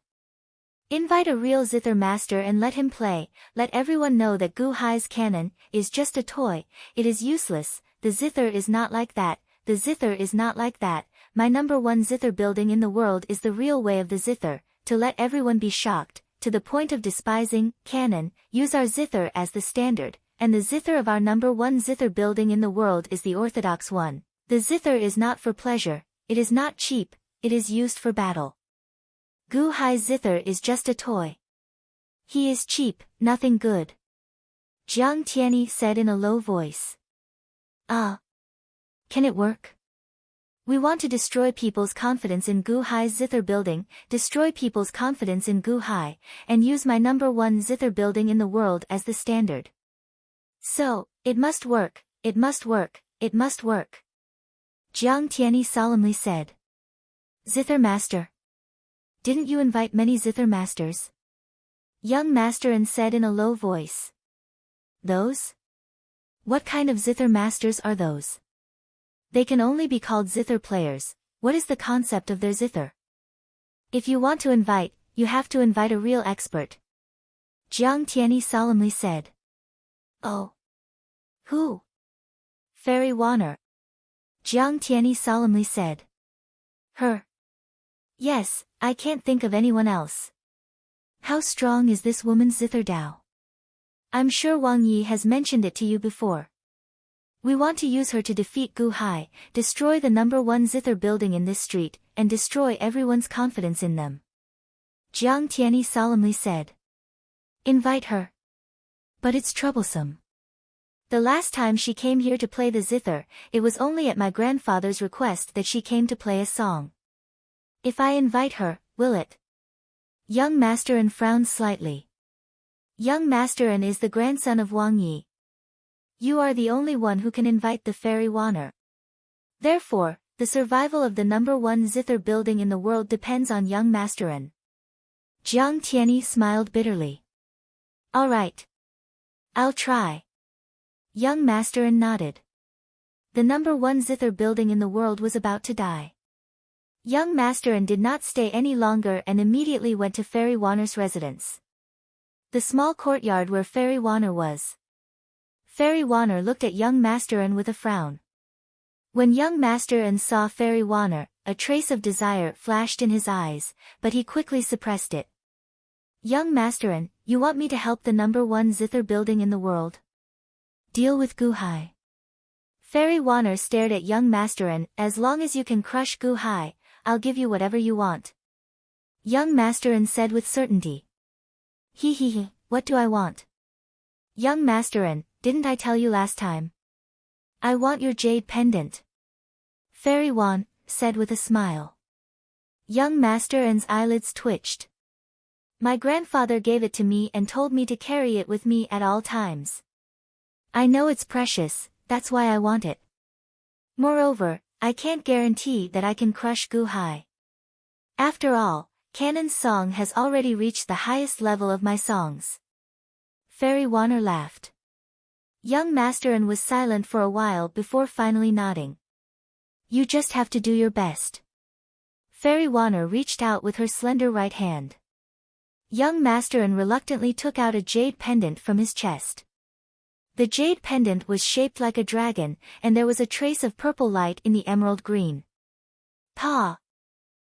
Invite a real zither master and let him play, let everyone know that Gu Hai's cannon is just a toy, it is useless, the zither is not like that, the zither is not like that, my number 1 zither building in the world is the real way of the zither, to let everyone be shocked, to the point of despising, cannon, use our zither as the standard, and the zither of our number 1 zither building in the world is the orthodox one. The zither is not for pleasure, it is not cheap, it is used for battle. Gu Hai's zither is just a toy. He is cheap, nothing good. Jiang Tianyi said in a low voice. Ah. Can it work? We want to destroy people's confidence in Gu Hai's zither building, destroy people's confidence in Gu Hai, and use my number 1 zither building in the world as the standard. So, it must work, it must work, it must work. Jiang Tianyi solemnly said. Zither master. Didn't you invite many zither masters? Young Masterin said in a low voice. Those? What kind of zither masters are those? They can only be called zither players. What is the concept of their zither? If you want to invite, you have to invite a real expert. Jiang Tianyi solemnly said. Oh. Who? Fairy Warner. Jiang Tianyi solemnly said. Her. Yes, I can't think of anyone else. How strong is this woman's zither Dao? I'm sure Wang Yi has mentioned it to you before. We want to use her to defeat Gu Hai, destroy the number 1 zither building in this street, and destroy everyone's confidence in them. Jiang Tianyi solemnly said. Invite her. But it's troublesome. The last time she came here to play the zither, it was only at my grandfather's request that she came to play a song. If I invite her, will it? Young Masterin frowned slightly. Young Masterin is the grandson of Wang Yi. You are the only one who can invite the fairy Warner. Therefore, the survival of the number 1 zither building in the world depends on Young Masterin. Jiang Tianyi smiled bitterly. All right. I'll try. Young Masterin nodded. The number 1 zither building in the world was about to die. Young Masterin did not stay any longer and immediately went to Fairy Warner's residence. The small courtyard where Fairy Warner was. Fairy Warner looked at Young Masterin with a frown. When Young Masterin saw Fairy Warner, a trace of desire flashed in his eyes, but he quickly suppressed it. Young Masterin, you want me to help the number 1 zither building in the world? Deal with Gu Hai. Fairy Warner stared at Young Masterin. As long as you can crush Gu Hai, I'll give you whatever you want. Young Masterin said with certainty. He, what do I want? Young Masterin, didn't I tell you last time? I want your jade pendant. Fairy Wan said with a smile. Young Masterin's eyelids twitched. My grandfather gave it to me and told me to carry it with me at all times. I know it's precious, that's why I want it. Moreover, I can't guarantee that I can crush Gu Hai. After all, Cannon's song has already reached the highest level of my songs. Fairy Warner laughed. Young Masterin was silent for a while before finally nodding. You just have to do your best. Fairy Warner reached out with her slender right hand. Young Masterin reluctantly took out a jade pendant from his chest. The jade pendant was shaped like a dragon, and there was a trace of purple light in the emerald green. Pa!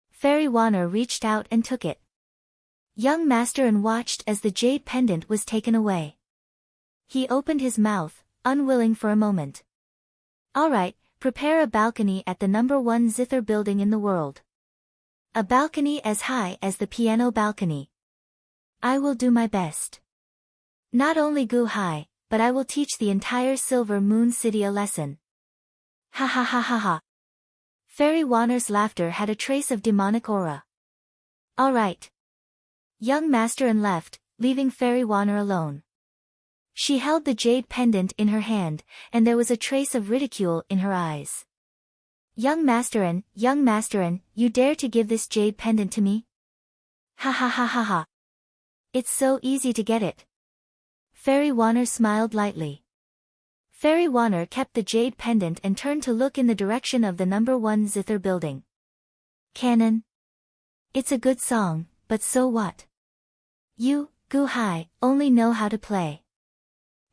Fairy Warner reached out and took it. Young Master An watched as the jade pendant was taken away. He opened his mouth, unwilling for a moment. Alright, prepare a balcony at the #1 zither building in the world. A balcony as high as the piano balcony. I will do my best. Not only Gu Hai, but I will teach the entire Silver Moon City a lesson. Ha ha ha ha ha. Fairy Wanner's laughter had a trace of demonic aura. Alright. Young Master An left, leaving Fairy Wanner alone. She held the jade pendant in her hand, and there was a trace of ridicule in her eyes. Young Master An, you dare to give this jade pendant to me? Ha ha ha ha ha. It's so easy to get it. Fairy Wanner smiled lightly. Fairy Wanner kept the jade pendant and turned to look in the direction of the #1 zither building. Canon. It's a good song, but so what? You, Gu Hai, only know how to play.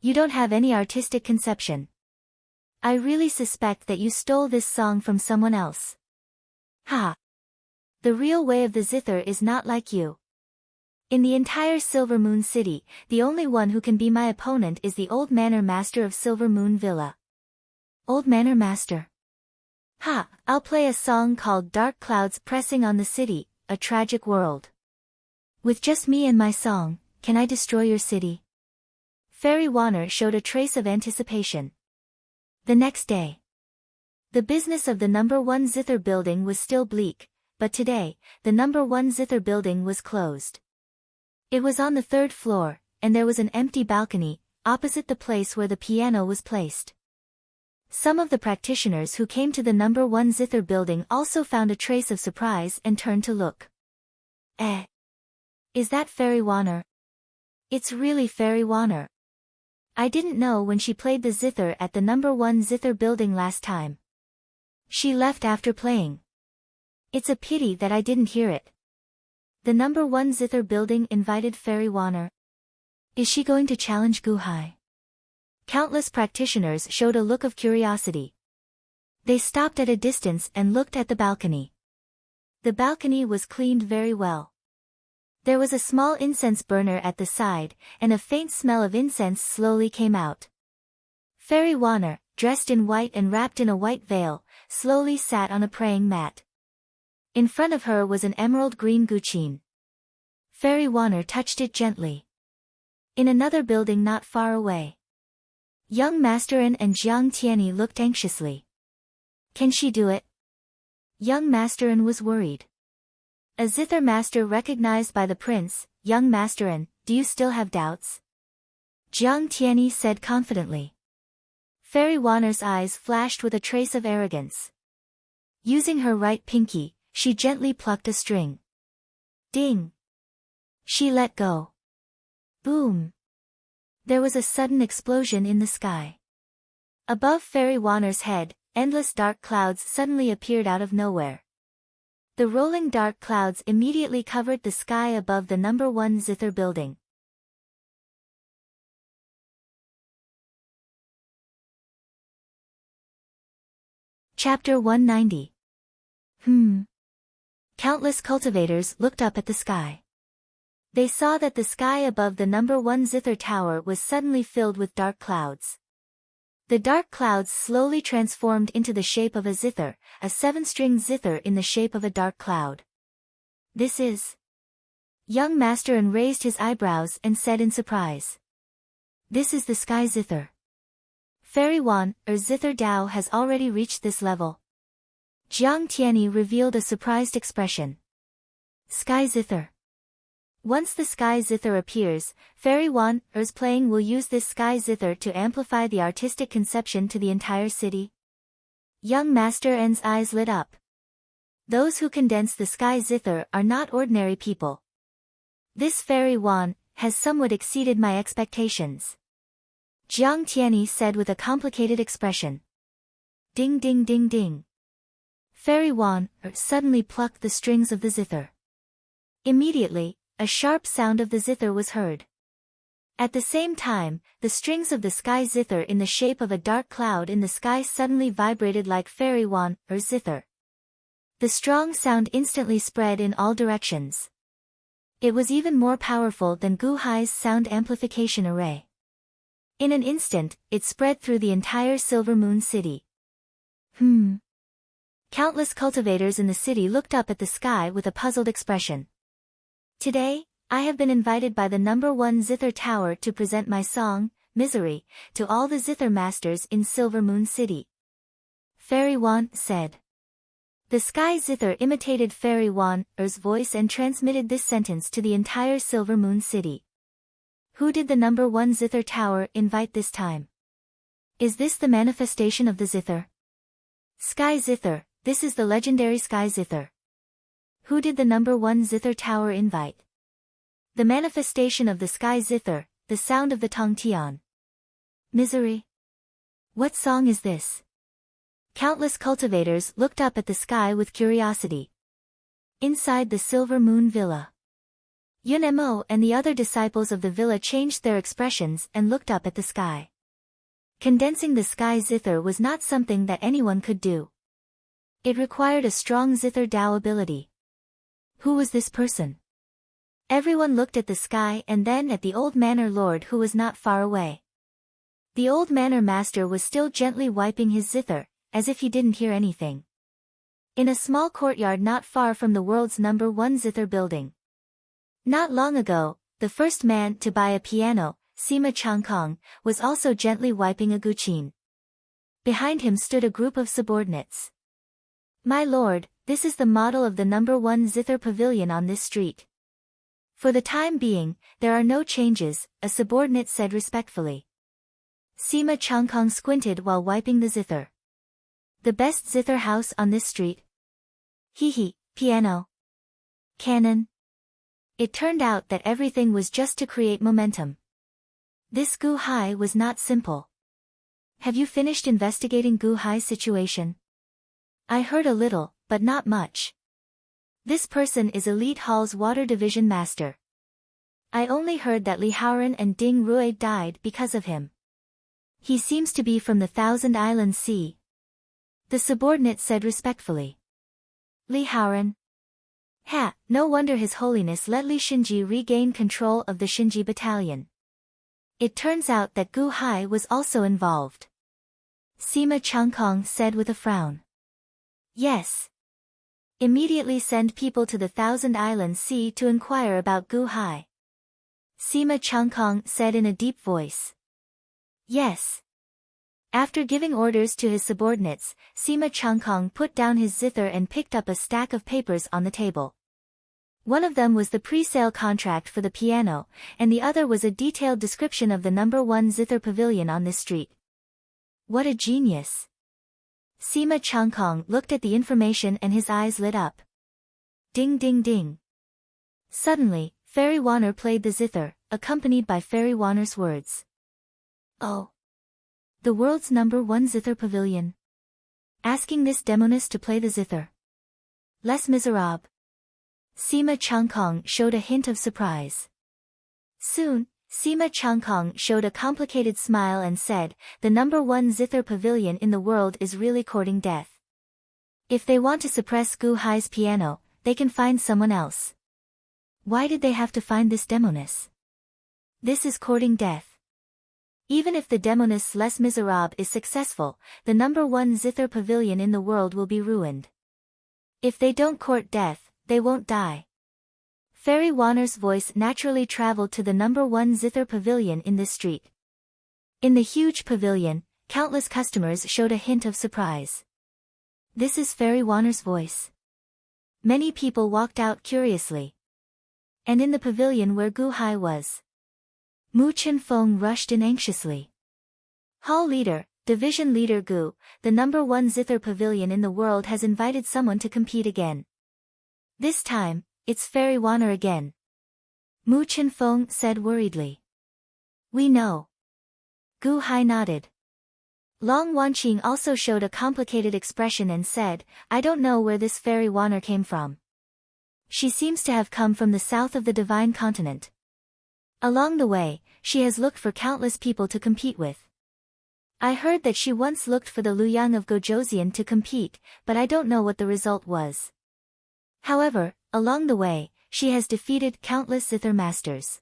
You don't have any artistic conception. I really suspect that you stole this song from someone else. Ha! The real way of the zither is not like you. In the entire Silver Moon City, the only one who can be my opponent is the Old Manor Master of Silver Moon Villa. Old Manor Master. Ha! I'll play a song called Dark Clouds Pressing on the City, a Tragic World. With just me and my song, can I destroy your city? Fairy Wanner showed a trace of anticipation. The next day. The business of the #1 zither building was still bleak, but today, the #1 zither building was closed. It was on the 3rd floor, and there was an empty balcony, opposite the place where the piano was placed. Some of the practitioners who came to the #1 zither building also found a trace of surprise and turned to look. Is that Fairy Wanner? It's really Fairy Wanner. I didn't know when she played the zither at the #1 zither building last time. She left after playing. It's a pity that I didn't hear it. The #1 zither building invited Fairy Wanner. Is she going to challenge Gu Hai? Countless practitioners showed a look of curiosity. They stopped at a distance and looked at the balcony. The balcony was cleaned very well. There was a small incense burner at the side, and a faint smell of incense slowly came out. Fairy Wanner, dressed in white and wrapped in a white veil, slowly sat on a praying mat. In front of her was an emerald green guqin. Fairy Wanner touched it gently. In another building not far away, Young Master An and Jiang Tianyi looked anxiously. Can she do it? Young Master An was worried. A zither master recognized by the prince, Young Master An, do you still have doubts? Jiang Tianyi said confidently. Fairy Wanner's eyes flashed with a trace of arrogance. Using her right pinky, she gently plucked a string. Ding! She let go. Boom! There was a sudden explosion in the sky. Above Fairy Wanner's head, endless dark clouds suddenly appeared out of nowhere. The rolling dark clouds immediately covered the sky above the #1 zither building. Chapter 190. Countless cultivators looked up at the sky. They saw that the sky above the #1 zither tower was suddenly filled with dark clouds. The dark clouds slowly transformed into the shape of a zither, a 7-string zither in the shape of a dark cloud. This is... Young Master An raised his eyebrows and said in surprise. This is the sky zither. Fairy Wanner's zither Dao has already reached this level. Jiang Tianyi revealed a surprised expression. Sky zither. Once the sky zither appears, Fairy Wanner's playing will use this sky zither to amplify the artistic conception to the entire city. Young Master An's eyes lit up. Those who condense the sky zither are not ordinary people. This Fairy Wan has somewhat exceeded my expectations. Jiang Tianyi said with a complicated expression. Ding ding ding ding. Fairy Wanner suddenly plucked the strings of the zither. Immediately, a sharp sound of the zither was heard. At the same time, the strings of the sky zither in the shape of a dark cloud in the sky suddenly vibrated like Fairy Wanner's zither. The strong sound instantly spread in all directions. It was even more powerful than Gu Hai's sound amplification array. In an instant, it spread through the entire Silver Moon City. Countless cultivators in the city looked up at the sky with a puzzled expression. Today, I have been invited by the number 1 Zither Tower to present my song, Misery, to all the Zither masters in Silver Moon City. Fairy Wan said. The Sky Zither imitated Fairy Wan's voice and transmitted this sentence to the entire Silver Moon City. Who did the number 1 Zither Tower invite this time? Is this the manifestation of the Zither? Sky Zither, this is the legendary Sky Zither. Who did the number 1 Zither Tower invite? The manifestation of the Sky Zither, the sound of the Tongtian. Misery? What song is this? Countless cultivators looked up at the sky with curiosity. Inside the Silver Moon Villa, Yun Mo and the other disciples of the villa changed their expressions and looked up at the sky. Condensing the Sky Zither was not something that anyone could do. It required a strong Zither Dao ability. Who was this person? Everyone looked at the sky and then at the old manor lord who was not far away. The old manor master was still gently wiping his zither, as if he didn't hear anything. In a small courtyard not far from the world's number 1 zither building. Not long ago, the first man to buy a piano, Sima Changkong, was also gently wiping a guqin. Behind him stood a group of subordinates. My lord, this is the model of the number 1 zither pavilion on this street. For the time being, there are no changes, a subordinate said respectfully. Sima Changkong squinted while wiping the zither. The best zither house on this street? Piano. Cannon. It turned out that everything was just to create momentum. This Gu Hai was not simple. Have you finished investigating Gu Hai's situation? I heard a little, but not much. This person is Elite Hall's Water Division Master. I only heard that Li Haoran and Ding Rui died because of him. He seems to be from the Thousand Islands Sea. The subordinate said respectfully. Li Haoran. No wonder His Holiness let Li Shinji regain control of the Shinji Battalion. It turns out that Gu Hai was also involved. Sima Changkong said with a frown. Yes. Immediately send people to the Thousand Islands Sea to inquire about Gu Hai. Sima Changkong said in a deep voice. Yes. After giving orders to his subordinates, Sima Changkong put down his zither and picked up a stack of papers on the table. One of them was the pre-sale contract for the piano, and the other was a detailed description of the number 1 zither pavilion on this street. What a genius! Sima Changkong looked at the information and his eyes lit up. Ding ding ding. Suddenly, Fairy Wanner played the zither, accompanied by Fairy Wanner's words. Oh. The world's number 1 zither pavilion. Asking this demoness to play the zither. Les Miserables. Sima Changkong showed a hint of surprise. Soon, Sima Changkong showed a complicated smile and said, the number 1 zither pavilion in the world is really courting death. If they want to suppress Gu Hai's piano, they can find someone else. Why did they have to find this demoness? This is courting death. Even if the demoness Les Miserables is successful, the number 1 zither pavilion in the world will be ruined. If they don't court death, they won't die. Fairy Wanner's voice naturally traveled to the number 1 zither pavilion in this street. In the huge pavilion, countless customers showed a hint of surprise. This is Fairy Wanner's voice. Many people walked out curiously. And in the pavilion where Gu Hai was, Mu Chenfeng rushed in anxiously. Hall leader, division leader Gu, the number 1 zither pavilion in the world has invited someone to compete again. This time, it's Fairy Wanner again. Mu Chenfeng said worriedly. We know. Gu Hai nodded. Long Wanqing also showed a complicated expression and said, I don't know where this Fairy Wanner came from. She seems to have come from the south of the Divine Continent. Along the way, she has looked for countless people to compete with. I heard that she once looked for the Luyang of Gojoseon to compete, but I don't know what the result was. However, along the way, she has defeated countless zither masters.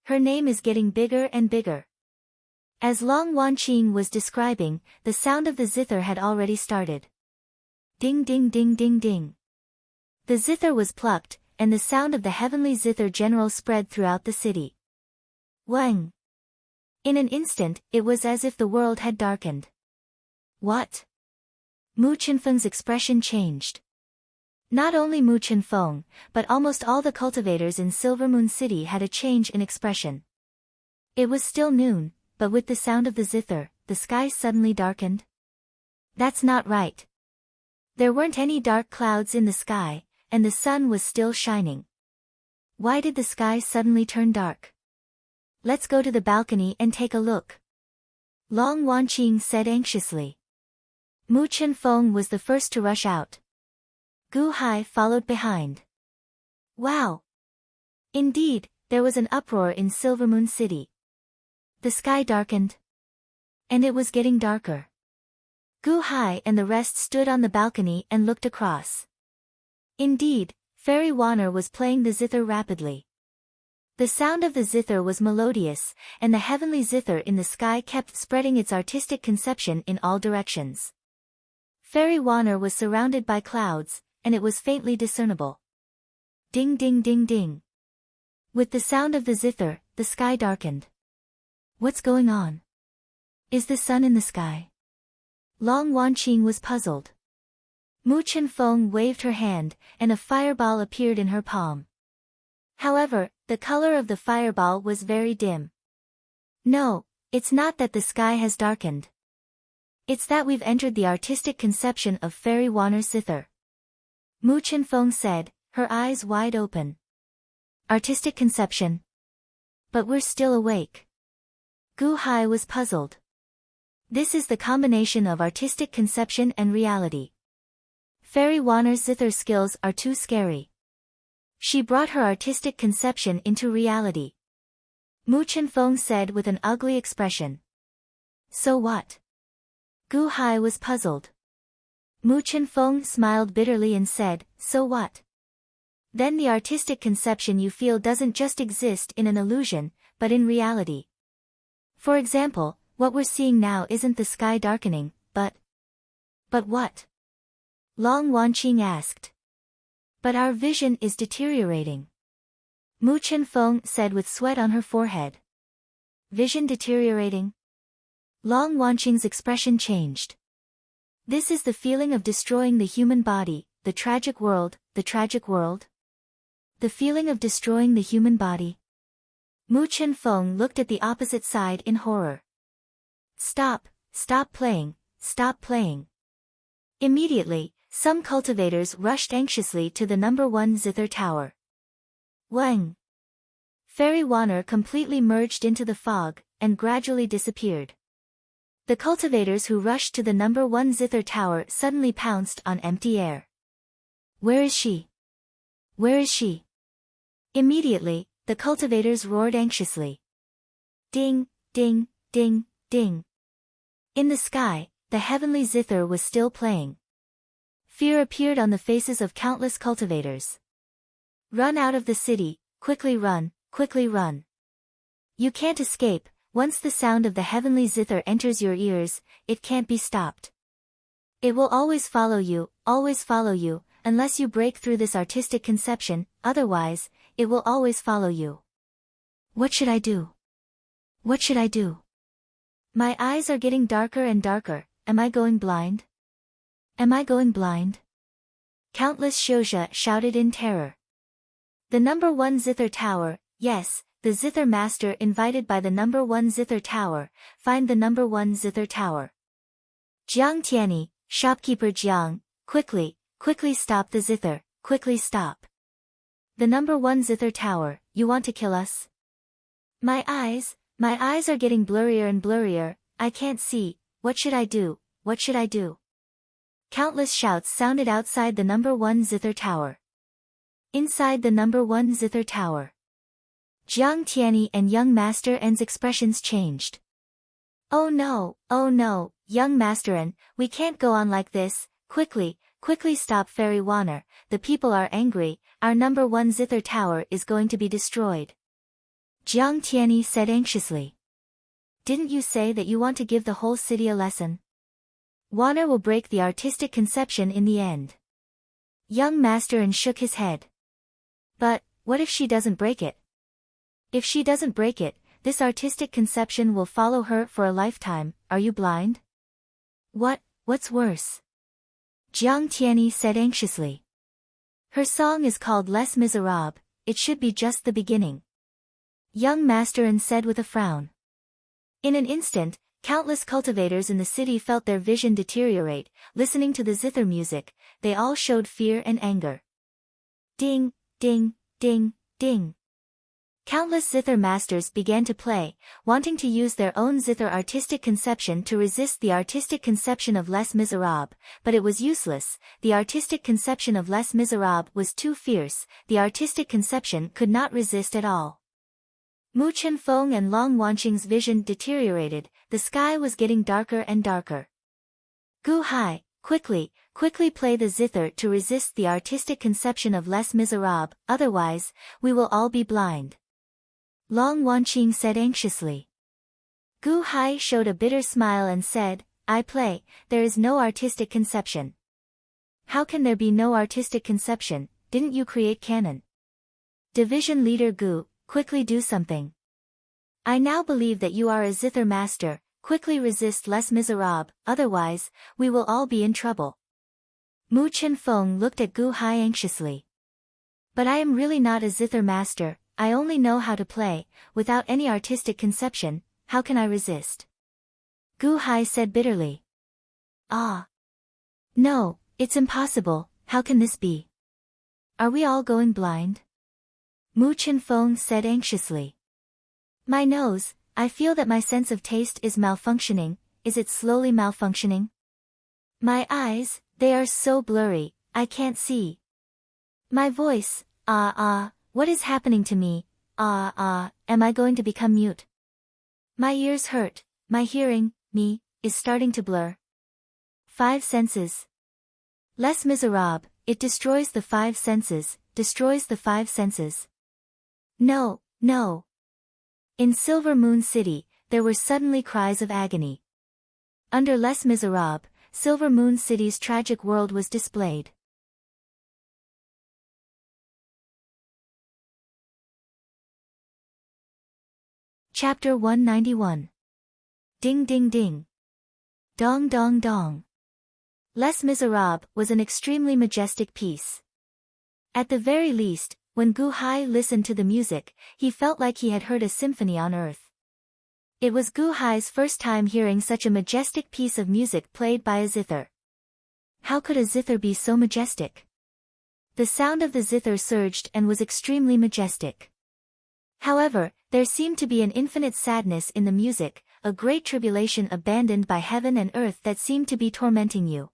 Her name is getting bigger and bigger. As Long Wanqing was describing, the sound of the zither had already started. Ding ding ding ding ding. The zither was plucked, and the sound of the heavenly zither general spread throughout the city. Wang. In an instant, it was as if the world had darkened. What? Mu Chenfeng's expression changed. Not only Mu Chenfeng, but almost all the cultivators in Silvermoon City had a change in expression. It was still noon, but with the sound of the zither, the sky suddenly darkened. That's not right. There weren't any dark clouds in the sky, and the sun was still shining. Why did the sky suddenly turn dark? Let's go to the balcony and take a look. Long Wanqing said anxiously. Mu Chenfeng was the first to rush out. Gu Hai followed behind. Wow! Indeed, there was an uproar in Silvermoon City. The sky darkened. And it was getting darker. Gu Hai and the rest stood on the balcony and looked across. Indeed, Fairy Warner was playing the zither rapidly. The sound of the zither was melodious, and the heavenly zither in the sky kept spreading its artistic conception in all directions. Fairy Warner was surrounded by clouds, and it was faintly discernible. Ding ding ding ding. With the sound of the zither, the sky darkened. What's going on? Is the sun in the sky? Long Wanqing was puzzled. Mu Chenfeng waved her hand, and a fireball appeared in her palm. However, the color of the fireball was very dim. No, it's not that the sky has darkened. It's that we've entered the artistic conception of Fairy Warner's zither. Mu Chenfeng said, her eyes wide open. Artistic conception. But we're still awake. Gu Hai was puzzled. This is the combination of artistic conception and reality. Fairy Warner's zither skills are too scary. She brought her artistic conception into reality. Mu Chenfeng said with an ugly expression. So what? Gu Hai was puzzled. Mu Chenfeng smiled bitterly and said, so what? Then the artistic conception you feel doesn't just exist in an illusion, but in reality. For example, what we're seeing now isn't the sky darkening, but... But what? Long Wanqing asked. But our vision is deteriorating. Mu Chenfeng said with sweat on her forehead. Vision deteriorating? Long Wanqing's expression changed. This is the feeling of destroying the human body, the tragic world, the tragic world? The feeling of destroying the human body? Mu Chenfeng looked at the opposite side in horror. Stop, stop playing, stop playing. Immediately, some cultivators rushed anxiously to the number 1 zither tower. Wang! Fairy Warner completely merged into the fog, and gradually disappeared. The cultivators who rushed to the number 1 zither tower suddenly pounced on empty air. Where is she? Where is she? Immediately, the cultivators roared anxiously. Ding, ding, ding, ding. In the sky, the heavenly zither was still playing. Fear appeared on the faces of countless cultivators. Run out of the city, quickly run, quickly run. You can't escape. Once the sound of the heavenly zither enters your ears, it can't be stopped. It will always follow you, unless you break through this artistic conception, otherwise, it will always follow you. What should I do? What should I do? My eyes are getting darker and darker, am I going blind? Am I going blind? Countless Shouja shouted in terror. The number 1 zither tower, yes, the zither master invited by the number 1 zither tower, find the number 1 zither tower. Jiang Tianyi, shopkeeper Jiang, quickly, quickly stop the zither, quickly stop. The number 1 zither tower, you want to kill us? My eyes are getting blurrier and blurrier, I can't see, what should I do, what should I do? Countless shouts sounded outside the number 1 zither tower. Inside the number 1 zither tower. Jiang Tianyi and young Master N's expressions changed. Oh no, young Master N, we can't go on like this, quickly, quickly stop Fairy Wanner, the people are angry, our number 1 zither tower is going to be destroyed. Jiang Tianyi said anxiously. Didn't you say that you want to give the whole city a lesson? Wanner will break the artistic conception in the end. Young Master and shook his head. But, what if she doesn't break it? If she doesn't break it, this artistic conception will follow her for a lifetime. Are you blind? What's worse? Jiang Tianyi said anxiously. Her song is called Les Miserables, it should be just the beginning. Young Master and said with a frown. In an instant, countless cultivators in the city felt their vision deteriorate, listening to the zither music, they all showed fear and anger. Ding, ding, ding, ding. Countless zither masters began to play, wanting to use their own zither artistic conception to resist the artistic conception of Les Miserables, but it was useless, the artistic conception of Les Miserables was too fierce, the artistic conception could not resist at all. Mu Chenfeng and Long Wanqing's vision deteriorated, the sky was getting darker and darker. Gu Hai, quickly play the zither to resist the artistic conception of Les Miserables, otherwise, we will all be blind. Long Wanqing said anxiously. Gu Hai showed a bitter smile and said, I play, there is no artistic conception. How can there be no artistic conception, didn't you create canon? Division leader Gu, quickly do something. I now believe that you are a zither master, quickly resist Les Miserables, otherwise, we will all be in trouble. Mu Chenfeng looked at Gu Hai anxiously. But I am really not a zither master, I only know how to play, without any artistic conception, how can I resist? Gu Hai said bitterly. Ah. No, it's impossible, how can this be? Are we all going blind? Mu Chenfeng said anxiously. My nose, I feel that my sense of taste is malfunctioning, is it slowly malfunctioning? My eyes, they are so blurry, I can't see. My voice, what is happening to me, am I going to become mute? My ears hurt, my hearing, is starting to blur. 5 senses. Les Miserables, it destroys the 5 senses, destroys the 5 senses. No. In Silver Moon City, there were suddenly cries of agony. Under Les Miserables, Silver Moon City's tragic world was displayed. Chapter 191. Ding ding ding. Dong dong dong. Les Miserables was an extremely majestic piece. At the very least, when Gu Hai listened to the music, he felt like he had heard a symphony on earth. It was Gu Hai's first time hearing such a majestic piece of music played by a zither. How could a zither be so majestic? The sound of the zither surged and was extremely majestic. However, there seemed to be an infinite sadness in the music, a great tribulation abandoned by heaven and earth that seemed to be tormenting you.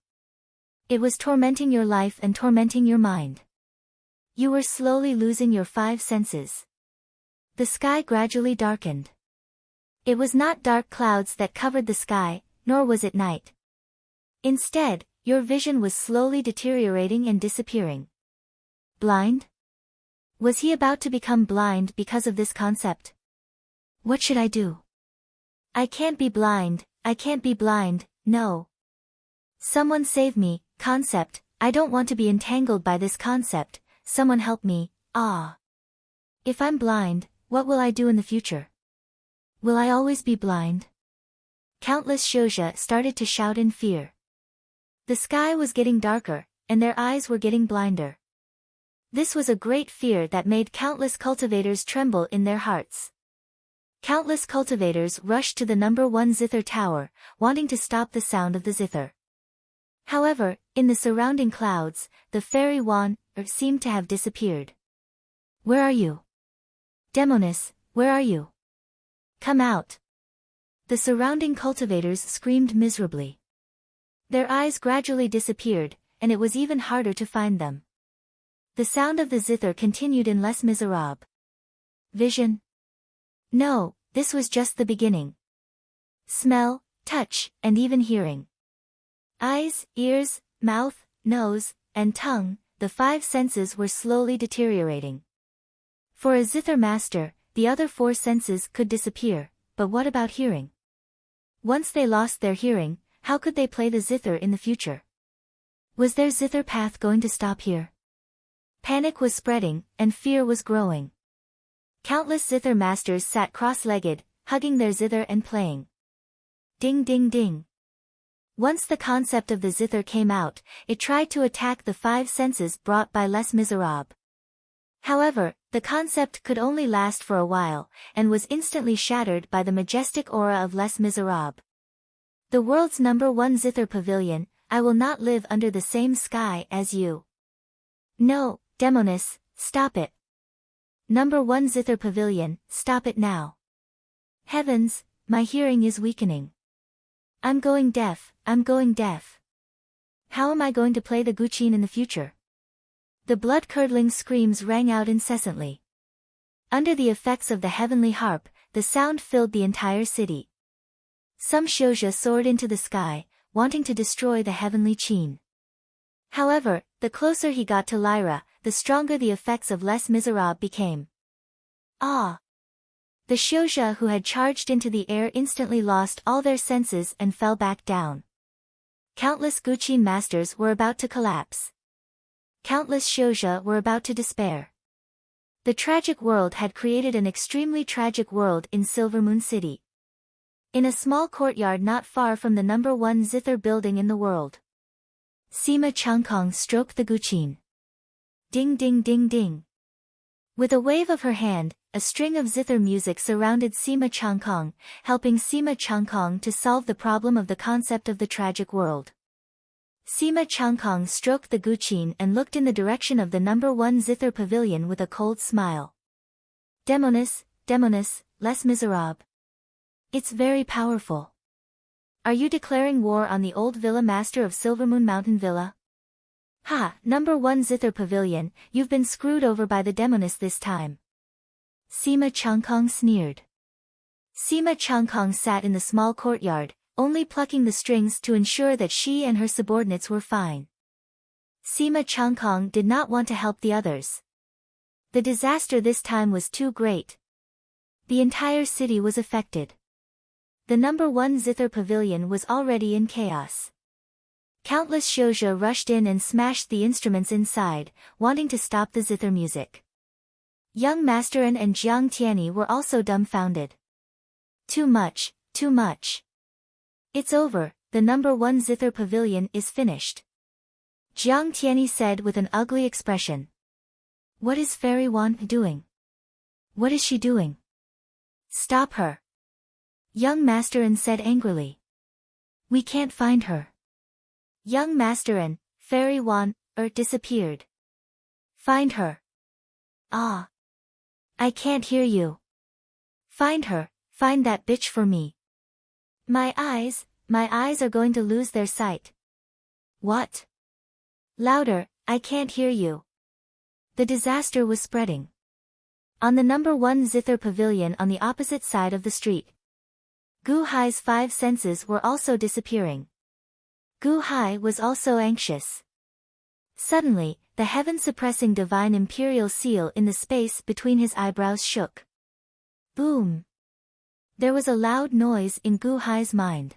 It was tormenting your life and tormenting your mind. You were slowly losing your 5 senses. The sky gradually darkened. It was not dark clouds that covered the sky, nor was it night. Instead, your vision was slowly deteriorating and disappearing. Blind? Was he about to become blind because of this concept? What should I do? I can't be blind, no. Someone save me, concept, I don't want to be entangled by this concept, someone help me, If I'm blind, what will I do in the future? Will I always be blind? Countless Shouja started to shout in fear. The sky was getting darker, and their eyes were getting blinder. This was a great fear that made countless cultivators tremble in their hearts. Countless cultivators rushed to the number 1 zither tower, wanting to stop the sound of the zither. However, in the surrounding clouds, the fairy Wanner seemed to have disappeared. Where are you? Demoness, where are you? Come out. The surrounding cultivators screamed miserably. Their eyes gradually disappeared, and it was even harder to find them. The sound of the zither continued in Les Miserables. Vision? No, this was just the beginning. Smell, touch, and even hearing. Eyes, ears, mouth, nose, and tongue, the 5 senses were slowly deteriorating. For a zither master, the other 4 senses could disappear, but what about hearing? Once they lost their hearing, how could they play the zither in the future? Was their zither path going to stop here? Panic was spreading, and fear was growing. Countless zither masters sat cross-legged, hugging their zither and playing. Ding ding ding. Once the concept of the zither came out, it tried to attack the 5 senses brought by Les Miserables. However, the concept could only last for a while, and was instantly shattered by the majestic aura of Les Miserables. The world's #1 zither pavilion, I will not live under the same sky as you. No, Demonis, stop it. #1 zither pavilion, stop it now. Heavens, my hearing is weakening. I'm going deaf, I'm going deaf. How am I going to play the guqin in the future? The blood-curdling screams rang out incessantly. Under the effects of the heavenly harp, the sound filled the entire city. Some shouja soared into the sky, wanting to destroy the heavenly qin. However, the closer he got to Lyra, the stronger the effects of Les Miserables became. Ah! The shouja who had charged into the air instantly lost all their senses and fell back down. Countless guqin masters were about to collapse. Countless shouja were about to despair. The tragic world had created an extremely tragic world in Silvermoon City. In a small courtyard not far from the #1 zither building in the world. Sima Changkong stroked the guqin. Ding ding ding ding. With a wave of her hand, a string of zither music surrounded Sima Changkong, helping Sima Changkong to solve the problem of the concept of the tragic world. Sima Changkong stroked the guqin and looked in the direction of the #1 zither pavilion with a cold smile. Demonis, Demonis, Les Miserables. It's very powerful. Are you declaring war on the old villa master of Silvermoon Mountain Villa? Ha, #1 zither pavilion, you've been screwed over by the Demonis this time. Sima Changkong sneered. Sima Changkong sat in the small courtyard, only plucking the strings to ensure that she and her subordinates were fine. Sima Changkong did not want to help the others. The disaster this time was too great. The entire city was affected. The #1 zither pavilion was already in chaos. Countless shouja rushed in and smashed the instruments inside, wanting to stop the zither music. Young Master An and Jiang Tianyi were also dumbfounded. Too much, too much. It's over, the #1 zither pavilion is finished. Jiang Tianyi said with an ugly expression. What is Fairy Wan doing? What is she doing? Stop her. Young Master An said angrily. We can't find her. Young Master An, Fairy Wan, disappeared. Find her. Ah. I can't hear you. Find her, find that bitch for me. My eyes are going to lose their sight. What? Louder, I can't hear you. The disaster was spreading. On the #1 zither pavilion on the opposite side of the street. Gu Hai's 5 senses were also disappearing. Gu Hai was also anxious. Suddenly, the heaven-suppressing divine imperial seal in the space between his eyebrows shook. Boom! There was a loud noise in Gu Hai's mind.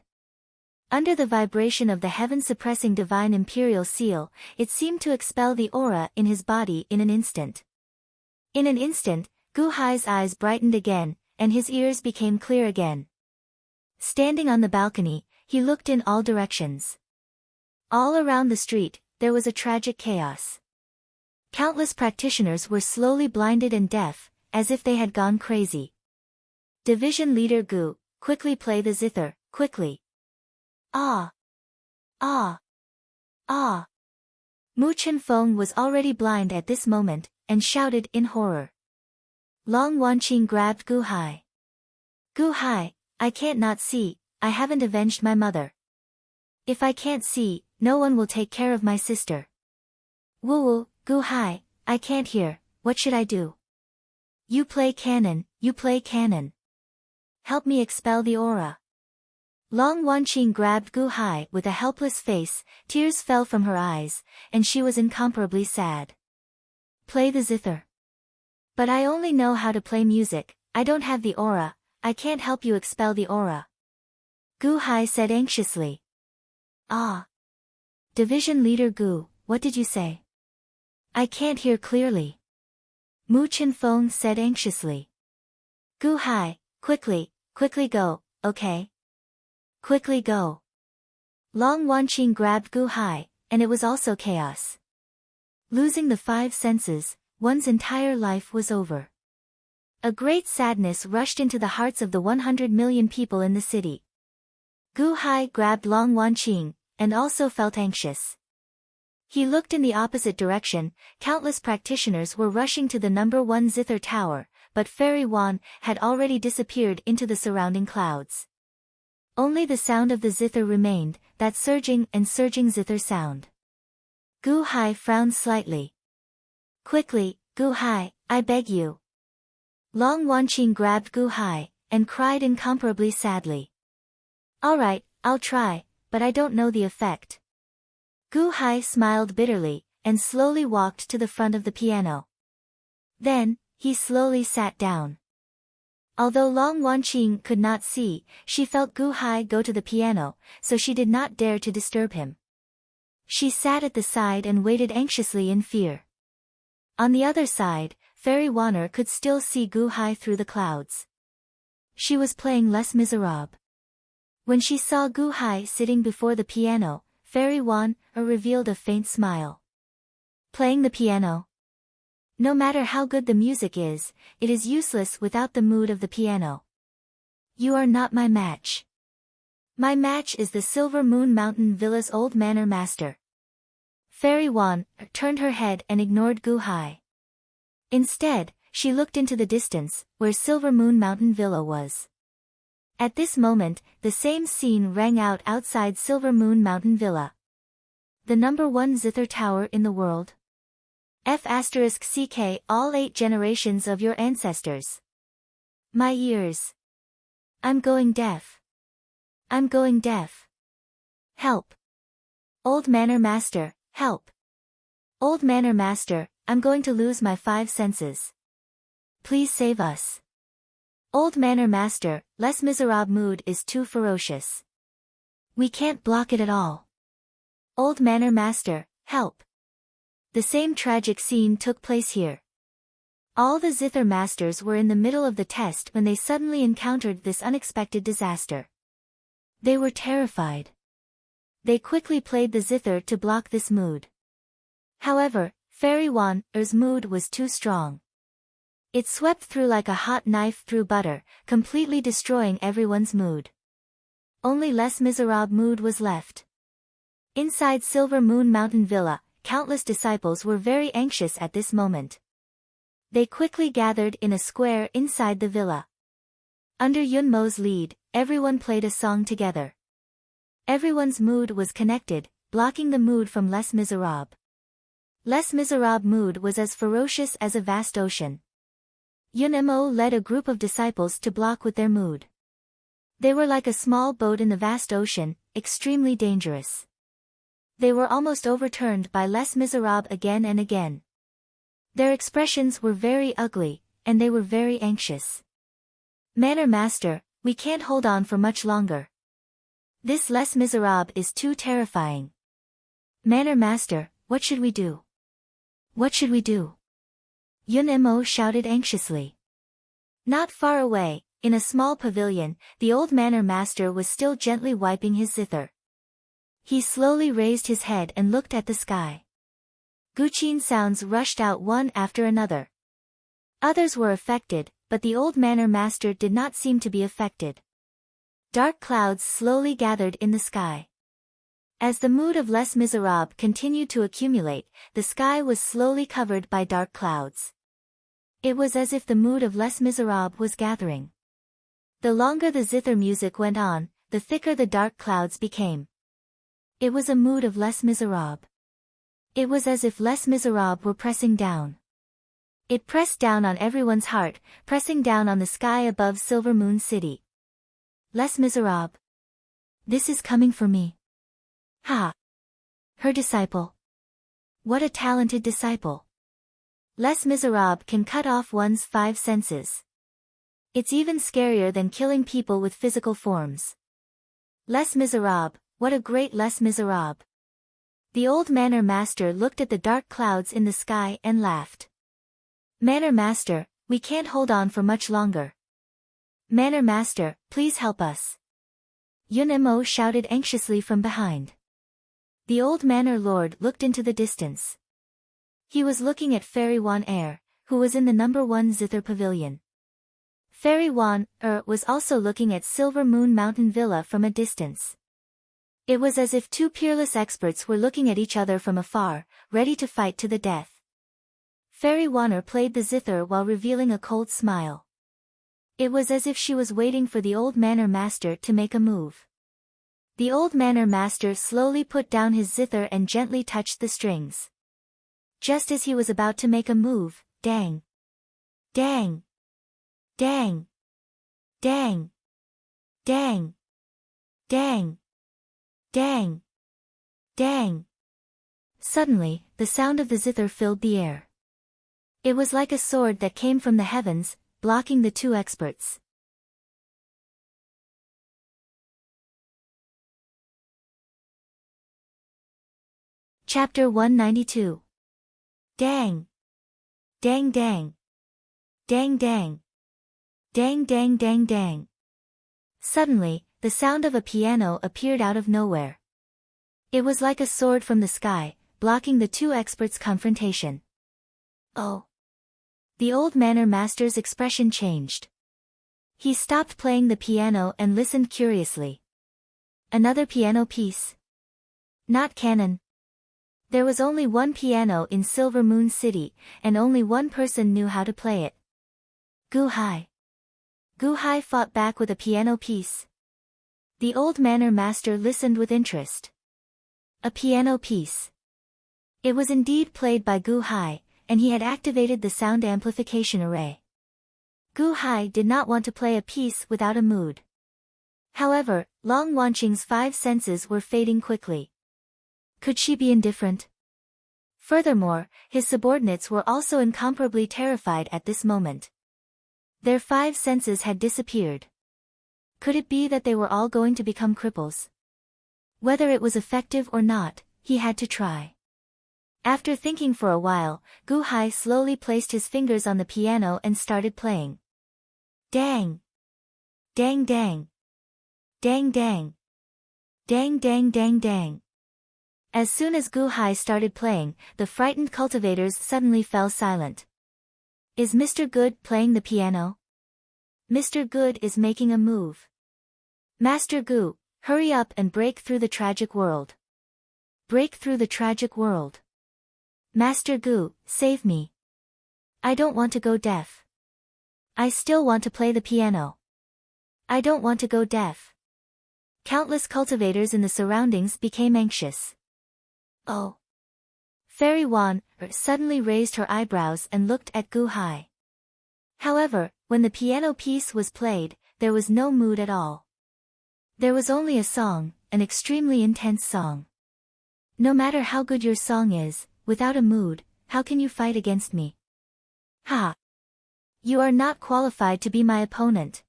Under the vibration of the heaven-suppressing divine imperial seal, it seemed to expel the aura in his body in an instant. In an instant, Gu Hai's eyes brightened again, and his ears became clear again. Standing on the balcony, he looked in all directions. All around the street, there was a tragic chaos. Countless practitioners were slowly blinded and deaf, as if they had gone crazy. Division Leader Gu, quickly play the zither, quickly. Ah! Ah! Ah! Mu Chenfeng was already blind at this moment, and shouted in horror. Long Wanqing grabbed Gu Hai. Gu Hai, I can't not see, I haven't avenged my mother. If I can't see, no one will take care of my sister. Woo, Gu Hai, I can't hear, what should I do? You play cannon, you play cannon. Help me expel the aura. Long Wanqing grabbed Gu Hai with a helpless face, tears fell from her eyes, and she was incomparably sad. Play the zither. But I only know how to play music, I don't have the aura, I can't help you expel the aura. Gu Hai said anxiously. Ah. Division Leader Gu, what did you say? I can't hear clearly. Mu Chenfeng said anxiously. Gu Hai, quickly go, okay? Quickly go. Long Wanqing grabbed Gu Hai, and it was also chaos. Losing the five senses, one's entire life was over. A great sadness rushed into the hearts of the 100 million people in the city. Gu Hai grabbed Long Wanqing, and also felt anxious. He looked in the opposite direction, countless practitioners were rushing to the number 1 zither tower, but Fairy Wan had already disappeared into the surrounding clouds. Only the sound of the zither remained, that surging and surging zither sound. Gu Hai frowned slightly. Quickly, Gu Hai, I beg you. Long Wanqing grabbed Gu Hai, and cried incomparably sadly. Alright, I'll try, but I don't know the effect. Gu Hai smiled bitterly, and slowly walked to the front of the piano. Then, he slowly sat down. Although Long Wanqing could not see, she felt Gu Hai go to the piano, so she did not dare to disturb him. She sat at the side and waited anxiously in fear. On the other side, Fairy Wanner could still see Gu Hai through the clouds. She was playing Les Miserables. When she saw Gu Hai sitting before the piano, Fairy Wanner revealed a faint smile. Playing the piano? No matter how good the music is, it is useless without the mood of the piano. You are not my match. My match is the Silver Moon Mountain Villa's old manor master. Fairy Wanner turned her head and ignored Gu Hai. Instead, she looked into the distance, where Silver Moon Mountain Villa was. At this moment, the same scene rang out outside Silver Moon Mountain Villa. The number 1 zither tower in the world. F***ck all 8 generations of your ancestors. My ears. I'm going deaf. I'm going deaf. Help. Old Manor Master, help. Old Manor Master, I'm going to lose my 5 senses. Please save us. Old Manor Master, Les Miserables mood is too ferocious. We can't block it at all. Old Manor Master, help. The same tragic scene took place here. All the zither masters were in the middle of the test when they suddenly encountered this unexpected disaster. They were terrified. They quickly played the zither to block this mood. However, Fairy Wanner's mood was too strong. It swept through like a hot knife through butter, completely destroying everyone's mood. Only Les Miserables mood was left. Inside Silver Moon Mountain Villa, countless disciples were very anxious at this moment. They quickly gathered in a square inside the villa. Under Yunmo's lead, everyone played a song together. Everyone's mood was connected, blocking the mood from Les Miserables. Les Miserables' mood was as ferocious as a vast ocean. Yunmo led a group of disciples to block with their mood. They were like a small boat in the vast ocean, extremely dangerous. They were almost overturned by Les Miserables again and again. Their expressions were very ugly, and they were very anxious. Manor Master, we can't hold on for much longer. This Les Miserables is too terrifying. Manor Master, what should we do? What should we do? Yunmo shouted anxiously. Not far away, in a small pavilion, the old Manor Master was still gently wiping his zither. He slowly raised his head and looked at the sky. Guqin sounds rushed out one after another. Others were affected, but the old Manor Master did not seem to be affected. Dark clouds slowly gathered in the sky. As the mood of Les Miserables continued to accumulate, the sky was slowly covered by dark clouds. It was as if the mood of Les Miserables was gathering. The longer the zither music went on, the thicker the dark clouds became. It was a mood of Les Miserables. It was as if Les Miserables were pressing down. It pressed down on everyone's heart, pressing down on the sky above Silver Moon City. Les Miserables. This is coming for me. Ha! Her disciple. What a talented disciple. Les Miserables can cut off one's 5 senses. It's even scarier than killing people with physical forms. Les Miserables, what a great Les Miserables. The old manor master looked at the dark clouds in the sky and laughed. Manor master, we can't hold on for much longer. Manor master, please help us. Yun Mo shouted anxiously from behind. The old manor lord looked into the distance. He was looking at Fairy Wan who was in the number 1 zither pavilion. Fairy Wan was also looking at Silver Moon Mountain Villa from a distance. It was as if 2 peerless experts were looking at each other from afar, ready to fight to the death. Fairy Wanner played the zither while revealing a cold smile. It was as if she was waiting for the old manor master to make a move. The old manor master slowly put down his zither and gently touched the strings. Just as he was about to make a move, dang! Dang! Dang! Dang! Dang! Dang! Dang! Dang! Suddenly, the sound of the zither filled the air. It was like a sword that came from the heavens, blocking the 2 experts. Chapter 192. Dang! Dang dang! Dang dang! Dang dang dang dang! Suddenly, the sound of a piano appeared out of nowhere. It was like a sword from the sky, blocking the 2 experts' confrontation. Oh! The old manor master's expression changed. He stopped playing the piano and listened curiously. Another piano piece? Not canon. There was only 1 piano in Silver Moon City, and only 1 person knew how to play it. Gu Hai. Gu Hai fought back with a piano piece. The old manor master listened with interest. A piano piece. It was indeed played by Gu Hai, and he had activated the sound amplification array. Gu Hai did not want to play a piece without a mood. However, Long Wanqing's 5 senses were fading quickly. Could she be indifferent? Furthermore, his subordinates were also incomparably terrified at this moment. Their 5 senses had disappeared. Could it be that they were all going to become cripples? Whether it was effective or not, he had to try. After thinking for a while, Gu Hai slowly placed his fingers on the piano and started playing. Dang! Dang dang! Dang dang! Dang dang dang dang! As soon as Gu Hai started playing, the frightened cultivators suddenly fell silent. Is Mr. Good playing the piano? Mr. Good is making a move. Master Gu, hurry up and break through the tragic world. Break through the tragic world. Master Gu, save me. I don't want to go deaf. I still want to play the piano. I don't want to go deaf. Countless cultivators in the surroundings became anxious. Oh. Fairy Wan suddenly raised her eyebrows and looked at Gu Hai. However, when the piano piece was played, there was no mood at all. There was only a song, an extremely intense song. No matter how good your song is, without a mood, how can you fight against me? Ha! You are not qualified to be my opponent.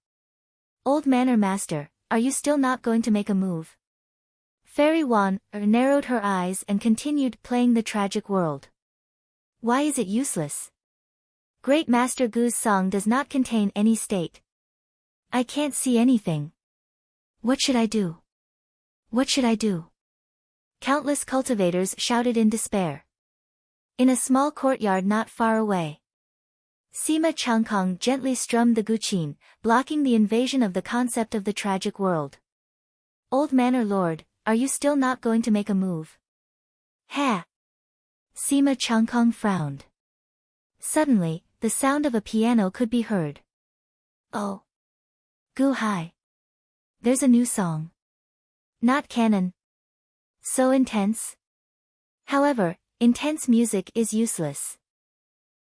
Old Manor Master, are you still not going to make a move? Fairy Wan narrowed her eyes and continued playing the tragic world. Why is it useless? Great Master Gu's song does not contain any state. I can't see anything. What should I do? What should I do? Countless cultivators shouted in despair. In a small courtyard not far away, Sima Changkong gently strummed the guqin, blocking the invasion of the concept of the tragic world. Old Manor Lord, are you still not going to make a move? Ha! Sima Changkong frowned. Suddenly, the sound of a piano could be heard. Oh! Gu Hai! There's a new song. Not canon. So intense. However, intense music is useless.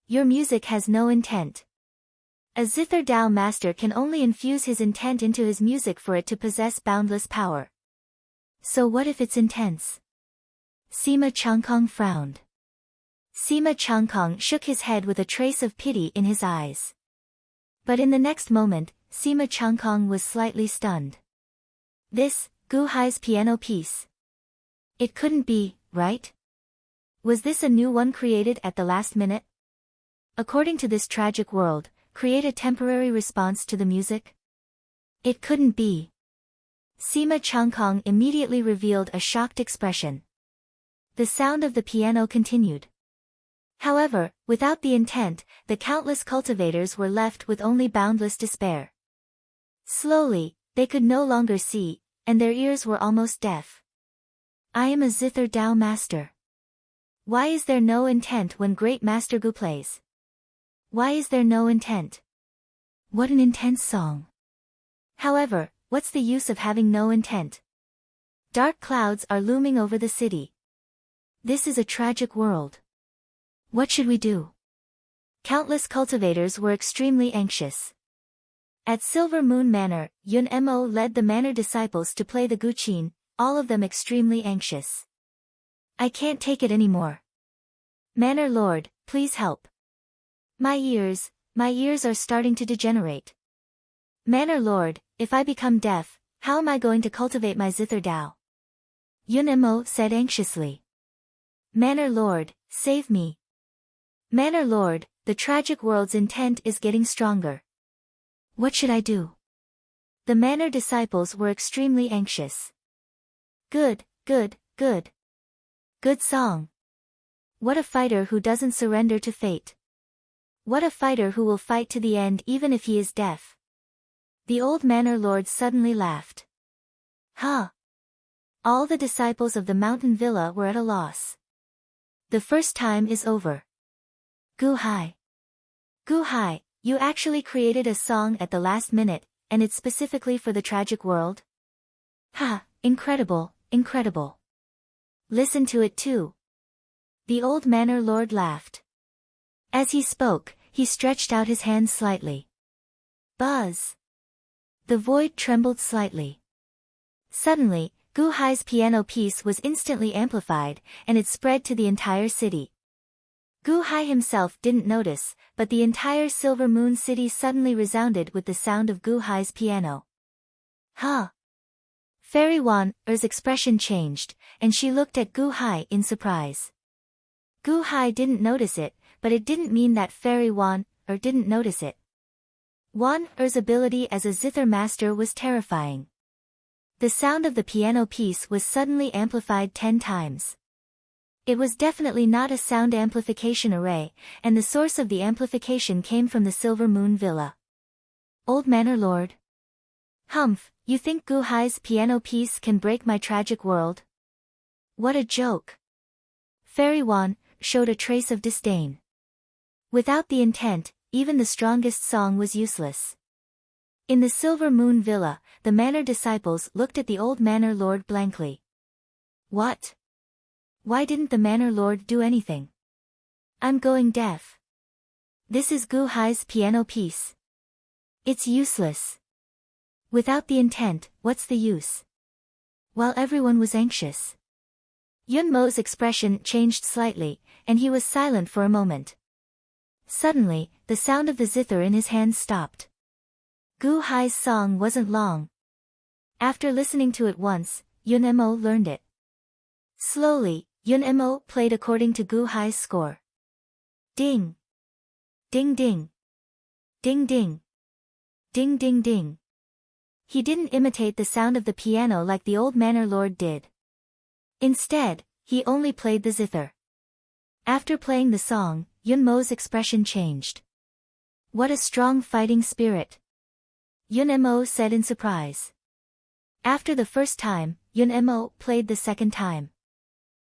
Your music has no intent. A zither Dao master can only infuse his intent into his music for it to possess boundless power. So what if it's intense? Sima Changkong frowned. Sima Changkong shook his head with a trace of pity in his eyes. But in the next moment, Sima Changkong was slightly stunned. This, Gu Hai's piano piece. It couldn't be, right? Was this a new one created at the last minute? According to this tragic world, create a temporary response to the music? It couldn't be. Sima Changkong immediately revealed a shocked expression. The sound of the piano continued. However, without the intent, the countless cultivators were left with only boundless despair. Slowly, they could no longer see, and their ears were almost deaf. I am a zither Dao master. Why is there no intent when Great Master Gu plays? Why is there no intent? What an intense song. However, what's the use of having no intent? Dark clouds are looming over the city. This is a tragic world. What should we do? Countless cultivators were extremely anxious. At Silver Moon Manor, Yun Mo led the manor disciples to play the guqin, all of them extremely anxious. I can't take it anymore. Manor Lord, please help. My ears are starting to degenerate. Manor Lord, if I become deaf, how am I going to cultivate my zither Dao? Yun Mo said anxiously. Manor Lord, save me. Manor Lord, the tragic world's intent is getting stronger. What should I do? The manor disciples were extremely anxious. Good, good, good. Good song. What a fighter who doesn't surrender to fate. What a fighter who will fight to the end even if he is deaf. The old manor lord suddenly laughed. Ha! All the disciples of the mountain villa were at a loss. The first time is over. Gu Hai. Gu Hai, you actually created a song at the last minute, and it's specifically for the tragic world? Ha, incredible, incredible. Listen to it too. The old manor lord laughed. As he spoke, he stretched out his hands slightly. Buzz. The void trembled slightly. Suddenly, Gu Hai's piano piece was instantly amplified, and it spread to the entire city. Gu Hai himself didn't notice, but the entire Silver Moon city suddenly resounded with the sound of Gu Hai's piano. Huh! Fairy Wan's expression changed, and she looked at Gu Hai in surprise. Gu Hai didn't notice it, but it didn't mean that Fairy Wan didn't notice it. Wan's ability as a zither master was terrifying. The sound of the piano piece was suddenly amplified 10 times. It was definitely not a sound amplification array, and the source of the amplification came from the Silver Moon Villa. Old Manor Lord. Humph, you think Gu Hai's piano piece can break my tragic world? What a joke. Fairy Wan showed a trace of disdain. Without the intent, even the strongest song was useless. In the Silver Moon Villa, the manor disciples looked at the old manor lord blankly. What? Why didn't the manor lord do anything? I'm going deaf. This is Gu Hai's piano piece. It's useless. Without the intent, what's the use? While everyone was anxious. Yun Mo's expression changed slightly, and he was silent for a moment. Suddenly, the sound of the zither in his hands stopped. Gu Hai's song wasn't long. After listening to it once, Yun Mo learned it. Slowly, Yun Mo played according to Gu Hai's score. Ding. Ding ding. Ding ding. Ding ding ding. He didn't imitate the sound of the piano like the old manor lord did. Instead, he only played the zither. After playing the song, Yun Mo's expression changed. What a strong fighting spirit. Yun Mo said in surprise. After the first time, Yun Mo played the second time.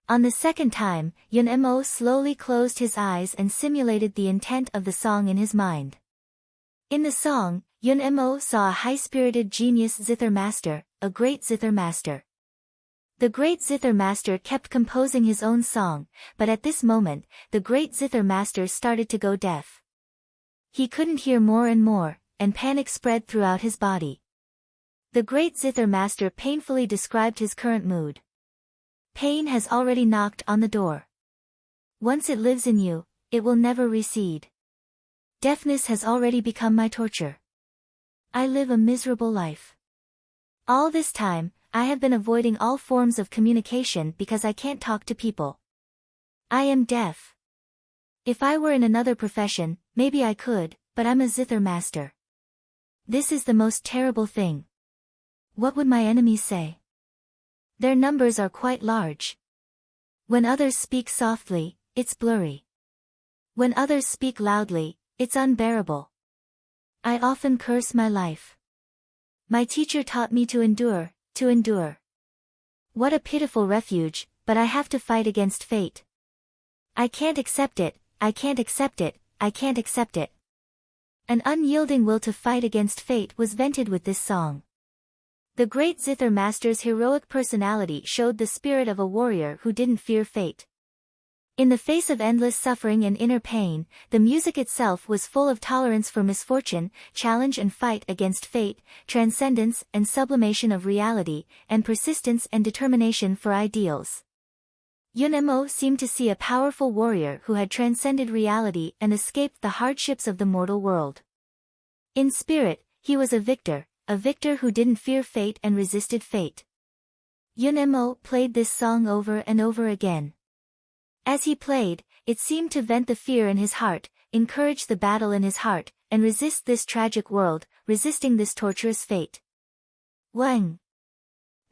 On the second time, Yun Mo slowly closed his eyes and simulated the intent of the song in his mind. In the song, Yun Mo saw a high-spirited genius zither master, a great zither master. The great zither master kept composing his own song, but at this moment, the great zither master started to go deaf. He couldn't hear more, and panic spread throughout his body. The great zither master painfully described his current mood. Pain has already knocked on the door. Once it lives in you, it will never recede. Deafness has already become my torture. I live a miserable life. All this time, I have been avoiding all forms of communication because I can't talk to people. I am deaf. If I were in another profession, maybe I could, but I'm a zither master. This is the most terrible thing. What would my enemies say? Their numbers are quite large. When others speak softly, it's blurry. When others speak loudly, it's unbearable. I often curse my life. My teacher taught me to endure, to endure. What a pitiful refuge, but I have to fight against fate. I can't accept it, I can't accept it, I can't accept it. An unyielding will to fight against fate was vented with this song. The great zither master's heroic personality showed the spirit of a warrior who didn't fear fate. In the face of endless suffering and inner pain, the music itself was full of tolerance for misfortune, challenge and fight against fate, transcendence and sublimation of reality, and persistence and determination for ideals. Yunemo seemed to see a powerful warrior who had transcended reality and escaped the hardships of the mortal world. In spirit, he was a victor who didn't fear fate and resisted fate. Yunemo played this song over and over again. As he played, it seemed to vent the fear in his heart, encourage the battle in his heart, and resist this tragic world, resisting this torturous fate. Wang.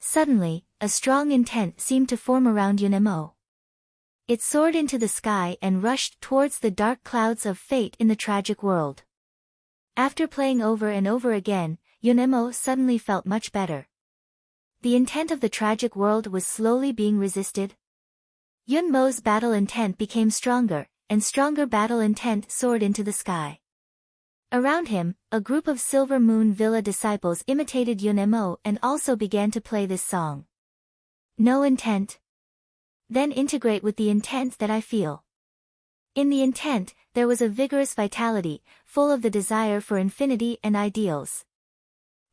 Suddenly, a strong intent seemed to form around Yunemo. It soared into the sky and rushed towards the dark clouds of fate in the tragic world. After playing over and over again, Yunemo suddenly felt much better. The intent of the tragic world was slowly being resisted. Yunmo's battle intent became stronger, and stronger battle intent soared into the sky. Around him, a group of Silver Moon Villa disciples imitated Yunemo and also began to play this song. No intent. Then integrate with the intent that I feel. In the intent, there was a vigorous vitality, full of the desire for infinity and ideals.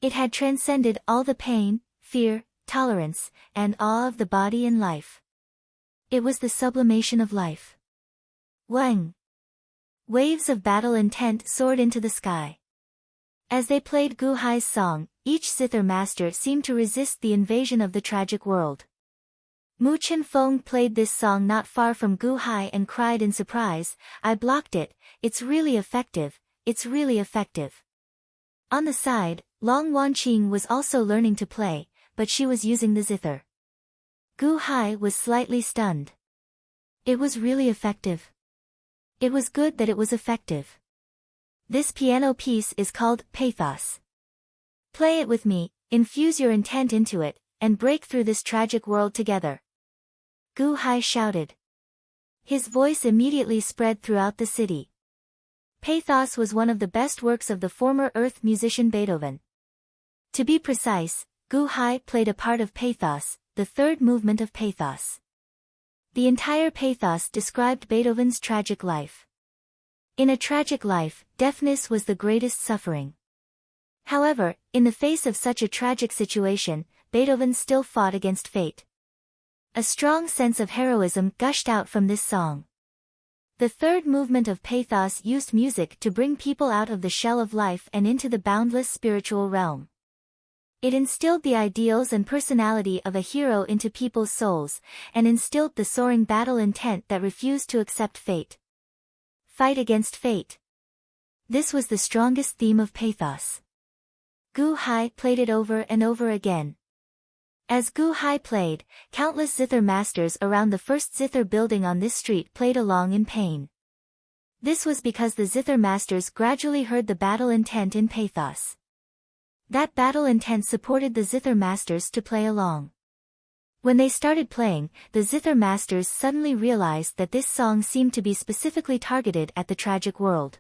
It had transcended all the pain, fear, tolerance, and awe of the body and life. It was the sublimation of life. Wang. Waves of battle intent soared into the sky. As they played Gu Hai's song, each zither master seemed to resist the invasion of the tragic world. Mu Chen Feng played this song not far from Gu Hai and cried in surprise, "I blocked it, it's really effective, it's really effective." On the side, Long Wanqing was also learning to play, but she was using the zither. Gu Hai was slightly stunned. It was really effective. It was good that it was effective. This piano piece is called Pathos. Play it with me, infuse your intent into it, and break through this tragic world together. Gu Hai shouted. His voice immediately spread throughout the city. Pathos was one of the best works of the former Earth musician Beethoven. To be precise, Gu Hai played a part of Pathos, the third movement of Pathos. The entire Pathos described Beethoven's tragic life. In a tragic life, deafness was the greatest suffering. However, in the face of such a tragic situation, Beethoven still fought against fate. A strong sense of heroism gushed out from this song. The third movement of Pathos used music to bring people out of the shell of life and into the boundless spiritual realm. It instilled the ideals and personality of a hero into people's souls, and instilled the soaring battle intent that refused to accept fate. Fight against fate. This was the strongest theme of Pathos. Gu Hai played it over and over again. As Gu Hai played, countless zither masters around the first zither building on this street played along in pain. This was because the zither masters gradually heard the battle intent in Pathos. That battle intent supported the zither masters to play along. When they started playing, the zither masters suddenly realized that this song seemed to be specifically targeted at the tragic world.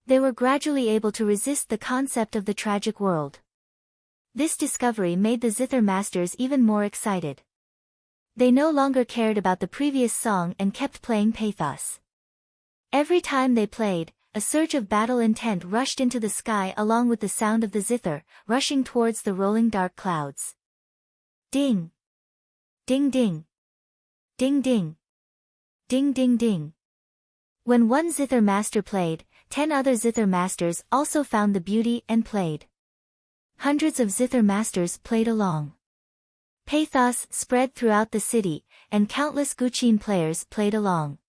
They were gradually able to resist the concept of the tragic world. This discovery made the zither masters even more excited. They no longer cared about the previous song and kept playing Pathos. Every time they played, a surge of battle intent rushed into the sky along with the sound of the zither, rushing towards the rolling dark clouds. Ding! Ding ding! Ding ding! Ding ding ding! When one zither master played, 10 other zither masters also found the beauty and played. Hundreds of zither masters played along. Pathos spread throughout the city, and countless Guqin players played along.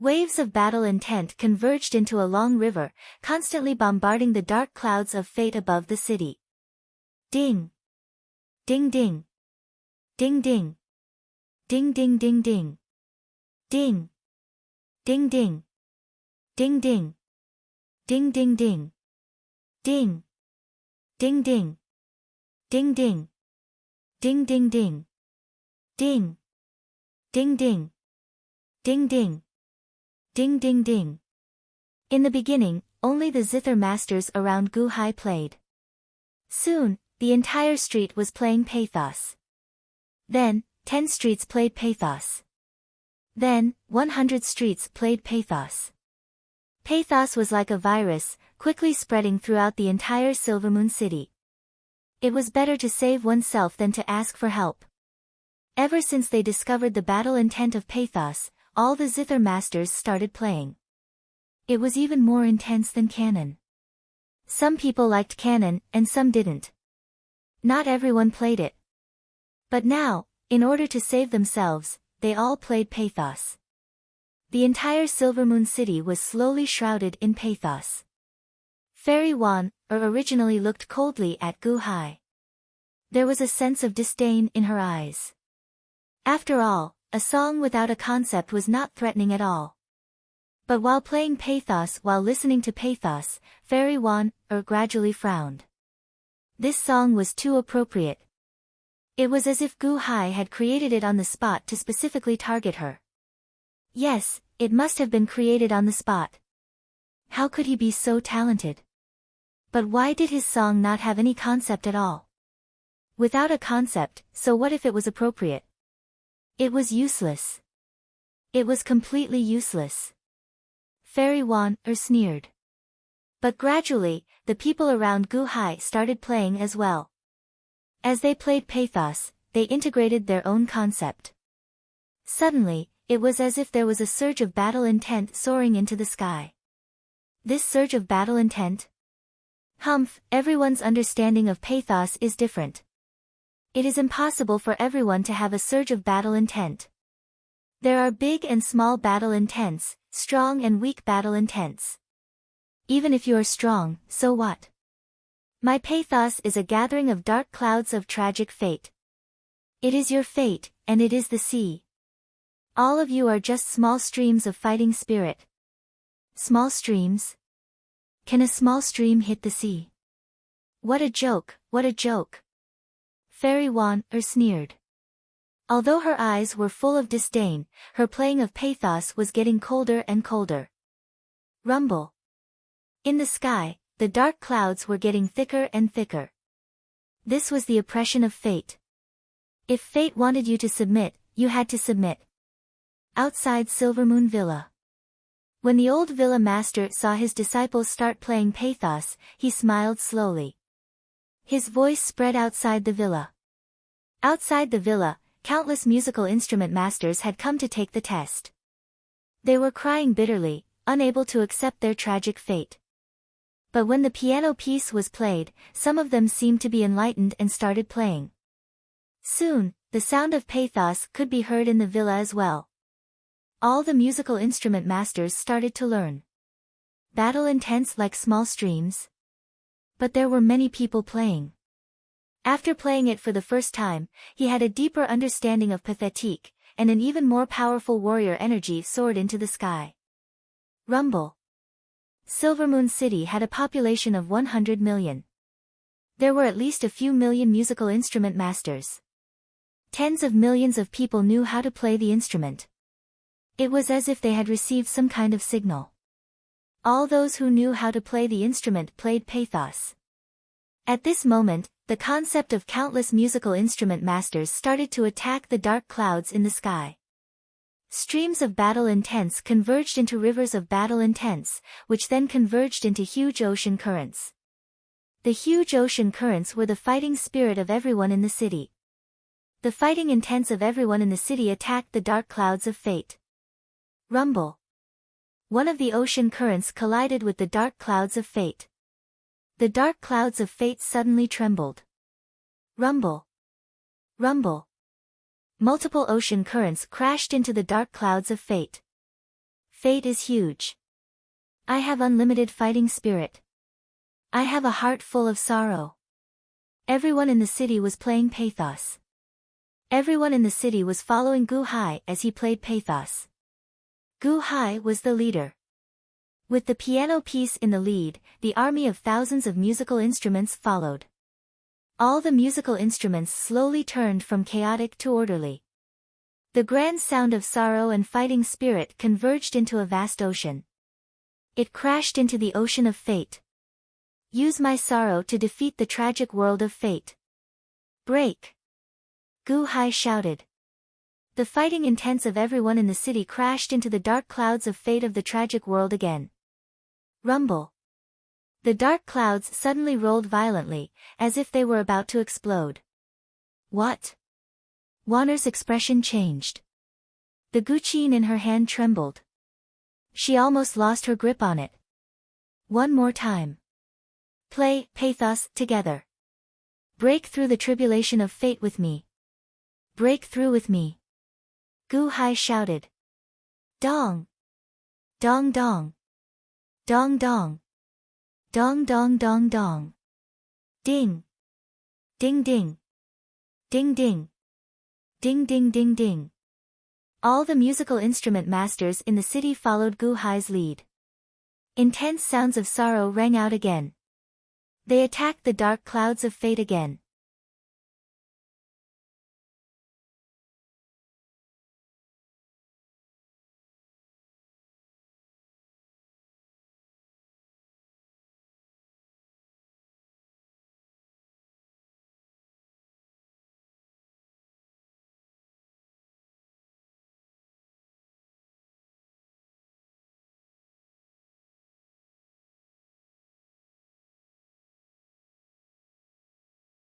Waves of battle intent converged into a long river, constantly bombarding the dark clouds of fate above the city. Ding! Ding ding! Ding ding! Ding ding ding ding! Ding! Ding ding! Ding ding! Ding ding ding! Ding! Ding ding! Ding ding! Ding ding ding! Ding! Ding ding! Ding ding! Ding ding ding! In the beginning, only the zither masters around Guhai played. Soon, the entire street was playing pathos. Then, 10 streets played pathos. Then, 100 streets played pathos. Pathos was like a virus, quickly spreading throughout the entire Silvermoon City. It was better to save oneself than to ask for help. Ever since they discovered the battle intent of pathos, all the zither masters started playing. It was even more intense than canon. Some people liked canon, and some didn't. Not everyone played it. But now, in order to save themselves, they all played pathos. The entire Silvermoon City was slowly shrouded in pathos. Fairy Wan originally looked coldly at Guhai. There was a sense of disdain in her eyes. After all, a song without a concept was not threatening at all. But while playing pathos while listening to pathos, Fairy Wan gradually frowned. This song was too appropriate. It was as if Guhai had created it on the spot to specifically target her. Yes, it must have been created on the spot. How could he be so talented? But why did his song not have any concept at all? Without a concept, so what if it was appropriate? It was useless. It was completely useless. Fairy Wan sneered. But gradually, the people around Guhai started playing as well. As they played pathos, they integrated their own concept. Suddenly, it was as if there was a surge of battle intent soaring into the sky. This surge of battle intent? Humph, everyone's understanding of pathos is different. It is impossible for everyone to have a surge of battle intent. There are big and small battle intents, strong and weak battle intents. Even if you are strong, so what? My pathos is a gathering of dark clouds of tragic fate. It is your fate, and it is the sea. All of you are just small streams of fighting spirit. Small streams? Can a small stream hit the sea? What a joke, what a joke. Fairy Wan sneered. Although her eyes were full of disdain, her playing of pathos was getting colder and colder. Rumble. In the sky, the dark clouds were getting thicker and thicker. This was the oppression of fate. If fate wanted you to submit, you had to submit. Outside Silvermoon Villa. When the old villa master saw his disciples start playing pathos, he smiled slowly. His voice spread outside the villa. Outside the villa, countless musical instrument masters had come to take the test. They were crying bitterly, unable to accept their tragic fate. But when the piano piece was played, some of them seemed to be enlightened and started playing. Soon, the sound of pathos could be heard in the villa as well. All the musical instrument masters started to learn. Battle intents like small streams. But there were many people playing. After playing it for the first time, he had a deeper understanding of Pathetique, and an even more powerful warrior energy soared into the sky. Rumble. Silvermoon City had a population of 100 million. There were at least a few million musical instrument masters. Tens of millions of people knew how to play the instrument. It was as if they had received some kind of signal. All those who knew how to play the instrument played pathos. At this moment, the concept of countless musical instrument masters started to attack the dark clouds in the sky. Streams of battle intense converged into rivers of battle intense, which then converged into huge ocean currents. The huge ocean currents were the fighting spirit of everyone in the city. The fighting intense of everyone in the city attacked the dark clouds of fate. Rumble. One of the ocean currents collided with the dark clouds of fate. The dark clouds of fate suddenly trembled. Rumble. Rumble. Multiple ocean currents crashed into the dark clouds of fate. Fate is huge. I have unlimited fighting spirit. I have a heart full of sorrow. Everyone in the city was playing pathos. Everyone in the city was following Gu Hai as he played pathos. Gu Hai was the leader. With the piano piece in the lead, the army of thousands of musical instruments followed. All the musical instruments slowly turned from chaotic to orderly. The grand sound of sorrow and fighting spirit converged into a vast ocean. It crashed into the ocean of fate. Use my sorrow to defeat the tragic world of fate. Break! Gu Hai shouted. The fighting intense of everyone in the city crashed into the dark clouds of fate of the tragic world again. Rumble. The dark clouds suddenly rolled violently, as if they were about to explode. What? Wanner's expression changed. The guqin in her hand trembled. She almost lost her grip on it. One more time. Play pathos together. Break through the tribulation of fate with me. Break through with me. Gu Hai shouted. Dong. Dong dong. Dong dong. Dong dong dong dong. Ding. Ding ding. Ding ding. Ding ding ding ding. All the musical instrument masters in the city followed Gu Hai's lead. Intense sounds of sorrow rang out again. They attacked the dark clouds of fate again.